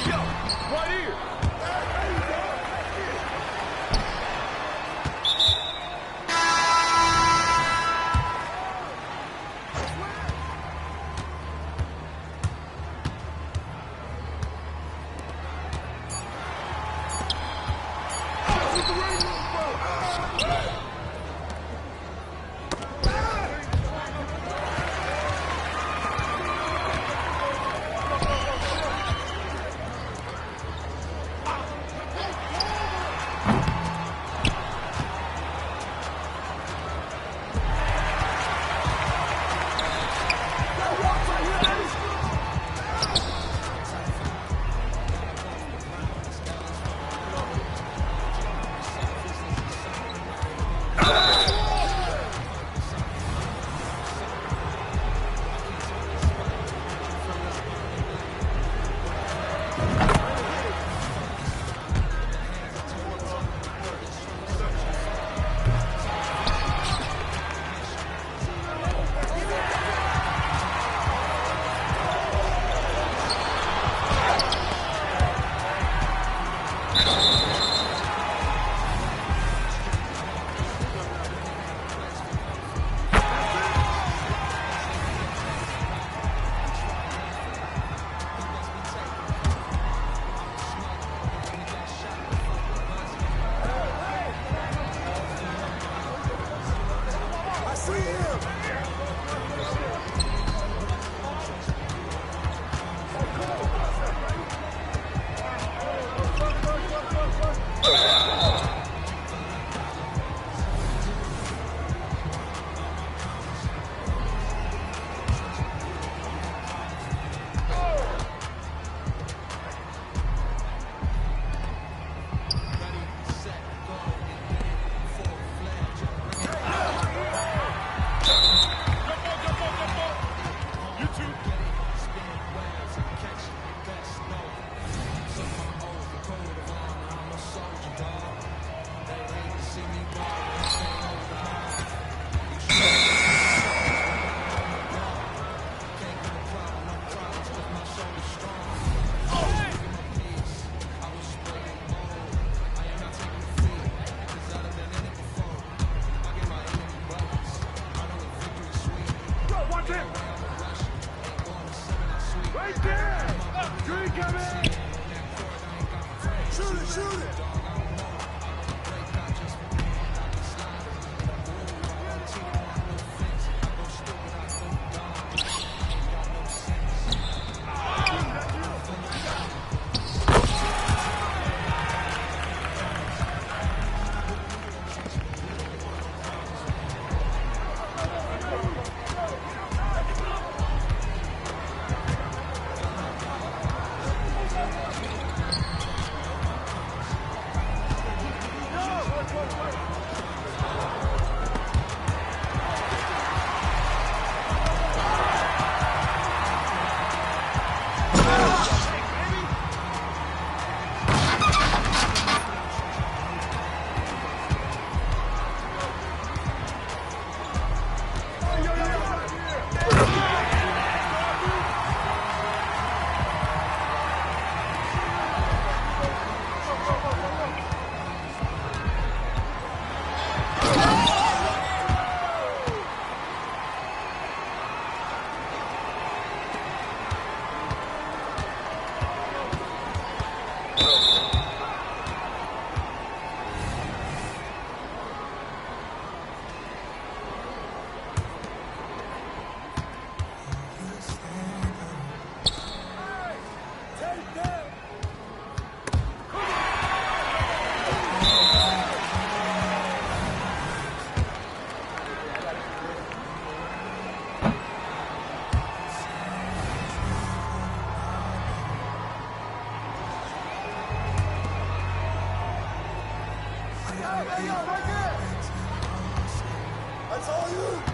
Right here. That's all you.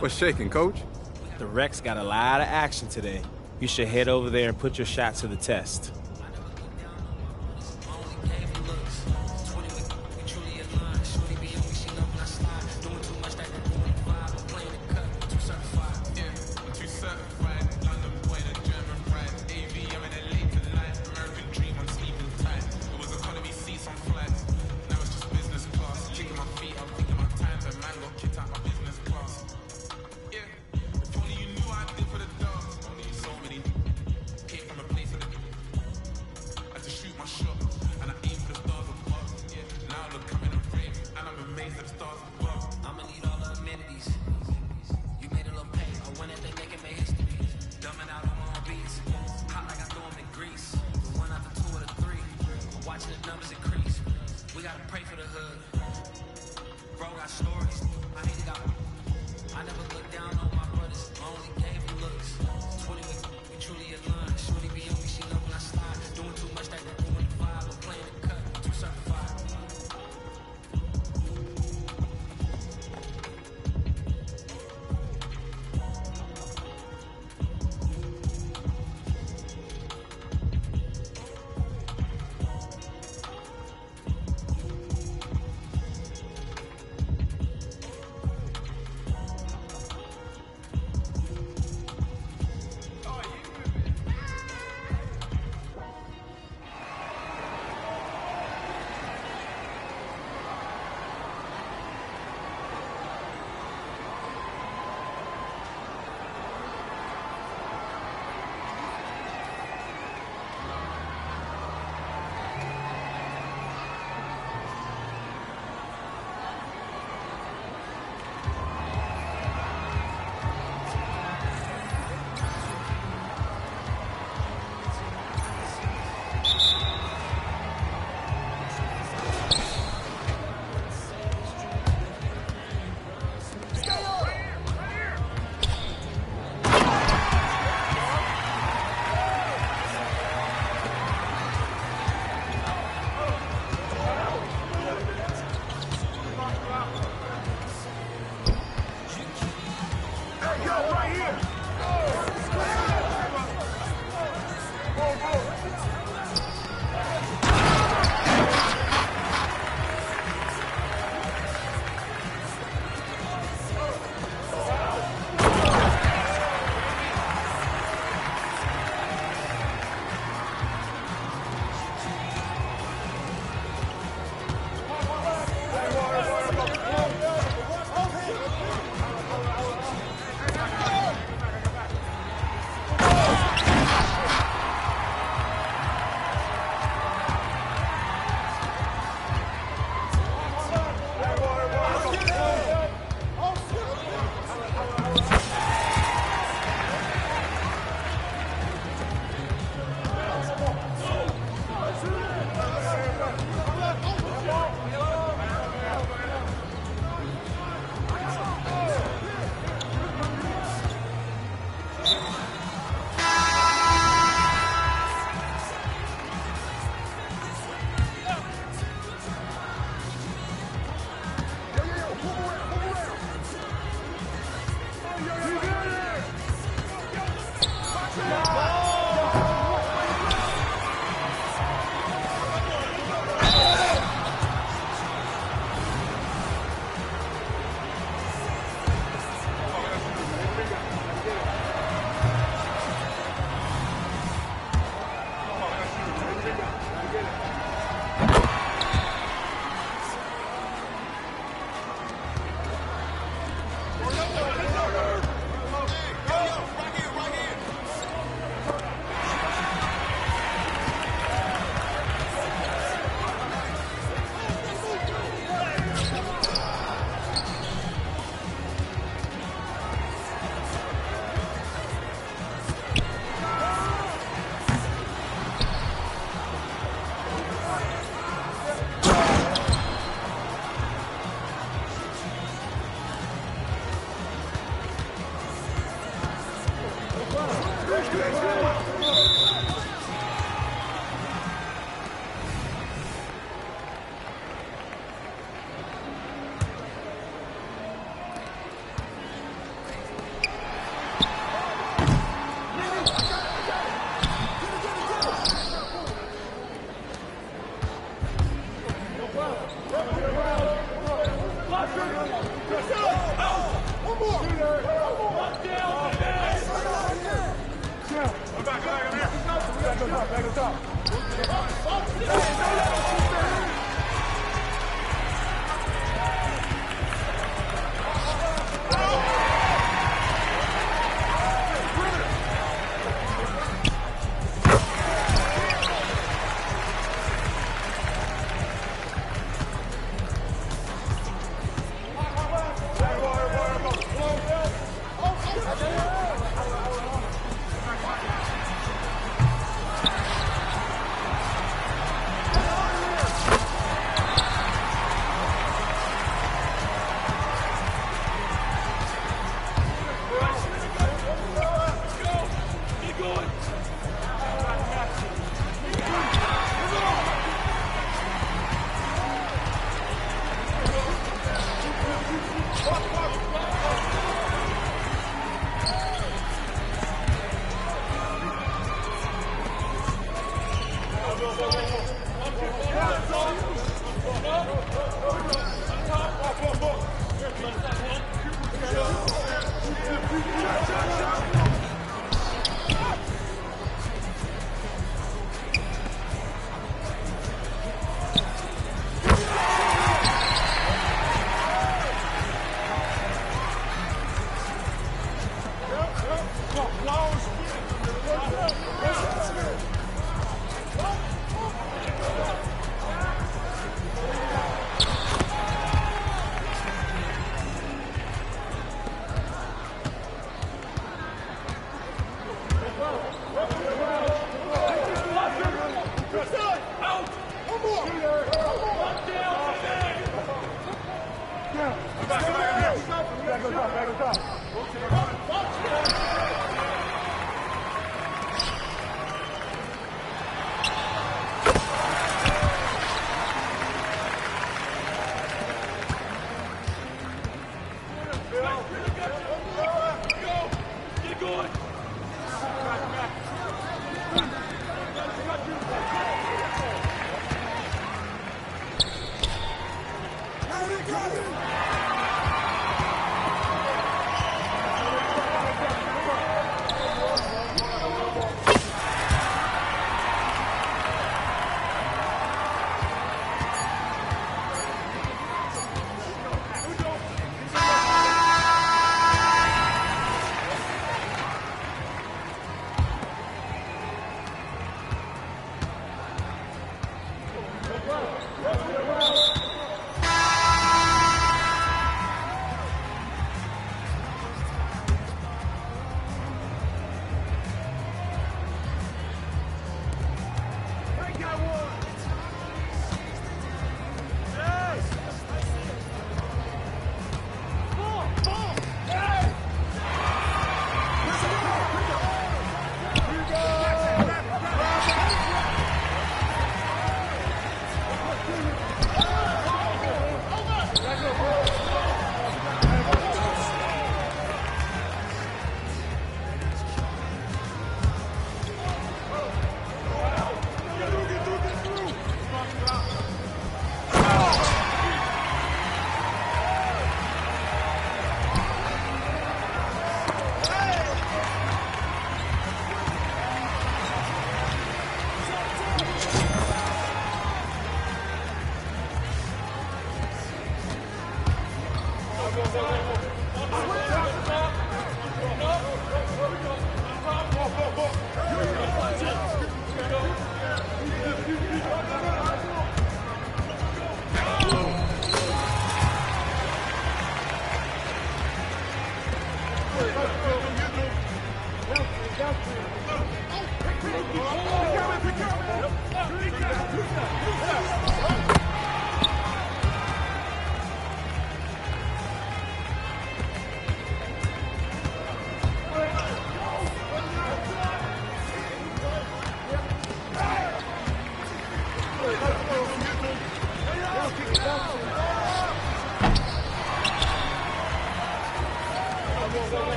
What's shaking, Coach? The Rec's got a lot of action today. You should head over there and put your shot to the test.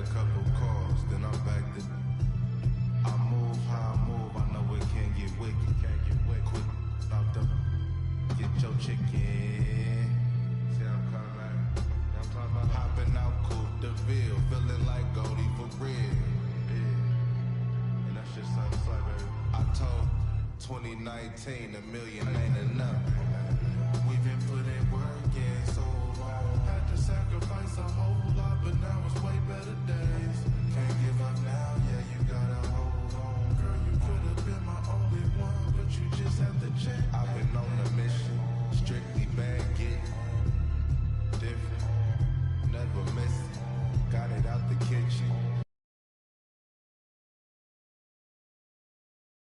a couple calls, then I'm back to. I move how I move, I know it can't get wicked. Quick, out the. Get your chicken. See I'm coming back. I'm talking about hopping out Coupe de Ville, feeling like Goldie for real. Yeah. And that's just something like, baby. I told 2019 $1 million ain't enough. We've been putting work in so long. Had to sacrifice a whole lot, but now it's way better days. Can't give up now, yeah, you gotta hold on. Girl, you could have been my only one, but you just have to check. I've been on a mission, strictly bad getting different. Never miss it, got it out the kitchen.